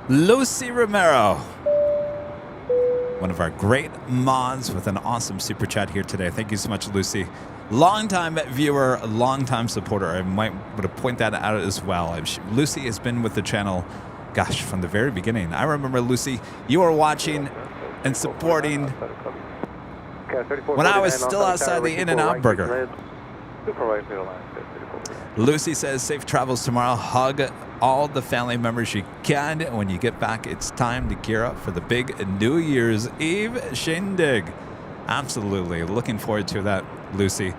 Lucy Romero, one of our great mods with an awesome super chat here today. Thank you so much, Lucy. Longtime viewer, longtime supporter. I might want to point that out as well. Lucy has been with the channel, gosh, from the very beginning. I remember, Lucy, you were watching and supporting when I was still outside the In-N-Out Burger. Super right, middle line, Lucy says, safe travels tomorrow. Hug all the family members you can. When you get back, it's time to gear up for the big New Year's Eve shindig. Absolutely. Looking forward to that, Lucy.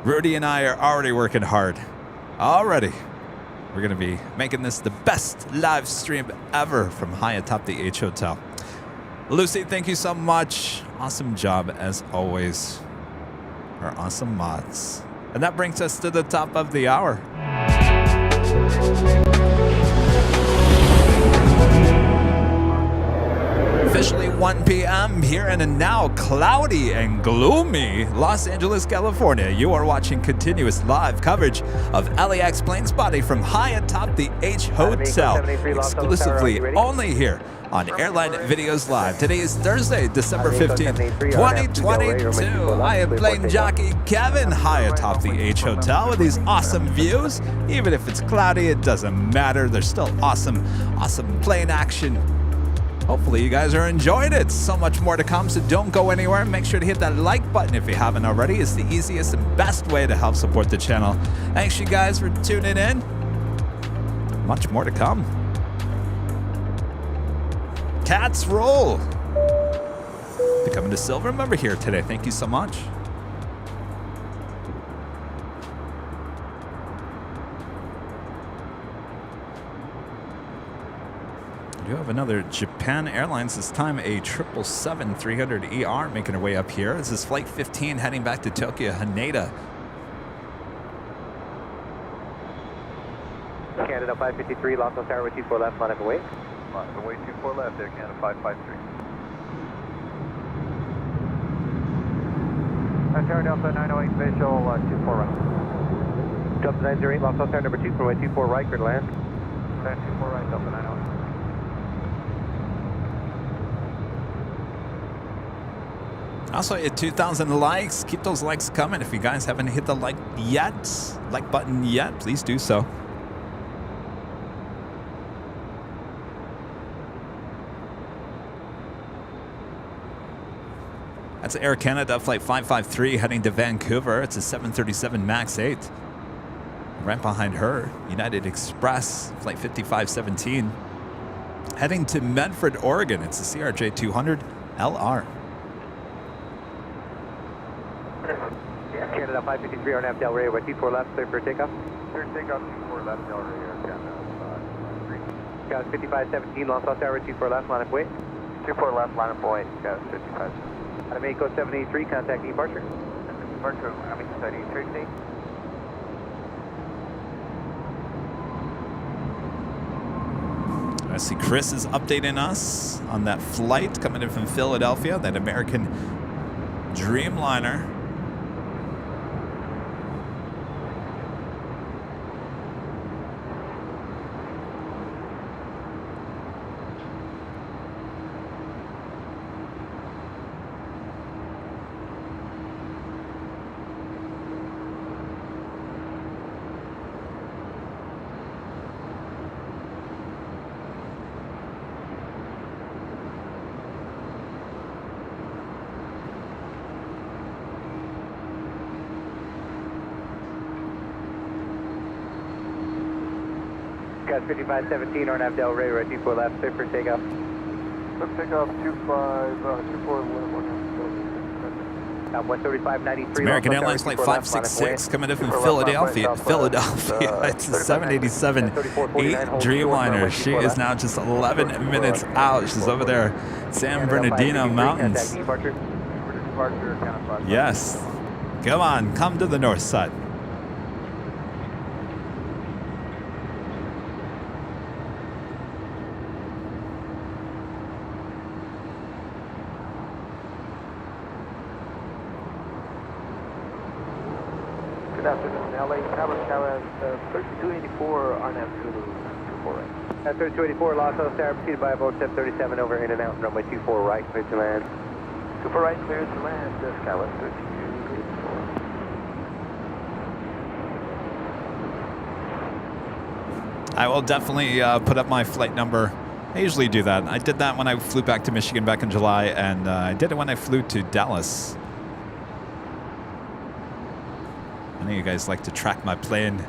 Rudy and I are already working hard. Already. We're going to be making this the best live stream ever from high atop the H Hotel. Lucy, thank you so much. Awesome job as always. Our awesome mods. And that brings us to the top of the hour. Officially 1 p.m. here in a now cloudy and gloomy Los Angeles, California. You are watching continuous live coverage of LAX plane spotting from high atop the H Hotel, exclusively only here on Airline Videos Live. Today is Thursday, December 15th, 2022. I am plane jockey Kevin high atop the H Hotel with these awesome views. Even if it's cloudy, it doesn't matter. There's still awesome plane action. Hopefully you guys are enjoying it. So much more to come, so don't go anywhere. Make sure to hit that like button if you haven't already. It's the easiest and best way to help support the channel. Thanks you guys for tuning in. Much more to come. Cats roll. Becoming a silver member here today. Thank you so much. We have another Japan Airlines, this time a 777-300ER making her way up here. This is flight 15 heading back to Tokyo, Haneda. Canada 553, Los Angeles Tower, 24 left, line up and wait. Line up and wait, 24 left, Air Canada 553. Tower Delta 908, visual 24 right. Delta 908, Los Angeles Tower number 2, runway 24 right, clear to land. 24 right, Delta 908. Also at 2,000 likes. Keep those likes coming. If you guys haven't hit the like button yet, please do so. That's Air Canada flight 553 heading to Vancouver. It's a 737 MAX 8. Right behind her, United Express flight 5517 heading to Medford, Oregon. It's a CRJ 200 LR. Canada 553 on Del Rey, 24 left, clear for takeoff. Clear takeoff, 24 left, Del Rey, Air Canada 553. Got 5517, Los Angeles Tower, 24 left, line up wait. 24 left, line up wait, got 55. Mako 783, contact departure. Departure, Mako 783. I see Chris is updating us on that flight coming in from Philadelphia, that American Dreamliner. Got 5517, RNAV Del Rey, right 24 left, clear for takeoff. Let's take off 24 135.93. American Airlines flight 566 coming in from Philadelphia. It's a 787 8 Dreamliner. She is now just 11 minutes out. She's over there, San Bernardino Mountains. Yes. Come on, come to the north side. Good afternoon, LA Tower, 3284 RNAV 24 right. 3284, Los Angeles Tower, preceded by a Boeing 737 over in and out, runway 24 right, clear to land. 24 right, clear to land, Skyline 3284. I will definitely put up my flight number. I usually do that. I did that when I flew back to Michigan back in July, and I did it when I flew to Dallas. I know you guys like to track my plane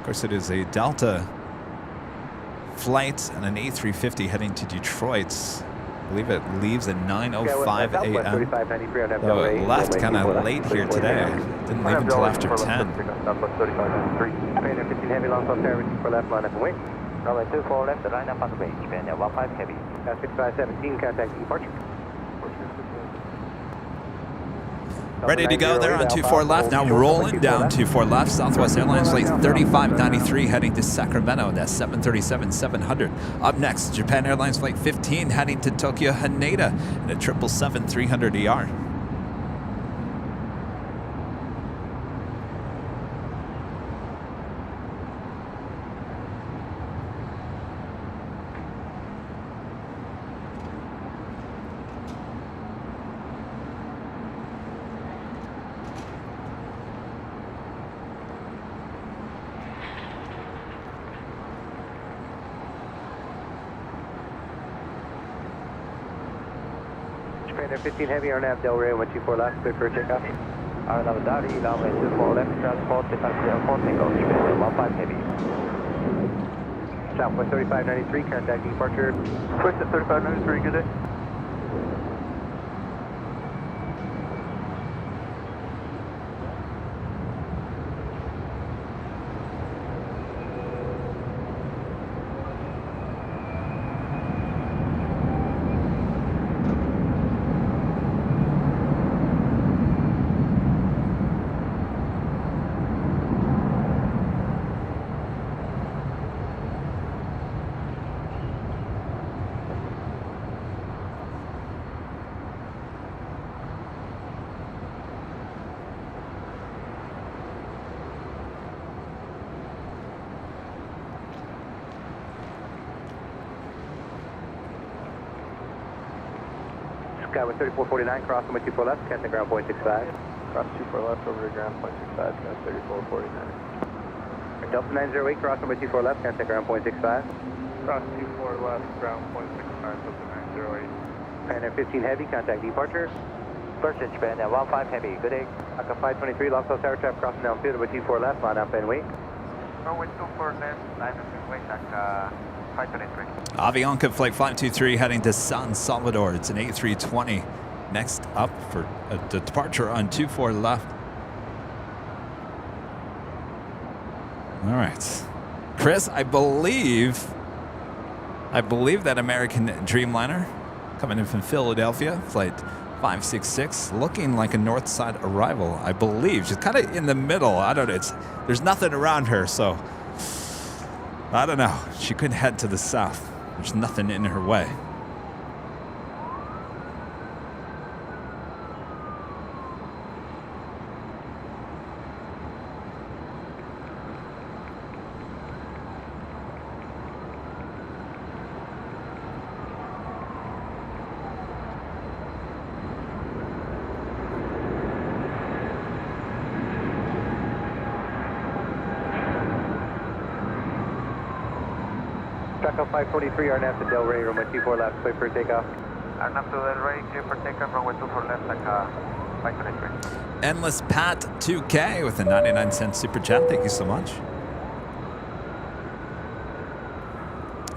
course, it is a Delta flight and an A350 heading to Detroit. I believe it leaves at 9:05 a.m. Though it left kind of late here today. Didn't leave until after 10. Japan 15 heavy, long south tower, 24 left, line up and wait. Runway 24 left, the line up on the way. Japan 15 heavy. 5517, contact departure. Ready to go there on 24 left. Now rolling down 24 left. Southwest Airlines flight 3593 heading to Sacramento. That's 737-700. Up next, Japan Airlines flight 15 heading to Tokyo Haneda in a 777-300ER. Japan 15 heavy, RNAV Delray 124 left, clear for takeoff. RNAV Delray, runway 24 left, transport, departure, 4 takeoff, Japan 15 heavy. Southwest 3593, contact departure. Twist at 3593, good day. Skyway 3449, cross runway 24 left, contact ground point 65. Cross 24 left over to ground point 65, got 3449. Delta 908, cross runway 24 left, contact ground point 65. Cross 24 left, ground point 65, Delta 908. Japan 15 heavy, contact departure. Departure, Japan 15 heavy, good day. Aka 523, Los Angeles Tower traffic crossing downfield, runway 24 left, line up and wait. Runway 24 left, line up and wait, Aka 523. Avianca Flight 523 heading to San Salvador. It's an A320. Next up for a departure on 24 left. All right. Chris, I believe that American Dreamliner coming in from Philadelphia, Flight 566, looking like a north side arrival, I believe. She's kind of in the middle. I don't know. There's nothing around her, so I don't know. She could head to the south. There's nothing in her way. Track 543, RNAV to Delray, runway 24 left, clear for takeoff. RNAV to Delray, clear for takeoff, runway 24 left, Aka 523. Endless Pat 2K with a 99-cent super chat. Thank you so much.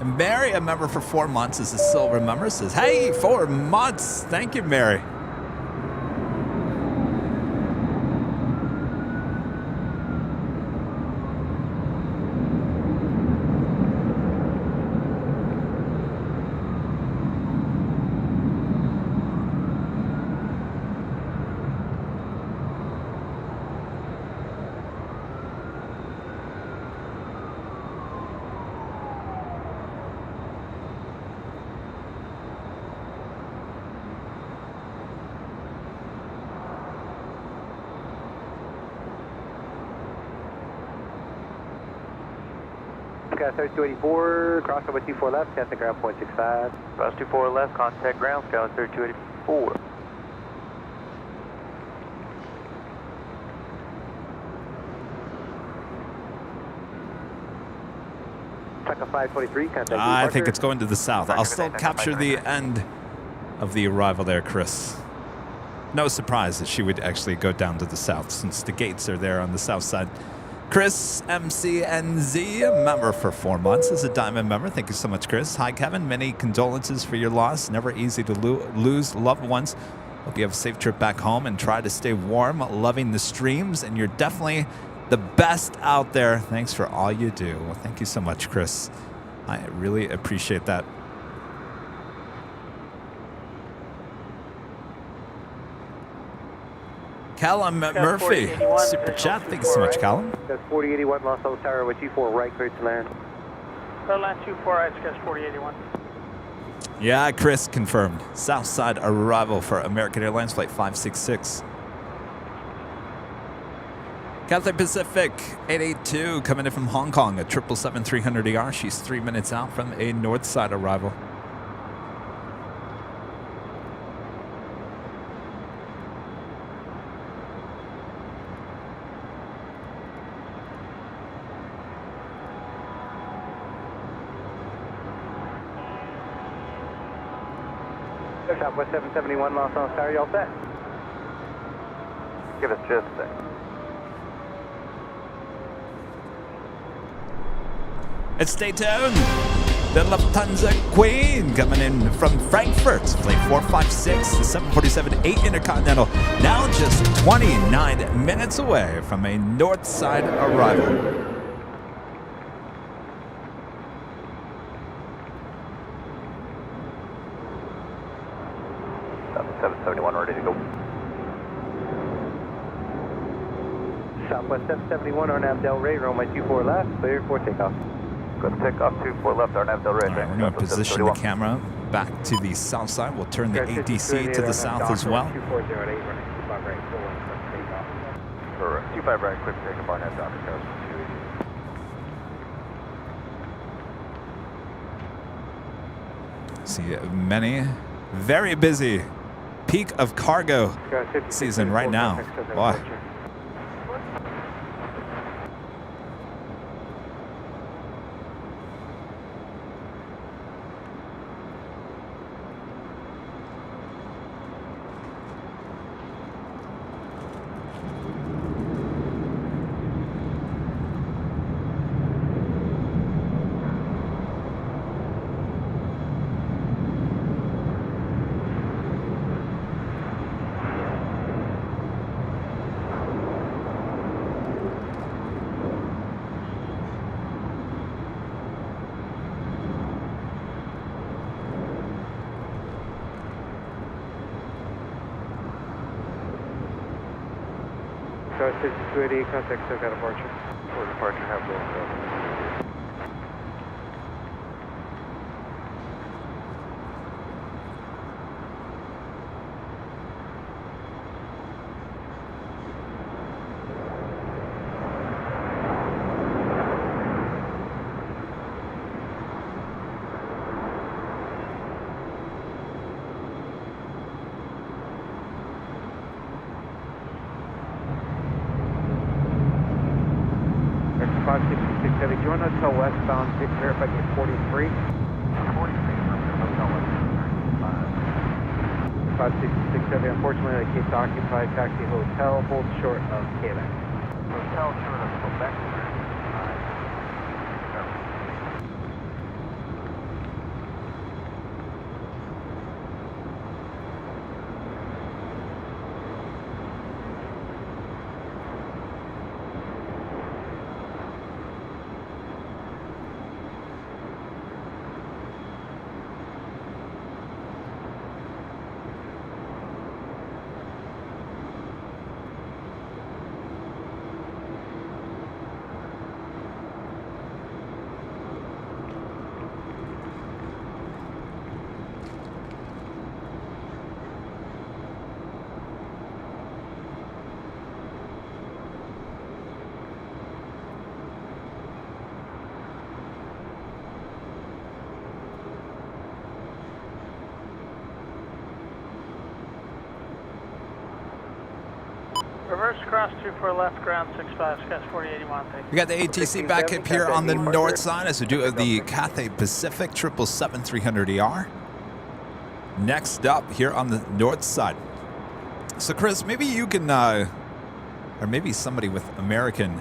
And Mary, a member for 4 months, is a silver member, says, hey, 4 months. Thank you, Mary. Sky 3284, cross runway 24 left, contact ground point 65. Cross 24 left, contact ground, Sky 3284. Track 523, contact I think departure. it's going to the south. I'll still capture the end of the arrival there, Chris. No surprise that she would actually go down to the south since the gates are there on the south side. Chris MCNZ, member for 4 months, is a diamond member. Thank you so much, Chris. Hi, Kevin. Many condolences for your loss. Never easy to lose loved ones. Hope you have a safe trip back home and try to stay warm. Loving the streams, and you're definitely the best out there. Thanks for all you do. Well, thank you so much, Chris. I really appreciate that. Callum Murphy, super chat. Thank you so much, Callum. That's 4081 Los Angeles Tower with G4 right, cleared to land. Airline 24, I just 4081. Yeah, Chris confirmed. Southside arrival for American Airlines Flight 566. Cathay Pacific 882 coming in from Hong Kong, a 777-300ER. She's 3 minutes out from a north side arrival. Southwest 771 Los Angeles Tower, you all set? Give us just a second. And stay tuned. The Lufthansa Queen coming in from Frankfurt. Flight 456, the 747-8 Intercontinental. Now just 29 minutes away from a north side arrival. 771 ready to go. Southwest 771 Arnav Del Rey, runway 24 left, clear for takeoff. Good takeoff, 24 left, Arnav Del Rey. All right, we're going to position the camera back to the south side. We'll turn the ADC to the south as well. 2408, running 25 right, full length, takeoff. For 25 right, quick takeoff, Arnav Del Rey, 280. See many, very busy. Peak of cargo season right now. Boy. Star 6288, contact still got departure. For departure, have the do you want to tell westbound, verify get 43? 43, hotel west. 5667, unfortunately the cape's occupied, taxi hotel, hold short of KLAX. Hotel short of Quebec. Reverse cross 24 left, ground 65, Scotch 4081, thank you. We got the ATC back up here on the north side as we do the Cathay Pacific 777-300ER. Next up here on the north side. So Chris, maybe you can, or maybe somebody with American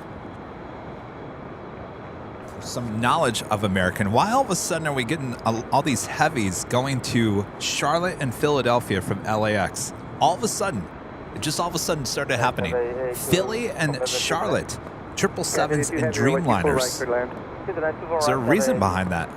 some knowledge of American. Why all of a sudden are we getting all these heavies going to Charlotte and Philadelphia from LAX? All of a sudden. It just all of a sudden started happening. Philly and Charlotte. 777s and Dreamliners. Is there a reason behind that?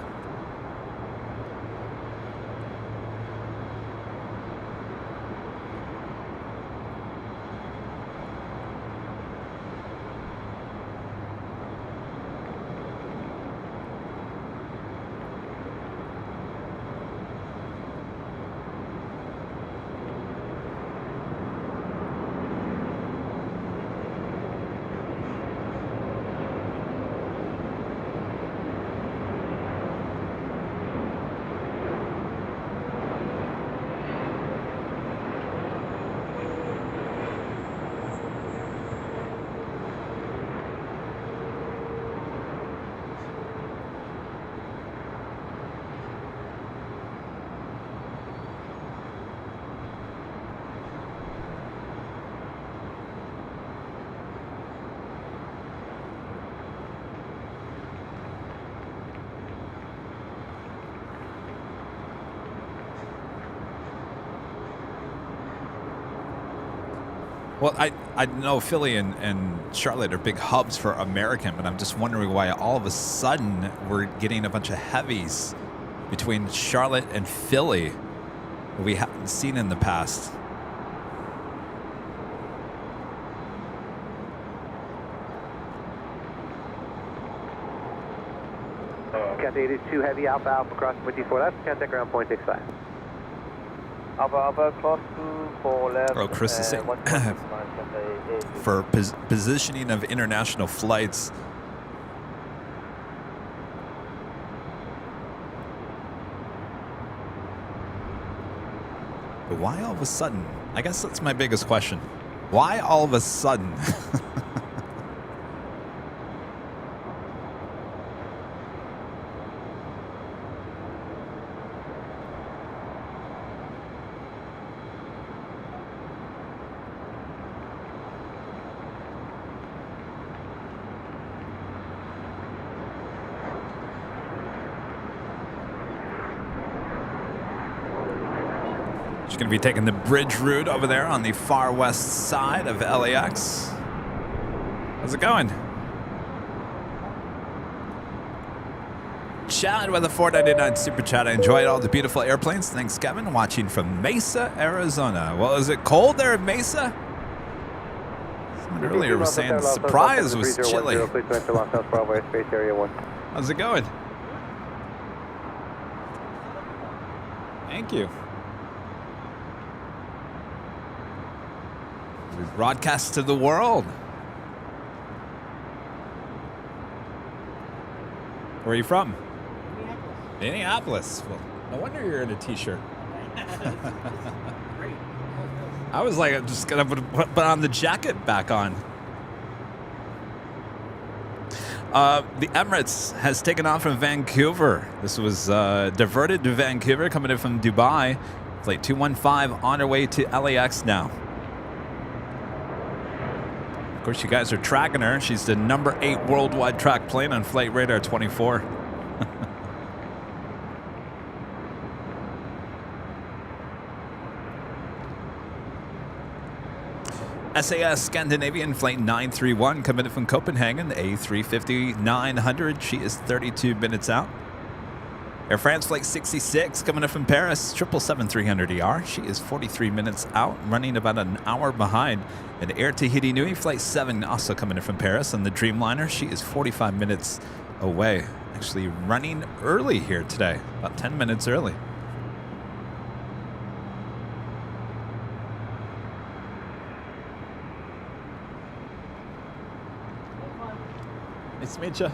Well, I know Philly and Charlotte are big hubs for American, but I'm just wondering why all of a sudden we're getting a bunch of heavies between Charlotte and Philly that we haven't seen in the past. Cat 82 heavy Alpha Alpha crossing with you 4 left, contact ground point 65. Alpha Alpha close to 4 left. Oh, Chris is saying for positioning of international flights. But why all of a sudden? I guess that's my biggest question. Why all of a sudden? She's going to be taking the bridge route over there on the far west side of LAX. How's it going? Chad with a 499 super chat. I enjoyed all the beautiful airplanes. Thanks, Kevin. Watching from Mesa, Arizona. Well, is it cold there in Mesa? Someone earlier was saying the surprise was chilly. How's it going? Thank you. We broadcast to the world. Where are you from? Minneapolis. Well, no wonder you're in a t-shirt. I was like, I'm just gonna put on the jacket back on. The Emirates has taken off from Vancouver. This was diverted to Vancouver, coming in from Dubai. Flight 215 on our way to LAX now. Of course, you guys are tracking her. She's the number 8 worldwide track plane on Flight Radar 24. SAS Scandinavian Flight 931 coming in from Copenhagen, A350-900. She is 32 minutes out. Air France Flight 66 coming in from Paris, 777-300ER. She is 43 minutes out, running about an hour behind. And Air Tahiti Nui Flight 7 also coming in from Paris on the Dreamliner. She is 45 minutes away. Actually running early here today, about 10 minutes early. Nice to meet you.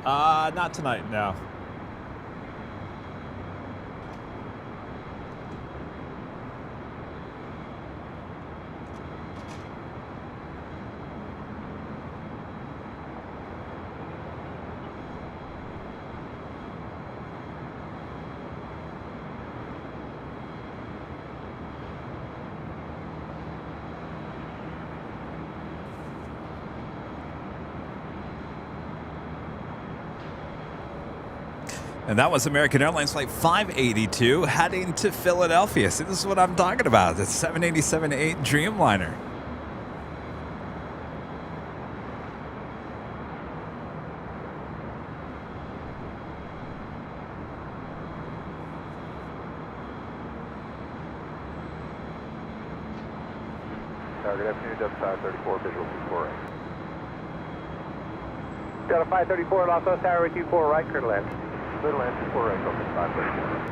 Not tonight, no. And that was American Airlines Flight 582 heading to Philadelphia. See, this is what I'm talking about. The 787-8 Dreamliner. Good afternoon, Delta 534, visual 24 right. Delta 534, Los Angeles Tower 24 right, clear to land. Clear to land, 24 right, focus 534.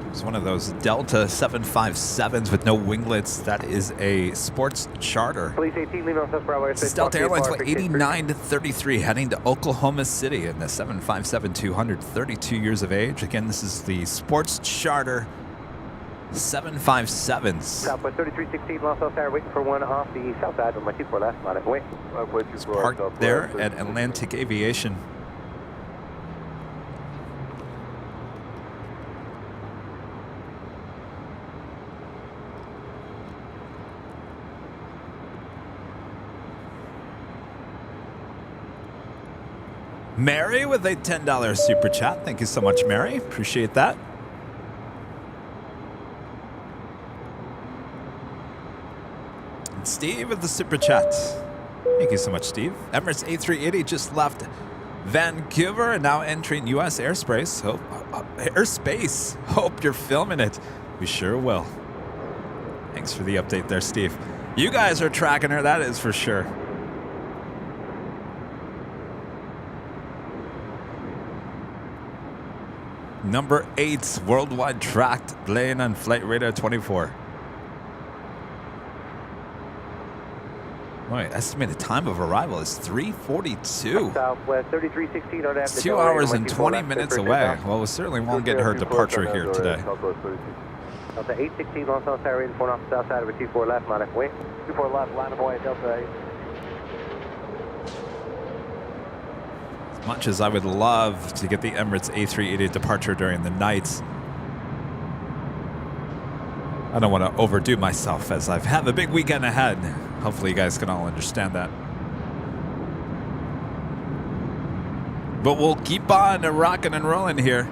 It's one of those Delta 757s with no winglets. That is a sports charter. Police 18, leaving on Bravo. This is Delta Airlines Flight 8933 heading to Oklahoma City in the 757-200, 32 years of age. Again, this is the sports charter 757s. Southwest 3316, Los Angeles Tower, waiting for one off the south side of my 24 left, line away. It's parked there at Atlantic Aviation. Mary with a $10 super chat. Thank you so much, Mary. Appreciate that. And Steve with the super chat. Thank you so much, Steve. Emirates A380 just left Vancouver and now entering U.S. airspace. Hope you're filming it. We sure will. Thanks for the update there, Steve. You guys are tracking her, that is for sure. Number 8 worldwide tracked plane on Flight Radar 24. Wait, estimated time of arrival is 3:42. Southwest 3316 on It's 2 hours and 20 minutes away. Well, we certainly won't get her departure here today. Delta 816, Los Angeles Tower, in point off the south side of a 24 left, line away. 24 left, line away, Delta 8. As much as I would love to get the Emirates A380 departure during the night, I don't want to overdo myself as I have a big weekend ahead. Hopefully you guys can all understand that. But we'll keep on rocking and rolling here.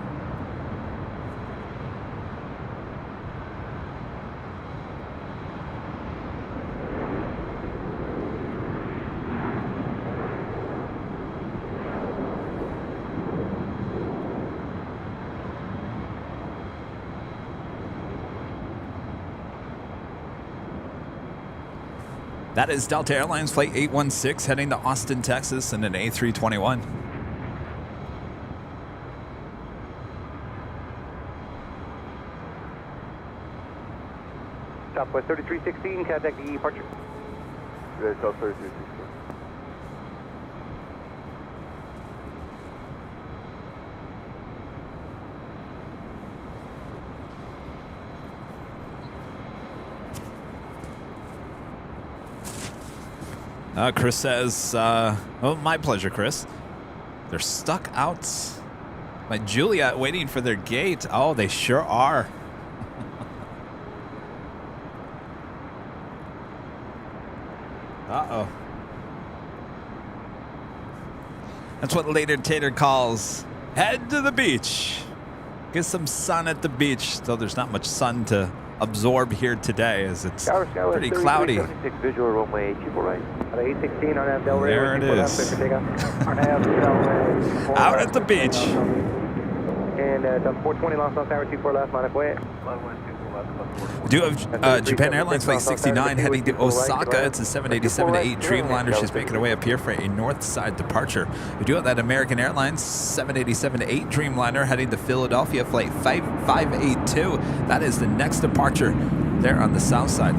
That is Delta Airlines Flight 816 heading to Austin, Texas in an A321. Southwest 3316, contact the departure. Good, South 3316. Chris says, oh, my pleasure, Chris. They're stuck out by Juliet waiting for their gate. Oh, they sure are. Uh-oh. That's what Later Tater calls head to the beach. Get some sun at the beach, though there's not much sun to absorb here today as it's pretty cloudy. Visual runway 24 right. 816 on Del Rey. There it is. Out at the beach. And 420 Los Angeles Tower 24 left, line away. We do have Japan Airlines Flight 69 heading to Osaka. It's a 787-8 Dreamliner. She's making her way up here for a north side departure. We do have that American Airlines 787-8 Dreamliner heading to Philadelphia Flight 582. That is the next departure there on the south side.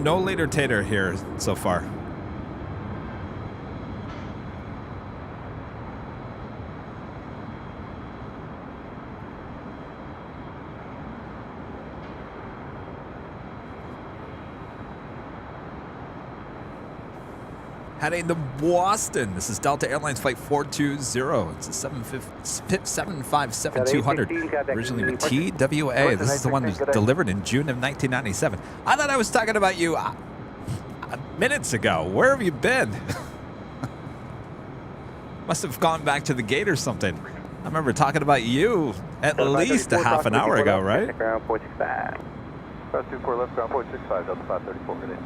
No Later Tater here so far. heading to Boston. This is Delta Airlines Flight 420. It's a 757-200, originally with TWA. This is the one that was delivered in June of 1997. I thought I was talking about you minutes ago. Where have you been? Must have gone back to the gate or something. I remember talking about you at least a half an hour ago, right? Ground 465. Cross 24 left, ground 465, Delta 534, good day.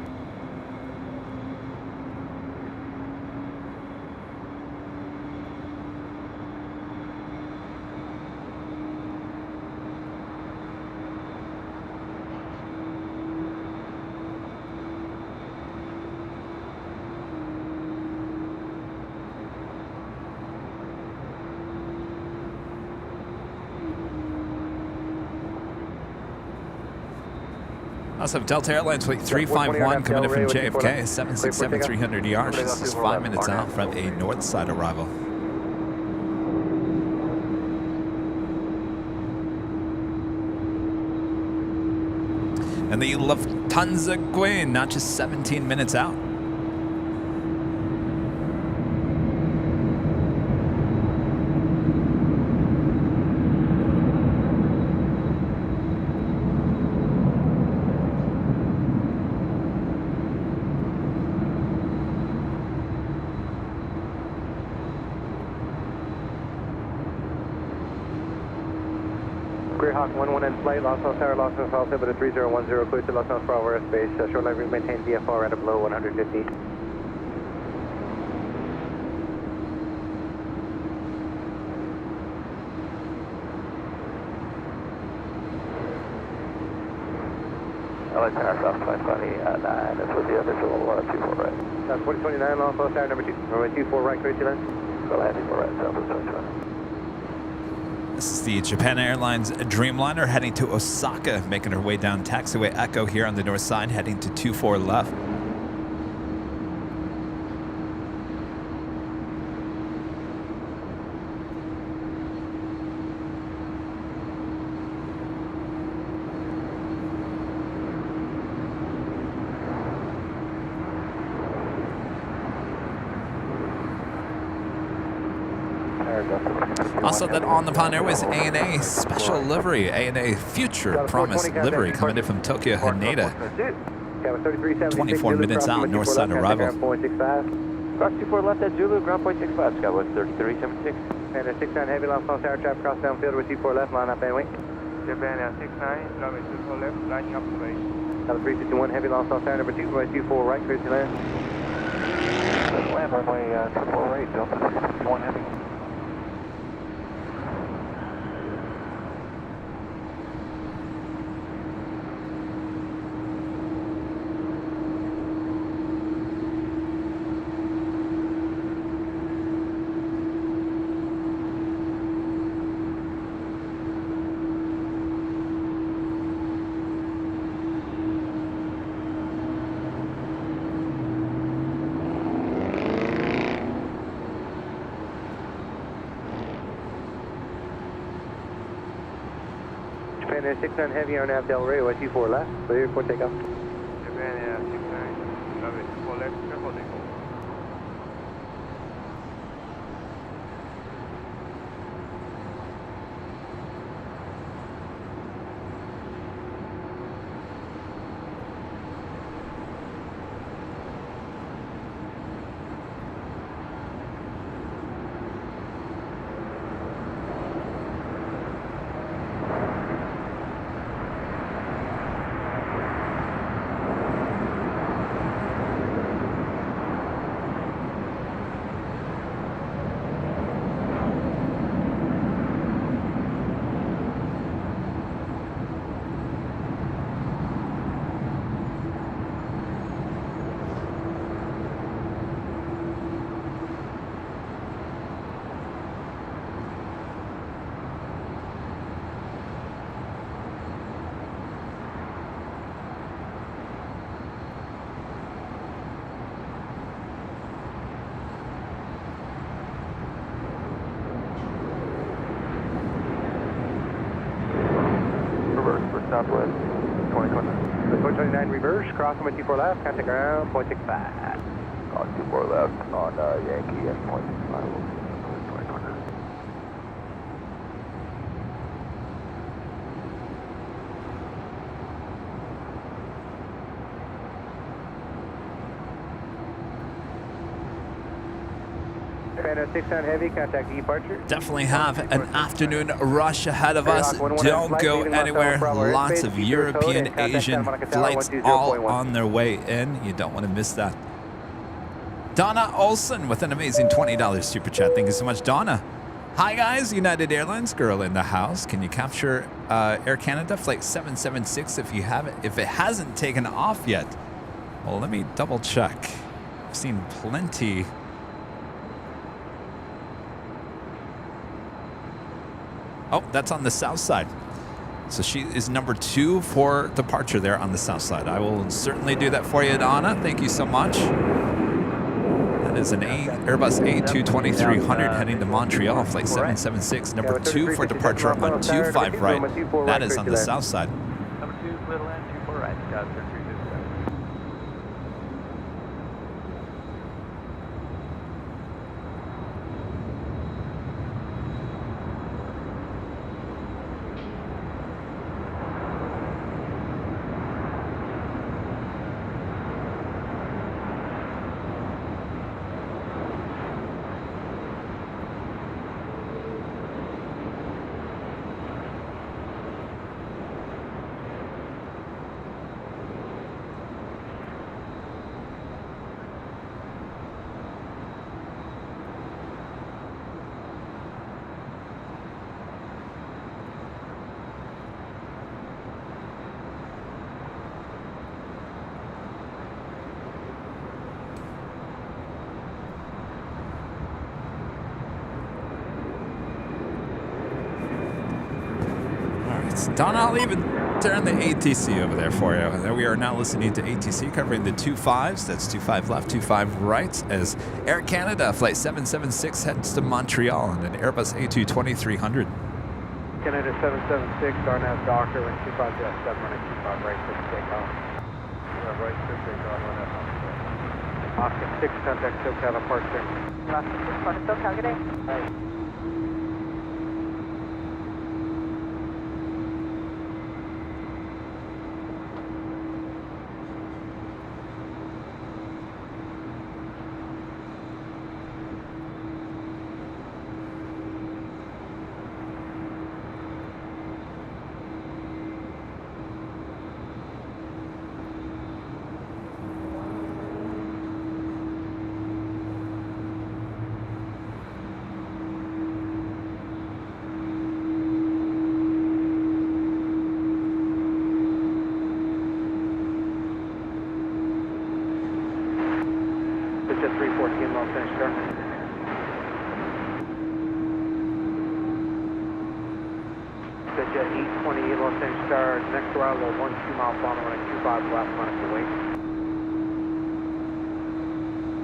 Also, Delta Airlines Flight 351 coming in from JFK, 767-300 This is 5 minutes out from a north side arrival. And the Lufthansa Queen, not just 17 minutes out. Hawk 11 in flight, Los Angeles Tower, Los Angeles Altimeter 3010, clear to Los Angeles Bravo airspace. Short line maintain VFR at a below 150. LA Tower, South 529, that's with the official 24 right. That's 4029, Los Angeles Tower, number 24 right, clear to land. Go landing for right, South 25. This is the Japan Airlines Dreamliner heading to Osaka, making her way down taxiway Echo here on the north side, heading to 24 left. Also, that on the Pond Airways ANA special livery, ANA Future Promise livery coming in from Tokyo Haneda. 24 minutes out, north side arrival. Cross 24 left at Zulu, ground point 65, Skywards 3376. And 69 heavy, Los Angeles Tower, traffic cross downfield with 24 left, line up and wing. Japan Air 69, runway 24 left, lining up the way. Number 351 heavy, Los Angeles Tower, number 2, runway 24 right, clear to land. Land runway 24 right, Delta 351 heavy. Japan Air 69 heavy on Del Rey, 24 left, clear for takeoff. Japan Air 69, runway 24 left, clear for takeoff. Southwest 2029. 2029 reverse, crossing with 24 left, contact ground, 0.65. On 24 left on Yankee at point 5. Phantom 6 on heavy, contact departure. Definitely have an afternoon rush ahead of us. Don't go anywhere. Lots of European, Asian flights all on their way in. You don't want to miss that. Donna Olson with an amazing $20 super chat. Thank you so much, Donna. Hi guys, United Airlines girl in the house. Can you capture Air Canada flight 776 if it hasn't taken off yet? Well, let me double check. I've seen plenty. Oh, that's on the south side. So she is number 2 for departure there on the south side. I will certainly do that for you, Donna. Thank you so much. That is an Airbus A220-300 heading to Montreal, flight 776, number 2 for departure on 25 right. That is on the south side. Number 2, clear to land, 24 right, Scott 3327. Donna, I'll even turn the ATC over there for you. We are now listening to ATC covering the 25s. That's 25 left, 25 right, as Air Canada flight 776 heads to Montreal on an Airbus A220-300. Canada 776, Darnaz Doctor, wind 25 jet 7, running 25 right, 6 takeoff. Right, 6 takeoff on that. Oscar 6, contact SoCal departure. Oscar 6, on SoCal, good day. Right. Jet 314, Los Angeles. The Jet 828, Los Angeles. Next arrival, 12 mile final, running 25 left, minus the weight.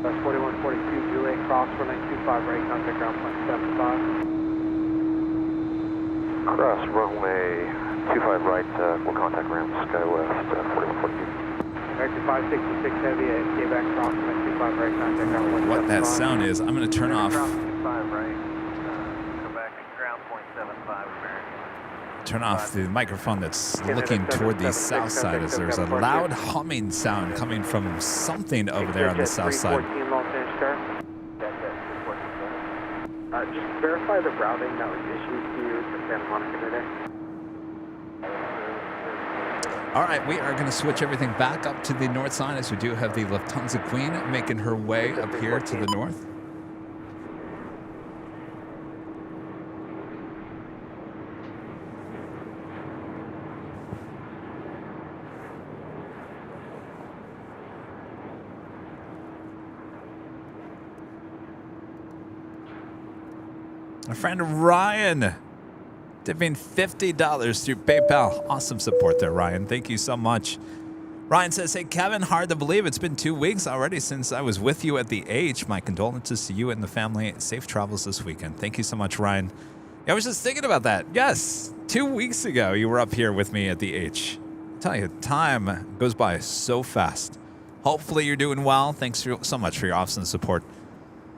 That's 4142, Juliet Cross, running 25 right, contact ground point 75. Cross runway 25 right, we'll contact ramp Sky West 4142. American 566 heavy, Quebec Cross, running 25 right, contact ground point 75. What that sound is, I'm going to turn off. 25 right, come back at ground point 75 American. Turn off the microphone that's looking toward the south side, as there's a loud humming sound coming from something over there on the south side. Just verify the routing that was issued to you for Santa Monica today. All right, we are going to switch everything back up to the north side, as we do have the Lufthansa Queen making her way up here to the north. Our friend Ryan tipping $50 through PayPal. Awesome support there, Ryan. Thank you so much. Ryan says, hey, Kevin, hard to believe it's been 2 weeks already since I was with you at the H. My condolences to you and the family. Safe travels this weekend. Thank you so much, Ryan. I was just thinking about that. Yes, 2 weeks ago, you were up here with me at the H. I tell you, time goes by so fast. Hopefully you're doing well. Thanks so much for your awesome support.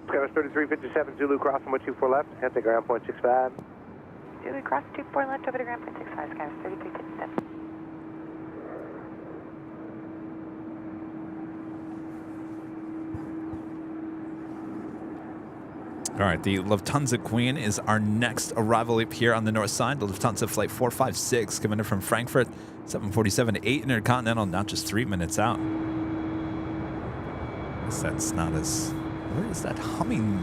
Skywards 3357 Zulu crossing 124 left, head to ground point 65. Zulu cross 24 left over to ground point 65, Skywards 3357. All right, the Lufthansa Queen is our next arrival up here on the north side. The Lufthansa Flight 456 coming in from Frankfurt, 747 8 Intercontinental, not just 3 minutes out. I guess that's not as... Where is that humming?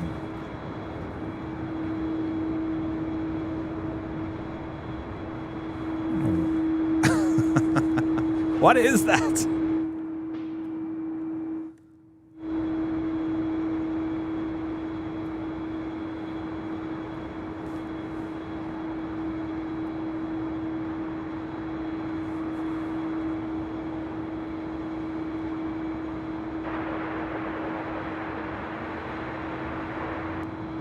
What is that?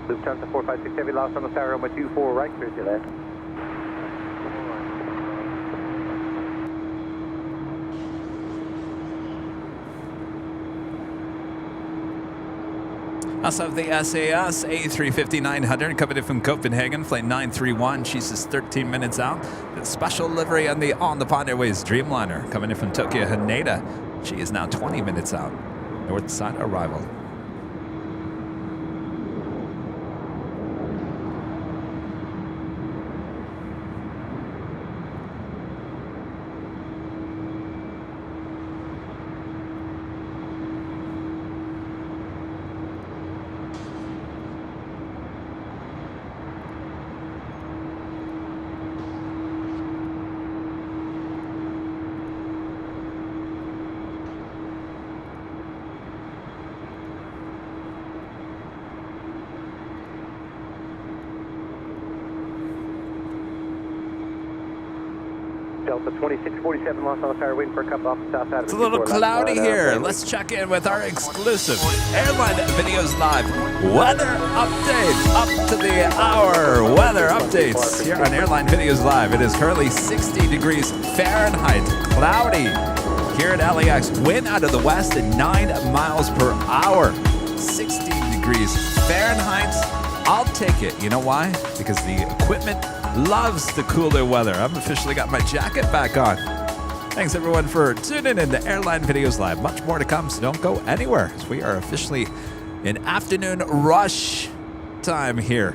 Lufthansa 456 Heavy, lost on the tower, runway 24 right, clear to left. Also have the SAS A350-900 coming in from Copenhagen, flight 931. She's just 13 minutes out. The special livery on the On-the-Pond Airways Dreamliner coming in from Tokyo Haneda. She is now 20 minutes out. North side arrival. Delta 2647 lost on the tower, waiting for a cup off the south side of It's a little cloudy here. Let's check in with our exclusive Airline Videos Live weather update. Up to the hour weather updates here on Airline Videos Live. It is currently 60 degrees Fahrenheit, cloudy here at LAX. Wind out of the west at 9 miles per hour. 60 degrees Fahrenheit. I'll take it. You know why? Because the equipment loves the cooler weather. I've officially got my jacket back on. Thanks everyone for tuning in to Airline Videos Live. Much more to come, so don't go anywhere. We are officially in afternoon rush time here.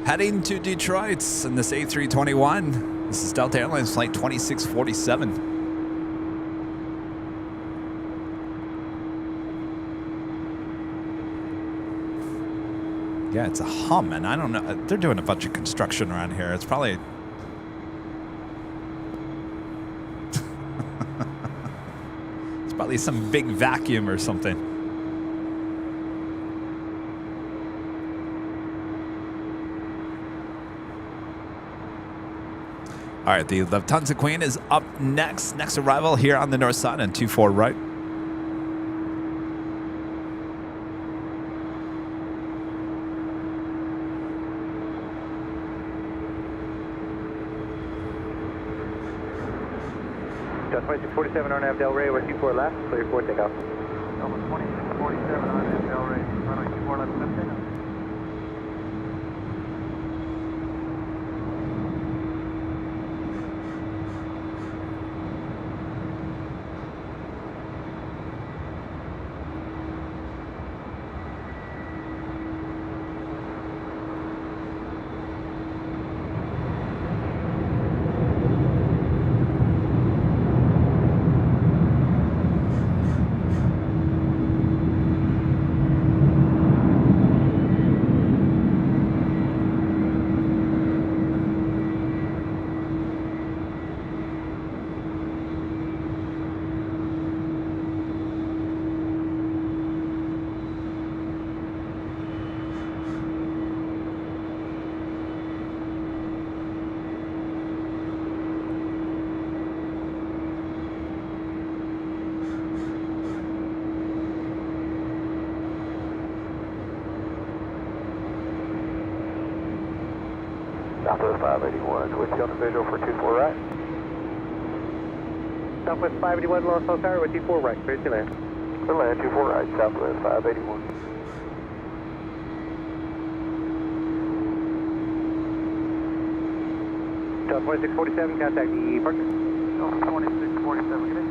Heading to Detroit in this A321. This is Delta Airlines flight 2647. Yeah, it's a hum, and I don't know. They're doing a bunch of construction around here. It's probably... it's probably some big vacuum or something. All right, the Lufthansa Queen is up next. Next arrival here on the north side on 24 right. Delta 2647 on Del Rey, over 24 left, clear for takeoff. Delta 2647 on Del Rey, runway 24 left, left takeoff. Southwest 581, with you on the visual for 24 right. Southwest 581, Lost South Tower with 24 right, clear to land. Clear land, 24 right, Southwest 581. Southwest 647, contact the partner. 2647, good.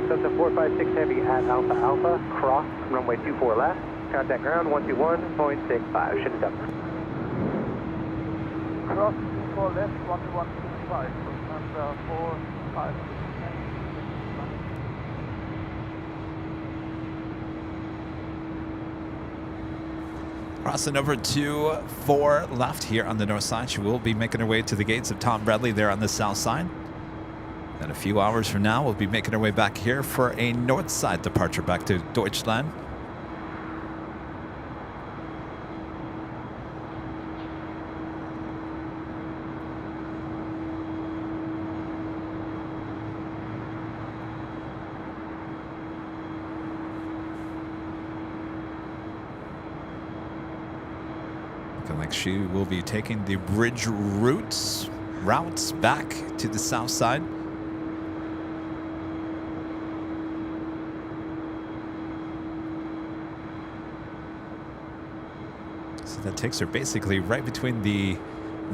Delta 456 Heavy at Alpha Alpha, cross, runway 24 left, contact ground 121.65, should have Cross 24 left, 1165, and 456. Crossing over to 4 left here on the north side. She will be making her way to the gates of Tom Bradley there on the south side. And a few hours from now, we'll be making our way back here for a north side departure back to Deutschland. Looking like she will be taking the bridge routes back to the south side. So that takes her basically right between the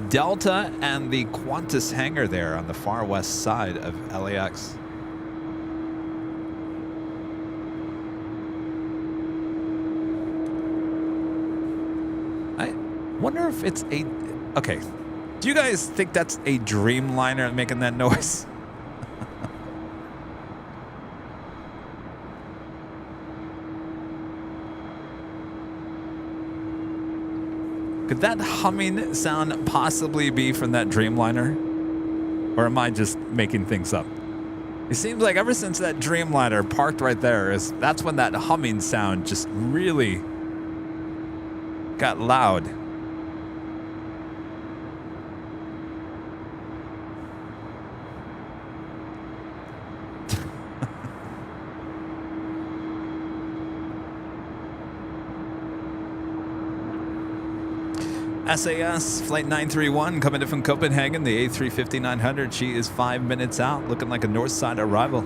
Delta and the Qantas hangar there on the far west side of LAX. I wonder if it's a... Okay. Do you guys think that's a Dreamliner making that noise? Could that humming sound possibly be from that Dreamliner? Or am I just making things up? It seems like ever since that Dreamliner parked right there, that's when that humming sound just really got loud. SAS Flight 931 coming in from Copenhagen, the A350-900. She is 5 minutes out, looking like a north side arrival.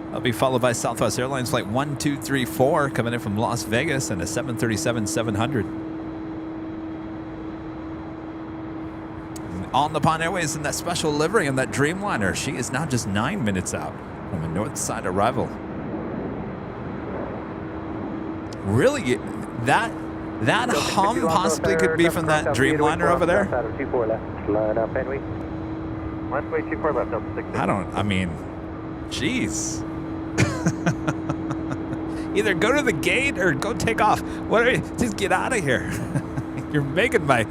That'll be followed by Southwest Airlines Flight 1234 coming in from Las Vegas and a 737-700. On the Pond Airways in that special livery on that Dreamliner. She is now just 9 minutes out from a north side arrival. Runway That hum possibly could be from that Dreamliner over there? Line up, Henry. Runway 24 left, up 6. I mean, jeez. Either go to the gate or go take off. Just get out of here. You're making my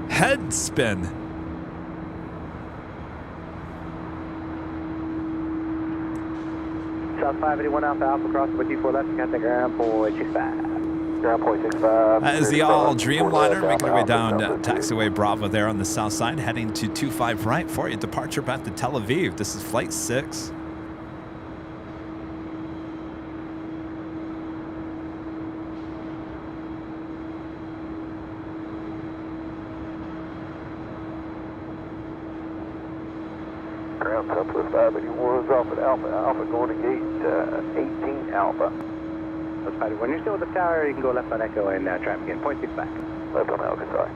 head spin. South 581 Alpha Alpha, cross with 24 left, contact ground 465. That is the all Dreamliner making our way down taxiway Bravo there on the south side, heading to 25 right for a departure back to Tel Aviv. This is Flight 6. Ground Southwest 581 is off at Alpha Alpha, going to gate 18 Alpha. When you're still at the tower, you can go left on Echo and traffic in. 0.6 back. Left on Alpha, sorry.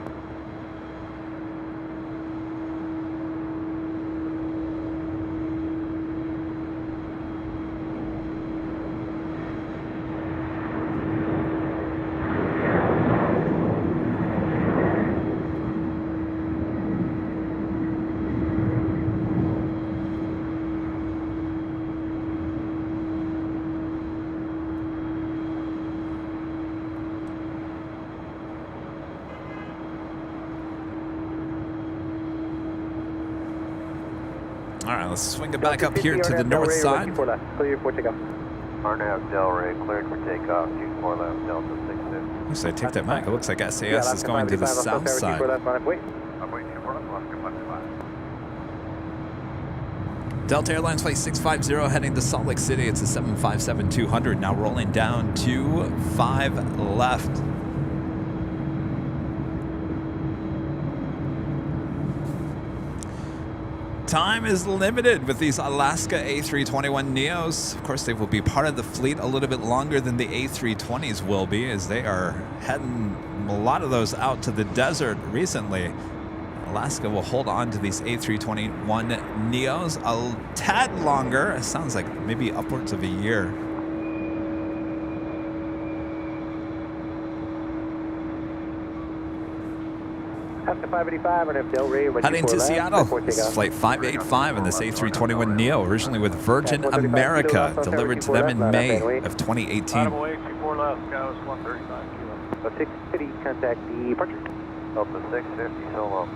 All right, let's swing it back up here to the north side. Clear for takeoff. RNAV Delray, cleared for takeoff, 24 left, Delta 650. Looks like I take that back. It looks like SAS is going to the south side. Delta Airlines Flight 650 heading to Salt Lake City. It's a 757-200, now rolling down to 5 left. Time is limited with these Alaska A321neos. Of course, they will be part of the fleet a little bit longer than the A320s will be, as they are heading a lot of those out to the desert recently. Alaska will hold on to these A321neos a tad longer. It sounds like maybe upwards of a year. After 585 and Delray, heading to Seattle. This is flight 585 in this A321neo, originally with Virgin America, delivered to them in May of 2018. 24 left, Scouts 135 kilo. 650, contact departure. Delta 650, solo.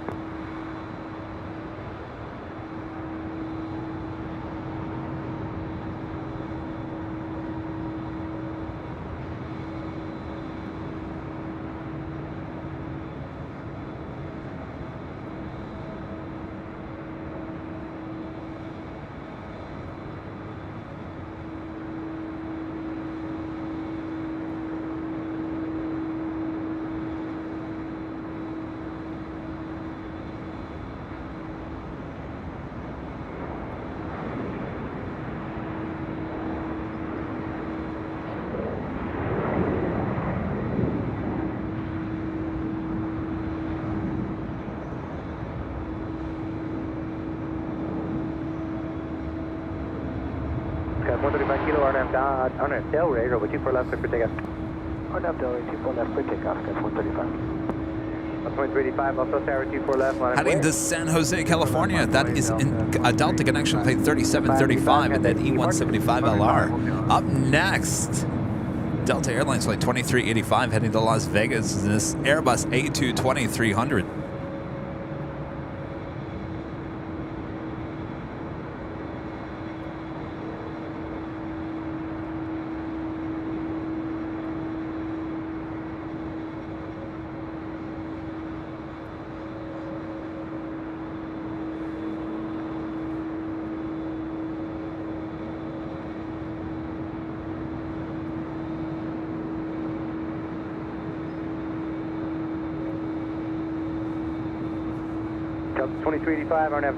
Got 135 kilo, RNAV Delray, over 24 left, clear for takeoff. RNAV Delray, 24 left, clear takeoff, got 135. 385, also tower 24 left. Heading to San Jose, California. That is a Delta connection flight 3735 and then E175LR. Up next, Delta Airlines flight 2385 heading to Las Vegas in this Airbus A220-300.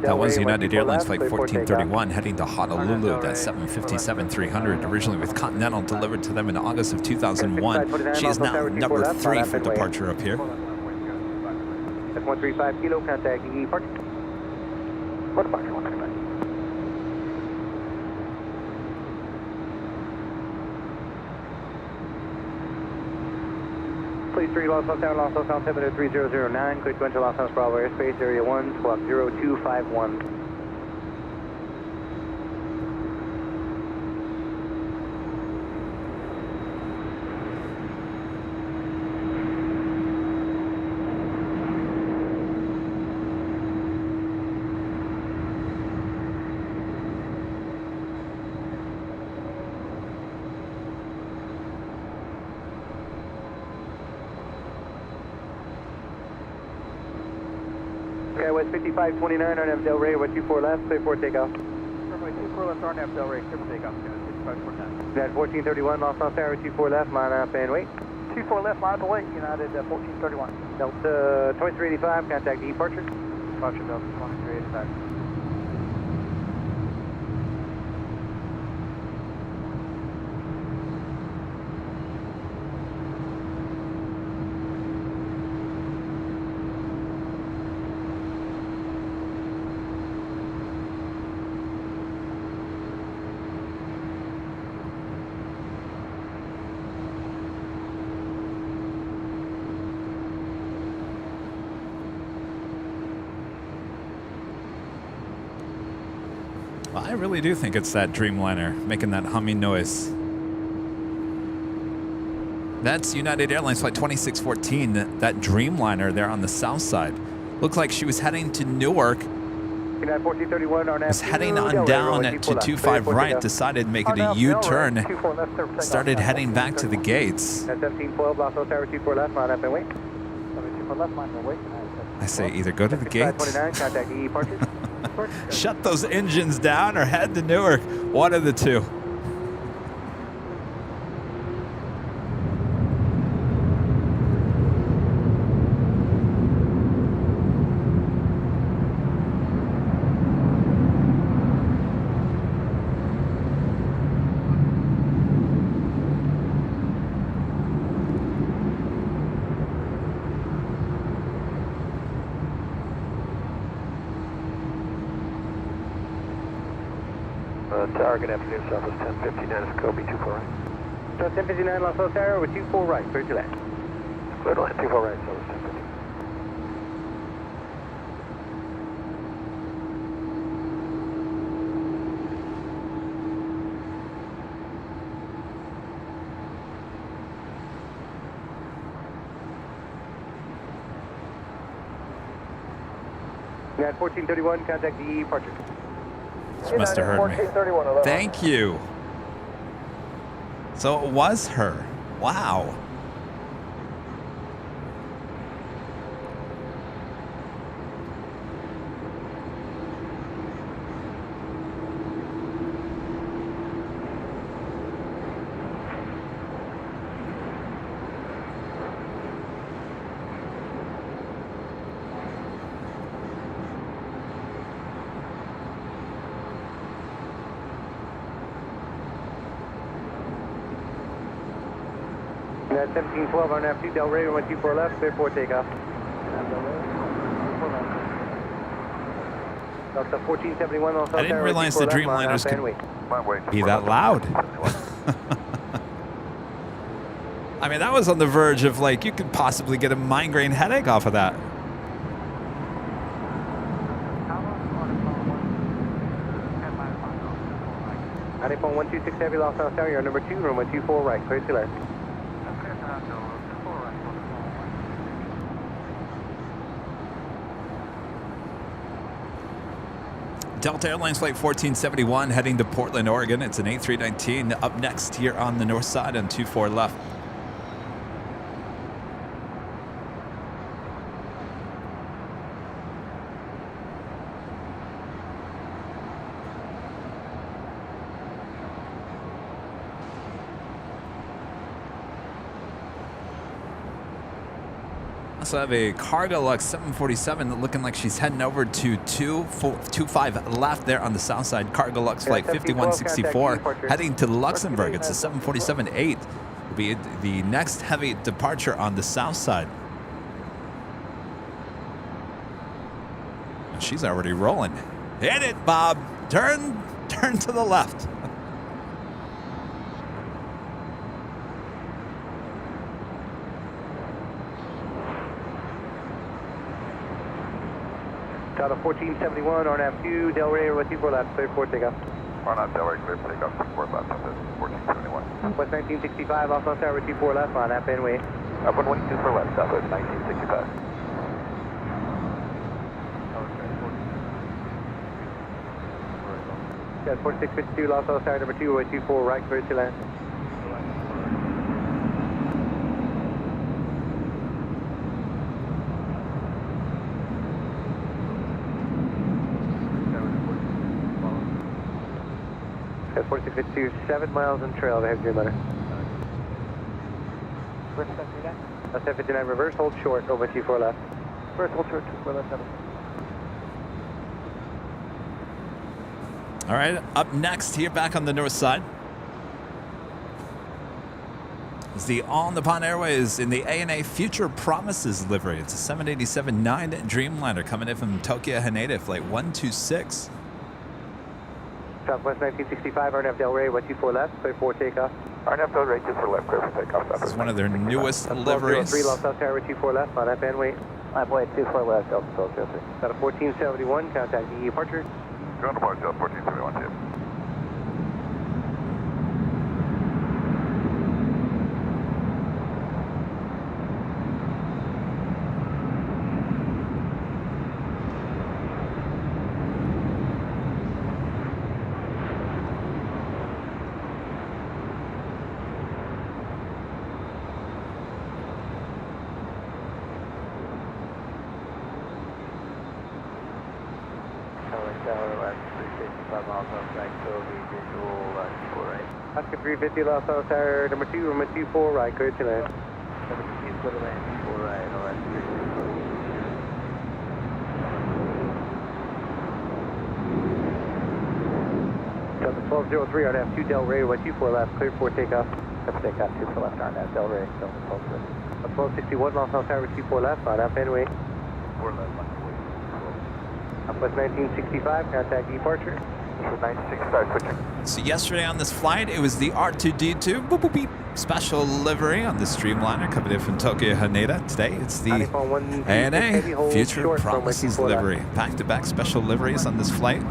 That was United Airlines Flight 1431 heading to Honolulu. That's 757-300, originally with Continental, delivered to them in August of 2001. She is now number 3 for departure up here. 135 kilo, contact departure. For departure, 135. Please 3 Los Angeles, 703-009, clear to enter Los Angeles Bravo airspace, area 1, squawk 0251. West 5529, RNAV Delray, what 24 left, clear for takeoff. Runway 24 left, RNAV Delray, clear for takeoff, 5549. United 1431, Los Angeles, 24 left, line up and wait. 24 left, line up and wait, United 1431. Delta 2385, contact departure. Departure Delta 2385. Well, I really do think it's that Dreamliner making that humming noise. That's United Airlines Flight 2614, that Dreamliner there on the south side. Looked like she was heading to Newark United 1431, RNAV. Was heading on down at 225 right, decided making a U-turn, started heading back to the gates. 1712, Los Angeles Tower 24 left, line up and wait. 24 left, line up and wait. I say either go to the gates, 29, contact EE Parker. shut those engines down, or head to Newark. One of the two. Tower, good afternoon, Southwest 1059, it's Kobe, 24 right. So 1059 Los Angeles Tower with 24 right, clear to left. Clear to land, 24 right, Southwest 1059. United 1431, contact EE departure. She must have heard me. Thank you. So it was her. Wow. United 1712 on F2, Del Rey 124 left, clear for takeoff. Delta 1471 on I didn't realize the Dreamliners could be that loud. I mean, that was on the verge of, like, you could possibly get a migraine headache off of that. iPhone 126 Heavy, Los Angeles Tower, you're number 2, room 124 right, clear to left. Delta Airlines Flight 1471 heading to Portland, Oregon. It's an A319 up next here on the north side on 24 left. Also have a Cargo Lux 747 looking like she's heading over to 25 left there on the south side. Cargo Lux Flight 5164 heading to Luxembourg. It's a 747-8. Will be the next heavy departure on the south side. And she's already rolling. Hit it, Bob. Turn to the left. Delta 1471, RNAV 2, Del Rey, 124 left, clear for takeoff. RNAV Del Rey, clear for takeoff, 4 left, 1471. West 1965, Los Angeles Tower, 24 left, on app and way. Upwind 124 left, Southwest 1965. Yes, 4652, Los Angeles Tower, number 2, 124 right, clear to land. That's 4652, 7 miles in trail, I have your letter. That's 59, reverse, hold short, over 24 left. Reverse, hold short, 24 left, 7. All right, up next here back on the north side is the On the Pond Airways in the ANA Future Promises livery. It's a 787-9 Dreamliner coming in from Tokyo Haneda, flight 126. Southwest 1965, RNAV Del Rey, 124 left, clear for takeoff. RNAV Del Rey, 24 left, clear for takeoff. This is one of their newest liveries. 3 Los Angeles Tower, 24 left, on app and wait. App wait, 24 left, Delta 1203. Got a 1471, contact EE departure. Ground departure, 1471, tip. Tower, left 355 miles outside, Kobe, visual, 24 right. Oscar 350, Los Angeles Tower, number 2, runway 24 right, clear to land. Number 2, clear to land, 24 right, all right, 360. Delta 1203, RNAV 2 Del Rey, 124 left, clear for takeoff. Delta takeoff 2 for left, RNAV Del Rey, Delta 1261, Los Angeles Tower, 24 left, RNAV Fenway. 4 left, Southwest 1965, contact departure. 1965, switching. So yesterday on this flight, it was the R2D2 boop, boop, beep, special livery on the Streamliner coming in from Tokyo Haneda. Today, it's the ANA Future Promises livery. Back-to-back special liveries on this flight.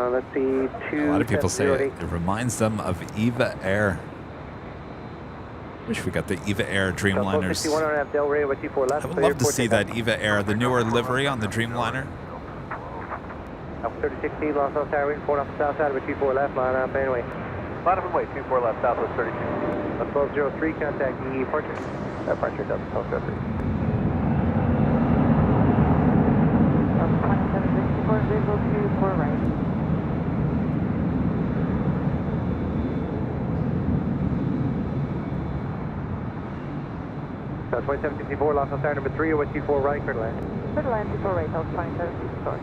Let's see, A lot of people say it reminds them of Eva Air. Wish we got the Eva Air Dreamliners. I would love to see that Eva Air, the newer livery on the Dreamliner. 3016, Los Angeles Tower, 4 off the south side of 24 left, line up anyway. Line up and wait, 24 left, southwest 32. 1203, contact departure. Departure, Delta 1203. 2764, visual 24 right. So 2764, Los Angeles Tower, number 3, 124 right, clear to land. Clear to land, 24 right, Delta 2764.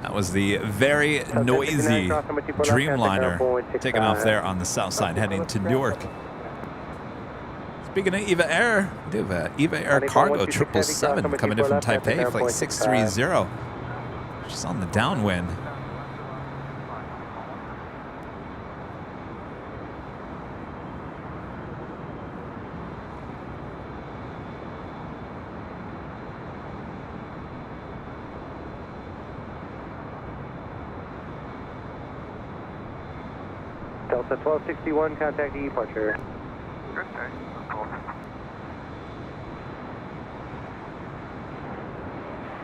That was the very noisy Dreamliner taking off there on the south side, heading to Newark. Speaking of Eva Air, we do have Eva Air Cargo 777 coming in from Taipei, flight 630, which is on the downwind. Delta 1261, contact departure.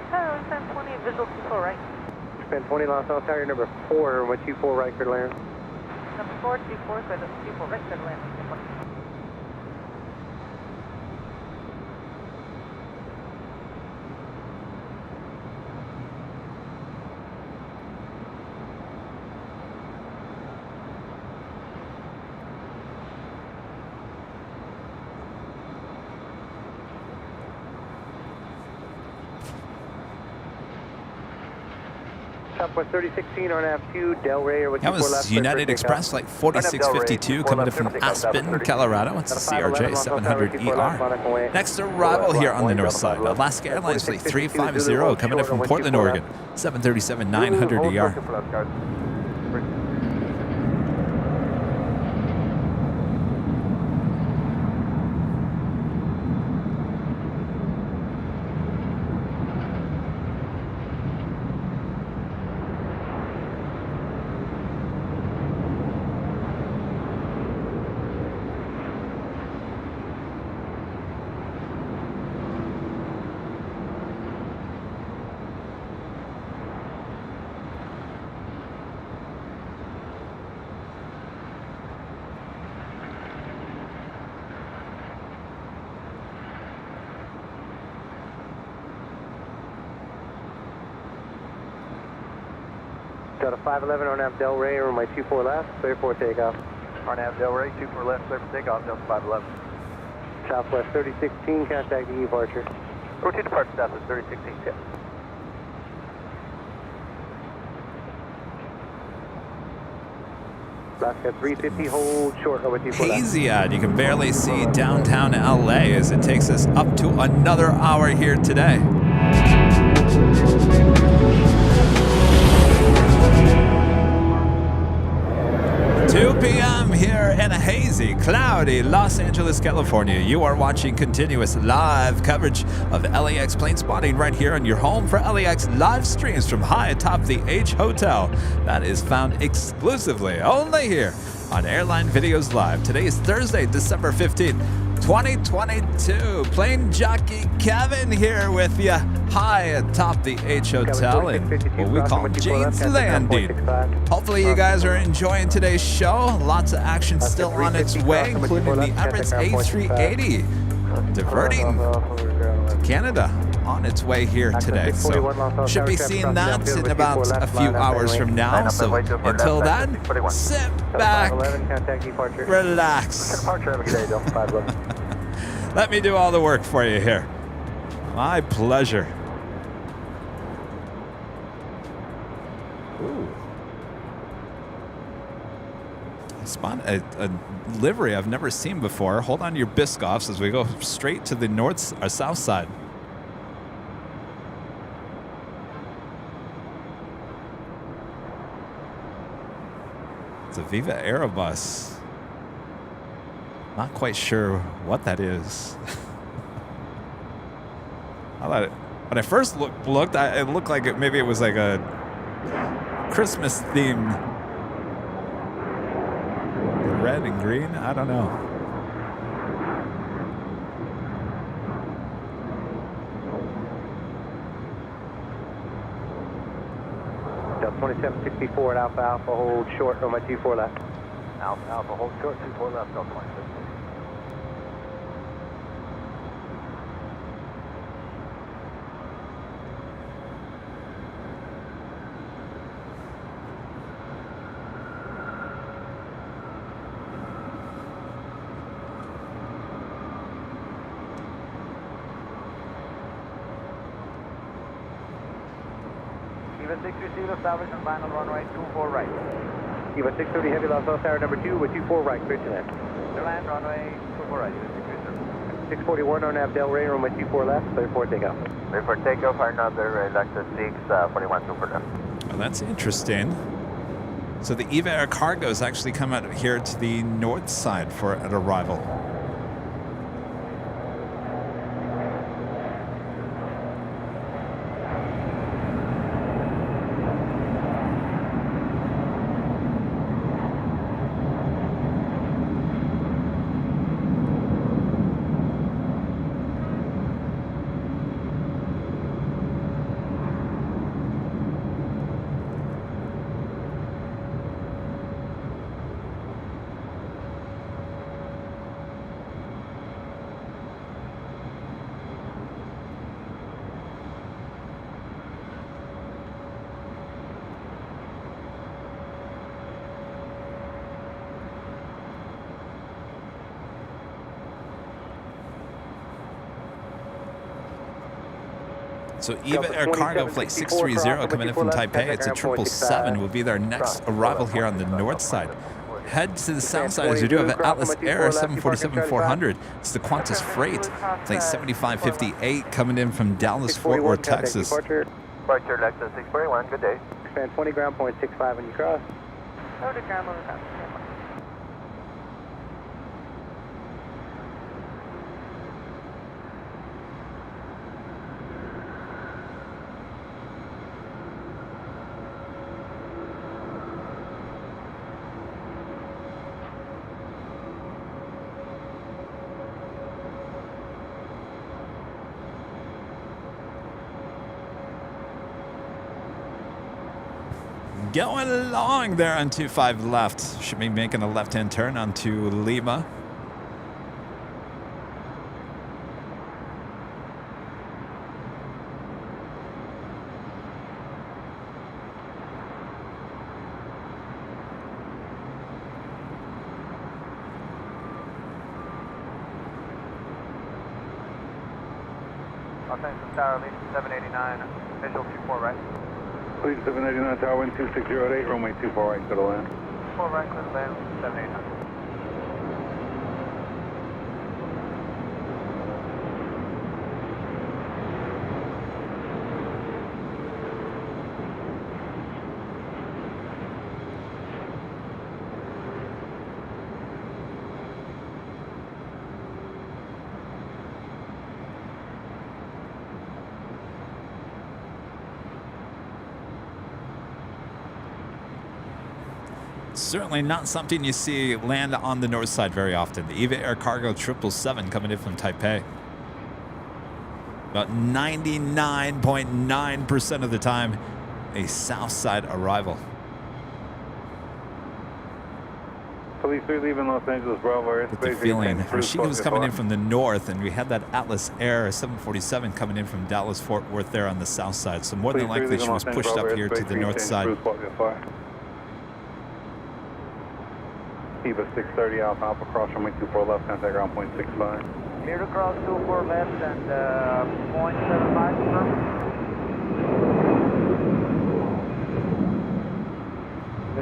Hello, San 20, visual 24 right. Spend 20, Los Angeles Tower, number 4, 124 right, clear to land. Number 424, clear to 24 right, clear to land. Southwest 3016, RNAV 2, Del Rey, or That was United Express flight 4652 coming in from Aspen, Colorado. It's a CRJ 700ER. Next arrival here on the north side, Alaska Airlines flight 350 coming in from Portland, Oregon, 737-900ER. Delta 511, RNAV Del Rey, runway 24 left, clear for takeoff. RNAV Del Rey, 24 left, clear for takeoff, Delta 511. Southwest 3016, contact departure. Rotate departure, Southwest 3016, tip. Alaska 350, hold short, over 24 left. Hazy out. You can barely see downtown LA as it takes us up to another hour here today. 2 p.m. here in a hazy, cloudy Los Angeles, California. You are watching continuous live coverage of LAX plane spotting right here on your home for LAX live streams from high atop the H Hotel. That is found exclusively only here on Airline Videos Live. Today is Thursday, December 15th, 2022. Plane jockey Kevin here with you high atop the H Hotel in what we call Jane's Landing. Hopefully you guys are enjoying today's show. Lots of action still on its way, including the Emirates A380 diverting to Canada on its way here today. So should be seeing that in about a few hours from now. So until then, sit back, relax. Let me do all the work for you here. My pleasure. Ooh. I spot a livery I've never seen before. Hold on to your biscoffs as we go straight to the south side. It's a Viva Aerobus. Not quite sure what that is. I thought when I first looked, it looked like maybe it was like a Christmas theme. Red and green? I don't know. Delta 2764 at Alpha Alpha, hold short, runway 24 left. Alpha Alpha, hold short, 24 left, Delta 26. Eva 630, establish on final runway 24 right. Eva 630, heavy lost south tower number 2 with 24 right, clear to land. Clear land, runway 24 right, Eva 630. 641 on Nav Del Rey, runway 24 left, clear for takeoff. Clear for takeoff, another Lexus 641 super left. Oh, that's interesting. So the Eva Air cargoes actually come out here to the north side for an arrival. So Eva Air Cargo Flight 630 coming in from Taipei. It's a 777 will be their next arrival here on the north side. Head to the south side as we do have an Atlas Air 747-400. It's the Qantas Freight Flight 7558 coming in from Dallas, Fort Worth, Texas. Departure Lexus 641, good day. Expand 20 ground, 0.65 when you cross. Go to ground, over cross. Going along there on 25 left. Should be making a left-hand turn onto Lima. Los Angeles Tower, lead 789, visual 24 right. Lead 789, Tower, wind 2608, runway 24 right, clear to land. 4 right, clear to land, 789. Certainly not something you see land on the north side very often. The EVA Air Cargo 777 coming in from Taipei. About 99.9% of the time, a south side arrival. Police 3 leaving Los Angeles, Bravo. Get the feeling Rashida was coming in from the north, and we had that Atlas Air 747 coming in from Dallas-Fort Worth there on the south side. So more than likely she was pushed up here to the north side. Eva 630 Alpha cross runway 24 left, contact ground 0.65. Clear to cross 24 left and 0.75 confirm.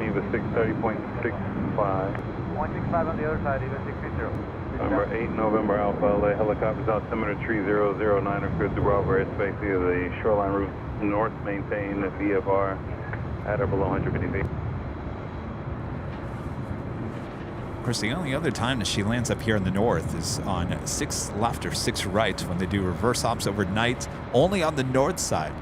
Eva 630.65. 165 on the other side, Eva 630. Number 8 November Alpha LA helicopters altimeter 3009 are cleared to Bravo airspace via the shoreline route north, maintain the VFR at or below 150 feet. Of course, the only other time that she lands up here in the north is on 6 left or 6 right when they do reverse ops overnight, only on the north side.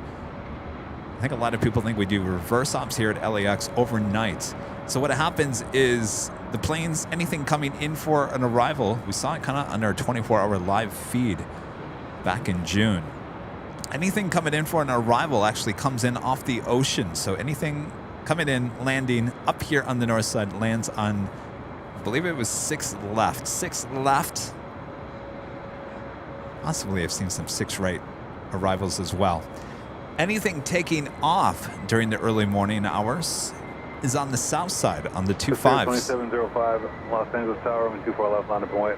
I think a lot of people think we do reverse ops here at LAX overnight. So what happens is the planes, anything coming in for an arrival, we saw it kind of on our 24-hour live feed back in June. Anything coming in for an arrival actually comes in off the ocean. So anything coming in, landing up here on the north side lands on, I believe it was 6 left. 6 left. Possibly I've seen some 6 right arrivals as well. Anything taking off during the early morning hours is on the south side, on the 25s. 2705, Los Angeles Tower, 24 left, line up and wait.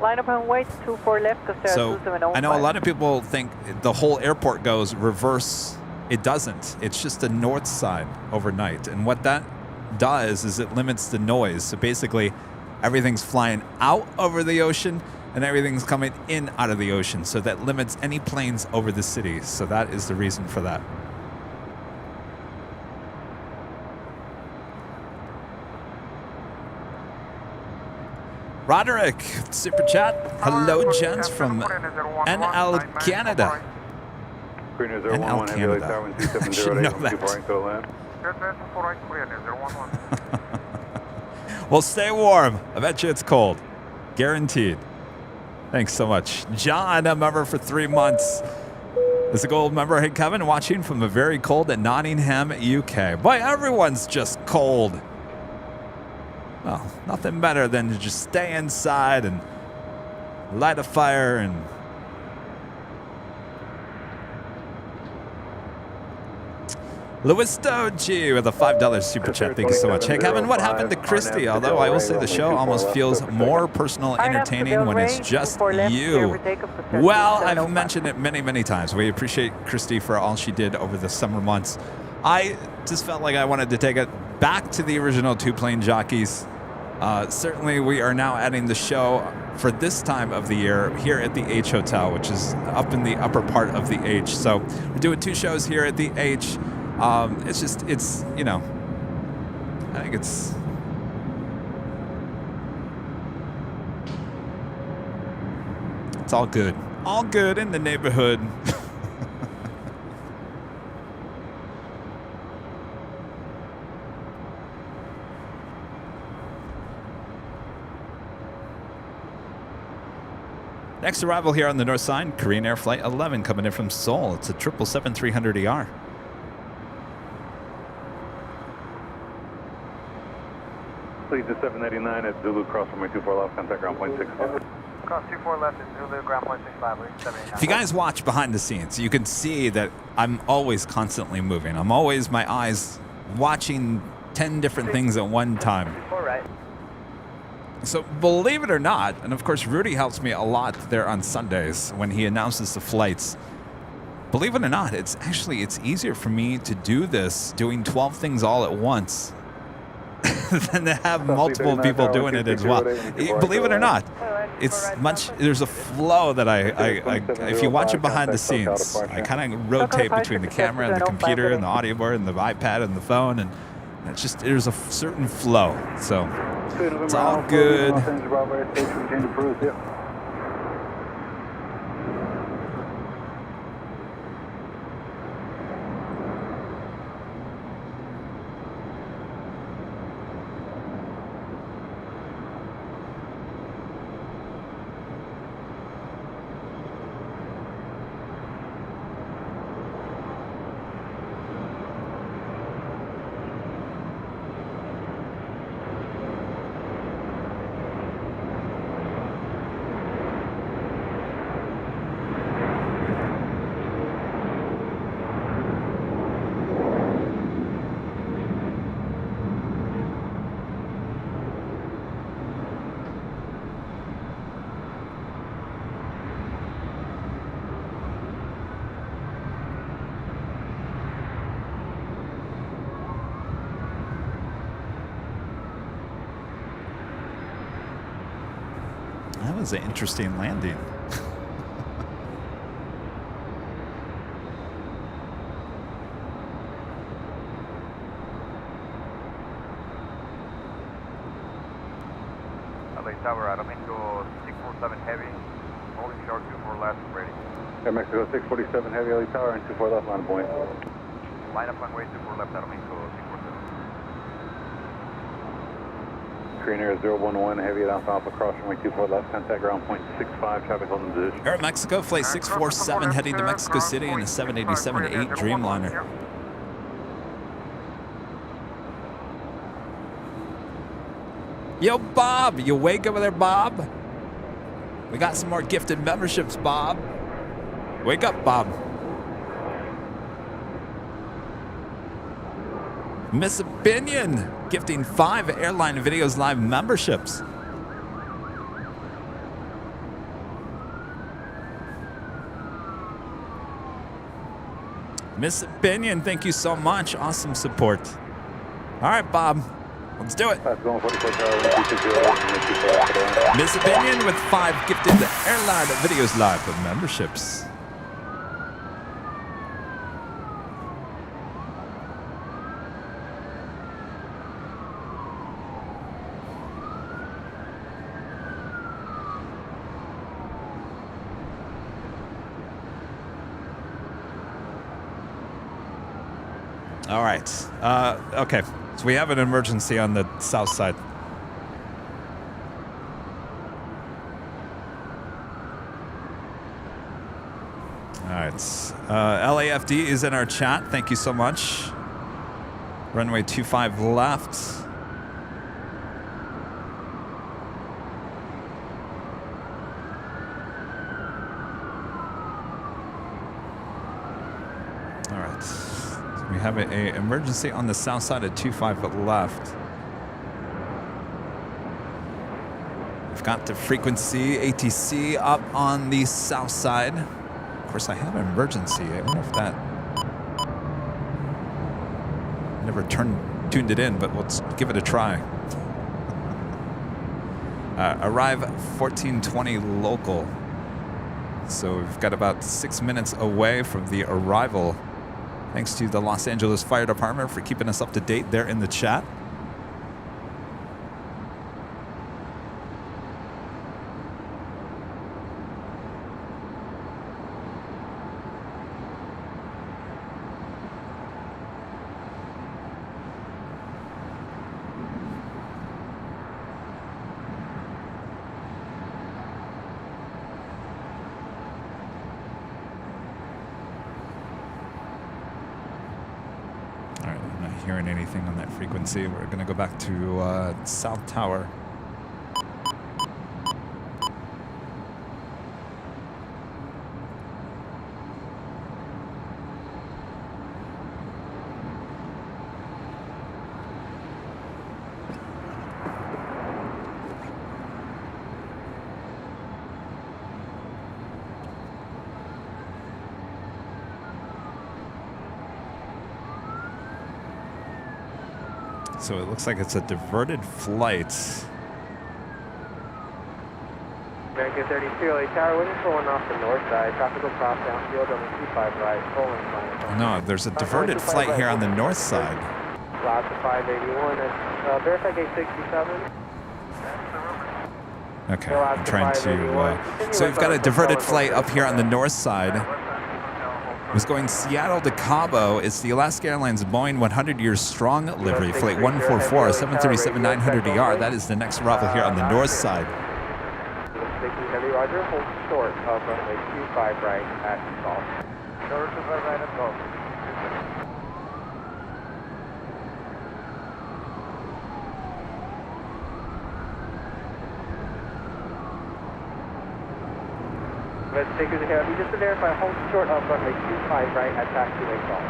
Line up and wait, 24 left, so I know a lot of people think the whole airport goes reverse. It doesn't. It's just the north side overnight. And what that does is it limits the noise. So basically, everything's flying out over the ocean and everything's coming in out of the ocean. So that limits any planes over the city. So that is the reason for that. Roderick, super chat. Hello, gents from NL Canada. NL Canada. I should know that. Well, stay warm. I bet you it's cold. Guaranteed. Thanks so much. John, a member for 3 months. Is a gold member. Hey, Kevin, watching from a very cold Nottingham, UK. Boy, everyone's just cold. Well, nothing better than to just stay inside and light a fire and Louis Doji with a $5 super chat. Thank you so much. Hey, Kevin, what happened to Christy? Although I will say the show almost feels more personal, entertaining when it's just you. Well, I've mentioned it many, many times. We appreciate Christy for all she did over the summer months. I just felt like I wanted to take it back to the original 2-plane jockeys. Certainly, we are now adding the show for this time of the year here at the H Hotel, which is up in the upper part of the H. So we're doing 2 shows here at the H. It's you know, I think it's all good. All good in the neighborhood. Next arrival here on the north side, Korean Air Flight 11 coming in from Seoul. It's a 777-300ER. Please to 789 at Zulu, cross runway 24 left, contact ground 0.65. Cross 24 left at Zulu, ground 0.65. If you guys watch behind the scenes, you can see that I'm always constantly moving. I'm always, my eyes watching 10 different things at one time. So believe it or not, and of course Rudy helps me a lot there on Sundays when he announces the flights. Believe it or not, it's easier for me to do this, doing 12 things all at once, than to have multiple people doing it as well. Believe it or not, it's much. There's a flow that I if you watch it behind the scenes, I kind of rotate between the camera and the computer and the audio board and the iPad and the phone, and it's just there's a certain flow. So it's all good. was an interesting landing. LA Tower, Aero Mexico 647 heavy, holding short 24 left, ready. Air Mexico 647 heavy, LA Tower, and 24 left, line of point. Line up runway 24 left, Aero Mexico 647. Korean Air 011 heavy at Alpha cross runway 24 left, contact ground point 65, traffic holding position. Air Mexico, flight 647 heading to Mexico City in a 787-8 Dreamliner. Yo, Bob, you awake over there, Bob? We got some more gifted memberships, Bob. Wake up, Bob. Miss Opinion gifting 5 Airline Videos Live memberships. Miss Opinion, thank you so much. Awesome support. All right, Bob. Let's do it. Miss Opinion with 5 gifted Airline Videos Live memberships. All right. Okay. So we have an emergency on the south side. All right. LAFD is in our chat. Thank you so much. Runway 25 left. All right. We have an emergency on the south side at 25 left. We've got the frequency ATC up on the south side. Of course, I have an emergency. I wonder if that... Never tuned it in, but let's give it a try. Arrive 1420 local. So we've got about 6 minutes away from the arrival. Thanks to the Los Angeles Fire Department for keeping us up to date there in the chat. Hearing anything on that frequency. We're going to go back to South Tower. So it looks like it's a diverted flight. American 32, LA Tower, wind is pulling off the north side. Traffic will cross downfield on the 25 right, pulling from. No, there's a diverted flight here on the north side. Lots of 581, that's verify gate 67. Okay, I'm trying to... so we've got a diverted flight up here on the north side. It was going Seattle to Cabo. It's the Alaska Airlines Boeing 100 Years Strong livery, flight 144, 737-900ER. That is the next arrival here on the north side. Heavy Roger, hold short of runway 25 right at golf. Short 25 right at golf. Let's take it ahead. Just to verify, hold short of runway 25 right at taxiway golf.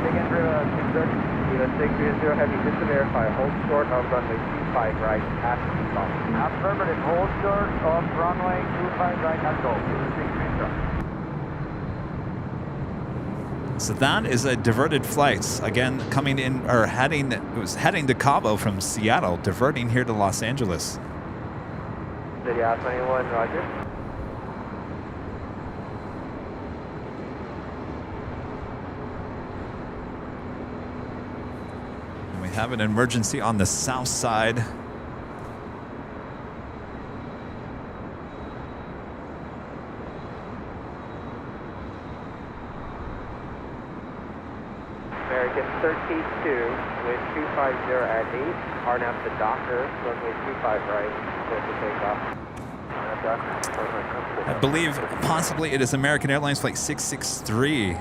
Take in for 630. Let's take 30 heavy. Just to verify, hold short of runway 25 right at golf. Affirmative. Hold short of runway 25 right at golf. So that is a diverted flight. Again, coming in, or heading, it was heading to Cabo from Seattle, diverting here to Los Angeles. City R21, roger. And we have an emergency on the south side. American 13-2, wind 250 at 8, RNAV to Docker, runway 25 right, clear for takeoff. I believe possibly it is American Airlines Flight 663.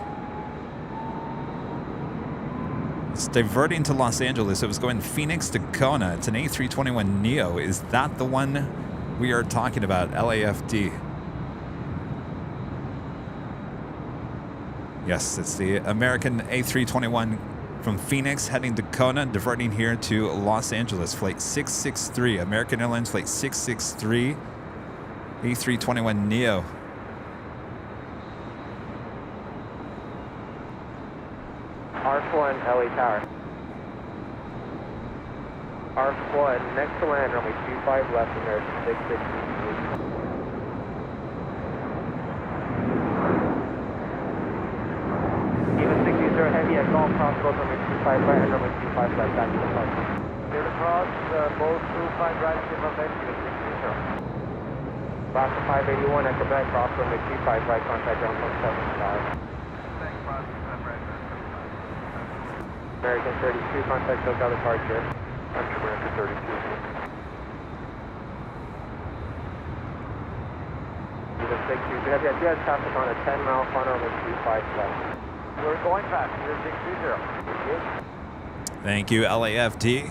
It's diverting to Los Angeles. It was going Phoenix to Kona. It's an A321neo. Is that the one we are talking about, LAFD? Yes, it's the American A321 from Phoenix heading to Kona, diverting here to Los Angeles. Flight 663, American Airlines Flight 663, A321neo. R1, LA Tower. R1, next to land, runway 25 left, American 663. Heavy at golf cross road runway 25 right and runway 25 left back to the front. Clear to cross, both 25 right and give up entry to 630. Bravo 581 at Quebec, cross runway 25 right, contact ground 175. American 32, contact SoCal departure. Country American 32. Even 6 heavy at US traffic on a 10-mile final runway 25 left. We're going fast. We're 630. Thank you, LAFD.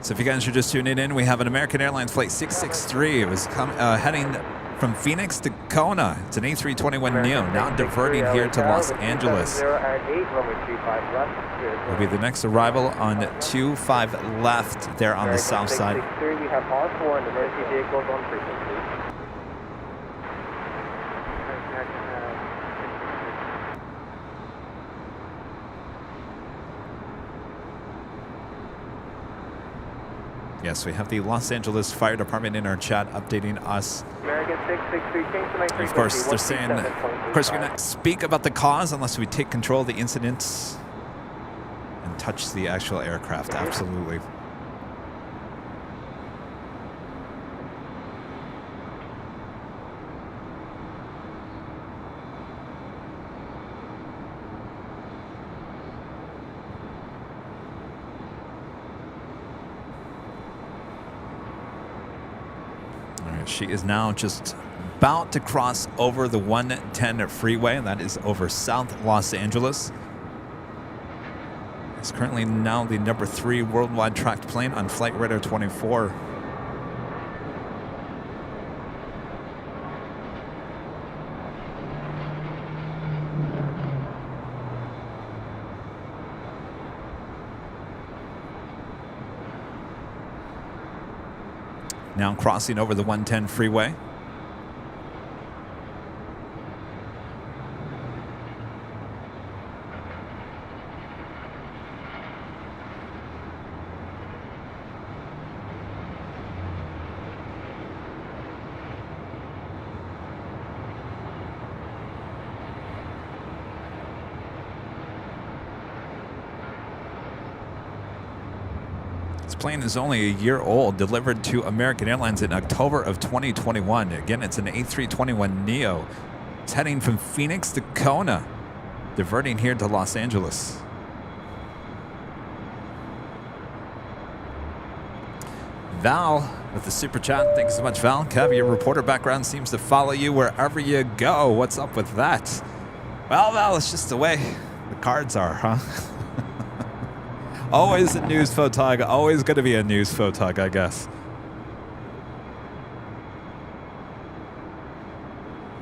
So if you guys are just tuning in, we have an American Airlines Flight 663. It was heading from Phoenix to Kona. It's an A321neo, now diverting here to Los Angeles. Will be the next arrival on 25 left there on the south side. We have R4 and emergency vehicles on frequency. Yes, we have the Los Angeles Fire Department in our chat updating us. American 663, change to my frequency. Of course, they're saying, of course, we're going to speak about the cause unless we take control of the incident and touch the actual aircraft. Absolutely. She is now just about to cross over the 110 freeway, and that is over South Los Angeles. It's currently now the number 3 worldwide tracked plane on Flight Radar 24. Now crossing over the 110 freeway. Plane is only a year old, delivered to American Airlines in October of 2021. Again, it's an A321neo. It's heading from Phoenix to Kona, diverting here to Los Angeles. Val with the super chat. Thanks so much, Val. Kev, your reporter background seems to follow you wherever you go. What's up with that? Well, Val, it's just the way the cards are, huh? Always a news photog, always going to be a news photog, I guess.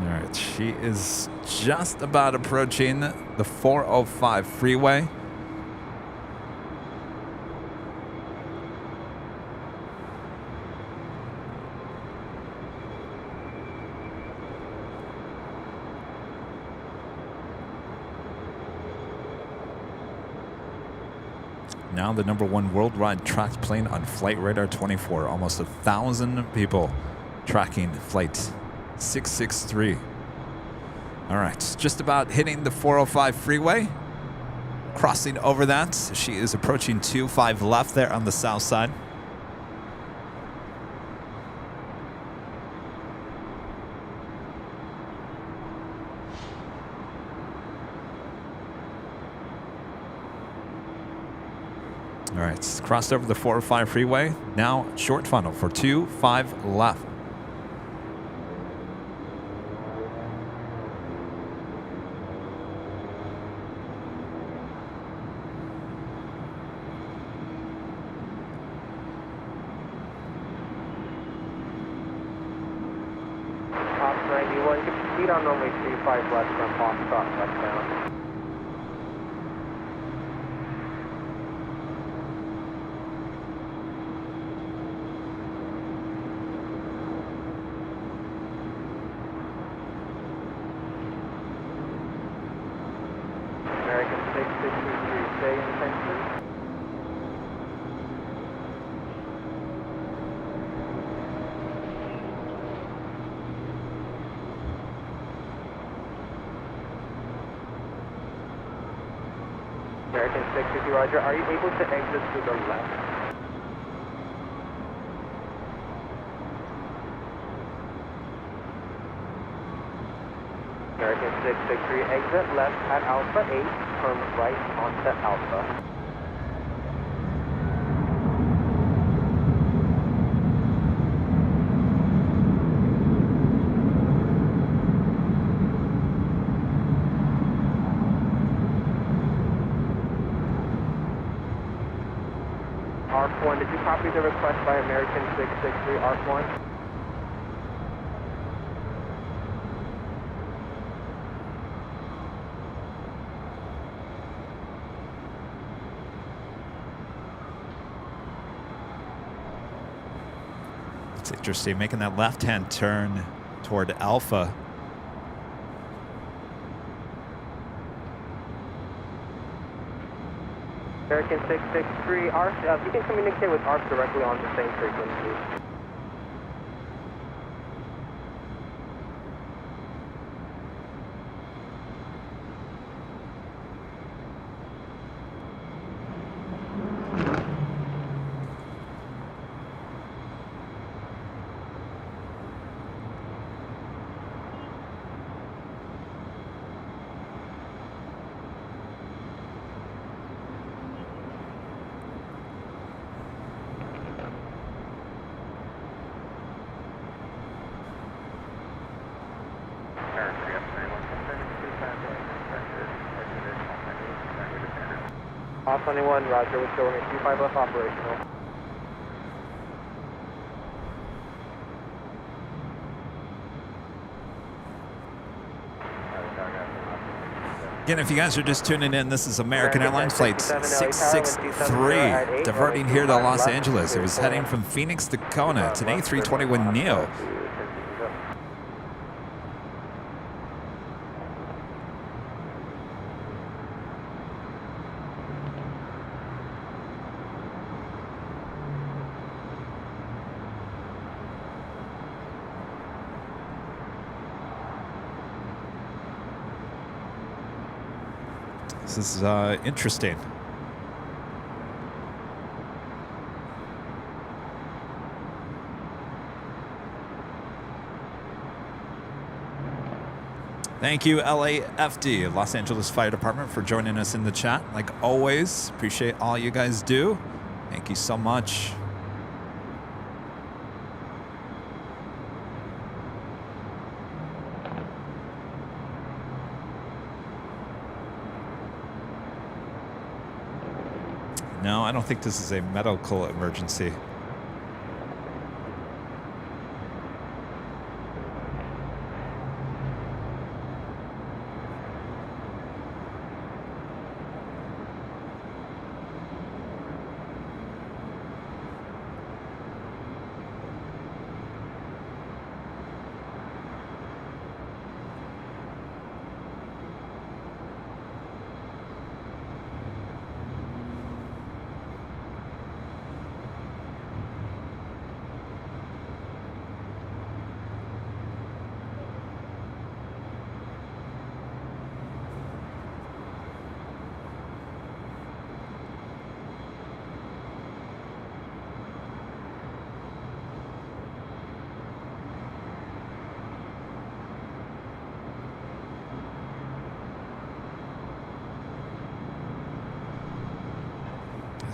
All right, she is just about approaching the 405 freeway. now the #1 worldwide tracked plane on Flight Radar 24. Almost 1,000 people tracking Flight 663. All right, just about hitting the 405 freeway. Crossing over that. She is approaching 25 left there on the south side. All right, crossed over the 405 freeway. Now short funnel for 25 left. Top 91, get your speed on runway 35 left from Foxtrot westbound. American 663, stay in tension. American 650, roger. Are you able to exit to the left? American 663, exit left at Alpha 8, turn right onto Alpha. ARC-1, did you copy the request by American 663, ARC-1? It's interesting, making that left-hand turn toward Alpha. American 663, ARC, you can communicate with ARC directly on the same frequency. Off 21, roger, we're showing a 25 left operational. Again, if you guys are just tuning in, this is American Airlines Flight 663, diverting here to Los Angeles. It was heading from Phoenix to Kona. It's an A321neo. This is interesting. Thank you, LAFD, Los Angeles Fire Department, for joining us in the chat. Like always, appreciate all you guys do. Thank you so much. No, I don't think this is a medical emergency.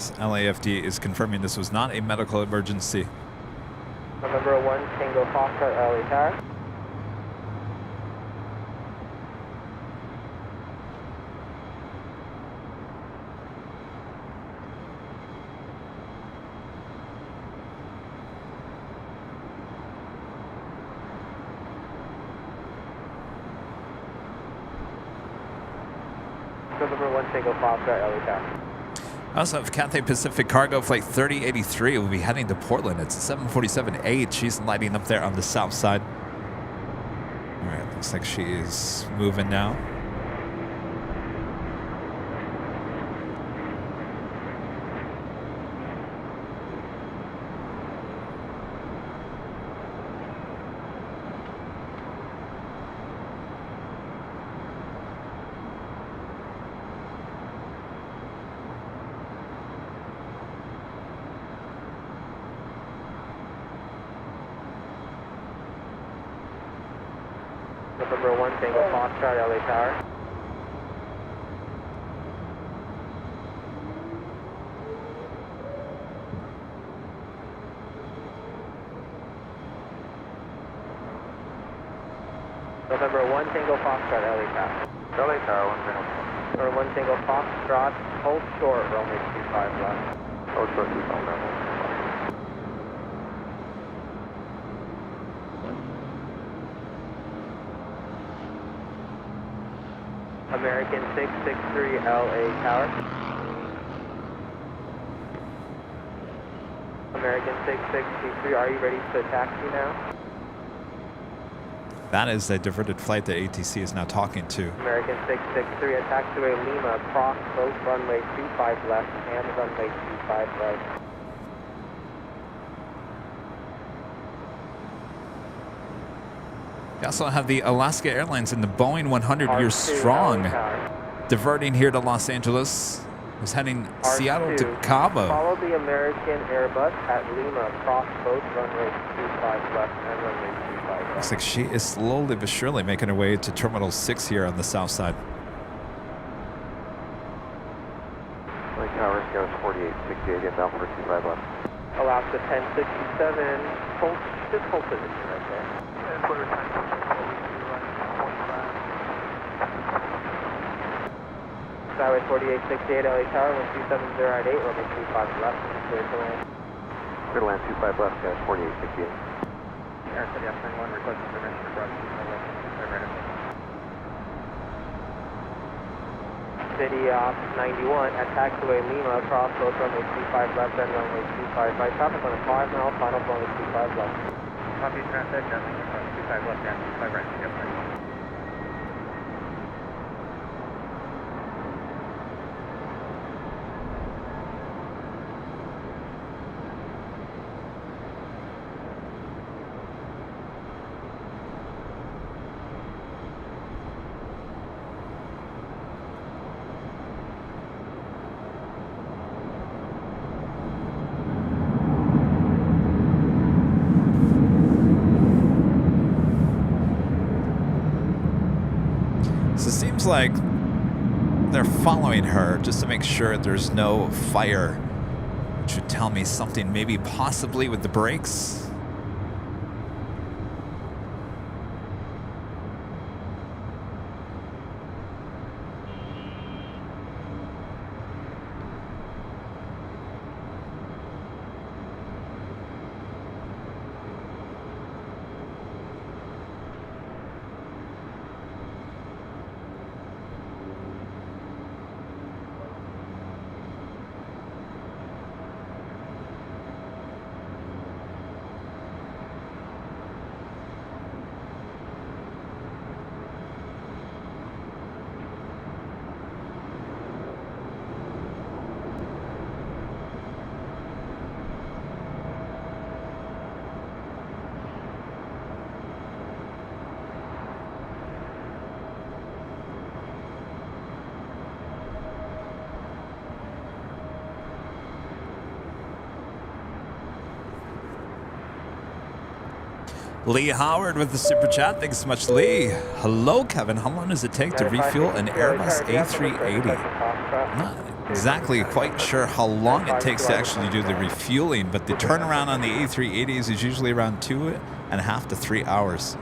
This LAFD is confirming this was not a medical emergency. November 1, Tango Foxtrot, LA Tower. November 1, Tango Foxtrot, LA Tower. I also have Cathay Pacific Cargo Flight 3083. We'll be heading to Portland. It's 747-8. She's lighting up there on the south side. All right, looks like she is moving now. November 1, Tango Foxtrot, LA Tower. November 1, Tango Foxtrot, LA Tower. LA Tower, 1 Tango. November 1, Tango Foxtrot, hold short, runway 25 left. Hold short, 25 left. American 663 LA Tower. American 6623, are you ready to taxi now? That is a diverted flight that ATC is now talking to. American 663 at taxiway Lima, cross both runway 25 left and runway 25 right. We also have the Alaska Airlines and the Boeing 100 years strong diverting here to Los Angeles. Is heading Seattle to Cabo. Follow the American Airbus at Lima, cross both runways 25 left and runway 25 right. Looks like she is slowly but surely making her way to Terminal 6 here on the south side. Lake Tower, Scout 4868, inbound for 25 left. Alaska 1067, just hold position right there. Skyway 4868 LA Tower, 12708, runway 25 left, clear to land. Clear to land 25 left, guys, 4868. Air City F91, requesting permission to cross 25 left, 25 right. City Ops 91 at taxiway Lima, cross both runway 25 left and runway 25 right. Traffic on a 5 mile, final runway 25 left. Copy traffic, nothing, 25 left and 25 right, yep, right. So it seems like they're following her just to make sure there's no fire, which would tell me something maybe possibly with the brakes. Lee Howard with the super chat. Thanks so much, Lee. Hello, Kevin. How long does it take to refuel an Airbus A380? exactly quite sure how long it takes to actually do the refueling, but the turnaround on the A380s is usually around 2.5 to 3 hours.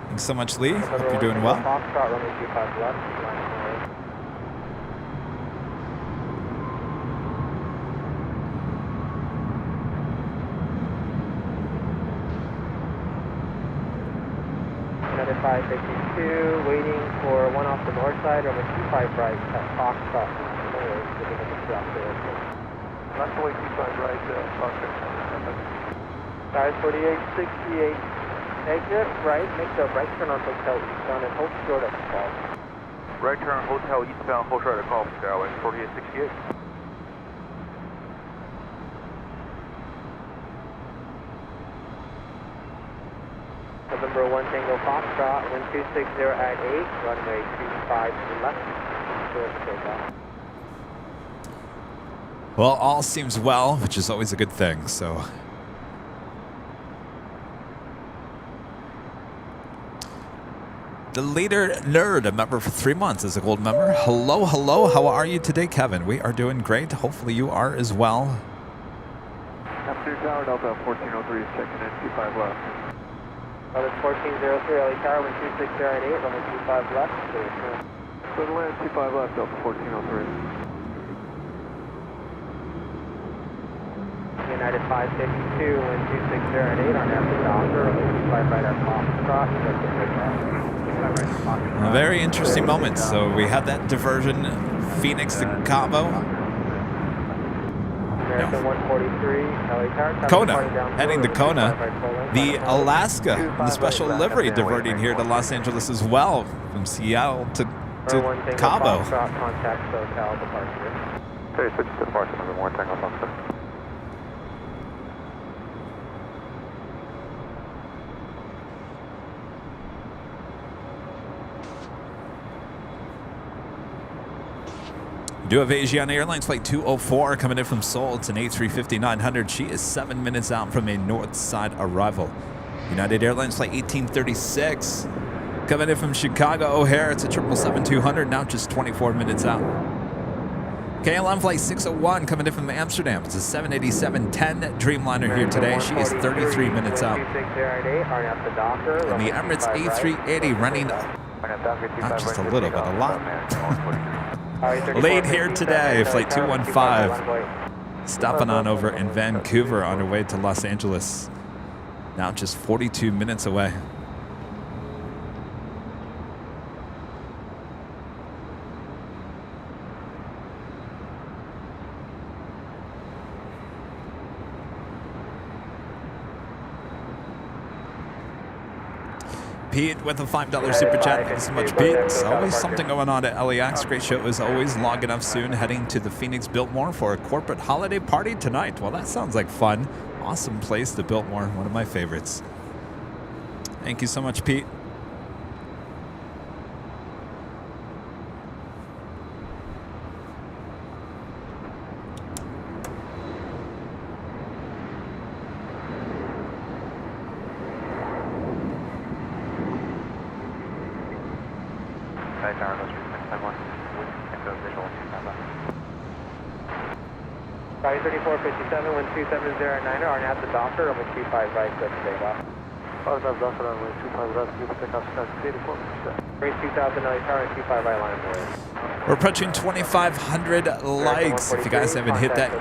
Thanks so much, Lee. Hope you're doing well. Foxtrot, runway 25 left. Another 552, waiting for one off the north side, runway 25 right at Foxtrot. Left away 25 right, Foxtrot. Size 4868. Exit right, make the right turn on Hotel Eastbound and hold short at call. Right turn Hotel Eastbound, hold short at call, Skyway 4868. November 1 Tango Foxtrot, 1260 at 8, runway 25 left. Short takeoff. Well, all seems well, which is always a good thing, so. The Leader Nerd, a member for 3 months, is a gold member. Hello, hello. How are you today, Kevin? We are doing great. Hopefully you are as well. After Tower Delta 1403 is checking in 25 left. This 1403 LA Tower, 1260 at 8, runway 25 left. So the land 25 left, Delta 1403. United 552, 1260 at 8, on after Doctor, runway 25 right at Foxtrot. A very interesting moment. So we had that diversion, Phoenix to Cabo. American 143, LA Tower. Kona, heading to Kona. The Alaska, the special livery diverting here to Los Angeles as well, from Seattle to Cabo. Contact SoCal departure. 36 to departure, number 1 Tango Foxtrot. Do have Asiana Airlines flight 204 coming in from Seoul. It's an A350-900. She is 7 minutes out from a north side arrival. United Airlines flight 1836 coming in from Chicago O'Hare. It's a 777-200, now just 24 minutes out. KLM flight 601 coming in from Amsterdam. It's a 787-10 Dreamliner here today. She is 33 minutes out. And the Emirates A380 running not just a little, but a lot. Late here today, flight 215, stopping on over in Vancouver on her way to Los Angeles. Now just 42 minutes away. Pete with a $5 super chat. Thanks so much, Pete. It's always something going on at LAX. Great show as always. Logging up soon, heading to the Phoenix Biltmore for a corporate holiday party tonight. Well, that sounds like fun. Awesome place, the Biltmore, one of my favorites. Thank you so much, Pete. Sorry, 3457, 1270 at 9, are now at the Docker, runway 25 right, good to take off. Docker, runway 25 left, you can take off, 84. Race 2000, LA Tower, 25 right, line of way. We're approaching 2,500 likes. If you guys haven't hit that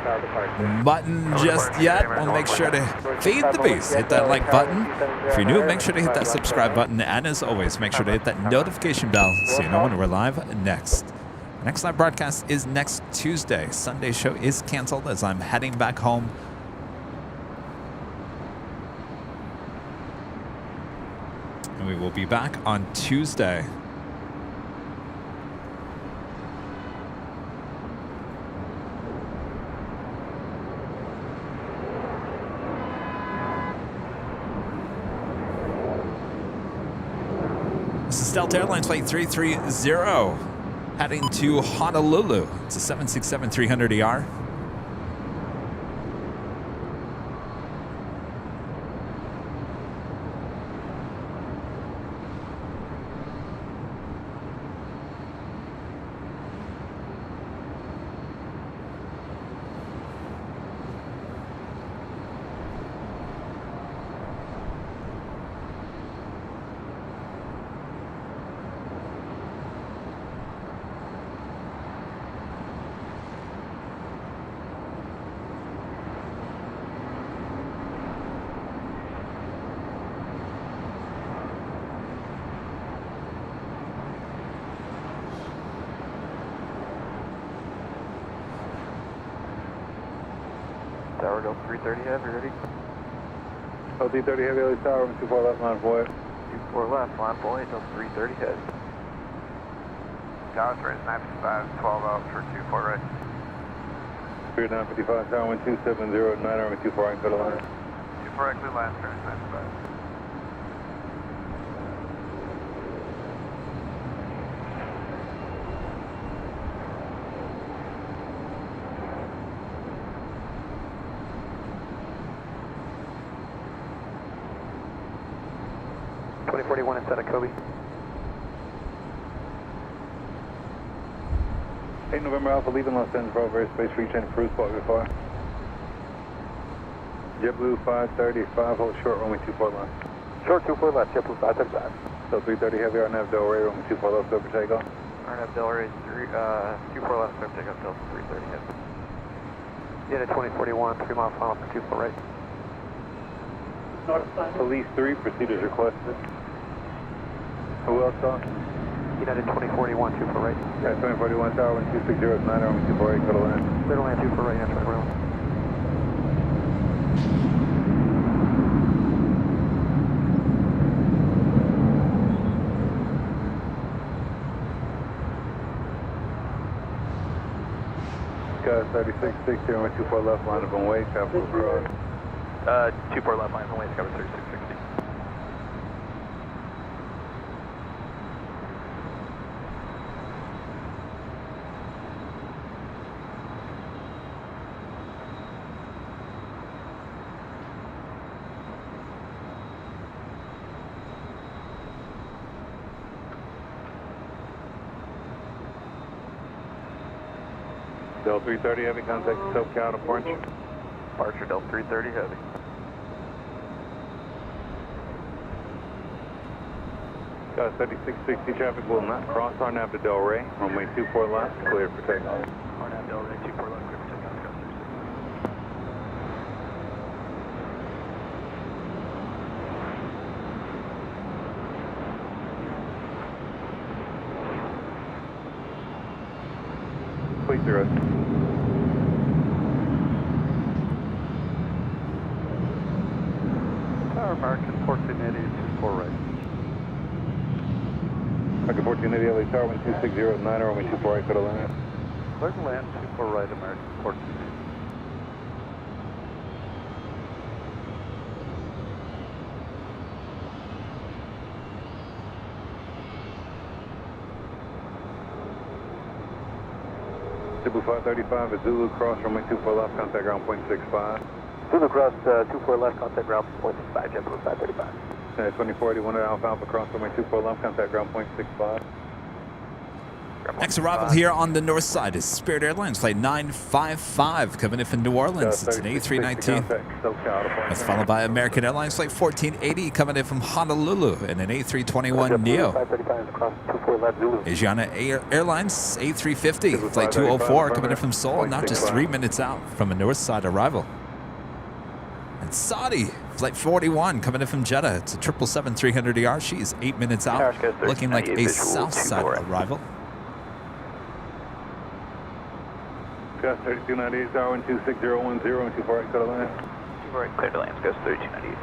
button just yet, well, make sure to feed the beast. Hit that like button. If you're new, make sure to hit that subscribe button. And as always, make sure to hit that notification bell so you know when we're live next. Next live broadcast is next Tuesday. Sunday show is canceled as I'm heading back home. And we will be back on Tuesday. This is Delta Airlines flight 330. Heading to Honolulu. It's a 767-300ER. Tower, Delta 330 heavy, ready? Delta 330 heavy, LA Tower, 24 left, line for it. 24 left, line for it, Delta 330 heavy. Tower 3 is 955, 12 out for 24 right. Spirit 955, Tower 1270, 9 Army 24 right, go to line. 24 right, clear line, turn is 955. Instead of Kobe. 8 November Alpha, leaving Los Angeles, Bravo airspace, reach and cruise spot before. JetBlue 535, hold short, runway 24 left. Short 24 left, JetBlue 535. So 330 heavy, RNAV Delray, runway 24 left, over takeoff. RNAV Delray 24 left, over takeoff, Delta 330 heavy. Unit 2041, 3 mile final for 24 right. Police 3, procedures requested. Who else on? United 2041, 24 right. Yeah, 2041 Tower 1260, 9 Army 24 right, go to land. Clear to land 24 right, enter the room. Got 3660, runway 24 left, line of one way, traffic across. 24 left, line of one way, cover 3660. Delta 330 heavy, contact SoCal departure. Departure Delta 330 heavy. Got 3660 traffic will not cross RNAV to Delray. Runway 24 left, clear for takeoff. RNAV Delray 24 left, clear for takeoff, Scott 36. Fleet 0. Tower American 1480, 24 right. American 1480, LA Tower 1260, 9 Runway 24 right, go to land. Clear to land, 24 right, American 1480. JetBlue 535 at Zulu, cross runway 24 left, contact ground point 65. Zulu cross 24 left, contact ground point 65, JetBlue 535. 2481 at Alpha Alpha, cross runway 24 left, contact ground point 65. Next arrival here on the north side is Spirit Airlines flight 955 coming in from New Orleans. It's an A319. That's followed by American Airlines flight 1480 coming in from Honolulu and an A321 Neo. Asiana Airlines A350 flight 204 coming in from Seoul, not just 3 minutes out from a north side arrival. And Saudi flight 41 coming in from Jeddah. It's a 777-300ER. She's 8 minutes out, looking like a south side arrival. Gus 3298, Tower 26010, 24 right, go to land. 24 right, clear to land, Gus 3298.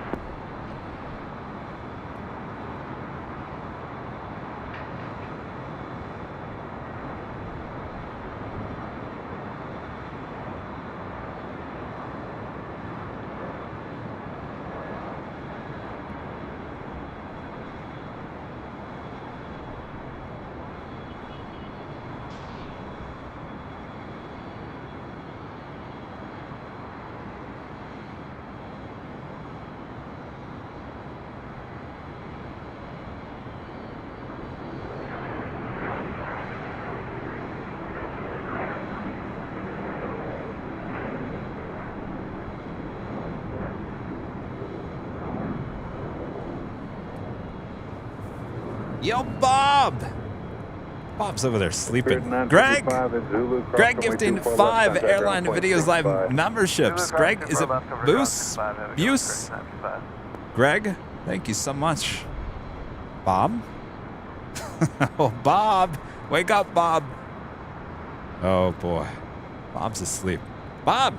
Yo, Bob! Bob's over there sleeping. Greg! Greg gifting 5 Airline Videos Live memberships. Greg, is it Boost? Buse? Greg, thank you so much. Bob? Oh, Bob! Wake up, Bob! Oh, boy. Bob's asleep. Bob!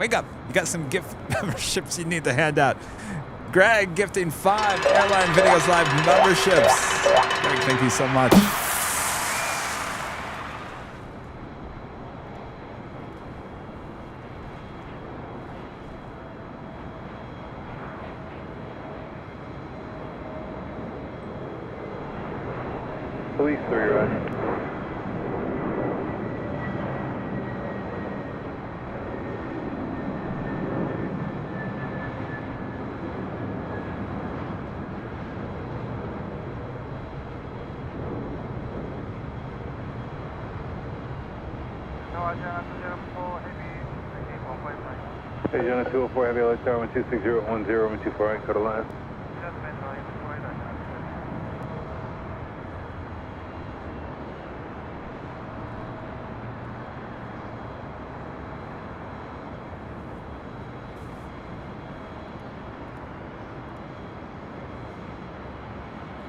Wake up. You got some gift memberships you need to hand out. Greg gifting 5 Airline Videos Live memberships. Greg, thank you so much. Police 3, right? Hey, Jonah 204 Heavy LAX Tower 126010, 124, code line.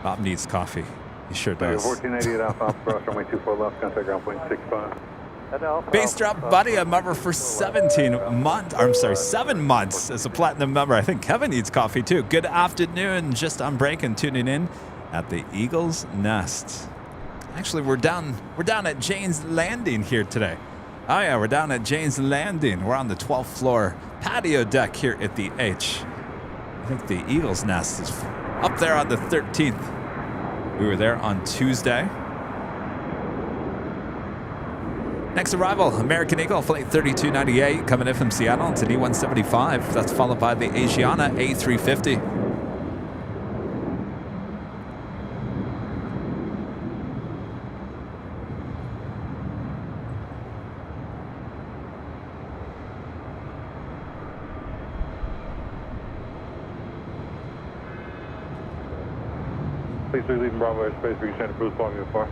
Bob needs coffee. He sure does. 1488 Alpha, cross runway 24 left, contact ground point 65. Base drop buddy, a member for 17 months. I'm sorry, 7 months as a platinum member. I think Kevin needs coffee too. Good afternoon. Just on break and tuning in at the Eagle's Nest. Actually, we're down at Jane's Landing here today. Oh yeah, we're down at Jane's Landing. We're on the 12th floor patio deck here at the H. I think the Eagle's Nest is up there on the 13th. We were there on Tuesday. Next arrival, American Eagle, flight 3298, coming in from Seattle. It's an E175. That's followed by the Asiana A350. Please leave Bravo airspace for you Santa Cruz, flying you far.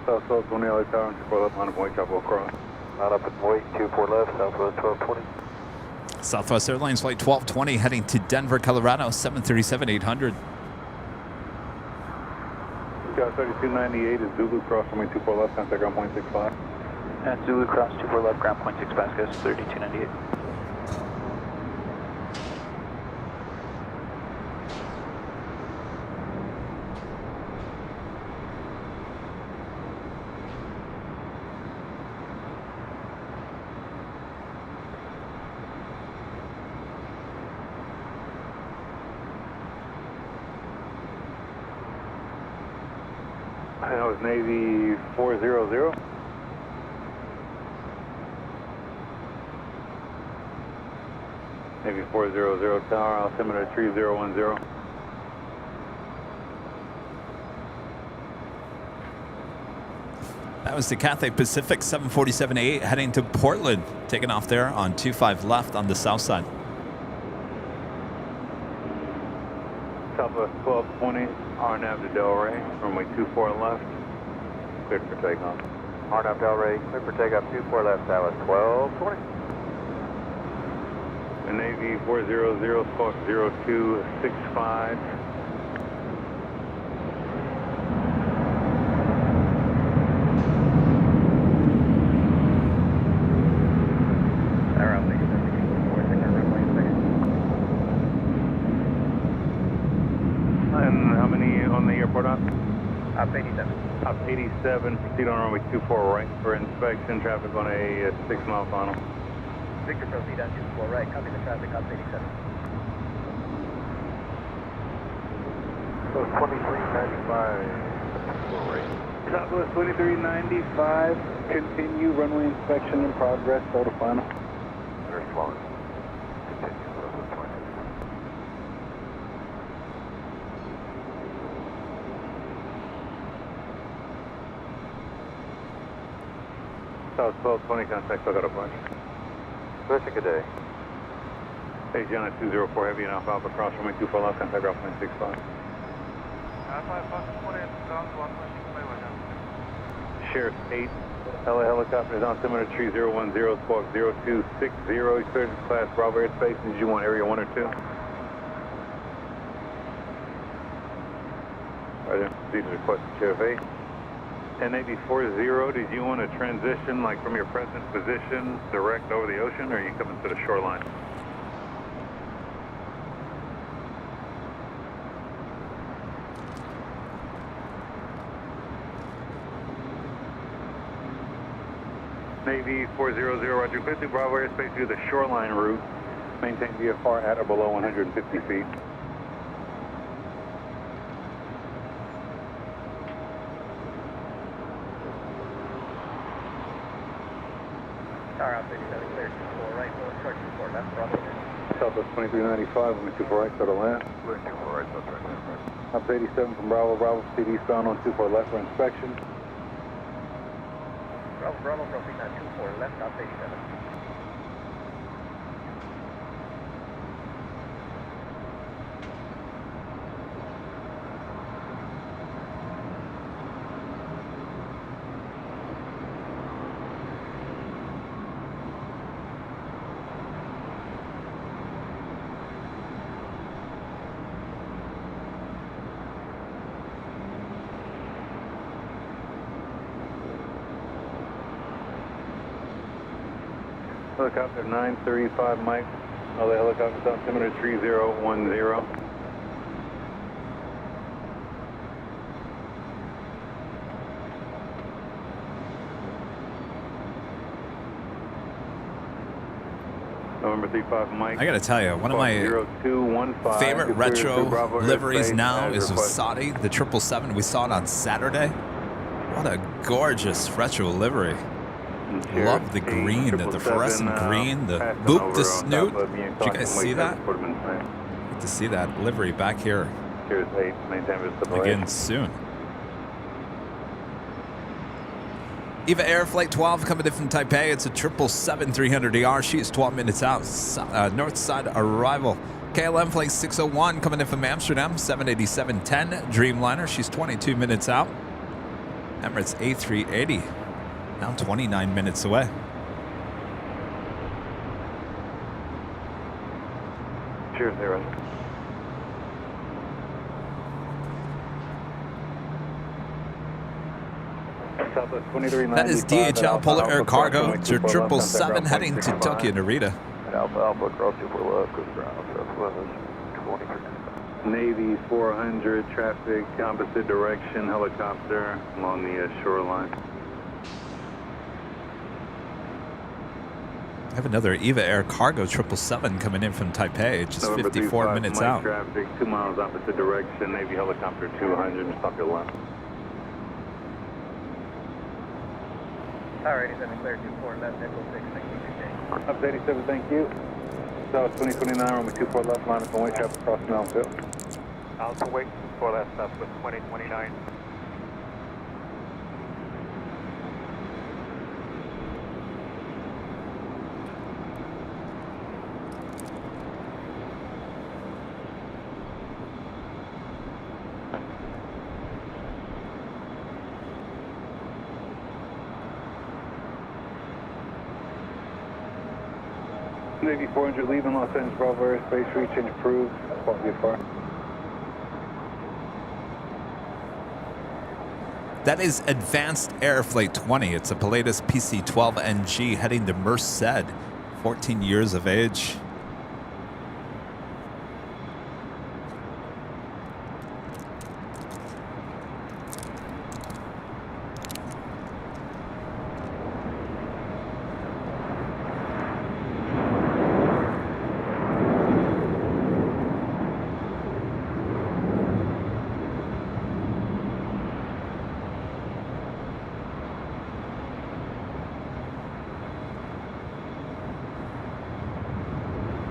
Southwest 20 LA Tower, 24 left, line of point, chopper across. Not up and wait, 24 left, Southwest 1220. Southwest Airlines flight 1220 heading to Denver, Colorado, 737-800. Scout 3298 is Zulu, cross runway 24 left, contact ground point 65. That's Zulu, cross 24 left, ground point 6 Pascas, 3298. That was Navy 400. Navy 400 tower, altimeter 3010. That was the Cathay Pacific 747-8 heading to Portland, taking off there on 25 left on the south side. Southwest 1220, RNAV to Delray, runway 24 left, cleared for takeoff. RNAV Delray, clear for takeoff, 24 left, Southwest 1220. The Navy 400, Squawk 0265. And how many on the airport on? Up 87. Up 87, proceed on runway 24 right for inspection, traffic on a 6-mile final. Victor, proceed on 24 right, copy the traffic, up 87. So 2395, 24 right. Southwest 2395, continue runway inspection in progress, go to final. Very flawless. Continue, Southwest 20. South 1220, contact, I got a bunch. Good day. Asiana 204 Heavy and Alpha Alpha cross runway 24 left, contact ground 165. Sheriff 8, LA helicopter is on altimeter 3010, squawk 0260, cleared class Bravo airspace. Did you want area 1 or 2? Roger, proceed to request Sheriff 8. 108040, did you want to transition like from your present position direct over the ocean, or are you coming to the shoreline? Navy 400, roger, clear through Bravo airspace through the shoreline route. Maintain VFR at or below 150 feet. Tower out 37, clear 24 right, low short 24 left, Bravo. Southwest 2395, limit 24 right, start to land. Clear 24 right, that's right. Up 87 from Bravo, Bravo, proceed eastbound on 24 left for inspection. Bravo, proceed on 24 left, up 87. Helicopter 935 Mike, LA helicopter altimeter 3010. November 35 Mike. I gotta tell you, one of my 0215, favorite retro liveries now is of requested. Saudi, the 777. We saw it on Saturday. What a gorgeous retro livery. Love the green, the fluorescent green, the boop, the snoot. Did you guys see that? Get to see that livery back here Here's 8, maintain visibility. again soon. Eva Air Flight 12 coming in from Taipei. It's a 777-300ER. She is 12 minutes out. North side arrival. KLM Flight 601 coming in from Amsterdam. 787-10 Dreamliner. She's 22 minutes out. Emirates A380. Now 29 minutes away. Cheers, Aaron. That is DHL Polar Air Cargo. It's your 777 heading to Tokyo Narita. Alpha Alpha cross 24 left, goes ground, southwest 23. Navy 400 traffic opposite direction helicopter along the shoreline. I have another Eva Air Cargo 777 coming in from Taipei, just 54 minutes out. Traffic 2 miles opposite direction, Navy helicopter 200, stop your left. Tower 87, clear 24 left, Echo 6, thank you. Up 87, thank you. South 2029, runway 24 left, line up and wait, traffic cross Mountain. Alpha wait 24 left, Southwest 2029. Navy 400 leaving Los Angeles Bravo airspace, rechange approved, spot VFR. That is Advanced Air Flight 20. It's a Pilatus PC-12NG heading to Merced, 14 years of age.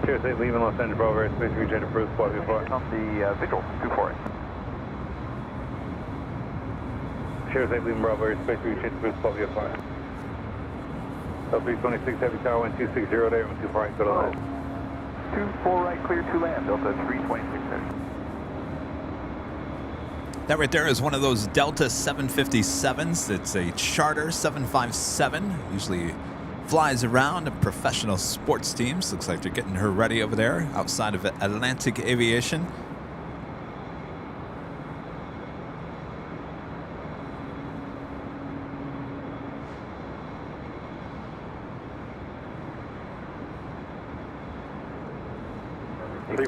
Cheers, 8 leaving Los Angeles Bravo airspace, rechange approved, spot VFR. On the visual, 248. Cheers, 8 leaving Bravo airspace, rechange approved, spot VFR. L326 Heavy Tower 1260 there, 124 right, go to line. 24 right, clear to land, Delta 326. That right there is one of those Delta 757s. It's a charter 757. Usually flies around professional sports teams. Looks like they're getting her ready over there outside of Atlantic Aviation.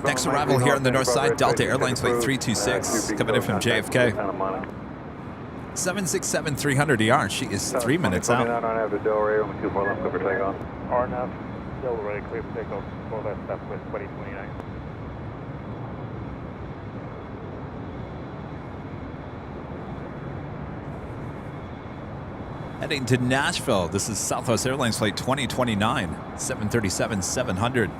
Next arrival here on the north side, Delta Airlines flight 326, coming in from JFK. 767-300ER. She is 3 minutes out. RNAV, Delray, clear for takeoff, 4 left, southwest 2029. Heading to Nashville. This is Southwest Airlines flight 2029, 737-700.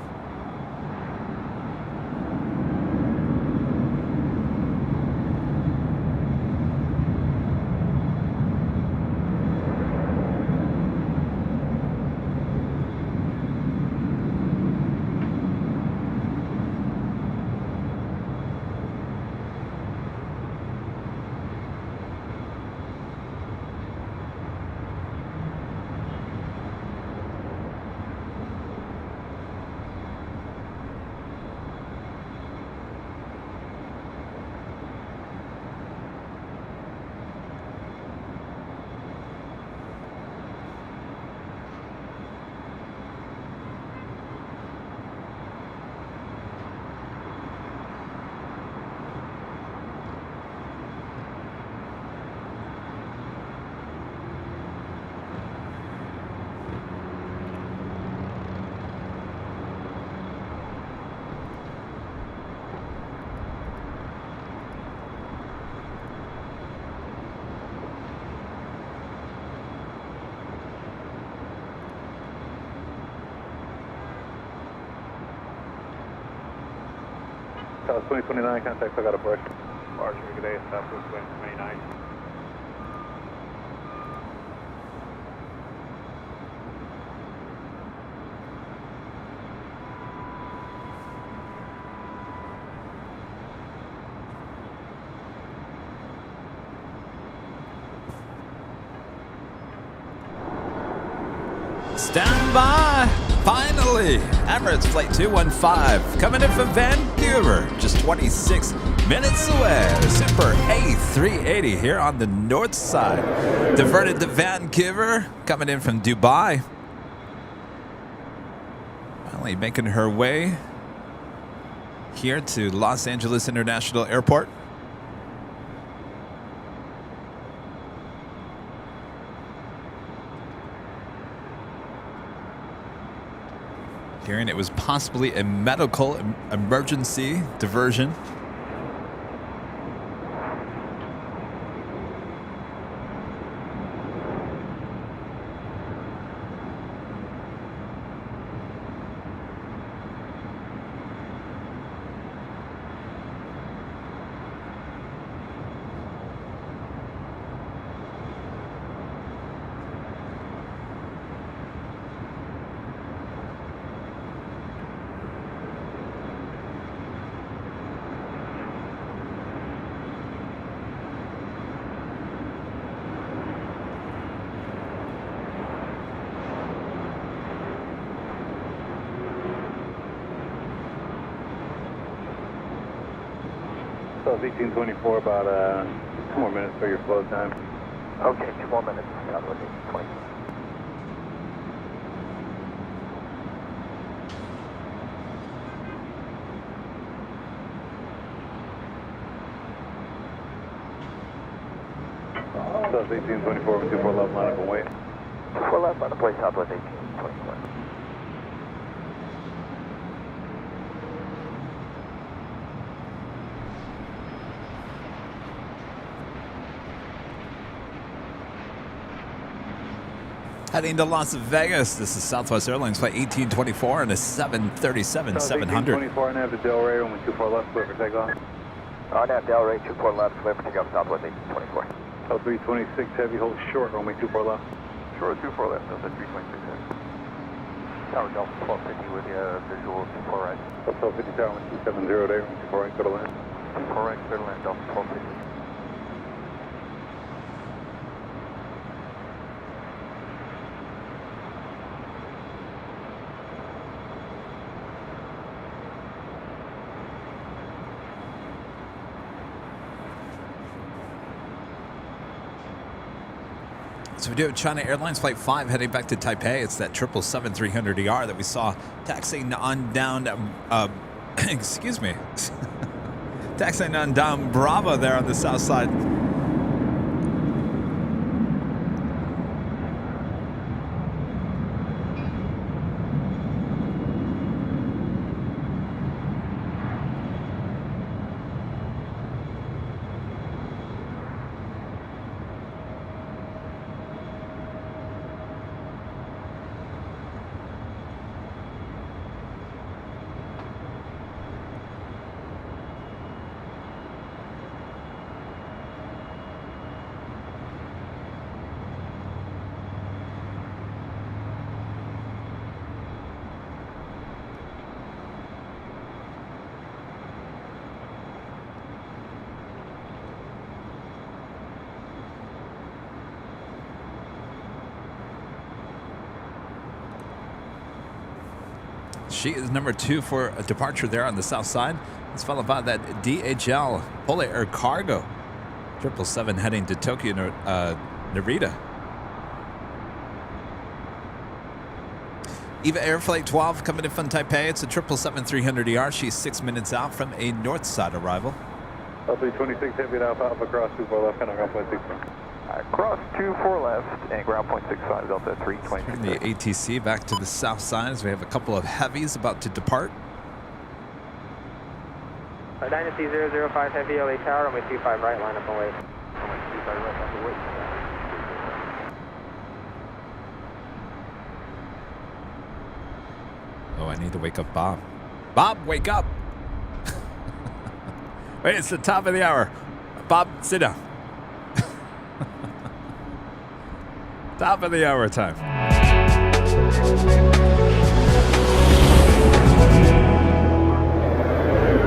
South 2029, contact, I got a break. Archer, good day, Southwest 2029. Stand by! Finally! Emirates Flight 215 coming in from Vancouver, just 26 minutes away. Super A380 here on the north side. Diverted to Vancouver, coming in from Dubai. Finally making her way here to Los Angeles International Airport. Hearing it was possibly a medical emergency diversion. So 1824, about 2 more minutes for your flow time. Okay, 2 more minutes. Southwest 1820. So 1824, 24 left, line up and wait. 4 left on the place, Southwest 1821. Heading to Las Vegas, this is Southwest Airlines flight 1824 and a 737-700. 1824, and have the Delray, only 24 left, clear for takeoff. RNAV Delray, 24 left, clear for takeoff, Southwest 1824. So 326 heavy, hold short, only 24 left. Short 24 left, Delta 326 heavy. Tower Delta 1250 with you, visual 24 right. 1250 Tower 1270 there, 24 right, clear to land. 24 right, clear to land, Delta 1250. So we do have China Airlines Flight 5 heading back to Taipei. It's that 777-300ER that we saw taxiing on down, excuse me, taxiing on down Bravo there on the south side. She is number 2 for a departure there on the south side. It's followed by that DHL Polar Air Cargo 777 heading to Tokyo, Narita. Eva Air Flight 12 coming in from Taipei. It's a 777-300ER. She's 6 minutes out from a north side arrival. L326 heavy Alpha Alpha cross 24 left and ground point 64. Cross 24 left and ground point 65, Delta 326. Turn the ATC back to the south side as we have a couple of heavies about to depart. Dynasty 005 Heavy LA Tower, runway 25 right, line up and wait. Runway 25 right, line up and wait. Oh, I need to wake up Bob. Bob, wake up! Wait, it's the top of the hour. Bob, sit down. Top of the hour time.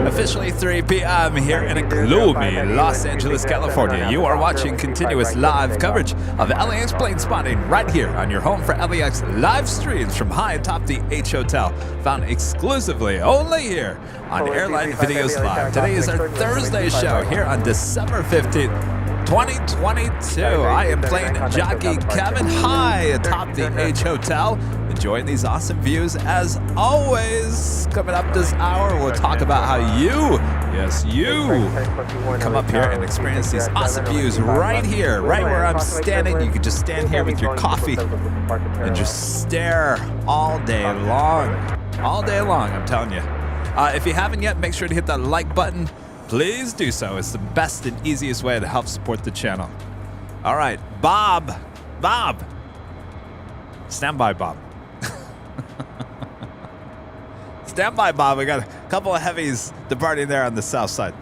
Officially 3 p.m. here in a gloomy Los Angeles, California. You are watching continuous live coverage of LAX plane spotting right here on your home for LAX live streams from high atop the H Hotel, found exclusively only here on Airline Videos Live. Today is our Thursday show here on December 15th. 2022. I am plane jockey Kevin high atop the H Hotel, enjoying these awesome views as always. Coming up this hour, we'll talk about how you, yes, you, come up here and experience these awesome views right here, right where I'm standing. You can just stand here with your coffee and just stare all day long. All day long, I'm telling you. If you haven't yet, make sure to hit that like button. Please do so. It's the best and easiest way to help support the channel. All right, Bob. Stand by, Bob. Stand by, Bob. We got a couple of heavies departing there on the south side.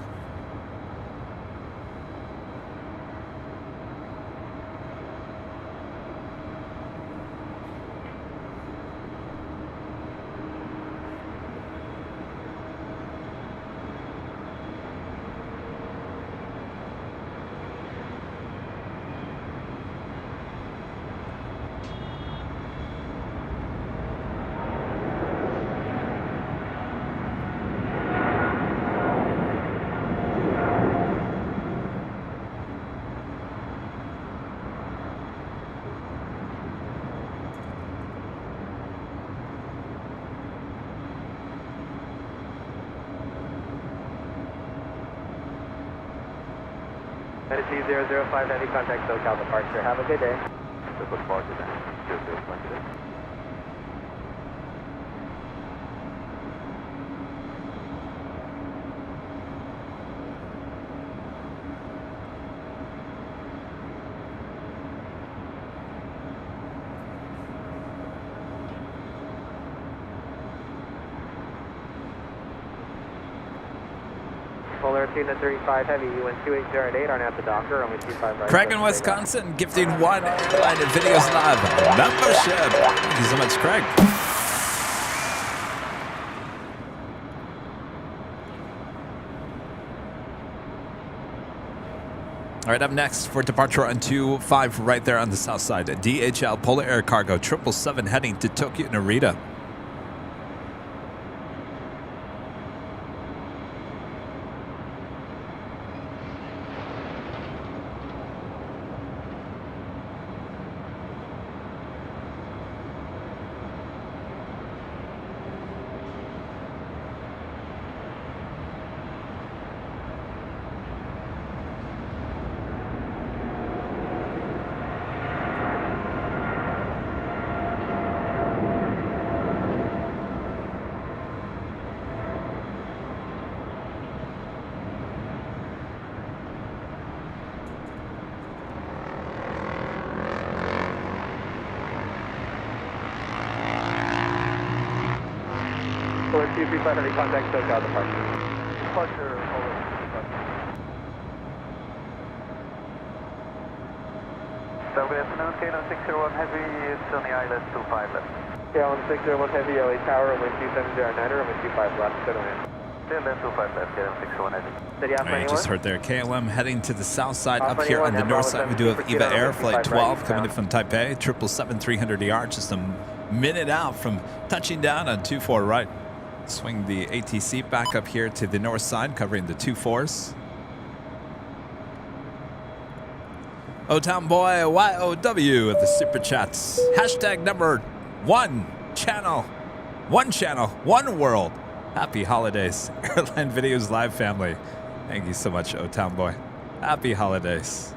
Dynasty 005 Heavy, contact SoCal departure. Have a good day. Just look forward to that. 005 today. Polar 235 Heavy, UN 2808 on at the Docker, runway 25 right. Craig in Wisconsin gifting 1 Airline Videos Live membership. Thank you so much, Craig. All right, up next for departure on 25 right there on the south side. DHL Polar Air Cargo 777 heading to Tokyo Narita. Heavy contact SoCal departure. Departure, Good afternoon, K1601 Heavy, it's on the island, 25 left. K1601 Heavy, LA Tower, runway 270 runway 25 left, settle in. Then 25 left, K1601 Heavy. Steady off All right, you just heard there. KLM heading to the south side. Off Up here on 91, the north side, we do have EVA Air Flight 12 coming in from Taipei. 777-300ER, just a minute out from touching down on 24 right. Swing the ATC back up here to the north side, covering the 24s. O-Town Boy YOW with the super chats. Hashtag number 1 channel, 1 channel, 1 world. Happy holidays, Airline Videos Live family. Thank you so much, O-Town Boy. Happy holidays.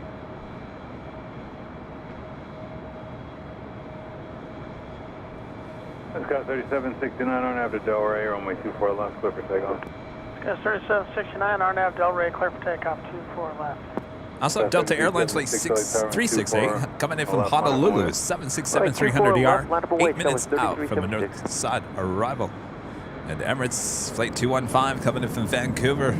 Scott 3769 RNAV to Delray, runway 24 left, clear for takeoff. Scott 3769 RNAV Delray, clear for takeoff, 24 left. Also, Delta Airlines Flight 368 coming in from Honolulu, 767-300ER, 8 minutes out from a north side arrival. And Emirates Flight 215 coming in from Vancouver,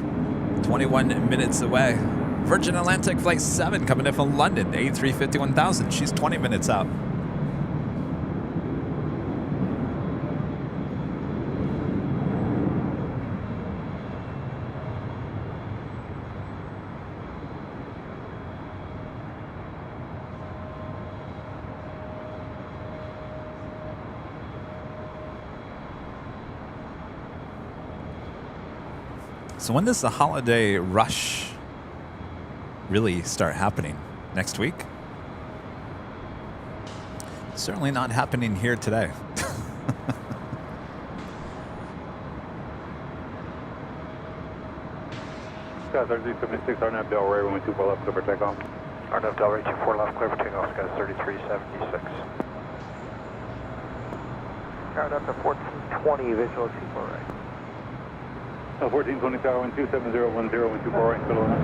21 minutes away. Virgin Atlantic Flight 7 coming in from London, A350-1000. She's 20 minutes out. So when does the holiday rush really start happening? Next week? Certainly not happening here today. Scott 3376 RNAV Delray, runway 24 left, clear for takeoff. RNAV Delray, 24 left, clear for takeoff, Scott 3376. Count up to 1420, visual 24 right. 1420 Tower, 12701, 124 right, middle line.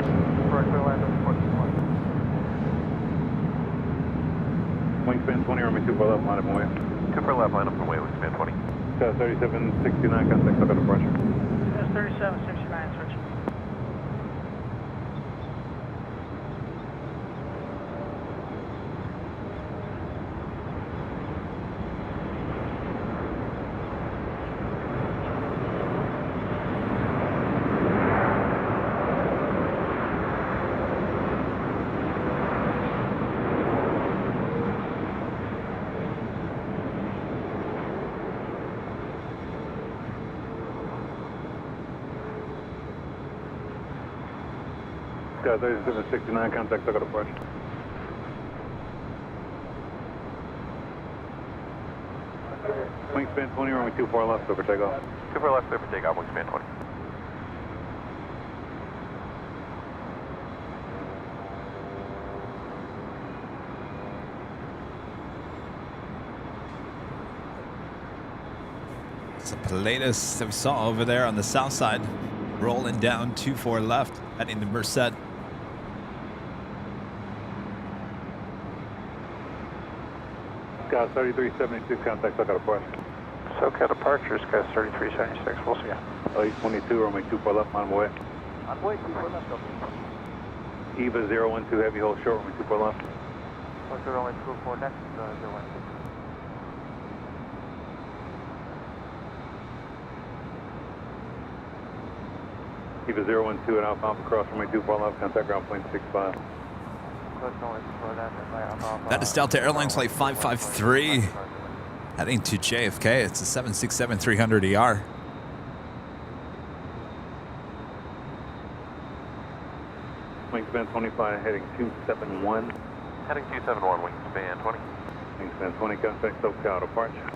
Correct, middle line, 1420. Wingspan 20, runway 24 left, line up and way. 24 left, line up and way, wingspan 20. Scott 3769, contact up at departure. Scott 3769, switching. Scott 3769, contact up at departure. Wingspan 20, runway 24 left, clear for takeoff. 24 left, clear for takeoff, wingspan 20. It's a Pilatus that we saw over there on the south side, rolling down 24 left, heading to Merced. Scott 3376, contact up at departure. SoCal departure, Scott 3376, we'll see ya. LA22, runway 24 left, line away. On way, 24 left, EVA 012, heavy hold short, runway 24 left. Departure runway 24 next, 012. EVA 012 and Alpha Alpha cross runway 24 left, contact ground plane 65. That is Delta Airlines Flight 553 heading to JFK. It's a 767-300ER. Wingspan 25, heading 271. Heading 271, wingspan 20. Wingspan 20, contact SoCal departure.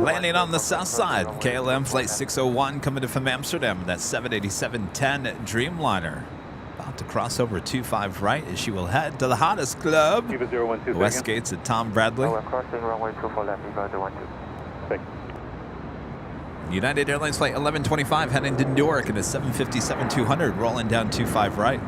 Landing on the south side, KLM Flight 601 coming in from Amsterdam. That's 787-10 Dreamliner. About to cross over 25 right as she will head to the hottest club, the West Gates at Tom Bradley. Crossing runway 24 left, Evo 12. Thanks. United Airlines Flight 1125 heading to Newark in a 757-200, rolling down 25 right.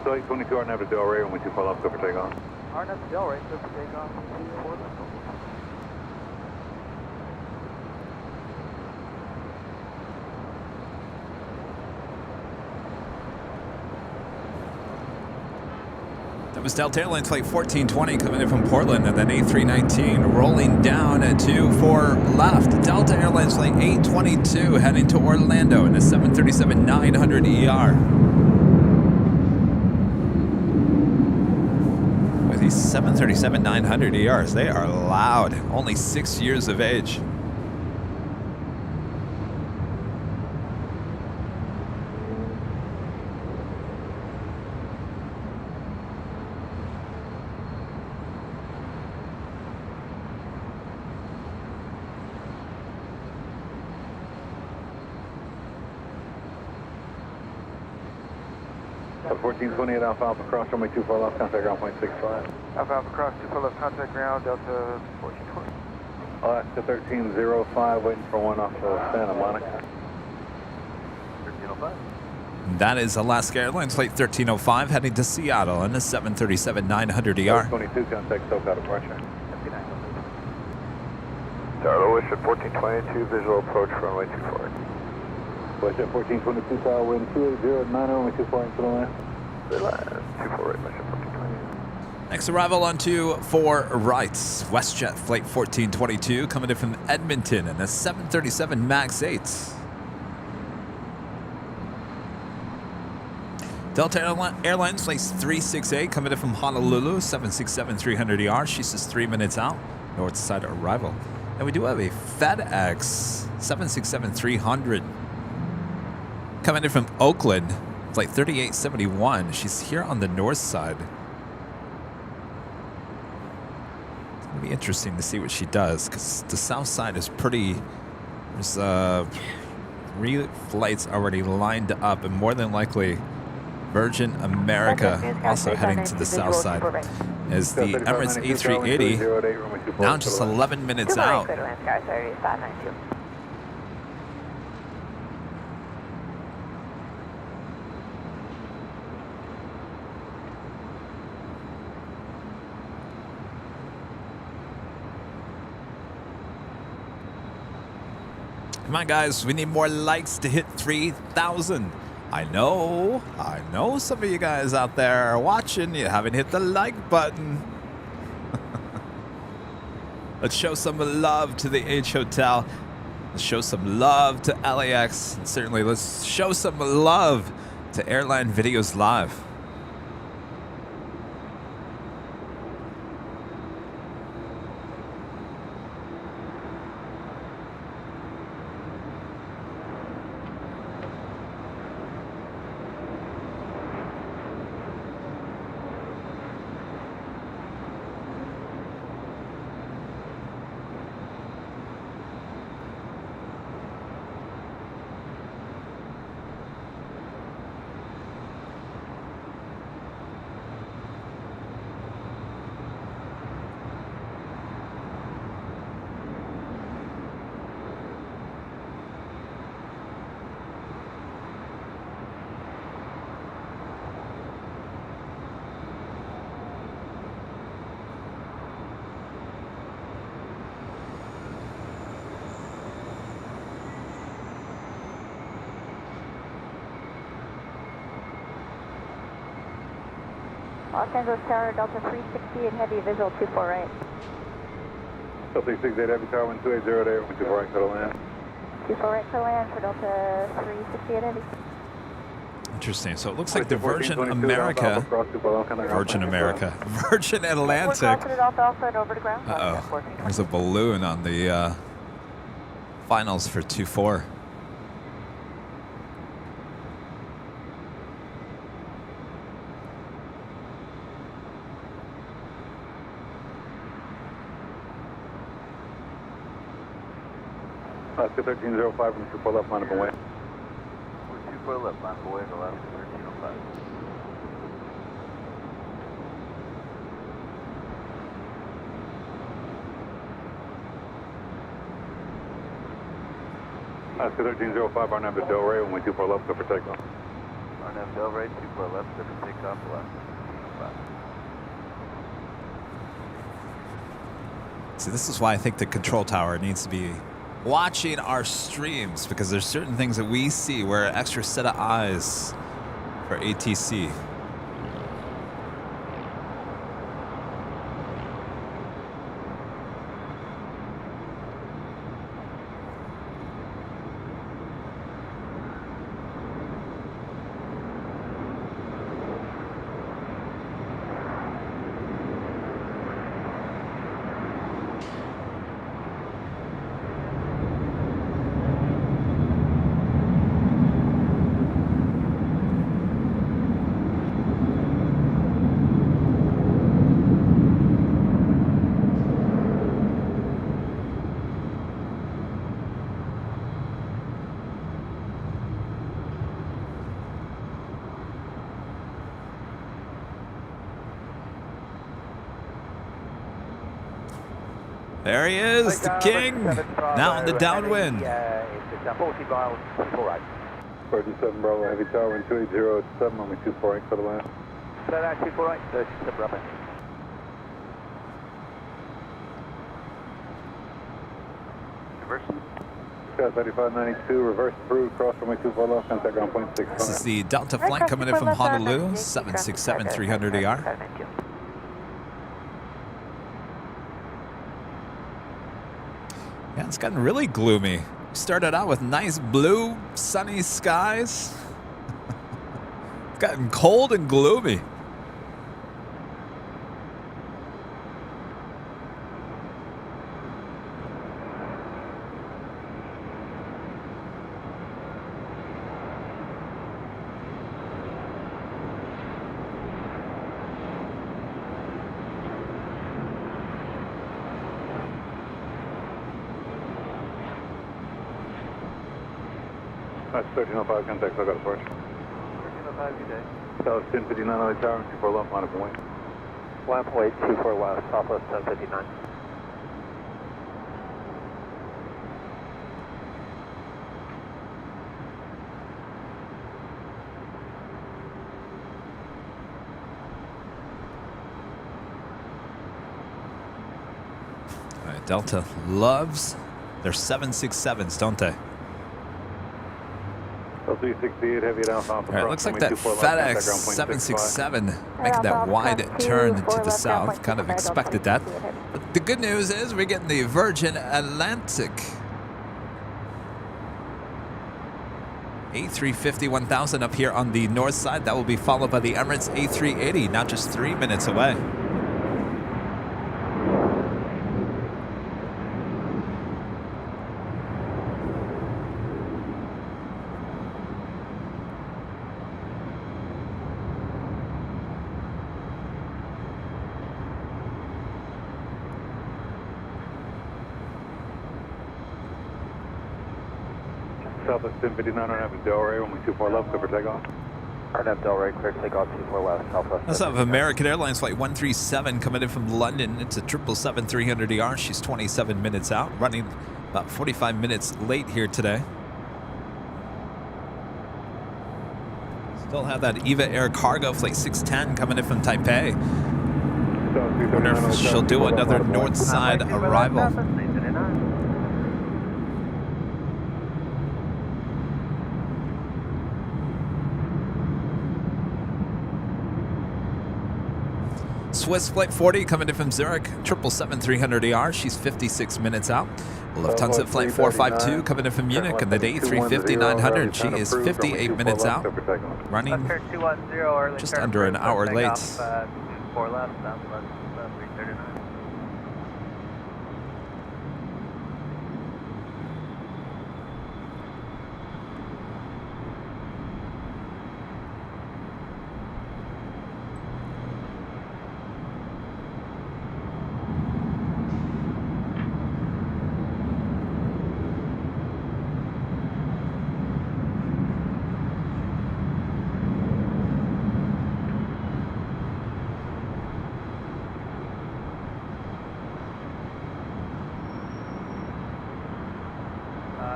So 822 RNAV to Delray, when we fall off, go for takeoff. RNAV to Delray, go for takeoff. That was Delta Airlines Flight 1420 coming in from Portland, and then A319 rolling down to 4 left. Delta Airlines Flight 822 heading to Orlando in a 737-900ER. With these 737-900ERs, they are loud. Only 6 years of age. At 1428 Alpha Alpha cross runway 24 left, contact ground point 65. Alpha Alpha cross 24 left, contact ground, Delta 1420. Alaska 1305, waiting for one off of Santa Monica. 1305. That is Alaska Airlines Flight 1305 heading to Seattle in a 737-900ER. 22, contact SoCal departure. Tower Wish at 1422, visual approach runway 24. Wish at 1422, tower wind 280 at 90, runway 24 into the land. 24 right, mission 1420. Next arrival on 24 right. WestJet Flight 1422 coming in from Edmonton in a 737 MAX 8. Delta Airlines Flight 368 coming in from Honolulu, 767-300ER. She's just 3 minutes out, north side arrival. And we do have a FedEx 767-300 coming in from Oakland, Flight 3871. She's here on the north side. It's going to be interesting to see what she does, because the south side is pretty... There's 3 flights already lined up, and more than likely Virgin America also heading to the south side. As the Emirates A380 now just 11 minutes out. Come on, guys, we need more likes to hit 3,000. I know some of you guys out there are watching. You haven't hit the like button. Let's show some love to the H Hotel. Let's show some love to LAX. And certainly, let's show some love to Airline Videos Live. Los Angeles Tower, Delta 368, heavy visual 24 right. Delta 368, heavy tower, 1280 there, 124 right, clear to land. 24 right for land for Delta 368 heavy. Interesting. So it looks like the Virgin America, Virgin Atlantic. Uh-oh. There's a balloon on the finals for 2-4. Alaska 1305 from 24 left, line up and way. 24 left, line up away to Alaska 1305. Alaska 1305, RNAV to Delray, 124 left, go for takeoff. RNAV Delray, 24 left, go for takeoff, Alaska 1305. See, this is why I think the control tower needs to be watching our streams, because there's certain things that we see. We're an extra set of eyes for ATC. There he is, the king, now on the downwind. It's 40 miles, 24 right. 37 Bravo, heavy tower, 280 at 7, only 24 right, clear to land. So that's 24 right, 37 Bravo. Reversing. Scott 3592, reverse through, cross runway 24 left, contact ground point 6. This is the Delta flight coming in from Honolulu, 767 300 AR. Yeah, it's gotten really gloomy. Started out with nice blue, sunny skies. It's gotten cold and gloomy. That's 1305, contact, so I got a approach. 1305, good day. That was 1059 LA Tower, 24 left, line up and wait. Line up and wait, 24 west, southwest 1059. All right, Delta loves their 767s, don't they? 368, heavy down south. All right, looks like that FedEx 767 making that wide turn to the south. Kind of expected that. But the good news is we're getting the Virgin Atlantic A350 1000 up here on the north side. That will be followed by the Emirates A380, not just 3 minutes away. Southwest 1059, RNAV Delray, only 24 left, go for takeoff. RNAV Delray, clear takeoff 24 west, southwest. Let's have American Airlines flight 137 coming in from London. It's a 777-300ER. She's 27 minutes out, running about 45 minutes late here today. Still have that EVA Air Cargo flight 610 coming in from Taipei. Wonder if she'll do another north side arrival. Swiss Flight 40 coming in from Zurich, 777-300ER. She's 56 minutes out. Lufthansa Flight 452 coming in from Munich in the day 350-900. She is 58 minutes out. Running just under an hour late. 4 left, southwest 339.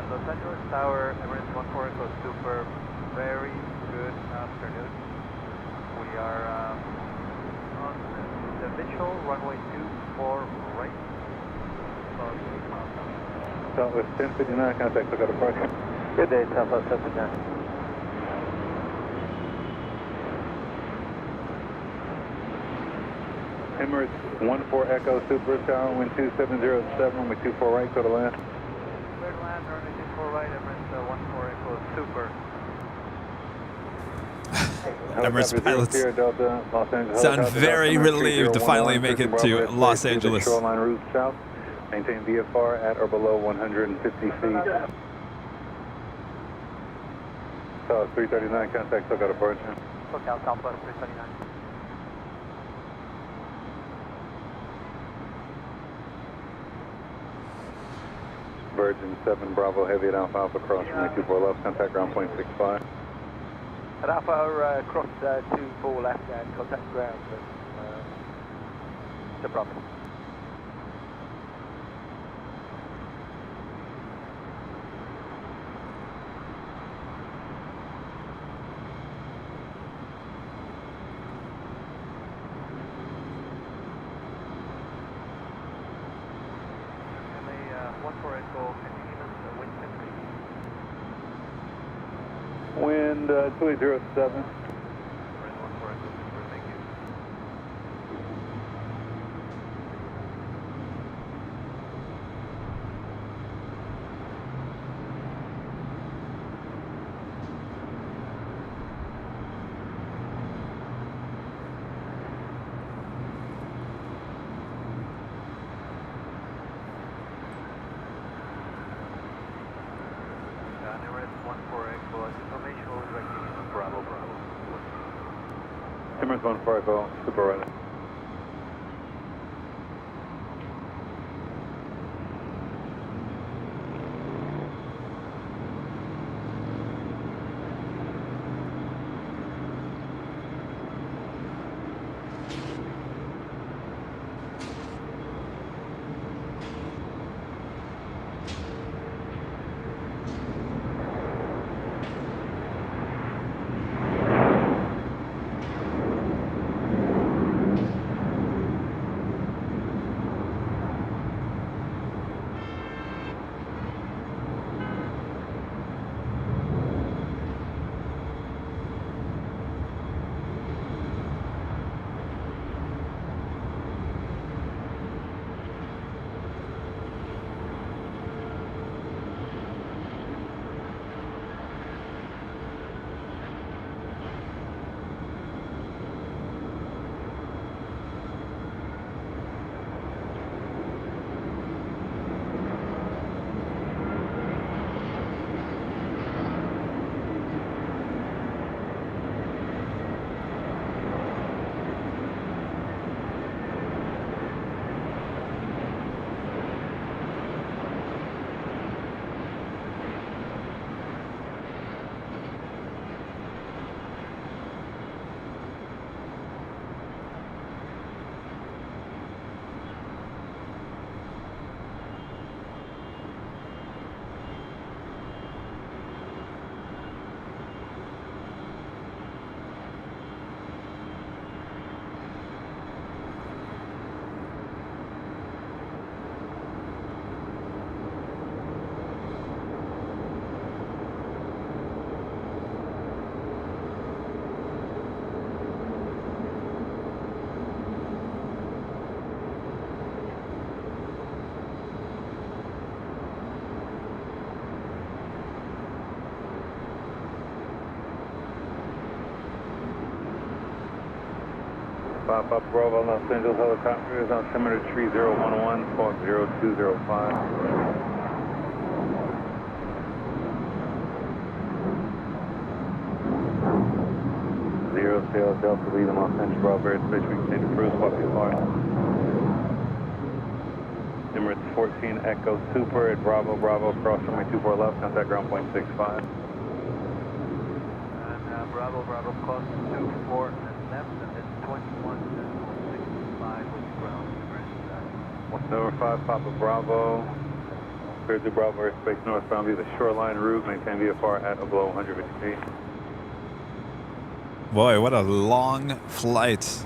Los Angeles Tower, Emirates 14 Echo Super, very good afternoon. We are on the Mitchell, runway 24 right. About 8 miles out. Southwest 1059, contact, look at departure. Good day, Southwest 1059. Emirates 14 Echo Super, tower, wind 2707, with 24 right, go to land. Clear to land, runway 24 right, Emirates 14 Echo Super. Emirates pilots sound very relieved to finally make it to Los Angeles. Shoreline route south. Maintain VFR at or below 150 feet. So 339, contact, look out departure. Look out, Southwest 329. Virgin 7 Bravo, heavy at Alpha Alpha, cross runway 24 left, contact ground point 65. At Alpha, cross 24 left and contact ground. No problem. Wind 2807. Emirates 14 Echo, super right. Papa Bravo, Los Angeles helicopter is altimeter 3011, squawk 0205. 0 Sales Delta leaving Los Angeles Bravo airspace, we can change approved, squawk VFR. Emirates 14 Echo Super at Bravo, Bravo, cross runway 24 left, contact ground point 65. And Bravo, Bravo, close to 24 and left, and then 21 to 65 with ground. 105 Papa Bravo, cleared to Bravo airspace northbound via the shoreline route, maintain VFR at or below 150 feet. Boy, what a long flight.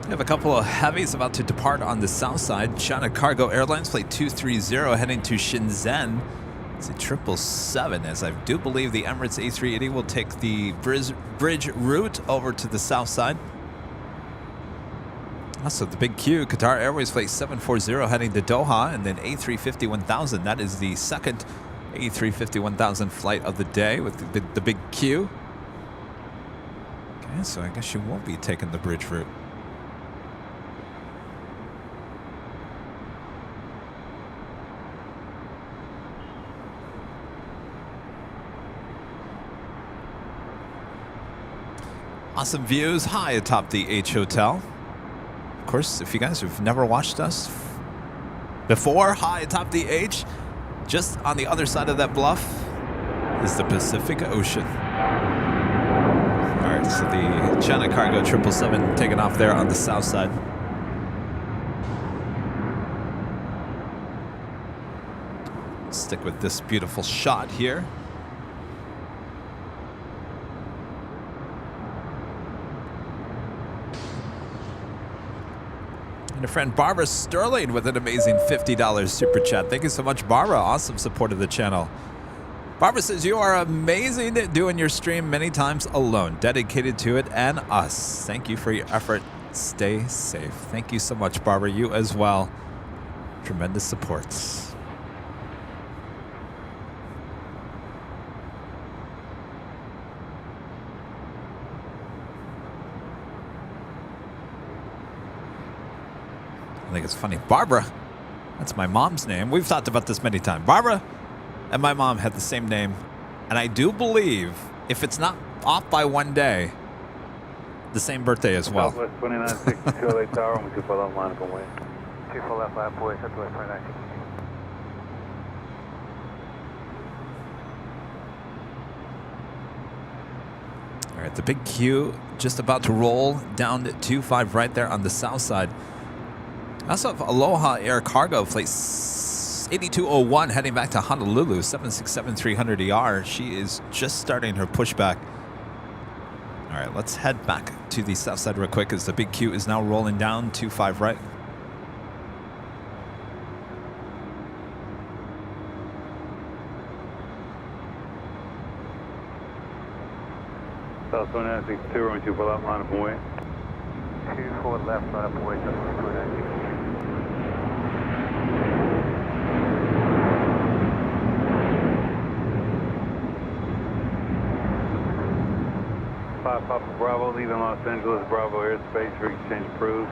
We have a couple of heavies about to depart on the south side. China Cargo Airlines flight 230 heading to Shenzhen. It's a 777, as I do believe the Emirates A380 will take the bridge route over to the south side. Also, the big Q, Qatar Airways flight 740 heading to Doha, and then A350 1000. That is the second A350 1000 flight of the day with the big Q. Okay, so I guess you won't be taking the bridge route. Awesome views high atop the H Hotel. Of course, if you guys have never watched us before, high atop the H, just on the other side of that bluff is the Pacific Ocean. All right, so the China Cargo 777 taking off there on the south side. Stick with this beautiful shot here. And a friend Barbara Sterling with an amazing $50 super chat. Thank you so much, Barbara. Awesome support of the channel. Barbara says, you are amazing at doing your stream many times alone, dedicated to it and us. Thank you for your effort. Stay safe. Thank you so much, Barbara. You as well. Tremendous support. I think it's funny. Barbara, that's my mom's name. We've talked about this many times. Barbara and my mom had the same name. And I do believe, if it's not off by one day, the same birthday as well. Southwest 2962 LA Tower, and we 24 left line up and away. 24 left line boys, Southwest 2962. All right, the big Q just about to roll down to 25 right there on the south side. I also have Aloha Air Cargo flight 8201 heading back to Honolulu, 767-300ER. She is just starting her pushback. All right, let's head back to the south side real quick as the big Q is now rolling down 25 right. South 2962, runway 24 left line up and away. 24 left line up and away, Southwest 2962. 5 Papa Bravo, leaving Los Angeles, Bravo airspace, for exchange approved.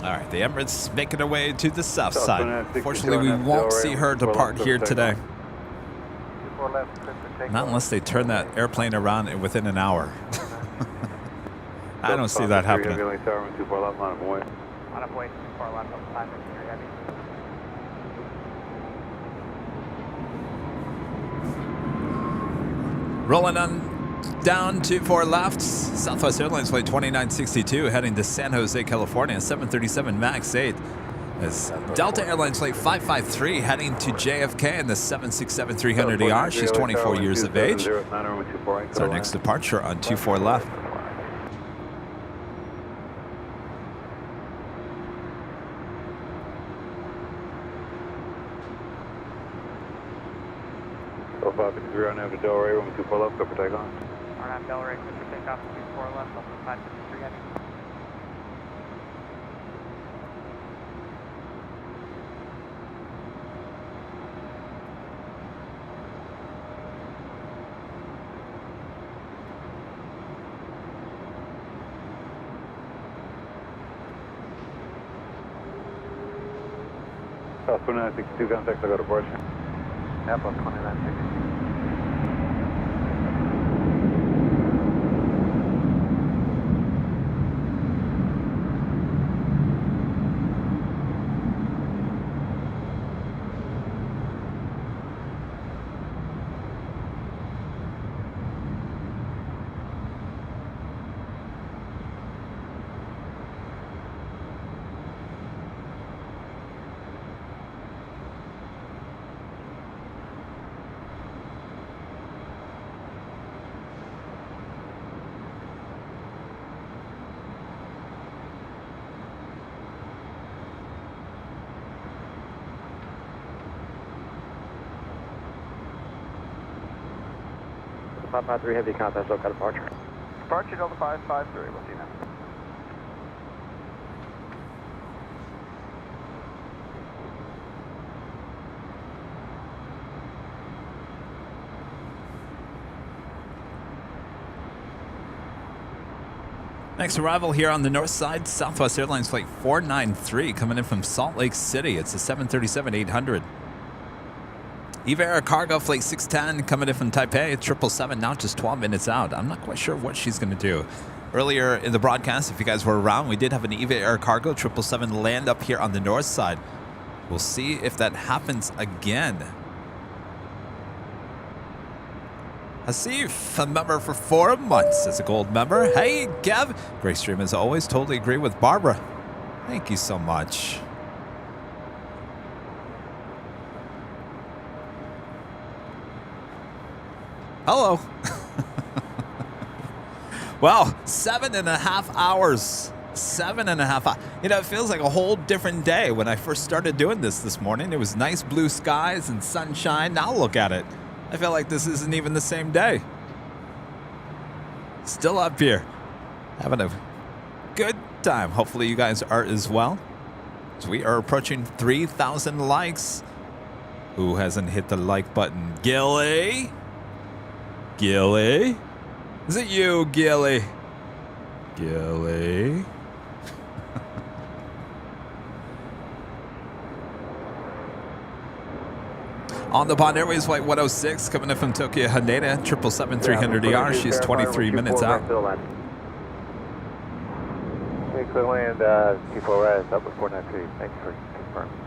All right, the Emirates making their way to the south side. Fortunately, we won't see her depart here today. Not unless they turn that airplane around within an hour. I don't see that happening. On up way, 24 left, up 5 heavy. Rolling on down 24 left. Southwest Airlines flight 2962 heading to San Jose, California. 737 MAX 8. As Delta Airlines flight 553 heading to JFK in the 767-300ER. She's 24 years of age. It's our next departure on 24 left. So 553 on over to Delray, 124 left, go for takeoff. RNAV Delray, good for takeoff, 24 left, up 553 heavy. South 2962, contact, I got a departure. Apple 2960. Five 553 heavy contact, local departure. Departure Delta 553, we'll see you now. Next arrival here on the north side, Southwest Airlines flight 493 coming in from Salt Lake City. It's a 737-800. Eva Air Cargo flight 610 coming in from Taipei, 777, now just 12 minutes out. I'm not quite sure what she's going to do. Earlier in the broadcast, if you guys were around, we did have an Eva Air Cargo 777 land up here on the north side. We'll see if that happens again. Hasif, a member for 4 months as a gold member. Hey, Kev. Great stream as always. Totally agree with Barbara. Thank you so much. Hello. Well, 7.5 hours. 7.5 hours. You know, it feels like a whole different day. When I first started doing this morning, it was nice blue skies and sunshine. Now look at it. I feel like this isn't even the same day. Still up here, having a good time. Hopefully you guys are as well. So we are approaching 3,000 likes. Who hasn't hit the like button? Gilly? Gilly? Is it you, Gilly? Gilly? On the Bond Airways Flight 106 coming in from Tokyo Haneda, 777-300ER. She's 23 minutes out. Okay, clear land, T4 rise, up with 493. Thanks for confirming.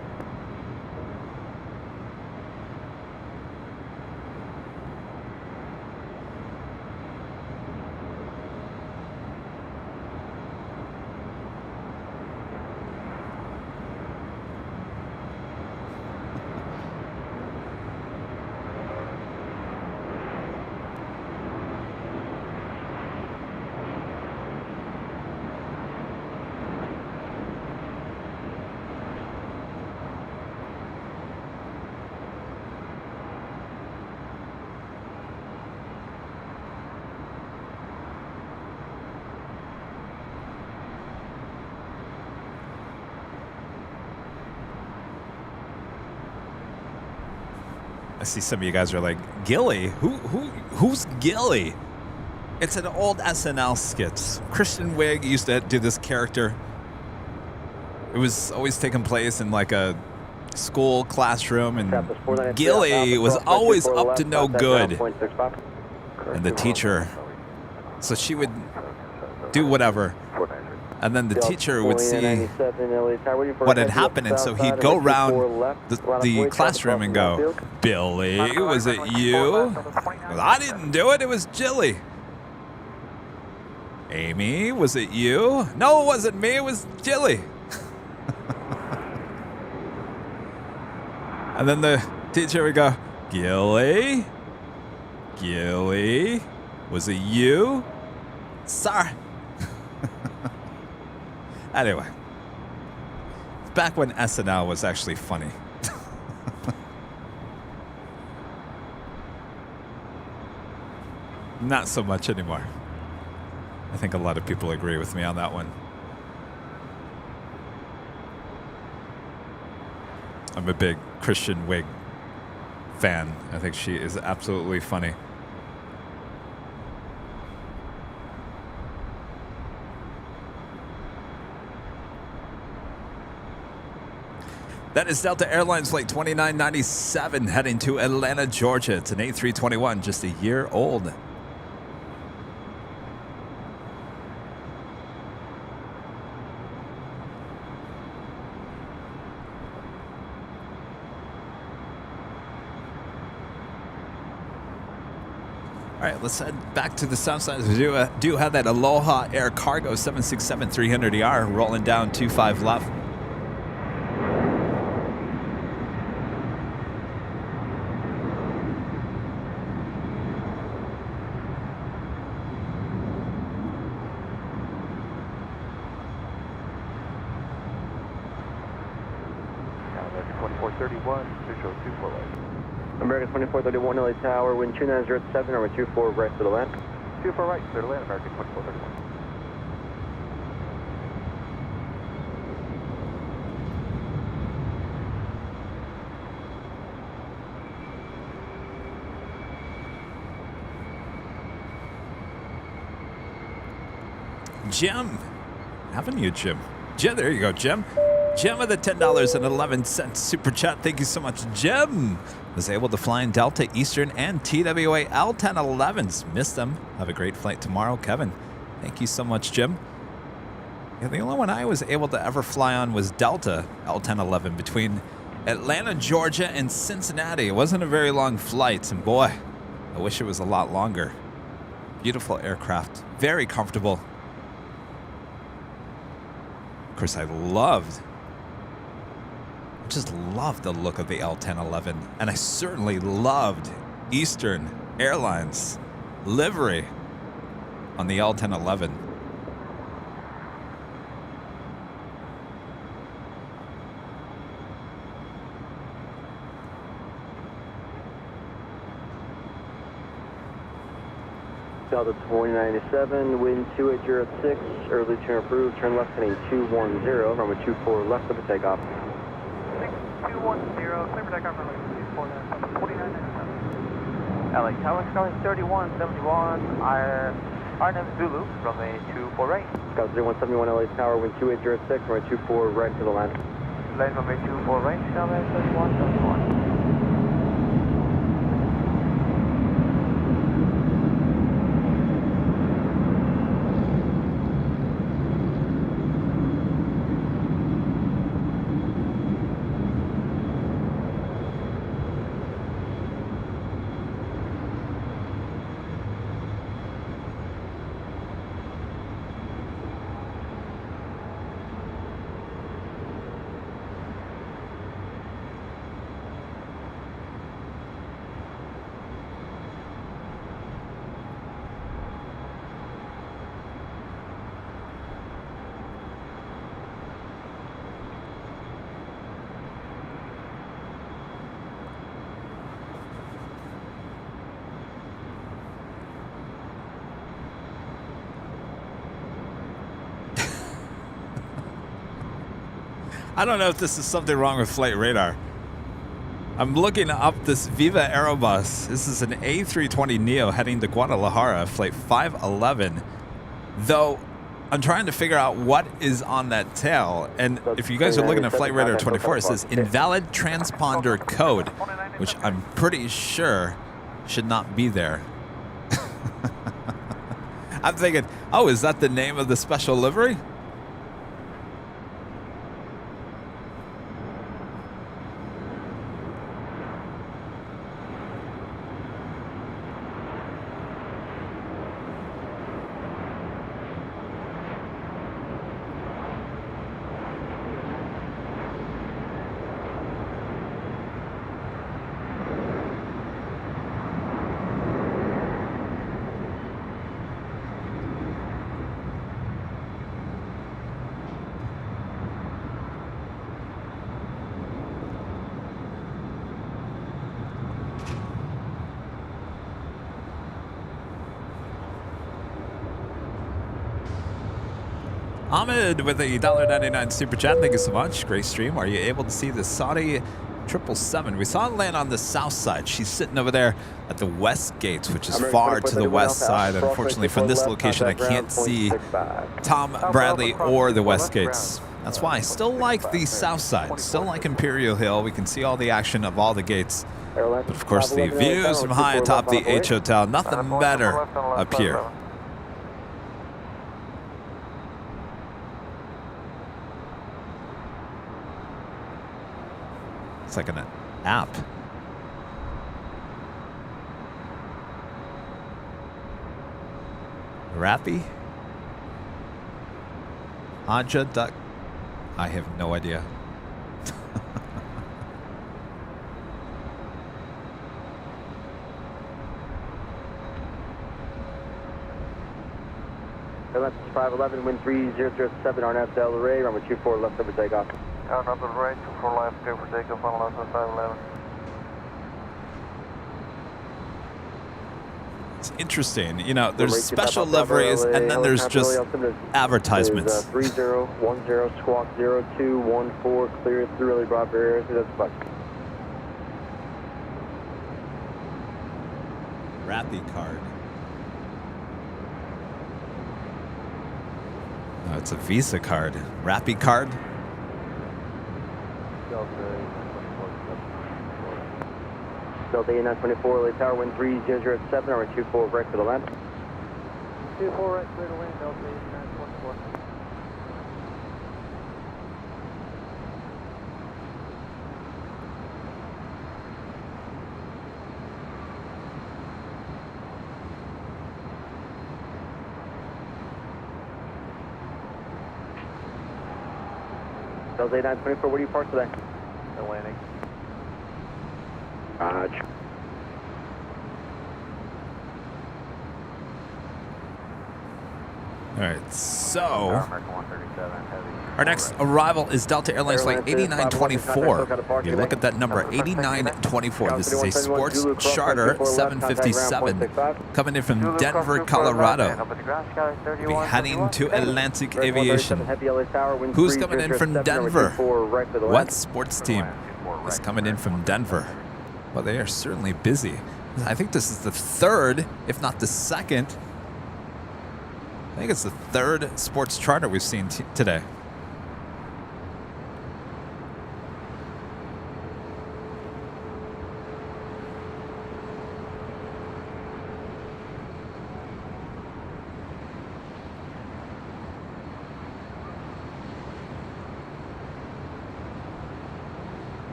I see some of you guys are like, Gilly? Who's Gilly? It's an old SNL skit. Christian Wiig used to do this character. It was always taking place in like a school classroom, and Gilly was always up to no good. And the teacher, so she would do whatever. And then the teacher would see what had happened, and so he'd go around the classroom and go, Billy, was it you? I didn't do it, it was Jilly. Amy, was it you? No, it wasn't me, it was Jilly. And then the teacher would go, Gilly, was it you? Sorry. Anyway, it's back when SNL was actually funny. Not so much anymore. I think a lot of people agree with me on that one. I'm a big Christian Wiig fan. I think she is absolutely funny. That is Delta Airlines Flight 2997 heading to Atlanta, Georgia. It's an A321, just a year old. All right, let's head back to the south side. We do have that Aloha Air Cargo 767-300ER rolling down 25 left. American 2431 LA Tower, wind 2907, number 24 right to the land. 24 right, clear to land, American 2431. Jim, haven't you, Jim? Jim, there you go, Jim. Jim with the $10.11 super chat. Thank you so much, Jim. Was able to fly in Delta, Eastern, and TWA L1011s. Missed them. Have a great flight tomorrow, Kevin. Thank you so much, Jim. Yeah, the only one I was able to ever fly on was Delta L1011 between Atlanta, Georgia, and Cincinnati. It wasn't a very long flight, and boy, I wish it was a lot longer. Beautiful aircraft, very comfortable. Of course, I just loved the look of the L1011, and I certainly loved Eastern Airlines livery on the L1011. Delta 2097, wind 2806, early turn approved, turn left heading 210, runway 24 left of the takeoff. 210, clear for takeoff, runway 2997. LA Tower, Skyline 3171, RNM Zulu, runway 24 right. Skyline 3171 LA Tower, wind 2806, runway 24 right to the land. Line runway 24 right, Skyline 3171. I don't know if this is something wrong with flight radar. I'm looking up this Viva Aerobus. This is an A320neo heading to Guadalajara, flight 511. Though I'm trying to figure out what is on that tail. And if you guys are looking at Flight Radar 24, it says invalid transponder code, which I'm pretty sure should not be there. I'm thinking, oh, is that the name of the special livery? Ahmed with a $1.99 super chat. Thank you so much. Great stream. Are you able to see the Saudi 777? We saw it land on the south side. She's sitting over there at the west gates, which is far to the west side. Unfortunately, from this location, I can't see Tom Bradley or the west gates. That's why I still like the south side. Still like Imperial Hill. We can see all the action of all the gates. But of course, the views from high atop the H Hotel, nothing better up here. It's like an app. Rappy? Haja Duck? I have no idea. Left 511, wind 3007, RNF Del Rey, runway 24, left over takeoff. RNF Del Rey, 24 left, clear for takeoff on left 511. It's interesting, you know, there's special liveries and then there's just advertisements. 3010, squawk 0214, clear through really broad barriers, that's fine. Rappy card. Oh, it's a Visa card. Rappy card? Delta 924, LA Tower, wind 3007, runway 24, right for the land. 24, right, clear to wind, Delta 924. Delta 924, where do you park today? Atlantic. Roger. All right, so our next arrival is Delta Airlines flight 8924. You look at that number, 8924. This is a sports charter 757 coming in from Denver, Colorado. We'll be heading to Atlantic Aviation. Who's coming in from Denver? What sports team is coming in from Denver? Well, they are certainly busy. I think this is the third, if not the second. I think it's the third sports charter we've seen today.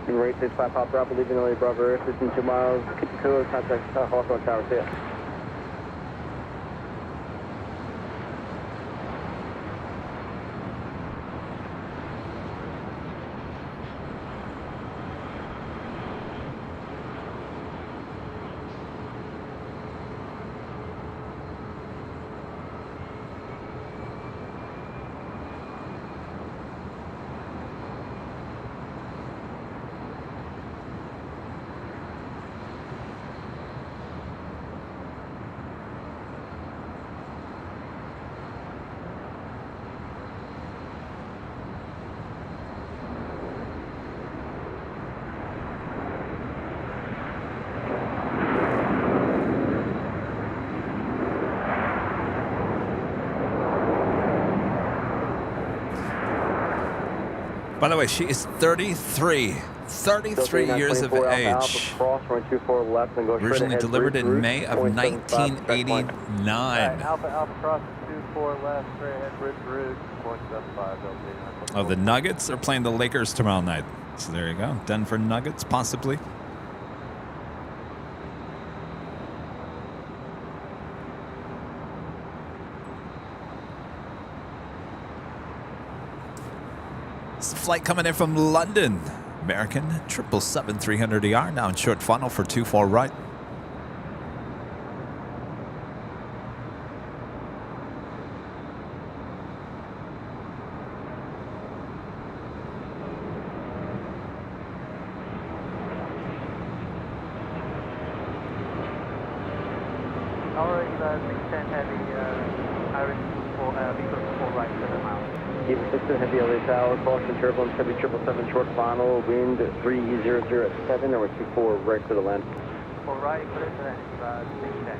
Rate 65 Pop Bravo, leaving LA Bravo Air, 52 miles, keep the code, contact Hawthorne Tower, see ya. By the way, she is 33. 33 years of age. Originally delivered in May of 1989. Alpha cross 24 left, straight ahead, bridge route, 0.75 LZ. Oh, the Nuggets are playing the Lakers tomorrow night. So there you go. Denver Nuggets, possibly. It's a flight coming in from London. American 777-300ER now in short funnel for 24 right. Alright, 610 heavy, Irish for vehicle 4 right, 7 miles. Keep 610 heavy LA Tower, caution turbulence, heavy 777 short final, wind 3007, number 24, right for the land. 4 right, clear to land, 610.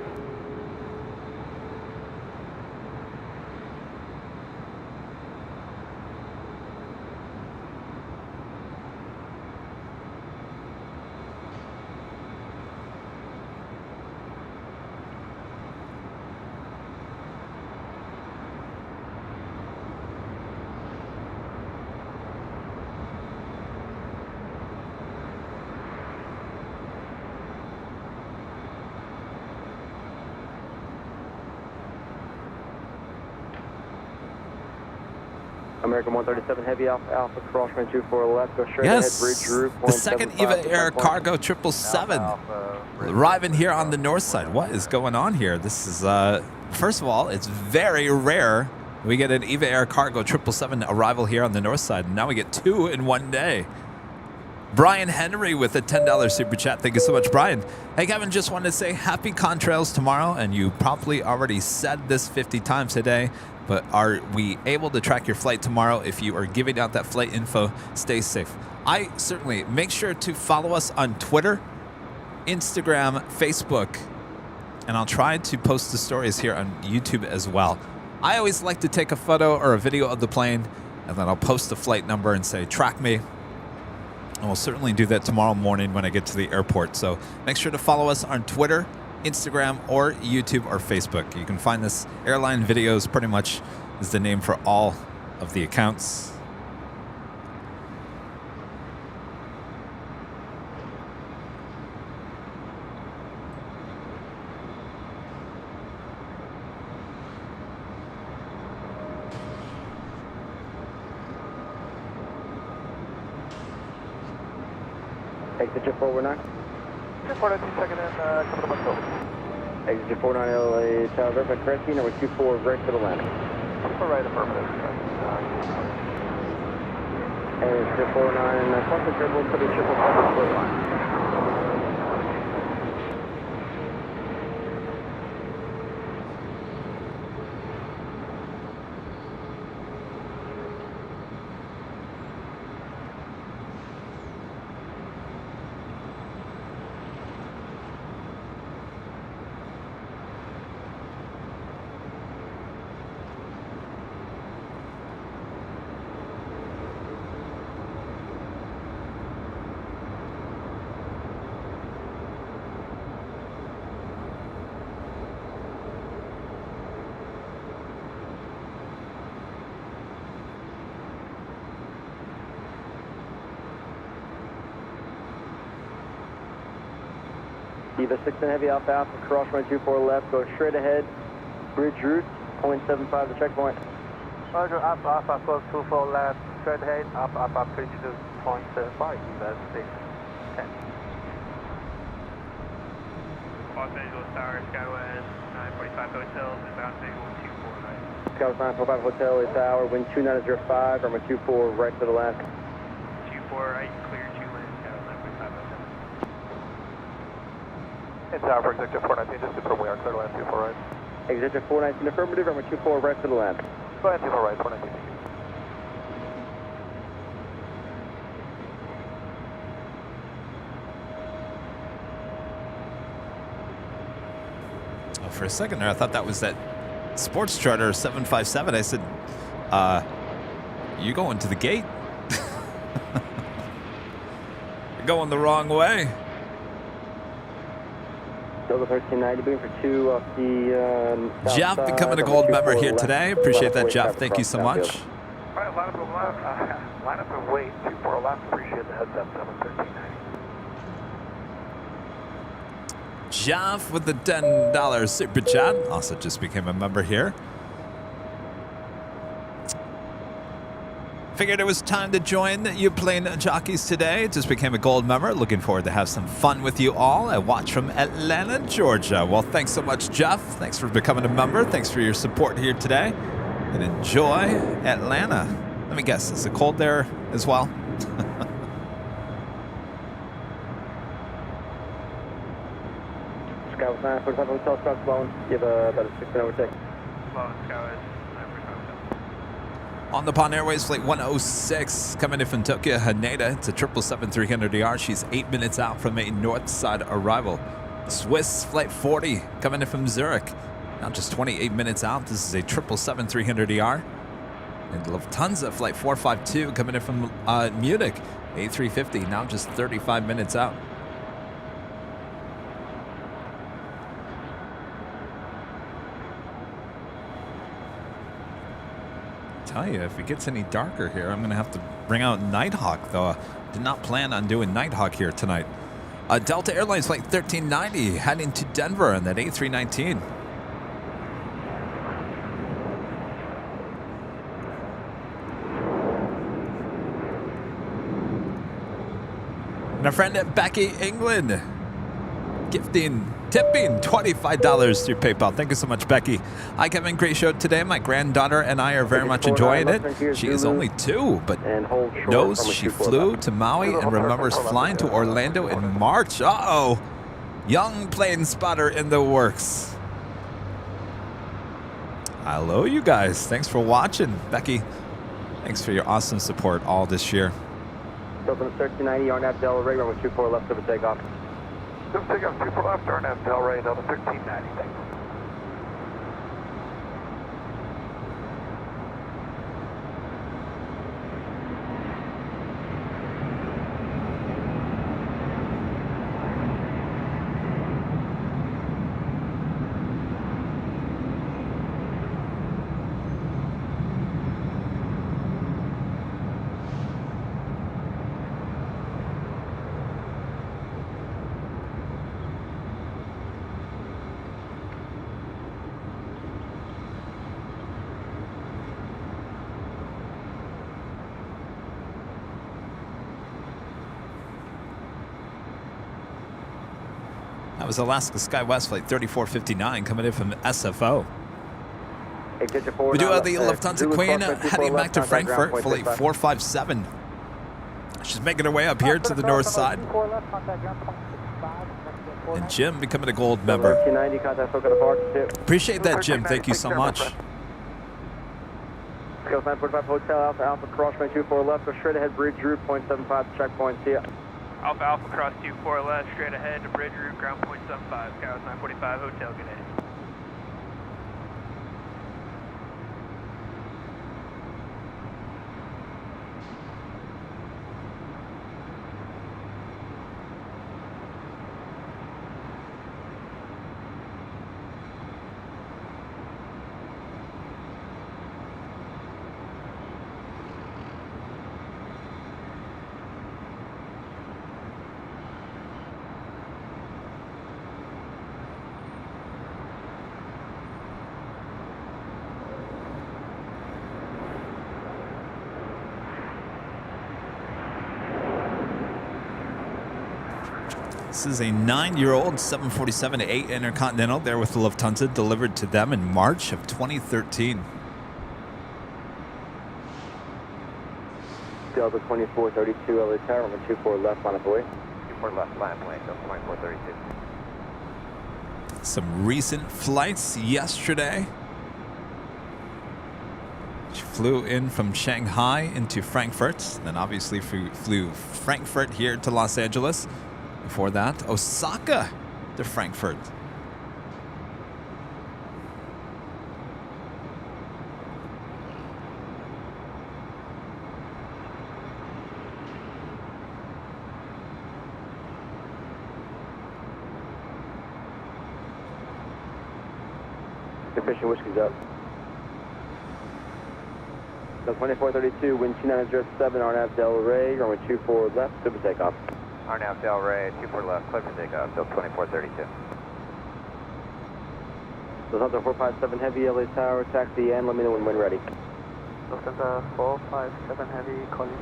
American 137 heavy Alpha crosswind 24 left, go straight Yes, ahead, bridge route. the second EVA Air Cargo 777 arriving here on the north side. What is going on here? This is, first of all, it's very rare we get an EVA Air Cargo 777 arrival here on the north side. And now we get 2 in one day. Brian Henry with a $10 super chat. Thank you so much, Brian. Hey, Kevin, just wanted to say happy contrails tomorrow. And you probably already said this 50 times today. But are we able to track your flight tomorrow? If you are giving out that flight info, stay safe. I certainly make sure to follow us on Twitter, Instagram, Facebook, and I'll try to post the stories here on YouTube as well. I always like to take a photo or a video of the plane, and then I'll post the flight number and say, track me. And we'll certainly do that tomorrow morning when I get to the airport. So make sure to follow us on Twitter, Instagram, or YouTube or Facebook. You can find this Airline Videos pretty much is the name for all of the accounts. Exit Jet 419. Jet 419, second in, coming to Montreal. Exit Jet 49 LA Tower, verify correctly, number 24, right for the landing. For right, affirmative. Exit Jet 49, crossing turbulence, heavy 777 short line. Eva 6 and heavy Alpha Alpha, cross runway 24 left, go straight ahead, bridge route, 0.75 the checkpoint. Roger, Alpha Alpha, close 24 left, straight ahead, Alpha Alpha, bridge to 0.75, that's 610. Los Angeles Tower, Skywest 945 Hotel, inbound signal 24 right. Skywest 945 Hotel, A Tower, wind 2905, runway 24 right to the left. 24 right, clear 2 lanes, Skywest 945 Hotel. It's Tower for Exit Jet 419, just confirm we are clear to land 24 right. Exit Jet 419 affirmative, runway 24 right to the left. Go ahead, 24 right, 419. Oh, for a second there, I thought that was that sports charter 757. I said, you going to the gate? You're going the wrong way. Delta 1390, being for 2 off the Jeff becoming a gold member here today. Appreciate that, Jeff. Thank you so much. All right, line up and wait. 24 left. Appreciate the heads up. 1390. Jeff with the $10 super chat. Also just became a member here. Figured it was time to join you plane jockeys today. Just became a gold member. Looking forward to have some fun with you all. I watch from Atlanta, Georgia. Well, thanks so much, Jeff. Thanks for becoming a member. Thanks for your support here today. And enjoy Atlanta. Let me guess, is it cold there as well? Sky was 945 Hotel, Scott's blowing. Give about a 6-minute overtake. Blowing Sky was 945 Hotel. On the Pond Airways Flight 106, coming in from Tokyo, Haneda. It's a 777-300ER. She's 8 minutes out from a north side arrival. Swiss Flight 40, coming in from Zurich. Now just 28 minutes out. This is a 777-300ER. And Lufthansa Flight 452, coming in from Munich. A350, now just 35 minutes out. Tell you, if it gets any darker here, I'm gonna have to bring out Nighthawk, though. Did not plan on doing Nighthawk here tonight. Delta Airlines Flight 1390 heading to Denver on that A319. And our friend at Becky England tipping $25 through PayPal. Thank you so much, Becky. Hi, Kevin. Great show today. My granddaughter and I are very much enjoying it. She is only 2, but knows she flew to Maui and remembers flying to Orlando in March. Uh-oh. Young plane spotter in the works. Hello, you guys. Thanks for watching. Becky, thanks for your awesome support all this year. Open 1390, RNAV Delta, right runway 24 left over takeoff. Just take off 24 left, RNAV Delray, Delta 1390. Thanks. That was Alaska SkyWest Flight 3459 coming in from SFO. We do have the Lufthansa Queen heading back to Frankfurt, Flight 457. She's making her way up here to the north side. And Jim becoming a gold member. Appreciate that, Jim. Thank you so much. Scales 945 Hotel Alpha Alpha cross runway 24 left, go straight ahead, bridge route, 0.75 checkpoint, see ya. Alpha Alpha cross 24 left, straight ahead to bridge route, ground point 75, Sky was 945 Hotel, good day. This is a 9-year-old 747-8 Intercontinental there with the Lufthansa, delivered to them in March of 2013. Delta 2432 LA Tower, runway 24 left, line up away. 24 left, line away, Delta 2432. Some recent flights yesterday. She flew in from Shanghai into Frankfurt, then obviously flew Frankfurt here to Los Angeles. Before that, Osaka to Frankfurt. Discretion, Whiskey's up. So 2432, wind 2907, RNAV Del Rey, runway 24 left, clear for takeoff. RNAV Del Rey, 24 left, clear for takeoff, till 2432. Lufthansa 457 Heavy, LA Tower, taxi and let me know when ready. Lufthansa 457 Heavy, calling.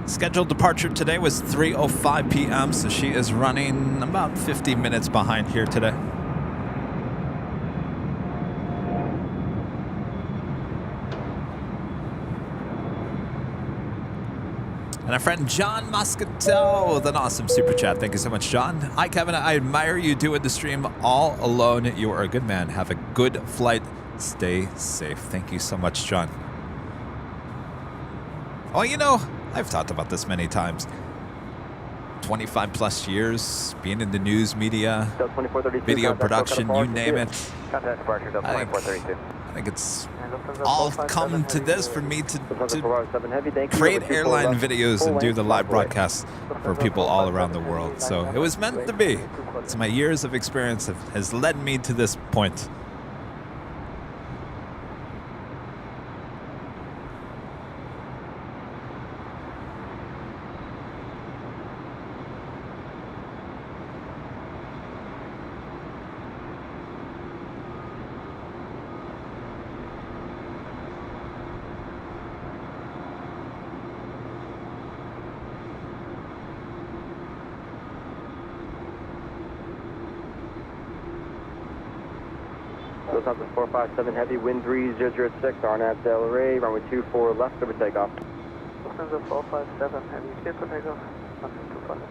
Scheduled departure today was 3:05 p.m., so she is running about 50 minutes behind here today. And our friend John Moscatel with an awesome super chat. Thank you so much, John. Hi, Kevin. I admire you doing the stream all alone. You are a good man. Have a good flight. Stay safe. Thank you so much, John. Oh, you know, I've talked about this many times. 25 plus years, being in the news media, video production, you name it. Contact departure, till 2432. I think it's all come to this for me to create airline videos and do the live broadcasts for people all around the world. So it was meant to be. It's my years of experience has led me to this point. Lufthansa 457 Heavy, wind 3006, RNAV Del Rey, runway 24 left, clear for takeoff. Lufthansa 457 Heavy, clear for takeoff, runway 25.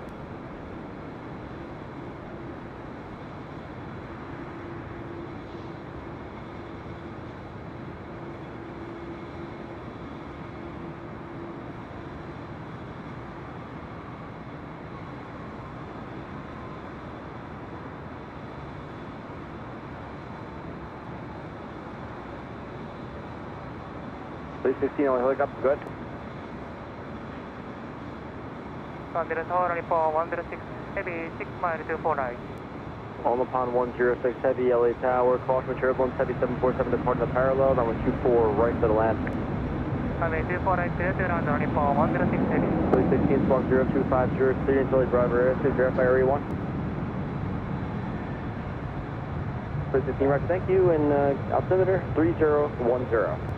Please 16 on helicopter, good. 106 Heavy, 6 miles to 4 right. On upon 106 Heavy, LA Tower, caution with turbulence, Heavy 747 departing the parallel, runway 24 right to the land. Runway 24 right, clear to land, running for 106 Heavy. Please 16, squawk 0250, clear until driver airspace, verify area 1. Please 16 right, thank you, and altimeter 3010.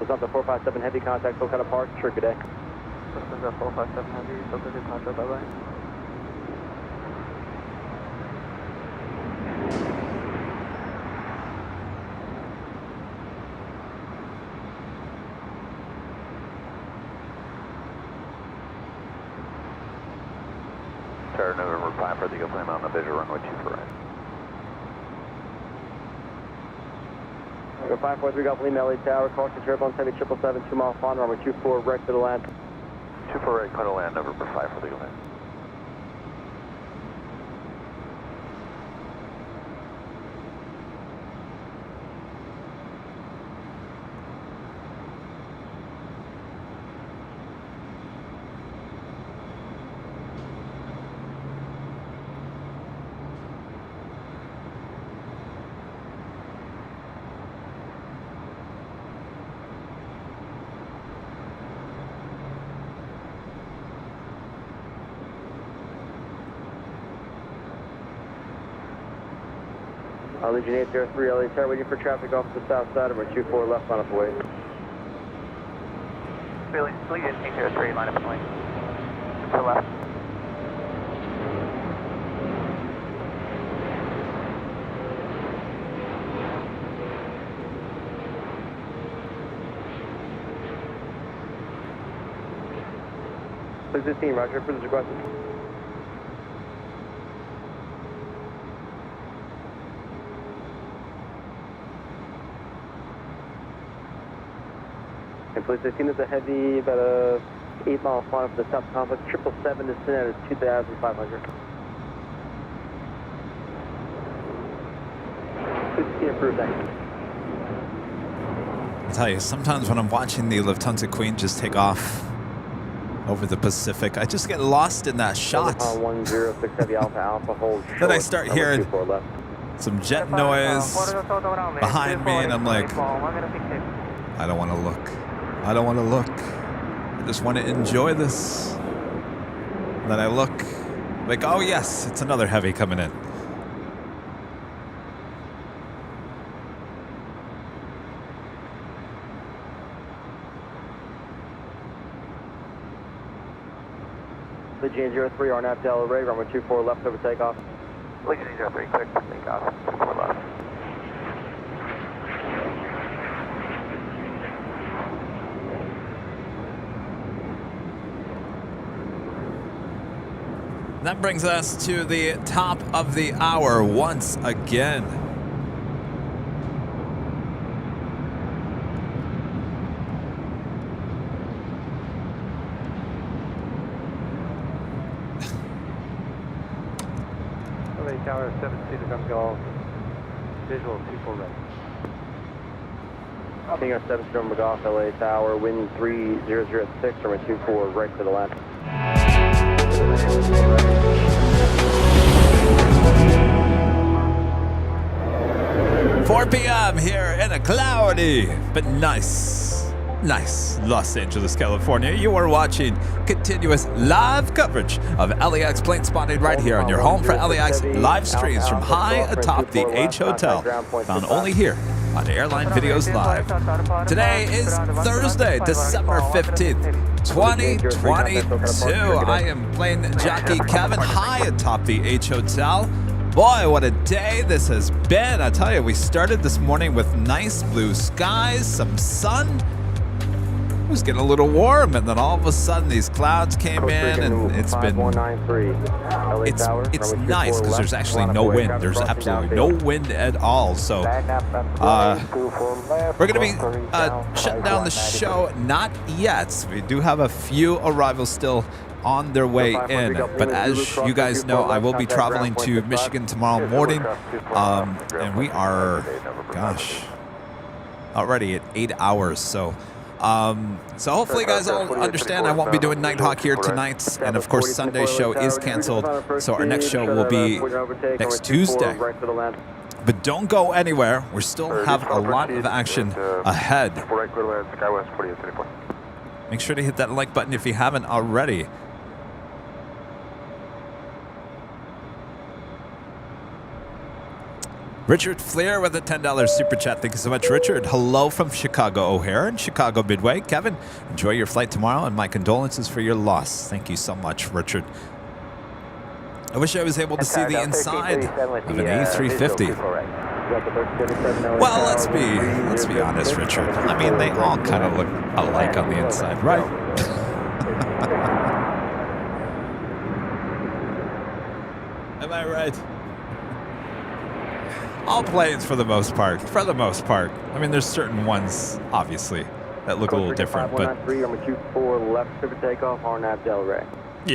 Lufthansa 457 Heavy, contact Kolkata Park, good day. Lufthansa 457 Heavy, Kolkata departure, bye-bye. Tower November 5 for the airplane on the visual runway 24 right. 543 Golf Lima, LA Tower, caution turbulence, Heavy 777, 2 mile final, runway 24 right to the land. 24 right, clear to land, November 5 for the airplane. Legion 803 LA Tower, waiting for traffic off the south side of runway 24 left, line up away. Legion 803, line up and wait. To left. Please 15, roger, for this request. And Police 15 is a heavy, about a 8-mile final for the top complex. 777 to send out is 2,500. Please 15 approved, thank you. I tell you, sometimes when I'm watching the Lufthansa Queen just take off over the Pacific, I just get lost in that shot. 106 heavy Alpha Alpha hold short. Then I start hearing some jet noise behind me, and I'm like, I don't want to look. I don't want to look. I just want to enjoy this. And then I look, like, oh yes, it's another heavy coming in. The GN03 RNAV Delray, runway 24 left over takeoff. Legion 03, quick takeoff, 24 left. That brings us to the top of the hour once again. LA Tower 7 seated on golf. Visual 24 right. King on 7 Storm McGough, LA Tower, wind 3006, runway 24 right for the left. 4 p.m. here in a cloudy but nice Los Angeles, California. You are watching continuous live coverage of LAX plane spotting right here on your home for LAX live streams from high atop the H Hotel, found only here on Airline Videos Live. Today is Thursday, December 15th, 2022. I am plane jockey Kevin high atop the H Hotel. Boy, what a day this has been. I tell you, we started this morning with nice blue skies, some sun. It was getting a little warm, and then all of a sudden these clouds came in, and it's been it's nice because there's actually no wind. There's absolutely no wind at all. So we're going to be shutting down the show. Not yet. We do have a few arrivals still on their way in, but as you guys know, I will be traveling to Michigan tomorrow morning, and we are, gosh, already at 8 hours. So hopefully you guys all understand I won't be doing Nighthawk here tonight, and of course Sunday's show is canceled, so our next show will be next Tuesday. But don't go anywhere. We still have a lot of action ahead. Make sure to hit that like button if you haven't already. Richard Fleer with a $10 super chat. Thank you so much, Richard. Hello from Chicago O'Hare and Chicago Midway. Kevin, enjoy your flight tomorrow, and my condolences for your loss. Thank you so much, Richard. I wish I was able to see the inside of an A350. Well, let's be honest, Richard. I mean, they all kind of look alike on the inside, right? Am I right? All planes for the most part. For the most part. I mean, there's certain ones, obviously, that look a little different, but you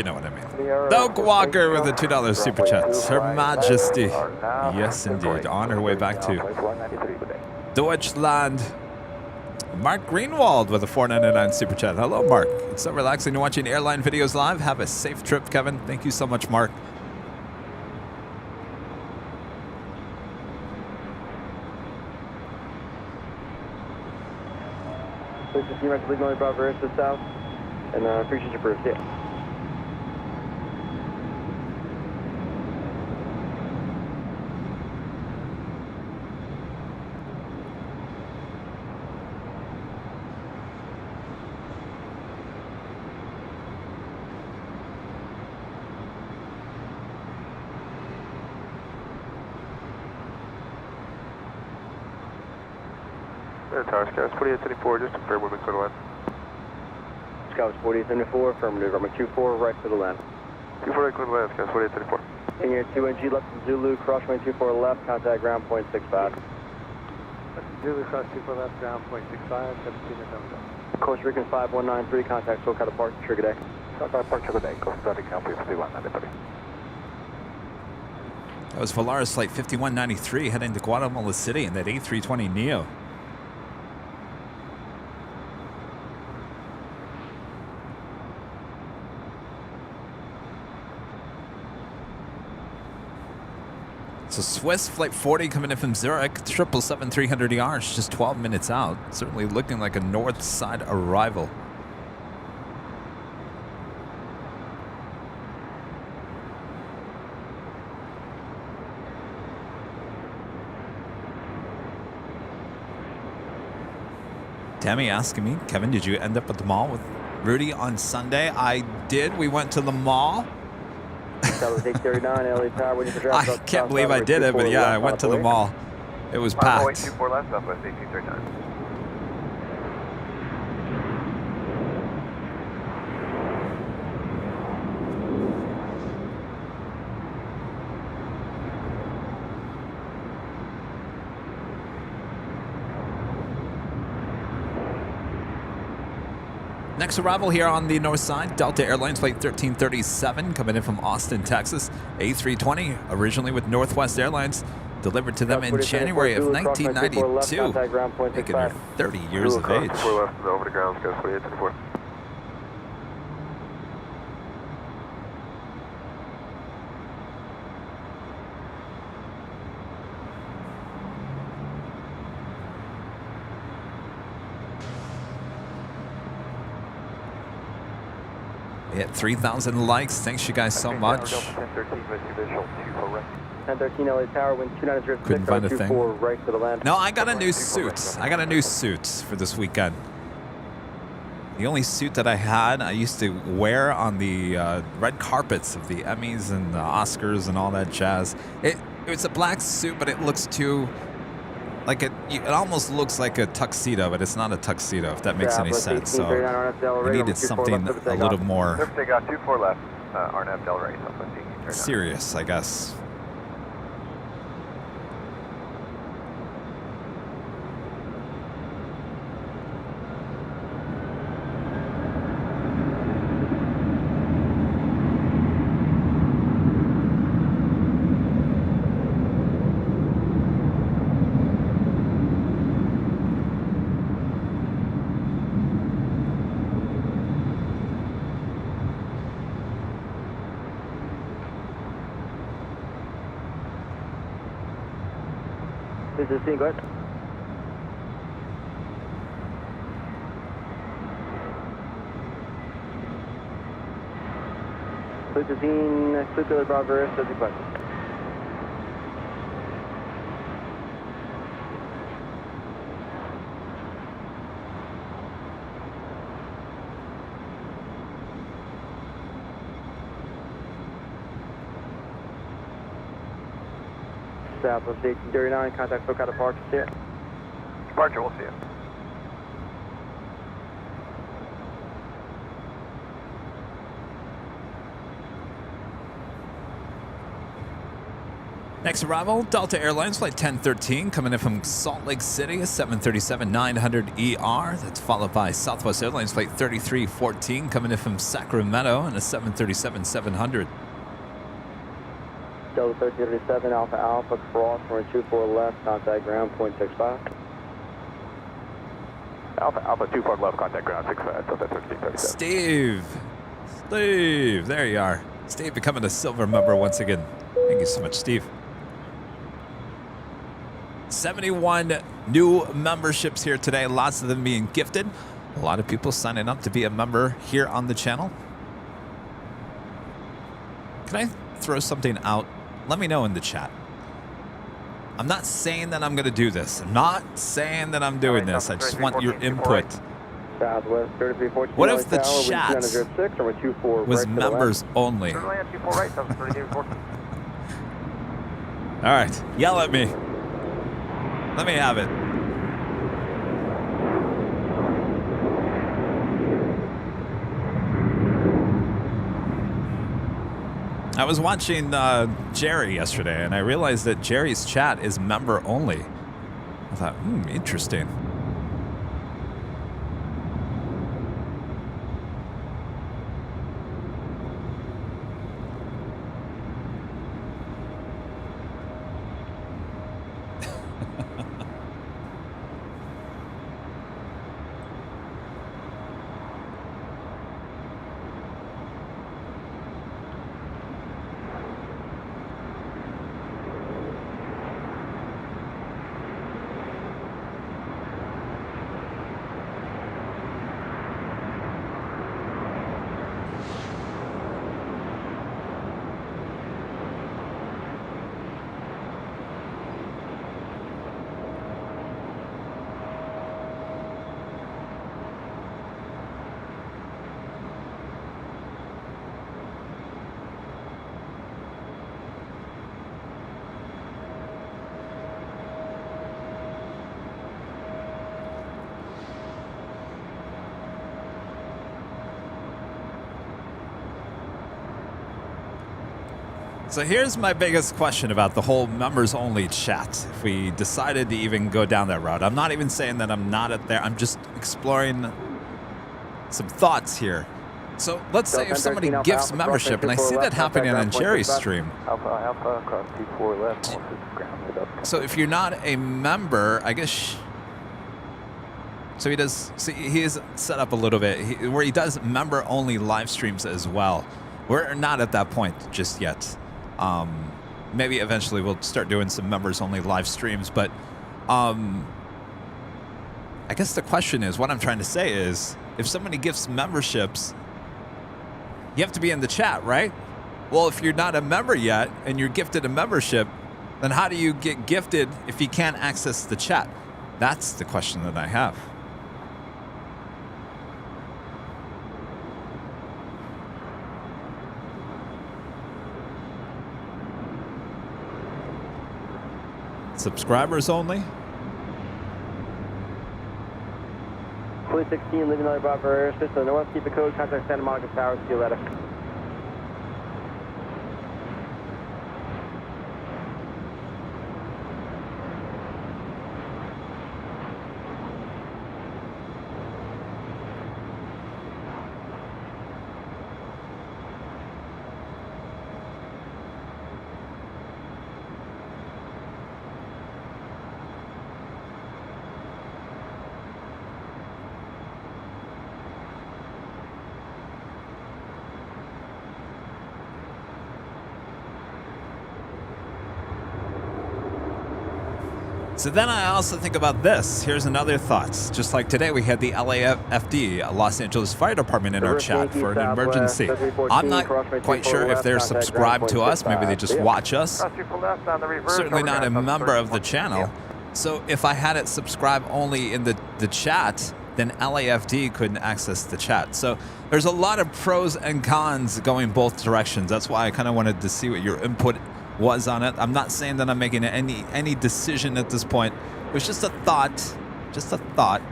know what I mean. Doug Walker with a $2 super chat. Her Majesty. Yes, indeed. On her way back to Deutschland. Mark Greenwald with a $4.99 super chat. Hello, Mark. It's so relaxing to watching Airline Videos Live. Have a safe trip, Kevin. Thank you so much, Mark. Please just see my colleague Noise Bravo to the south, and appreciate your first hit. Tower Scouts, 2824, just confirm moving code 1. Scout 4874, affirmative. Runway 24, right for the land. 24 right, clear to land, Scout 4874. In your 2NG left to Zulu, cross runway 24 left, contact ground point 65. Zulu cross 24 left, ground point 65, 17 November. Coast Rican 5193, contact SoCal Park, Trigger Day. SoCal Park, Trigger Day, Coast Rican, ground point 5193. That was Volaris Flight 5193 heading to Guatemala City in that A320neo. So Swiss Flight 40 coming in from Zurich, 777-300ER, just 12 minutes out. Certainly looking like a north side arrival. Tammy asking me, Kevin, did you end up at the mall with Rudy on Sunday? I did. We went to the mall. I can't believe I did it, but yeah, I went to the mall. It was packed. 24 left, Southwest 1839. Next arrival here on the north side, Delta Airlines Flight 1337 coming in from Austin, Texas. A320, originally with Northwest Airlines, delivered to them in January of 1992, making her 30 years of age. Left, over to ground, Scout 4824. We hit 3,000 likes. Thanks you guys so much. 1013 LA Tower, wind 2906. Couldn't find a thing. Right to the land. No, I got a new suit. I got a new suit for this weekend. The only suit that I had, I used to wear on the red carpets of the Emmys and the Oscars and all that jazz. It's a black suit, but it looks too... Like it almost looks like a tuxedo, but it's not a tuxedo, if that makes any sense. So I needed something a little more They got 24 left, RNAV Del Rey, serious, I guess. This is Steve, go ahead. Lucasine, Nuclear Bravo, does it question? Southwest 1839, contact SoCal Park, see it. Departure, we'll see you. Next arrival, Delta Airlines Flight 1013 coming in from Salt Lake City, 737-900ER. That's followed by Southwest Airlines Flight 3314 coming in from Sacramento and a 737-700. Delta 1337, Alpha Alpha, cross, runway 24 left, contact ground, point 65. Alpha 24 left, contact ground, 65, Delta 1337. Steve, there you are. Steve becoming a silver member once again. Thank you so much, Steve. 71 new memberships here today, lots of them being gifted. A lot of people signing up to be a member here on the channel. Can I throw something out? Let me know in the chat. I'm not saying that I'm going to do this. I'm not saying that I'm doing this. I just want your input. Southwest 3314. What if the chat was members only? All right, yell at me. Let me have it. I was watching Jerry yesterday, and I realized that Jerry's chat is member only. I thought, interesting. So here's my biggest question about the whole members-only chat. If we decided to even go down that route, I'm not even saying that I'm not at there. I'm just exploring some thoughts here. So let's say if somebody gifts membership, and I see that happening on Jerry's stream. Alpha, cross 24 left. So if you're not a member, I guess. So he does. See, he is set up a little bit where he does member-only live streams as well. We're not at that point just yet. Maybe eventually we'll start doing some members-only live streams, but I guess the question is, what I'm trying to say is, if somebody gifts memberships, you have to be in the chat, right? Well, if you're not a member yet and you're gifted a membership, then how do you get gifted if you can't access the chat? That's the question that I have. Subscribers only? Fleet 16, leaving another Bravo airspace. So no one keep the code, contact Santa Monica Tower, see you later. So then I also think about this. Here's another thought. Just like today, we had the LAFD, Los Angeles Fire Department, in our chat for an emergency. I'm not quite sure if they're subscribed to us. Maybe they just watch us. Certainly not a member of the channel. So if I had it subscribe only in the chat, then LAFD couldn't access the chat. So there's a lot of pros and cons going both directions. That's why I kind of wanted to see what your input was on it. I'm not saying that I'm making any decision at this point. It was just a thought. Just a thought.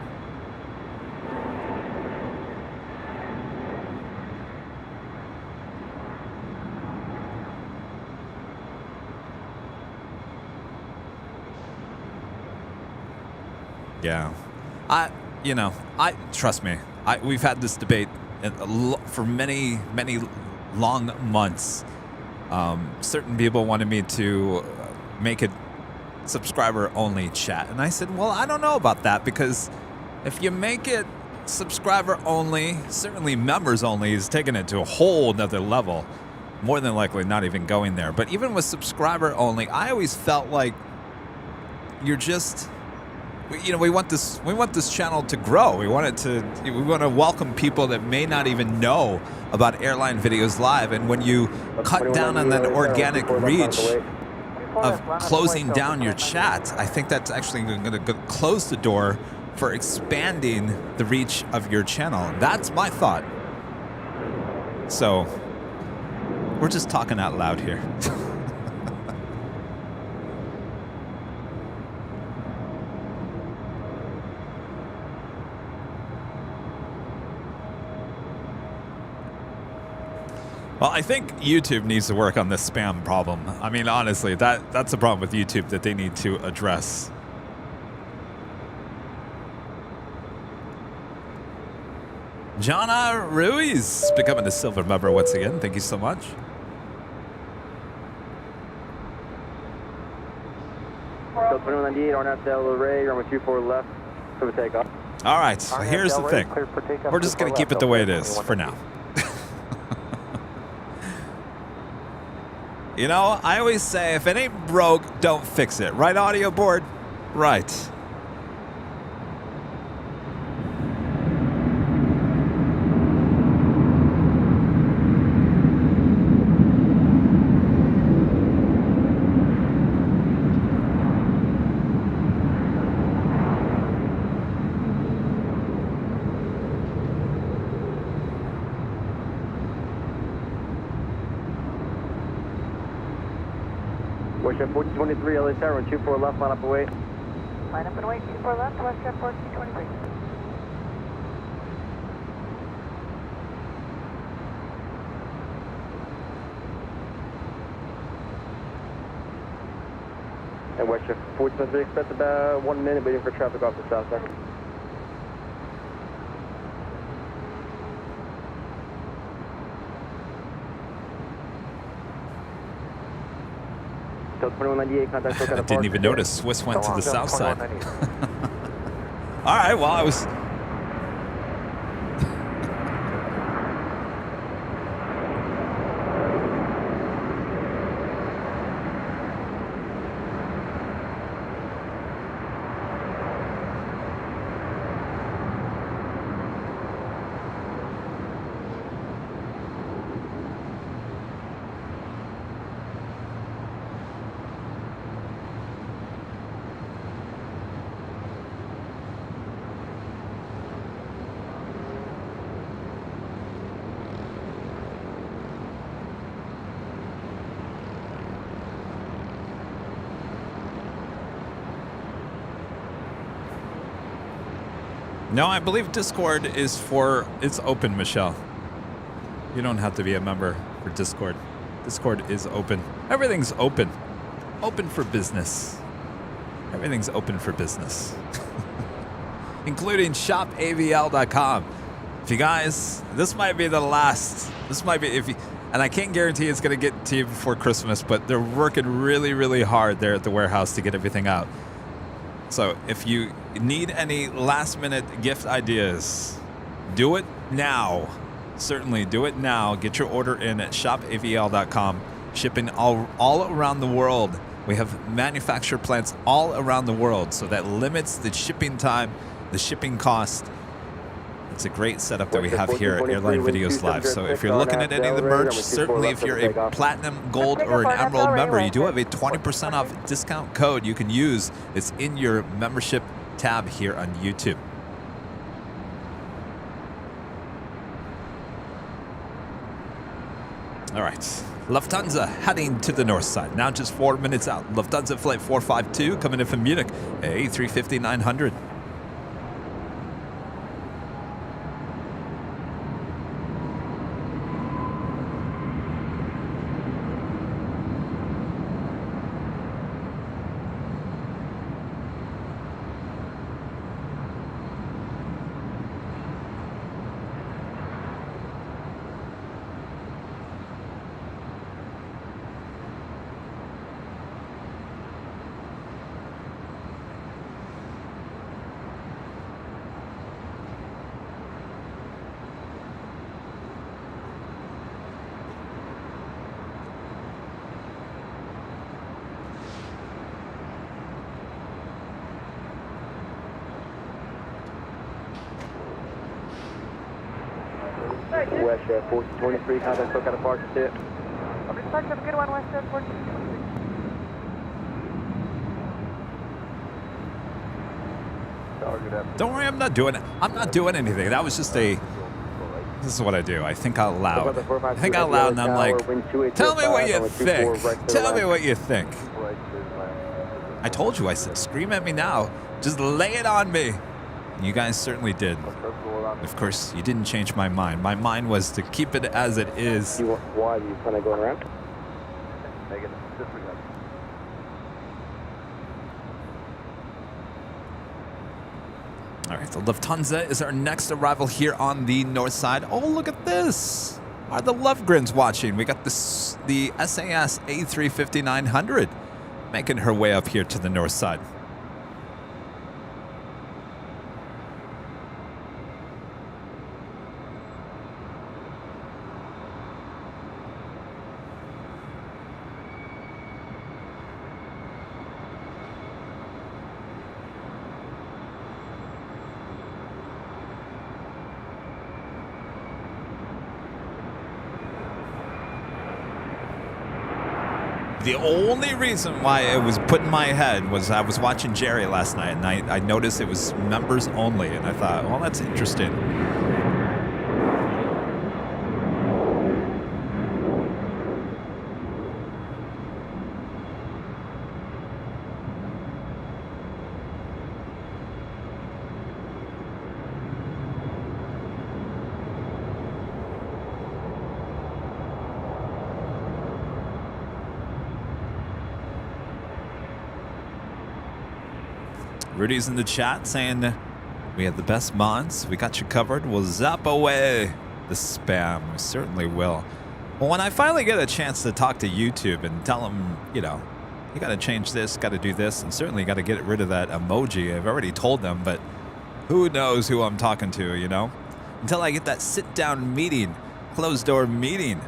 Yeah. Trust me. We've had this debate for many long months. Certain people wanted me to make it subscriber-only chat. And I said, well, I don't know about that, because if you make it subscriber-only, certainly members-only is taking it to a whole nother level. More than likely not even going there. But even with subscriber-only, I always felt like you're just... we want this channel to grow. We want to welcome people that may not even know about Airline Videos Live. And when you cut down on that organic reach of closing down your chat, I think that's actually going to close the door for expanding the reach of your channel. That's my thought. So we're just talking out loud here. Well, I think YouTube needs to work on this spam problem. I mean, honestly, that's a problem with YouTube that they need to address. Jana Ruiz becoming a silver member once again. Thank you so much. So 2198 on out Del Rey, runway 24 left for the takeoff. All right, so here's the thing. We're just going to keep it the way it is for now. You know, I always say, if it ain't broke, don't fix it. Right, audio board? Right. Westjet 1423, LA Tower, 24 left, line up and wait. Line up and wait, 24 left, Westjet 1423. And Westjet 1423, expect about 1 minute waiting for traffic off the south side. So 2198, contact I didn't even notice Swiss went to the south side. All right, well, I was... No, I believe Discord is for, it's open, Michelle. You don't have to be a member for Discord. Discord is open. Everything's open. Open for business. Everything's open for business. Including shopavl.com. If you guys, this might be the last, this might be, if you, and I can't guarantee it's going to get to you before Christmas, but they're working really, really hard there at the warehouse to get everything out. So if you need any last minute gift ideas, do it now. Certainly do it now. Get your order in at shopavl.com. Shipping all around the world. We have manufacturer plants all around the world, so that limits the shipping time, the shipping cost. It's a great setup that we have here at Airline Videos Live. So if you're looking at any of the merch, certainly if you're a platinum, gold, or an emerald member, you do have a 20% off discount code you can use. It's in your membership tab here on YouTube. All right, Lufthansa heading to the north side. Now just 4 minutes out. Lufthansa flight 452 coming in from Munich, A350-900. Westjet 1423, contact Cook out of Park to it. Have a good one, Westjet 1423. Don't worry, I'm not doing it. I'm not doing anything. That was just a... This is what I do. I think out loud. I think out loud and I'm like, tell me what you think. Tell me what you think. I told you, I said, scream at me now. Just lay it on me. You guys certainly did. Of course, you didn't change my mind. My mind was to keep it as it is. Why do you plan on going around? Negative. Disregard. All right, so Lufthansa is our next arrival here on the north side. Oh, look at this. Are the Lovegrins watching? We got this, the SAS A350-900 making her way up here to the north side. The only reason why it was put in my head was I was watching Jerry last night, and I noticed it was members only, and I thought, well, that's interesting. Rudy's in the chat saying we have the best mods. We got you covered. We'll zap away the spam. We certainly will. Well, when I finally get a chance to talk to YouTube and tell them, you know, you got to change this, got to do this, and certainly got to get rid of that emoji. I've already told them, but who knows who I'm talking to, you know? Until I get that sit-down meeting, closed-door meeting.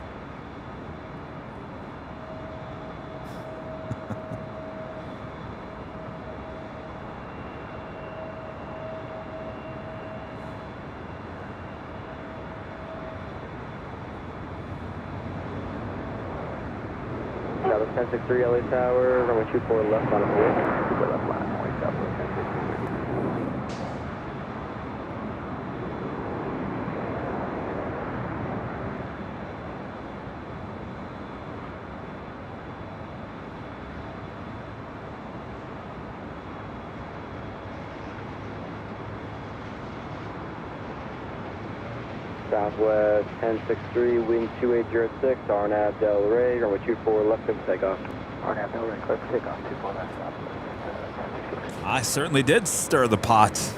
Tower 1063 LA Tower, runway 24 left on a board. 24 left line, runway Southwest 1063. Southwest 1063, wind 2806, RNAV Del Rey, runway 24 left, clear for takeoff. RNAV Del Rey, clear for takeoff, 24 left, Southwest 1063. I certainly did stir the pot.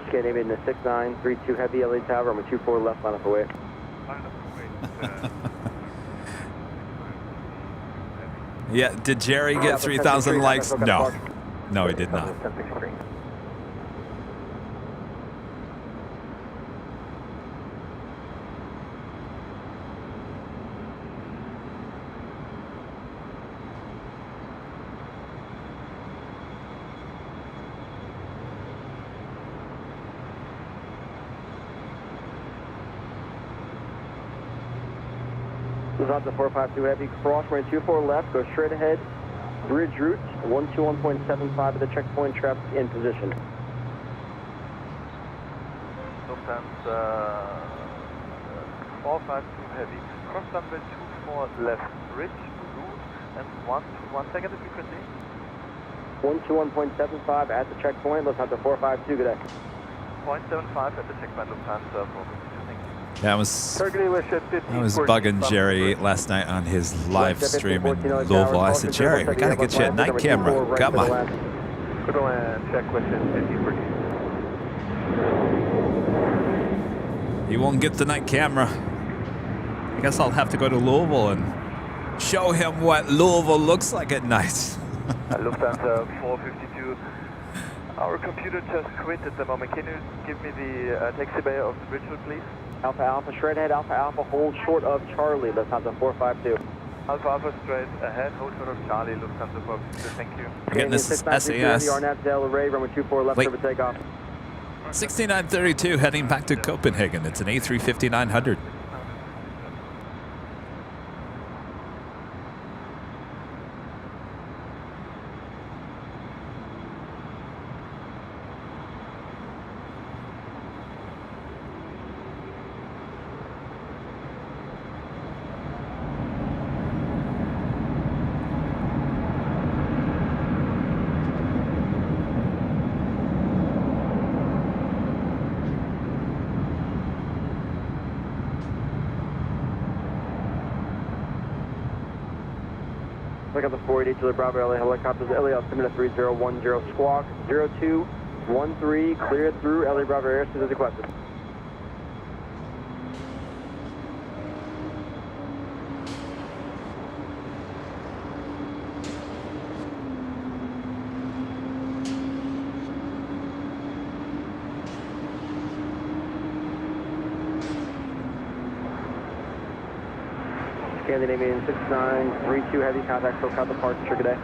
Okay, David in the 6932 heavy LA Tower, runway 24 left, line up away. Yeah, did Jerry get 3,000 likes? No. No, he did not. 1063. Lufthansa 452 Heavy, cross runway 24 left, go straight ahead, bridge route, 121.75 at the checkpoint, trapped in position. Lufthansa 452 Heavy, cross runway 24 left, bridge route, and 1 second if you could see. 121.75 at the checkpoint, Lufthansa 452, good day. 0.75 at the checkpoint, Lufthansa 452. That was bugging Jerry last night on his live stream in Louisville. I said, Jerry, we got to get you a night camera. Come on. Good land, check within 50%. He won't get the night camera. I guess I'll have to go to Louisville and show him what Louisville looks like at night. Lufthansa 452, Our computer just quit at the moment. Can you give me the taxi bay of Richard, please? Alpha Alpha, straight ahead, Alpha Alpha, hold short of Charlie, Lufthansa 452. Alpha Alpha, straight ahead, hold short of Charlie, Lufthansa 452, thank you. Again, this is SAS. RNAV Del Rey, runway 24 left over takeoff. 6932 heading back to Copenhagen. It's an A350-900. Look at the 488 to the Bravo LA helicopters, LA altimeter 3010, squawk 0213, clear through LA Bravo airspace as requested. Scandinavian 6932, heavy contact, SoCal departure, trigger day.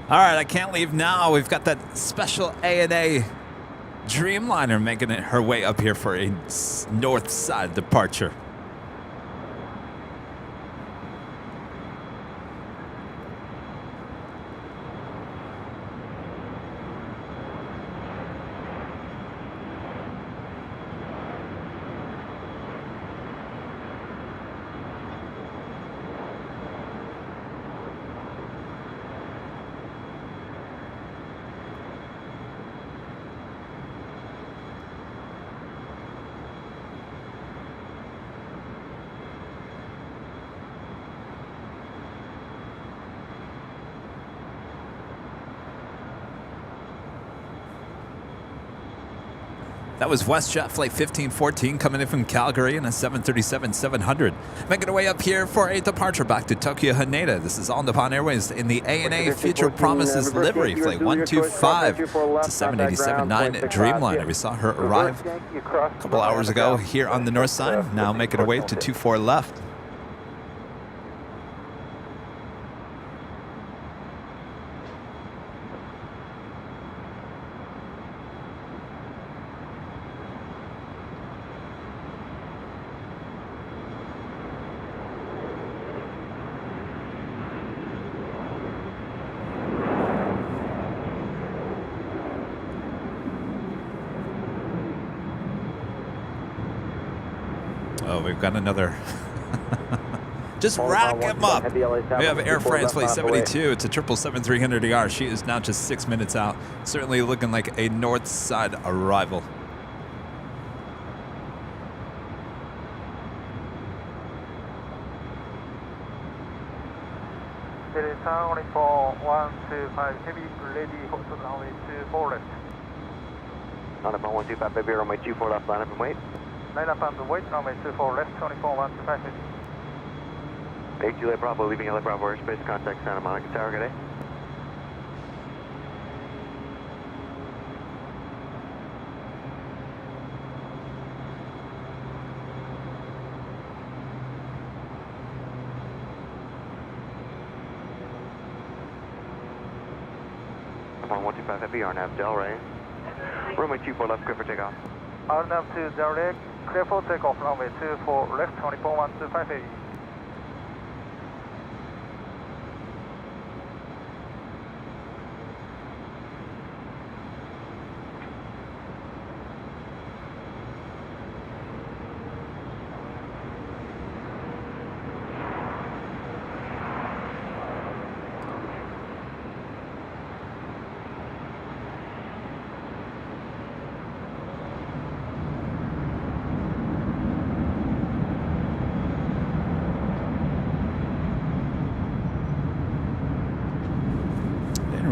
All right, I can't leave now. We've got that special ANA Dreamliner making her way up here for a north side departure. That was WestJet Flight 1514 coming in from Calgary in a 737-700. Making our way up here for a departure back to Tokyo Haneda. This is All Nippon Airways in the ANA Future Promises livery flight 125 to 787-9 Dreamliner. We saw her arrive a couple hours ago here on the north side. Now making our way to 24 left. Oh, we've got another. Just rack him up. We have Air France Flight 72. It's a 777-300ER. She is now just 6 minutes out. Certainly looking like a north side arrival. Tower 125 heavy, ready, hold to runway 24 left. On about 125, baby, runway 24 left, line up and wait. Line up and wait, runway 24 left, 24 125 heavy. 8 Juliet Bravo, leaving LA Bravo airspace, contact Santa Monica Tower, good day. On 125 heavy, RNAV Del Rey. Runway 24 left, clear for takeoff. RNAV to Del Rey, clear for takeoff, runway 24 left, 24 125 heavy.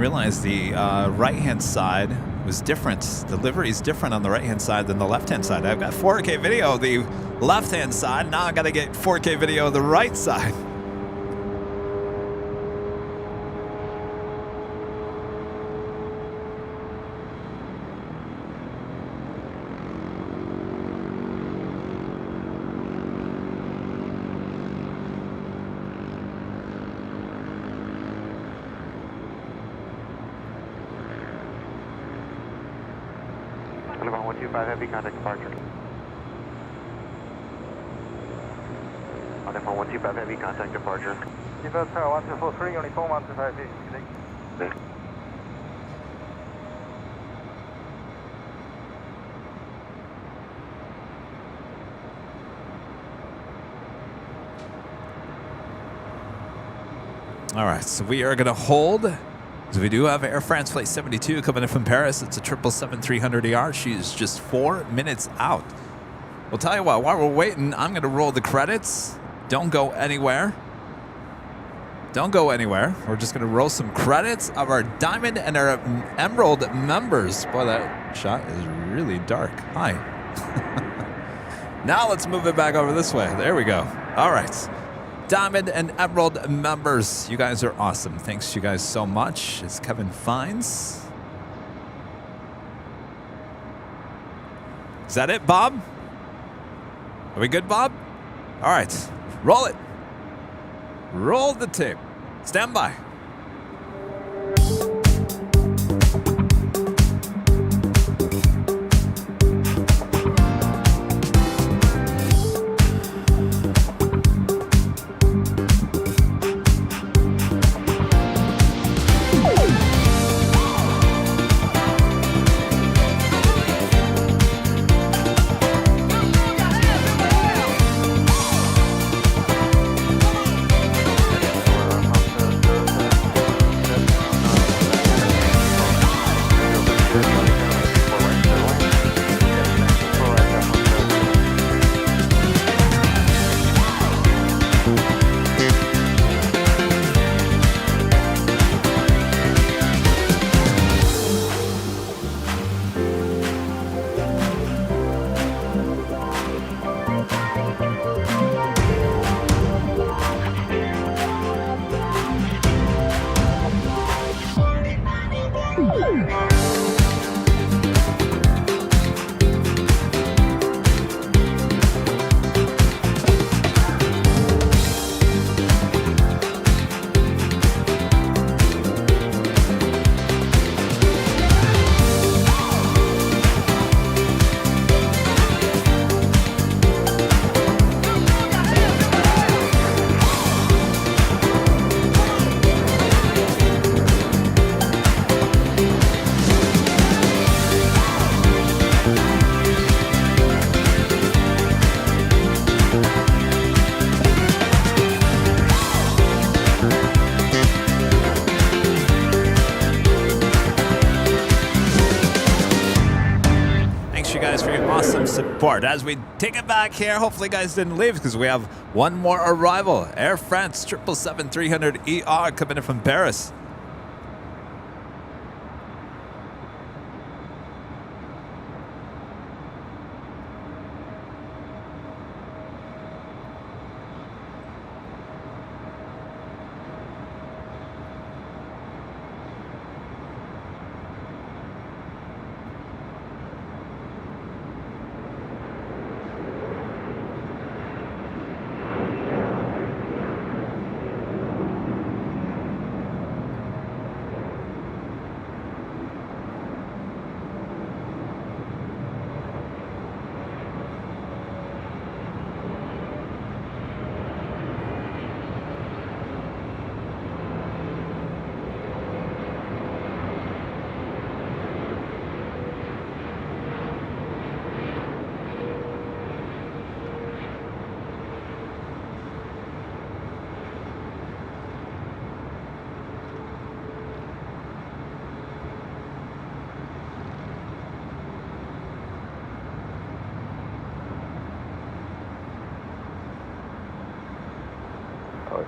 realize the right-hand side was different. The livery is different on the right-hand side than the left-hand side. I've got 4K video of the left-hand side. Now I got to get 4K video of the right side. Telephone 125 Heavy, contact departure. Telephone 125 Heavy, contact departure. Default Tower 1243, uniform 125 Heavy. All right, so we are going to hold. So we do have Air France Flight 72 coming in from Paris. It's a 777-300ER. She's just 4 minutes out. We'll tell you what, while we're waiting, I'm going to roll the credits. Don't go anywhere. Don't go anywhere. We're just going to roll some credits of our Diamond and our Emerald members. Boy, that shot is really dark. Hi. Now let's move it back over this way. There we go. All right. Diamond and Emerald members, you guys are awesome. Thanks you guys so much. It's Kevin Fines. Is that it, Bob? Are we good, Bob? All right, roll it. Roll the tape. Stand by. Support as we take it back here. Hopefully, you guys didn't leave because we have one more arrival. Air France 777-300ER coming in from Paris.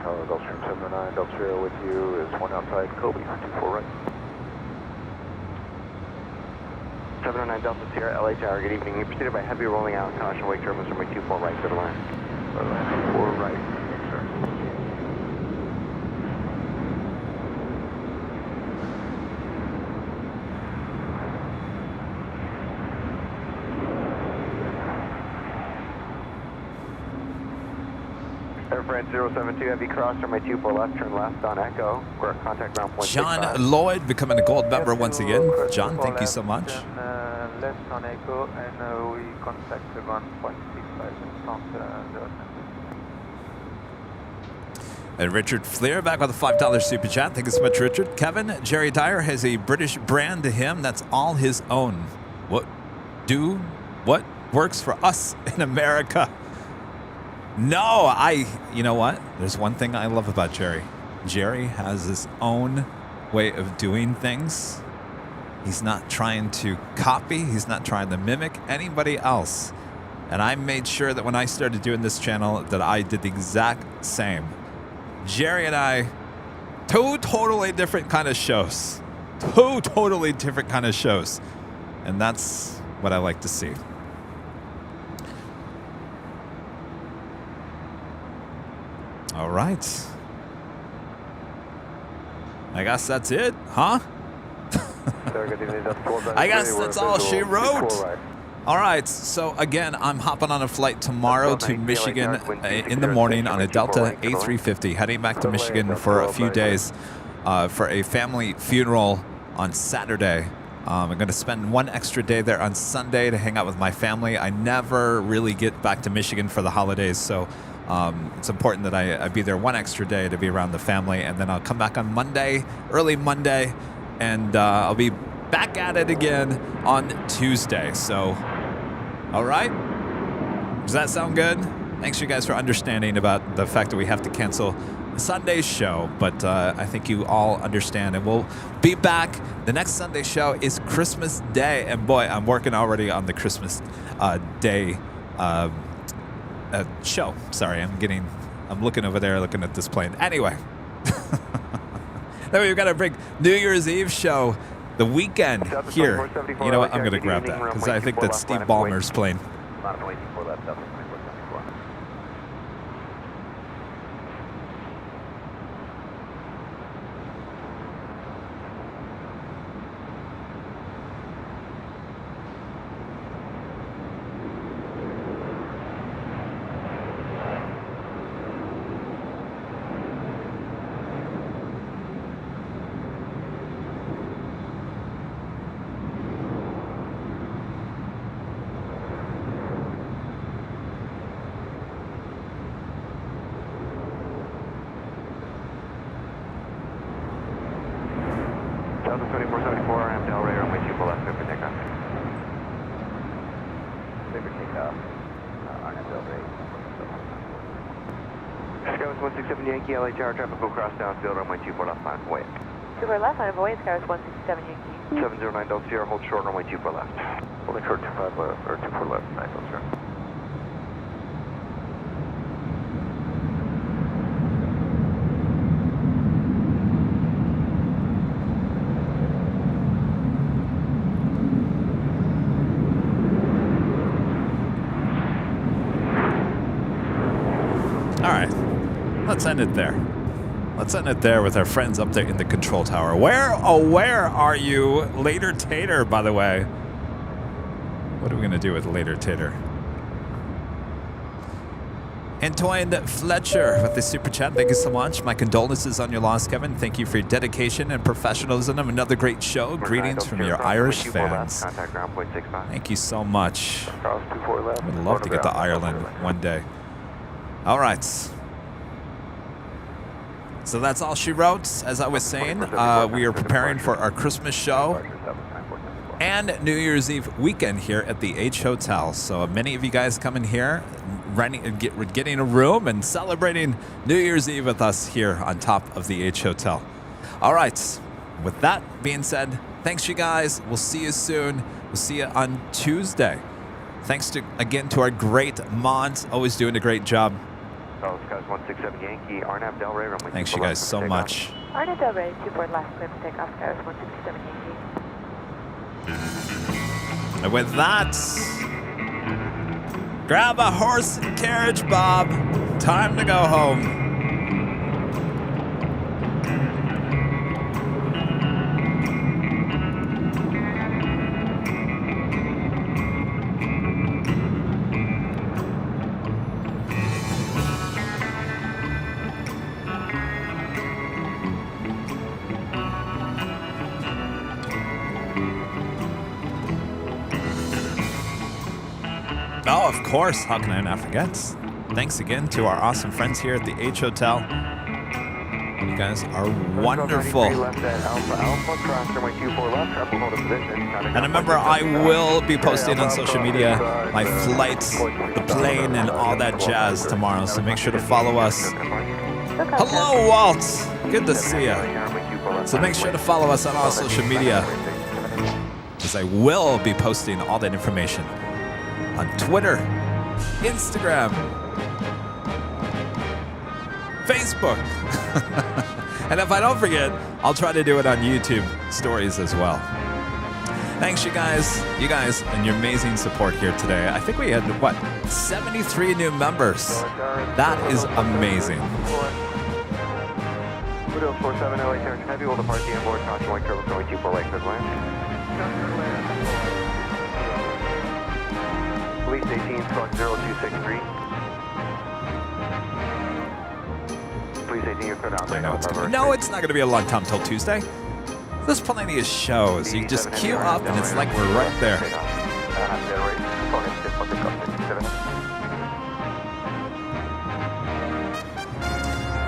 Tower, Gulfstream 709, Delta Sierra with you is one outside, Kobe, 24 right. 709 Delta Sierra, LA Tower, good evening. You proceeded by heavy rolling out, caution, wake turbulence, runway 24 right, to the line. Runway 4 right, yes, sir. Air France 072, heavy cross, runway 24 left, turn left on Echo. We're at contact ground point. John Lloyd becoming a gold member once again. John, thank you so much. Left on Echo, and we contact the 1.65 And Richard Fleer back with a $5 super chat. Thank you so much, Richard. Kevin, Jerry Dyer has a British brand to him that's all his own. What works for us in America? No, you know what? There's one thing I love about Jerry. Jerry has his own way of doing things. He's not trying to copy. He's not trying to mimic anybody else. And I made sure that when I started doing this channel that I did the exact same. Jerry and I, two totally different kind of shows. Two totally different kind of shows. And that's what I like to see. All right. I guess that's it, huh? I guess that's all she wrote. All right, so again, I'm hopping on a flight tomorrow to Michigan in the morning on a Delta A350, heading back to Michigan for a few days for a family funeral on Saturday. I'm going to spend one extra day there on Sunday to hang out with my family. I never really get back to Michigan for the holidays, so it's important that I be there one extra day to be around the family, and then I'll come back on Monday, early Monday, and I'll be back at it again on Tuesday. So, all right. Does that sound good? Thanks you guys for understanding about the fact that we have to cancel Sunday's show, but I think you all understand, and we'll be back. The next Sunday show is Christmas Day, and boy, I'm working already on the Christmas Day show. Sorry, I'm looking over there, looking at this plane. Anyway, then we've got a big New Year's Eve show the weekend here. You know what? I'm going to grab that because I think that's Steve Ballmer's plane. Yankee, LA Tower, traffic will cross downfield, runway 24 left, line of Voyage. 24 left, line of Voyage, Skywards 167 Yankee. 709 Delta Sierra, hold short, runway 24 left. Holding short, 25 left, or 24 left, 9 Delta Sierra. All right. Let's end it there. Let's end it there with our friends up there in the control tower. Where are you, Later Tater, by the way? What are we going to do with Later Tater? Antoine Fletcher with the super chat. Thank you so much. My condolences on your loss, Kevin. Thank you for your dedication and professionalism. Another great show. Greetings from your Irish fans. Thank you so much. Would love to get to Ireland one day. All right. So that's all she wrote. As I was saying, we are preparing for our Christmas show and New Year's Eve weekend here at the H Hotel. So many of you guys coming here, getting a room and celebrating New Year's Eve with us here on top of the H Hotel. All right. With that being said, thanks you guys. We'll see you soon. We'll see you on Tuesday. Thanks again to our great mods, always doing a great job. Skies 167 Yankee, Arnav Del Rey, runway. Thanks you guys so much. Arnav Del Rey, 24 left, clear for takeoff, Skywards 167 Yankee. And with that, grab a horse and carriage, Bob. Time to go home. Oh, of course. How can I not forget? Thanks again to our awesome friends here at the H Hotel. You guys are wonderful. And remember, I will be posting on social media my flights, the plane, and all that jazz tomorrow. So make sure to follow us. Hello, Walt. Good to see you. So make sure to follow us on all social media, because I will be posting all that information on Twitter, Instagram, Facebook. And if I don't forget, I'll try to do it on YouTube stories as well. Thanks, you guys, and your amazing support here today. I think we had, 73 new members. That is amazing. Widows 47 LA Terrace Heavy will depart the onboard caution white curve going 24 LAX at land. Police 18, squawk 0263. Police 18, you're clear down there. No, it's not going to be a long time till Tuesday. There's plenty of shows. You just queue up and it's like we're right there.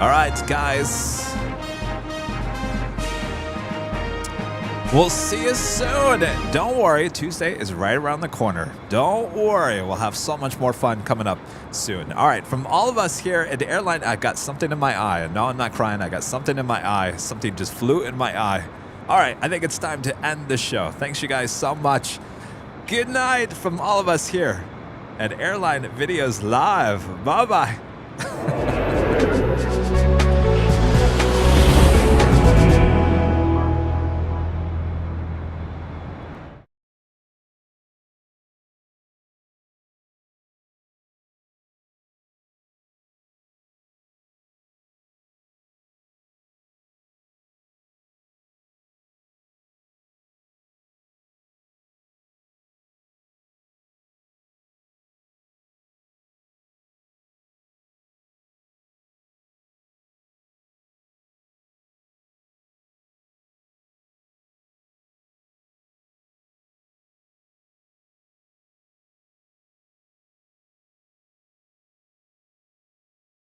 All right, guys. We'll see you soon. Don't worry, Tuesday is right around the corner. Don't worry, we'll have so much more fun coming up soon. All right, from all of us here at the airline, I got something in my eye. No, I'm not crying. I got something in my eye. Something just flew in my eye. All right, I think it's time to end the show. Thanks, you guys, so much. Good night from all of us here at Airline Videos Live. Bye-bye.